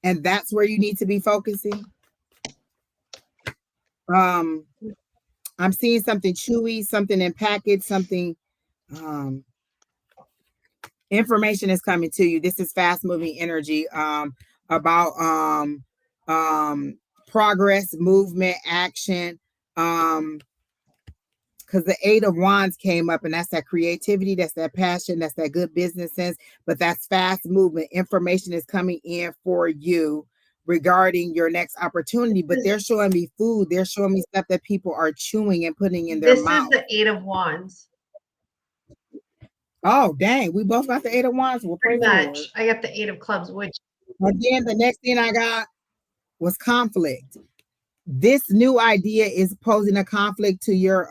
And that's where you need to be focusing. I'm seeing something chewy, something in package, something information is coming to you. This is fast moving energy about progress, movement, action. Because the 8 of Wands came up, and that's that creativity, that's that passion, that's that good business sense, but that's fast movement. Information is coming in for you regarding your next opportunity, but they're showing me food. They're showing me stuff that people are chewing and putting in their mouth. This is the 8 of Wands. Oh, dang. We both got the 8 of Wands. Well, pretty much. I got the 8 of Clubs, which... Again, the next thing I got was conflict. This new idea is posing a conflict to your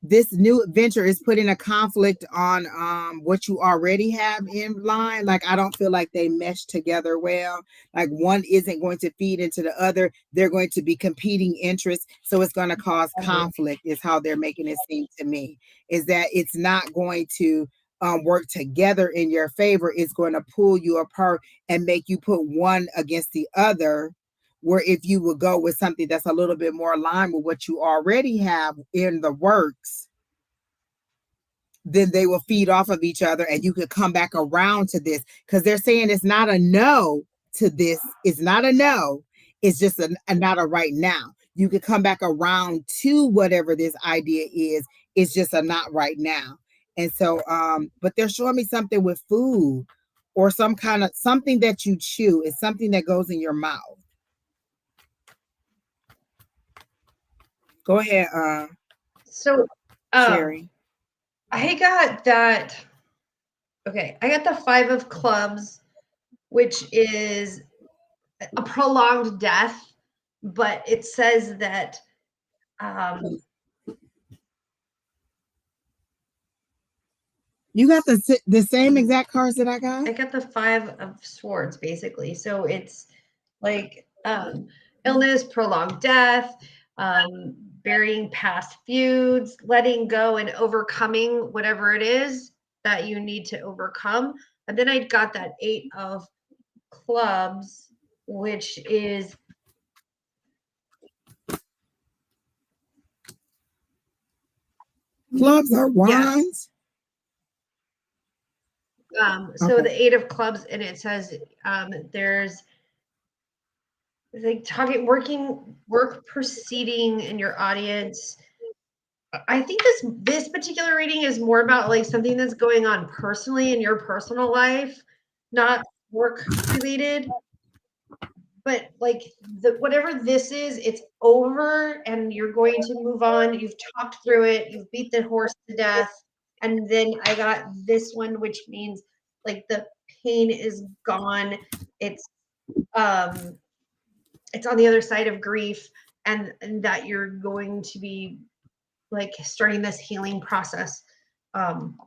this new venture is putting a conflict on what you already have in line. Like, I don't feel like they mesh together well. Like, one isn't going to feed into the other. They're going to be competing interests, so it's going to cause conflict, is how they're making it seem to me. Is that it's not going to work together in your favor. It's going to pull you apart and make you put one against the other, where if you would go with something that's a little bit more aligned with what you already have in the works, then they will feed off of each other and you could come back around to this, because they're saying it's not a no to this. It's not a no. It's just a not a right now. You could come back around to whatever this idea is. It's just a not right now. And so, but they're showing me something with food or some kind of something that you chew. It's something that goes in your mouth. Go ahead, Sheri. I got that. Okay, I got the 5 of Clubs, which is a prolonged death, but it says that you got the same exact cards that I got? I got the 5 of Swords, basically. So it's like illness, prolonged death, burying past feuds, letting go and overcoming whatever it is that you need to overcome. And then I got that 8 of Clubs, which is Clubs are wands. So the 8 of Clubs, and it says there's like work proceeding in your audience. I think this particular reading is more about like something that's going on personally in your personal life, not work related. But like whatever this is, it's over and you're going to move on. You've talked through it. You've beat the horse to death. And then I got this one, which means like the pain is gone. It's on the other side of grief, and that you're going to be like starting this healing process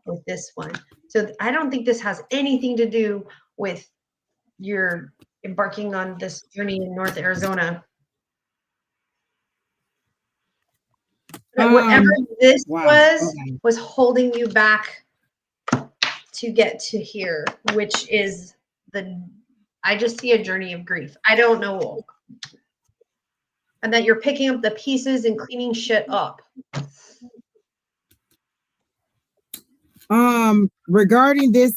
with this one. So I don't think this has anything to do with your embarking on this journey in North Arizona. Whatever this was holding you back to get to here, which is I just see a journey of grief. I don't know. And that you're picking up the pieces and cleaning shit up. Regarding this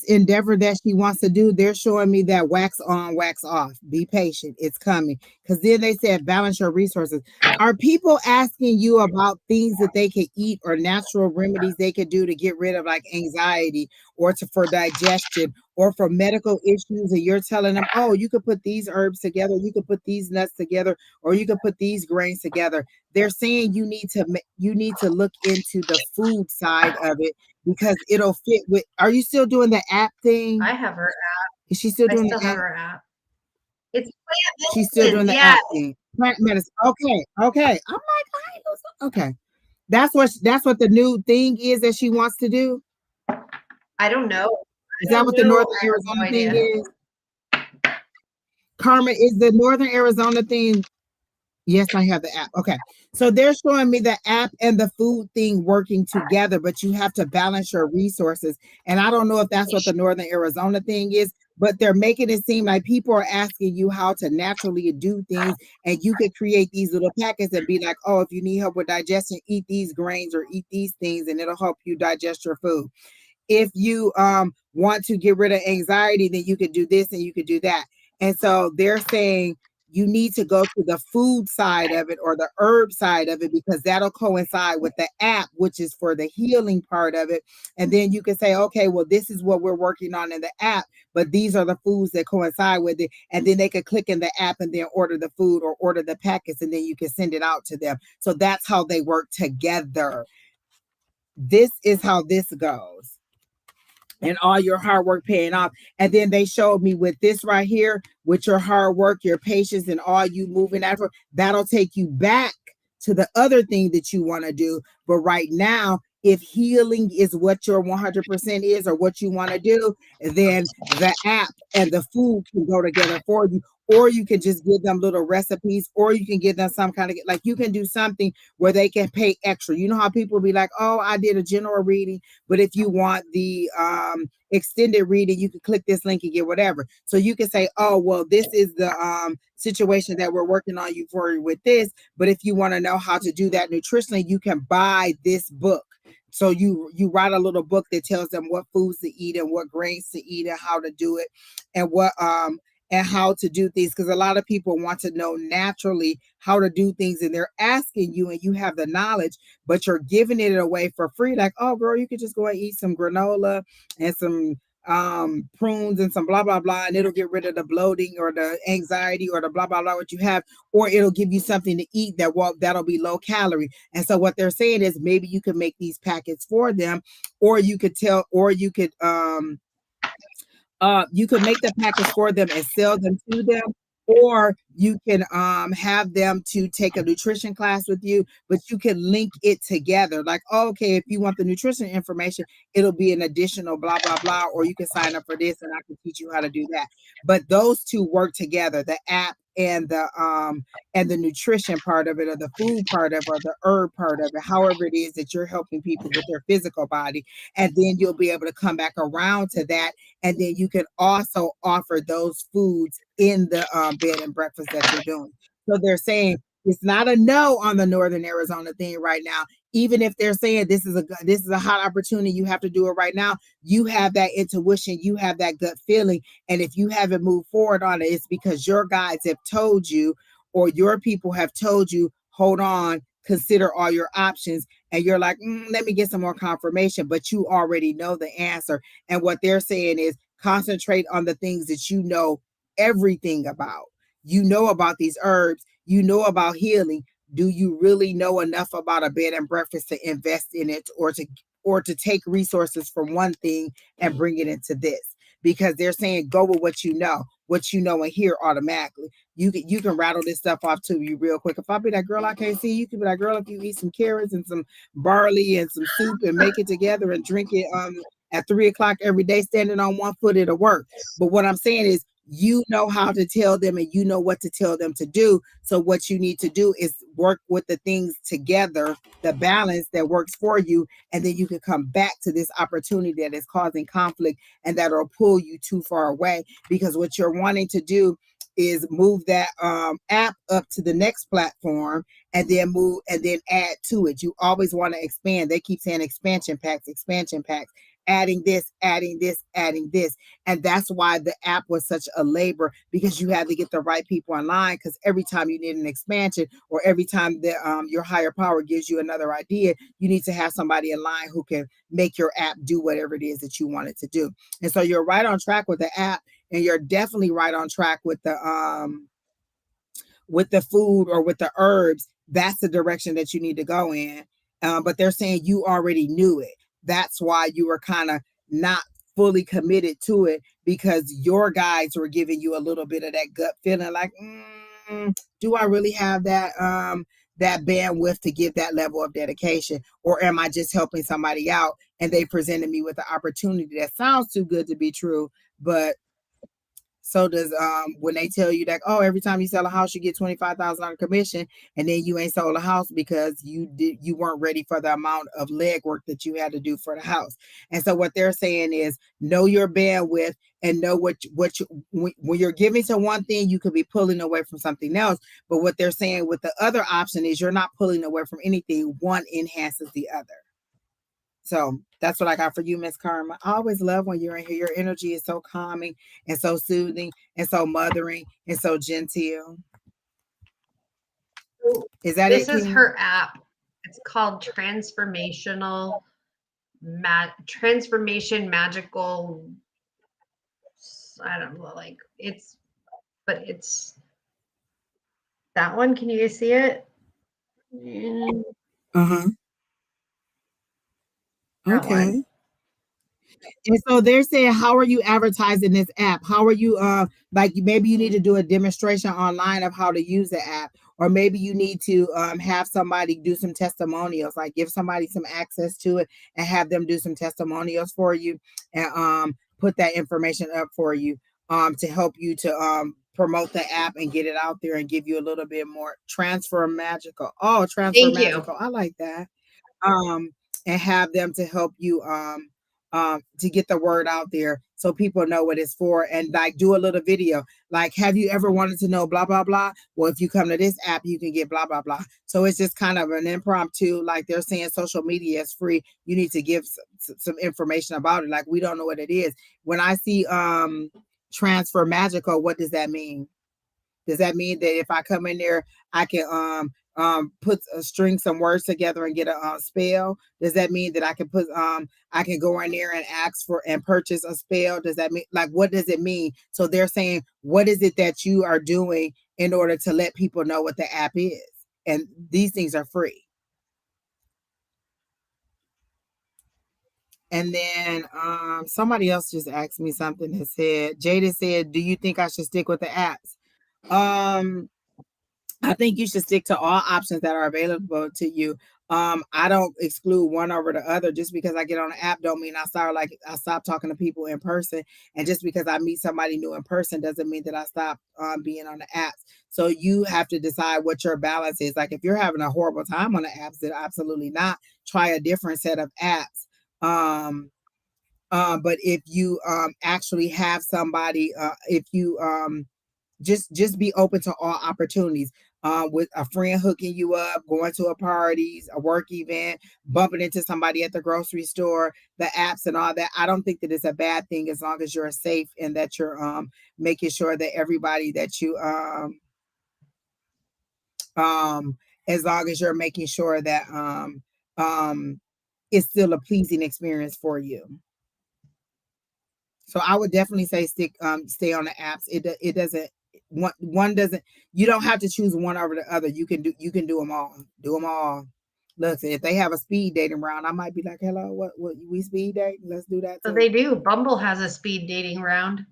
endeavor that she wants to do, they're showing me that wax on, wax off. Be patient, it's coming. Because then they said balance your resources. Are people asking you about things that they could eat or natural remedies they could do to get rid of like anxiety or for digestion or for medical issues, and you're telling them, oh, you could put these herbs together, you could put these nuts together, or you could put these grains together? They're saying you need to look into the food side of it, because it'll fit with. Are you still doing the app thing? I have her app. Is she still doing I still the have app? her app. It's plant She's still doing the yes. app thing. Plant medicine. Okay. I'm like, okay. That's what the new thing is that she wants to do. I don't know. Is that what the Northern Arizona thing is? Karma, is the Northern Arizona thing? Yes, I have the app. Okay. So they're showing me the app and the food thing working together, but you have to balance your resources. And I don't know if that's what the Northern Arizona thing is, but they're making it seem like people are asking you how to naturally do things. And you could create these little packets and be like, oh, if you need help with digestion, eat these grains or eat these things, and it'll help you digest your food. If you want to get rid of anxiety, then you could do this and you could do that. And so they're saying you need to go to the food side of it or the herb side of it, because that'll coincide with the app, which is for the healing part of it. And then you can say, okay, well, this is what we're working on in the app, but these are the foods that coincide with it. And then they could click in the app and then order the food or order the packets, and then you can send it out to them. So that's how they work together. This is how this goes. And all your hard work paying off. And then they showed me with this right here, with your hard work, your patience, and all you moving after, that'll take you back to the other thing that you want to do. But right now, if healing is what your 100% is or what you want to do, then the app and the food can go together for you. Or you can just give them little recipes, or you can give them some kind of, like, you can do something where they can pay extra. You know how people be like, oh, I did a general reading, but if you want the extended reading, you can click this link and get whatever. So you can say, oh, well, this is the situation that we're working on you for with this. But if you want to know how to do that nutritionally, you can buy this book. So you write a little book that tells them what foods to eat and what grains to eat and how to do it, and what and how to do things, because a lot of people want to know naturally how to do things, and they're asking you, and you have the knowledge, but you're giving it away for free. Like, oh, girl, you could just go and eat some granola and some prunes and some blah blah blah, and it'll get rid of the bloating or the anxiety or the blah blah blah what you have, or it'll give you something to eat that'll be low calorie. And so what they're saying is, maybe you could make these packets for them, or you could you could make the packets for them and sell them to them, or you can have them to take a nutrition class with you, but you can link it together. Like, oh, okay, if you want the nutrition information, it'll be an additional blah blah blah, or you can sign up for this and I can teach you how to do that. But those two work together, the app and the nutrition part of it, or the food part of it, or the herb part of it, however it is that you're helping people with their physical body. And then you'll be able to come back around to that, and then you can also offer those foods in the bed and breakfast that you're doing. So they're saying it's not a no on the Northern Arizona thing right now. Even if they're saying this is a hot opportunity, you have to do it right now. You have that intuition, you have that gut feeling, and if you haven't moved forward on it, it's because your guides have told you, or your people have told you, hold on, consider all your options, and you're like, let me get some more confirmation, but you already know the answer. And what they're saying is, concentrate on the things that you know everything about. You know about these herbs, you know about healing. Do you really know enough about a bed and breakfast to invest in it, or to take resources from one thing and bring it into this? Because they're saying go with what you know and hear automatically. You can rattle this stuff off to you real quick. If I be that girl, I can't see, you can be like, girl, if you eat some carrots and some barley and some soup and make it together and drink it at 3 o'clock every day, standing on one foot, it'll work. But what I'm saying is, you know how to tell them and you know what to tell them to do. So what you need to do is work with the things together, the balance that works for you, and then you can come back to this opportunity that is causing conflict and that'll pull you too far away. Because what you're wanting to do is move that app up to the next platform and then add to it. You always want to expand. They keep saying expansion packs, adding this, adding this, adding this. And that's why the app was such a labor, because you had to get the right people online. Because every time you need an expansion, or every time that your higher power gives you another idea, you need to have somebody in line who can make your app do whatever it is that you want it to do. And so you're right on track with the app, and you're definitely right on track with the food or with the herbs. That's the direction that you need to go in. But they're saying you already knew it. That's why you were kind of not fully committed to it, because your guides were giving you a little bit of that gut feeling like, do I really have that bandwidth to give that level of dedication, or am I just helping somebody out and they presented me with an opportunity that sounds too good to be true? But so does when they tell you that, oh, every time you sell a house you get $25,000 commission, and then you ain't sold a house because you weren't ready for the amount of legwork that you had to do for the house. And so what they're saying is, know your bandwidth and know when you're giving to one thing, you could be pulling away from something else. But what they're saying with the other option is, you're not pulling away from anything. One enhances the other. So that's what I got for you, Miss Karma. I always love when you're in here. Your energy is so calming and so soothing and so mothering and so genteel. Is that This it, is King? her app. It's called Transformation Magical. I don't know, like it's that one. Can you guys see it? Uh-huh. That Okay. one. And so they're saying, how are you advertising this app? How are you like, maybe you need to do a demonstration online of how to use the app, or maybe you need to have somebody do some testimonials, like give somebody some access to it and have them do some testimonials for you, and put that information up for you to help you to promote the app and get it out there and give you a little bit more transfer magical. Oh, transfer Thank you. magical. I like that. um, and have them to help you to get the word out there so people know what it's for, and like do a little video like, have you ever wanted to know blah blah blah? Well, if you come to this app you can get blah blah blah. So it's just kind of an impromptu, like they're saying social media is free, you need to give some information about it. Like, we don't know what it is. When I see transfer magical, what does that mean? Does that mean that if I come in there, I can put string some words together and get a spell? Does that mean that I can I can go in there and ask for and purchase a spell? Does that mean, like, what does it mean? So they're saying, what is it that you are doing in order to let people know what the app is? And these things are free. And then somebody else just asked me something that said, Jada said, do you think I should stick with the apps? I think you should stick to all options that are available to you. I don't exclude one over the other. Just because I get on the app don't mean I stop talking to people in person. And just because I meet somebody new in person doesn't mean that I stop being on the apps. So you have to decide what your balance is. Like, if you're having a horrible time on the apps, then absolutely not. Try a different set of apps. But if you actually have somebody, if you just be open to all opportunities. With a friend hooking you up, going to a parties, a work event, bumping into somebody at the grocery store, the apps and all that. I don't think that it's a bad thing, as long as you're safe and that you're making sure that everybody that you as long as you're making sure that it's still a pleasing experience for you. So I would definitely say stay on the apps. It doesn't, one doesn't, you don't have to choose one over the other. You can do them all. Do them all. Look, if they have a speed dating round, I might be like, hello, what we speed date? Let's do that So too. they do. Bumble has a speed dating round.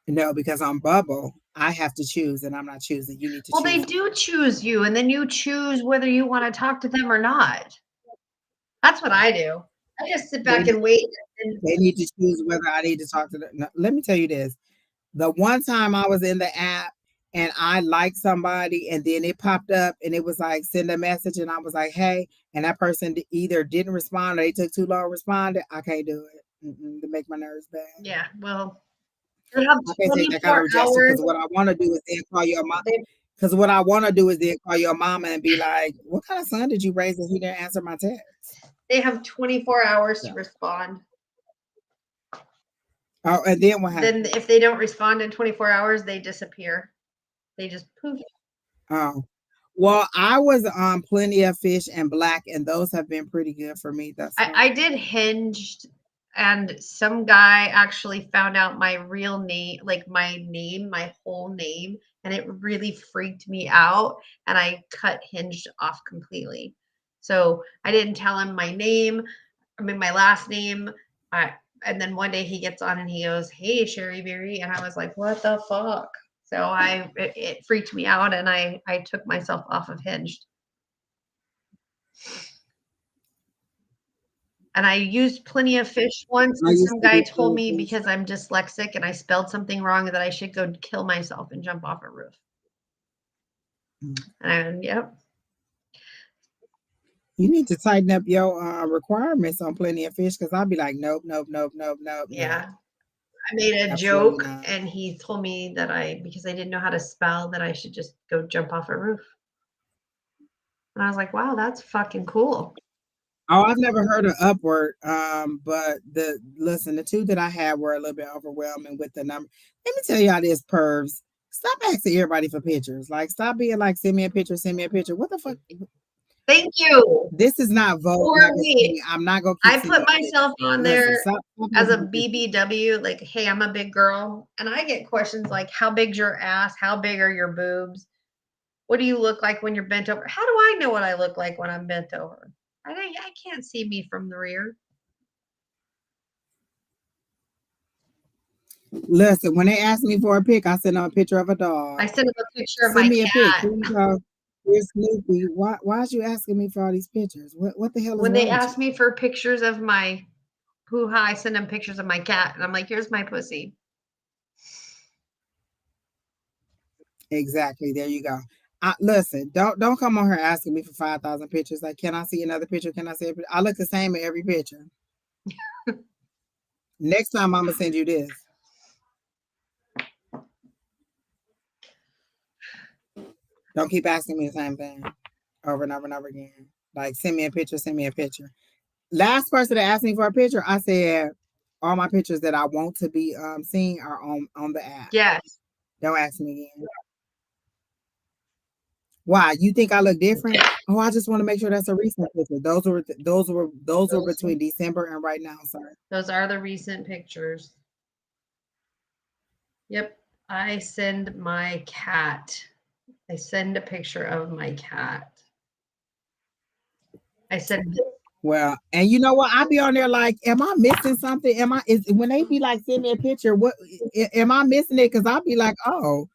No, because on Bubble, I have to choose, and I'm not choosing. You need to Well, choose. they do choose you, and then you choose whether you want to talk to them or not. That's what I do. I just sit back and wait. And They need to choose whether I need to talk to them. No, let me tell you this. The one time I was in the app and I liked somebody and then it popped up and it was like send a message and I was like, hey, and that person either didn't respond or they took too long to respond. I can't do it. To make my nerves bad. yeah, well, you have I can't take that kind 24 of rejection hours. because what I want to do is then call your mom. They, Because what I want to do is then call your mama and be like, what kind of son did you raise that he didn't answer my text? they have 24 hours to respond. Oh, and then what happened? Then if they don't respond in 24 hours, they disappear. They just poof. Oh, well, I was on Plenty of Fish and Black, and those have been pretty good for me. I did Hinged, and some guy actually found out my real name, like my name, my whole name, and it really freaked me out. And I cut Hinged off completely. So I didn't tell him my name. I mean, my last name. And then one day he gets on and he goes, "Hey, Sheri Beery," and I was like, "What the fuck?" So it freaked me out, and I took myself off of Hinged. And I used Plenty of Fish once, and some guy told me because I'm dyslexic and I spelled something wrong that I should go kill myself and jump off a roof. And yep. You need to tighten up your requirements on Plenty of Fish because I'll be like, nope. Yeah. I made a joke and he told me that because I didn't know how to spell, that I should just go jump off a roof. And I was like, wow, that's fucking cool. Oh, I've never heard of Upward, but the two that I had were a little bit overwhelming with the number. Let me tell y'all this, pervs. Stop asking everybody for pictures. Like, stop being like, send me a picture, send me a picture. What the fuck? Thank you. This is not Vogue. I'm not gonna keep I put myself on there as a BBW, like, hey, I'm a big girl. And I get questions like, how big's your ass? How big are your boobs? What do you look like when you're bent over? How do I know what I look like when I'm bent over? I can't see me from the rear. Listen, when they ask me for a pic, I send them a picture of a dog. I send them a picture of my cat. Here you go. Here's Snoopy. Why is you asking me for all these pictures? What the hell is when they ask me for pictures of my hoo-ha, I send them pictures of my cat, and I'm like, here's my pussy. Exactly. There you go. Listen, don't come on here asking me for 5,000 pictures. Like, can I see another picture? Can I see a picture? I look the same in every picture. Next time I'm gonna send you this. Don't keep asking me the same thing over and over and over again. Like, send me a picture, send me a picture. Last person that asked me for a picture, I said all my pictures that I want to be seen are on the app. Yes. Don't ask me again. Why? You think I look different? Oh, I just want to make sure that's a recent picture. Those were between December and right now, sir. Those are the recent pictures. Yep. I send my cat. I send a picture of my cat. I send. Well, and you know what? I be on there like, am I missing something? When they be like, send me a picture, what am I missing it? Because I'll be like, oh,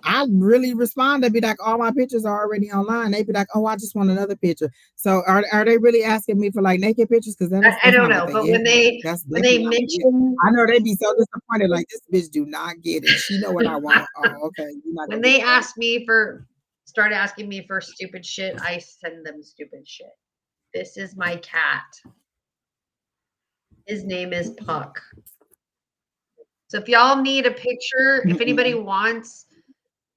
I really respond to be like, all my pictures are already online. They be like, oh, I just want another picture. So are they really asking me for like naked pictures? Because I don't know, but when they mention, I know they be so disappointed. Like, this bitch do not get it. She know what I want. Oh, okay. When they start asking me for stupid shit, I send them stupid shit. This is my cat. His name is Puck. So if y'all need a picture, if anybody wants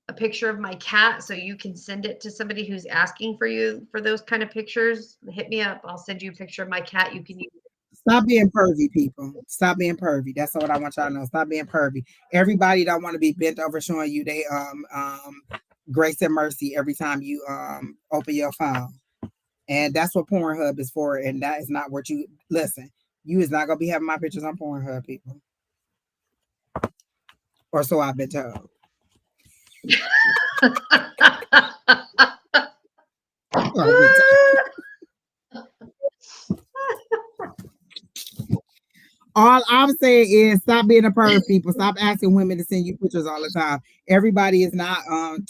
a picture of my cat so you can send it to somebody who's asking for you for those kind of pictures, hit me up. I'll send you a picture of my cat. You can use it. Stop being pervy, people. Stop being pervy. That's what I want y'all to know. Stop being pervy. Everybody don't want to be bent over showing you they grace and mercy every time you open your phone. And that's what Pornhub is for. And that is not what you listen. You is not gonna be having my pictures on Pornhub, people. Or so I've been told. All I'm saying is stop being a perv, people. Stop asking women to send you pictures all the time. Everybody is not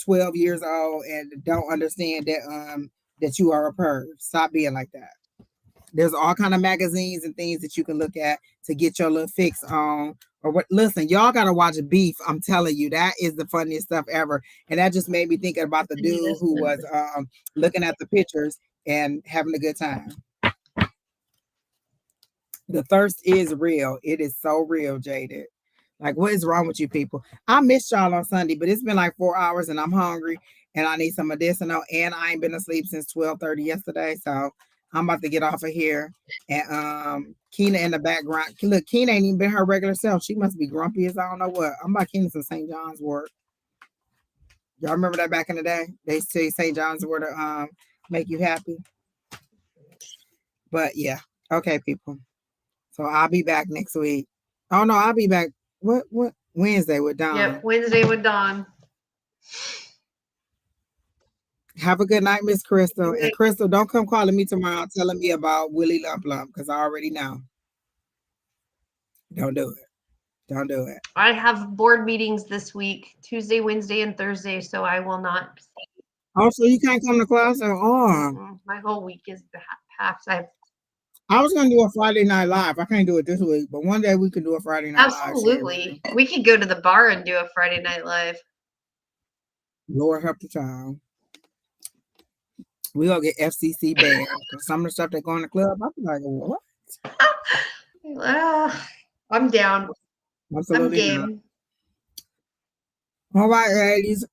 12 years old and don't understand that that you are a perv. Stop being like that. There's all kind of magazines and things that you can look at to get your little fix on. Or what? Listen, y'all gotta watch Beef. I'm telling you, that is the funniest stuff ever. And that just made me thinking about the dude who was looking at the pictures and having a good time. The thirst is real. It is so real, Jaded. Like, what is wrong with you people? I missed y'all on Sunday, but it's been like 4 hours and I'm hungry and I need some medicinal. And I ain't been asleep since 12:30 yesterday. So I'm about to get off of here. And Keena in the background. Look, Keena ain't even been her regular self. She must be grumpy as I don't know what. I'm about Keena some St. John's wort. Y'all remember that back in the day? They say St. John's wort to make you happy. But yeah. Okay, people. So I'll be back next week. Oh no, I'll be back. What Wednesday with Dawn? Yep, Wednesday with Dawn. Have a good night, Miss Crystal. And Crystal, don't come calling me tomorrow telling me about Willie Lump Lump because I already know. Don't do it. Don't do it. I have board meetings this week, Tuesday, Wednesday, and Thursday, so I will not. Oh, so you can't come to class at all? My whole week is packed. I was gonna do a Friday Night Live. I can't do it this week, but one day we could do a Friday Night Live. Absolutely. We could go to the bar and do a Friday Night Live. Lord help the child. We gonna get FCC banned because some of the stuff that go in the club, I'm like, what? I'm down. Absolutely I'm game. All right, ladies.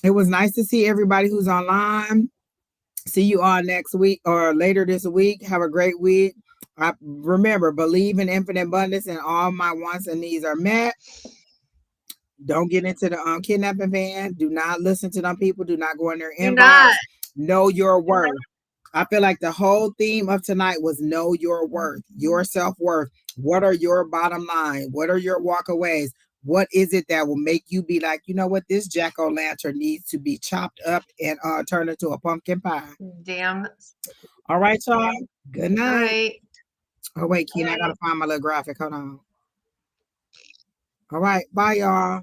It was nice to see everybody who's online. See you all next week or later this week. Have a great week. Remember, believe in infinite abundance and all my wants and needs are met. Don't get into the kidnapping van. Do not listen to them people. Do not go in their inbox. Know your worth. I feel like the whole theme of tonight was know your worth, your self-worth. What are your bottom line? What are your walkaways? What is it that will make you be like, you know what, this jack-o'-lantern needs to be chopped up and turned into a pumpkin pie? Damn. All right, y'all. Good night. Right. Oh, wait, Keena, I got to find my little graphic. Hold on. All right. Bye, y'all.